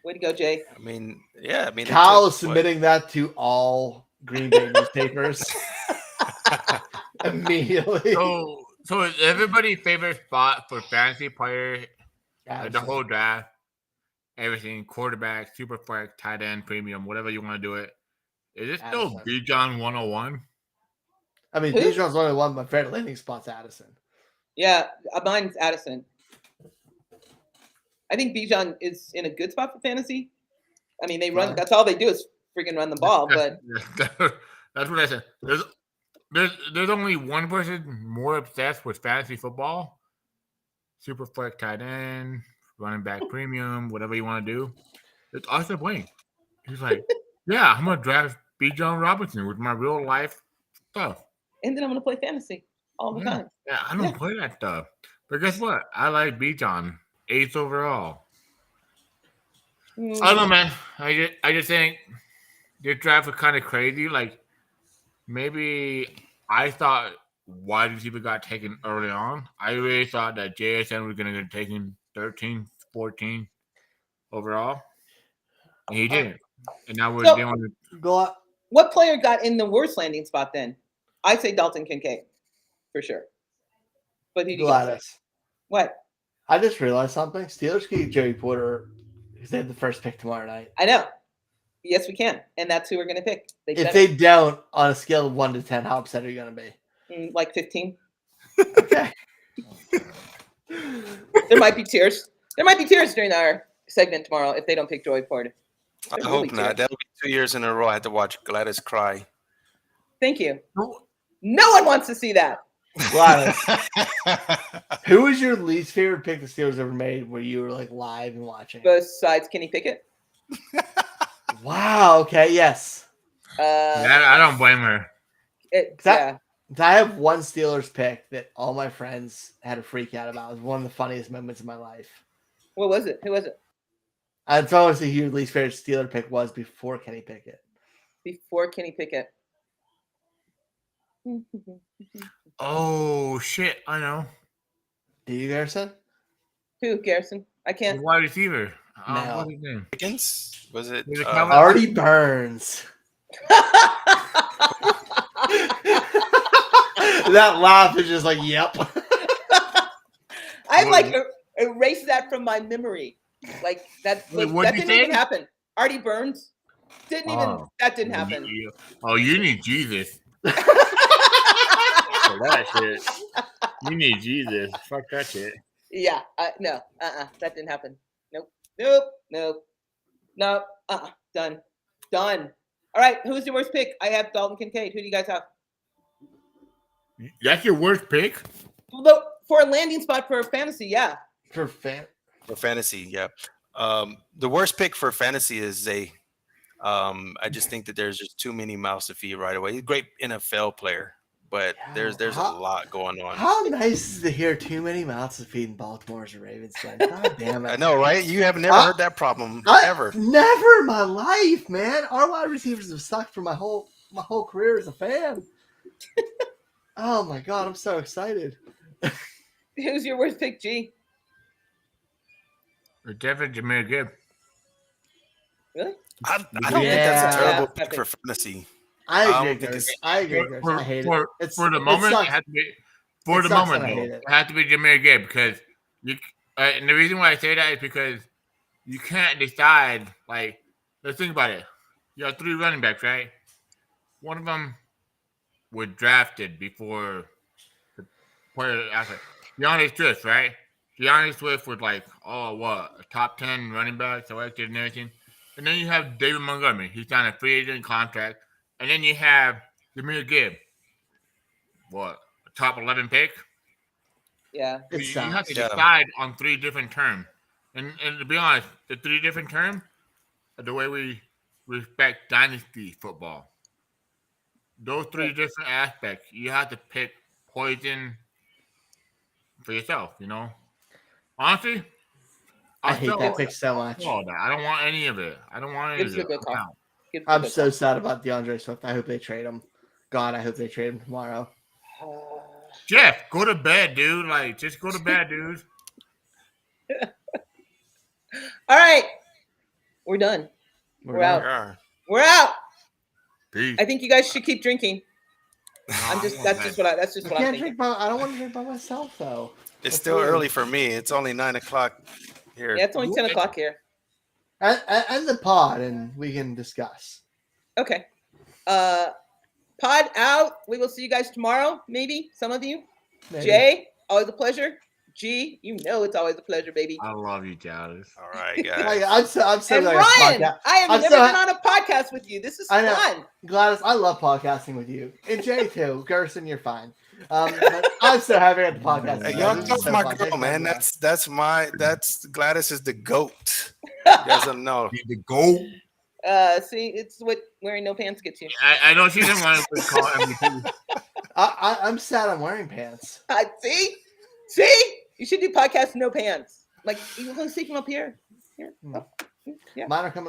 Way to go, Jay. I mean, yeah. Cal is submitting that to all Green Bay newspapers immediately. So is everybody's favorite spot for fantasy players, the whole draft, everything, quarterback, super flex, tight end, premium, whatever you want to do it. Is it still Bijan 101? I mean, Bijan's only one of my favorite landing spots, Addison. Yeah, mine's Addison. I think Bijan is in a good spot for fantasy. I mean, they run. That's all they do is freaking run the ball. But that's what I said. There's only one person more obsessed with fantasy football. Super flex, tight end, running back, premium, whatever you want to do. It's Austin Wayne. He's like, yeah, I'm gonna draft Bijan Robinson with my real life stuff. And then I'm gonna play fantasy all the time. Yeah, I don't play that stuff. But guess what? I like Bijan, 8th overall. I don't know, man. I just think this draft was kind of crazy. Like, maybe I thought wide receiver got taken early on. I really thought that JSN was going to get taken 13, 14 overall. And he didn't. And now we're dealing with... What player got in the worst landing spot then? I'd say Dalton Kincaid, for sure. But he Gladys. What? I just realized something. Steelers can get Joey Porter because they have the first pick tomorrow night. I know. Yes, we can. And that's who we're going to pick. If they don't, on a scale of 1 to 10, how upset are you going to be? Like 15. Okay. There might be tears. There might be tears during our segment tomorrow if they don't pick Joey Porter. I hope not. That'll be 2 years in a row I had to watch Gladys cry. Thank you. No one wants to see that. Gladys. Who was your least favorite pick the Steelers ever made where you were like live and watching? Besides Kenny Pickett. Wow. Okay. Yes. I don't blame her. I have one Steelers pick that all my friends had a freak out about. It was one of the funniest moments of my life. What was it? Who was it? I'd probably say your least favorite Steeler pick was before Kenny Pickett. Before Kenny Pickett. Oh, shit. I know. Do you, Garrison? Who, Garrison? I can't. The wide receiver. No. What's his name? Pickens? Was it? Artie Burns. That laugh is just like, yep. I like erase that from my memory. Like that didn't even happen. Artie Burns didn't even. That didn't happen. Oh, you need Jesus. That shit. You need Jesus. Fuck that shit. Yeah. No. That didn't happen. Nope. Done. All right. Who's your worst pick? I have Dalton Kincaid. Who do you guys have? That's your worst pick? Look, for a landing spot for fantasy, yeah. For fantasy, yeah. The worst pick for fantasy is Zay. I just think that there's just too many mouths to feed right away. He's a great NFL player, but there's a lot going on. How nice is to hear too many mouths to feed in Baltimore as a Ravens fan? God damn it. I know, right? You have never heard that problem ever. Never in my life, man. Our wide receivers have sucked for my whole career as a fan. Oh my God, I'm so excited. Who's your worst pick, G? Definitely Jahmyr Gibbs. Really? I don't think that's a terrible pick for fantasy. I agree. I hate it. For the moment, it has to be. For the moment, it has to be Jahmyr Gibbs because you. And the reason why I say that is because you can't decide. Like, let's think about it. You have 3 running backs, right? one of them was drafted before the player after DeAndre Swift, right? DeAndre Swift was like, a top 10 running back selected and everything. And then you have David Montgomery. He's on a free agent contract. And then you have Jahmyr Gibbs. A top 11 pick? Yeah. You have to decide on 3 different terms. And to be honest, the 3 different terms are the way we respect dynasty football. Those 3 different aspects, you have to pick poison for yourself, you know? Honestly, I hate that pick so much. I don't want any of it. I don't want any of it. I'm so sad about DeAndre Swift. I hope they trade him. God, I hope they trade him tomorrow. Jeff, go to bed, dude. Like, just go to bed, dude. All right. We're done. We're out. We're out. Peace. I think you guys should keep drinking. That's just what I'm thinking. I don't want to drink by myself though. It's still early for me. It's only 9 o'clock here. Yeah, it's only 10 o'clock here. And the pod, and we can discuss. Okay. Pod out. We will see you guys tomorrow. Maybe some of you. Maybe. Jay, always a pleasure. G, it's always a pleasure, baby. I love you, Dallas. All right, guys. I'm so and glad. Ryan, I have never been on a podcast with you. This is fun. Gladys, I love podcasting with you. And Jay too. Gerson, you're fine. But I'm so happy at the podcast. Hey, y'all talk my girl, man. That's Gladys is the GOAT. You guys don't know. The GOAT. See, it's what wearing no pants gets you. I know she didn't want to call MVP. I'm sad I'm wearing pants. See, you should do podcasts no pants. Like you can see from up here. Mine are coming.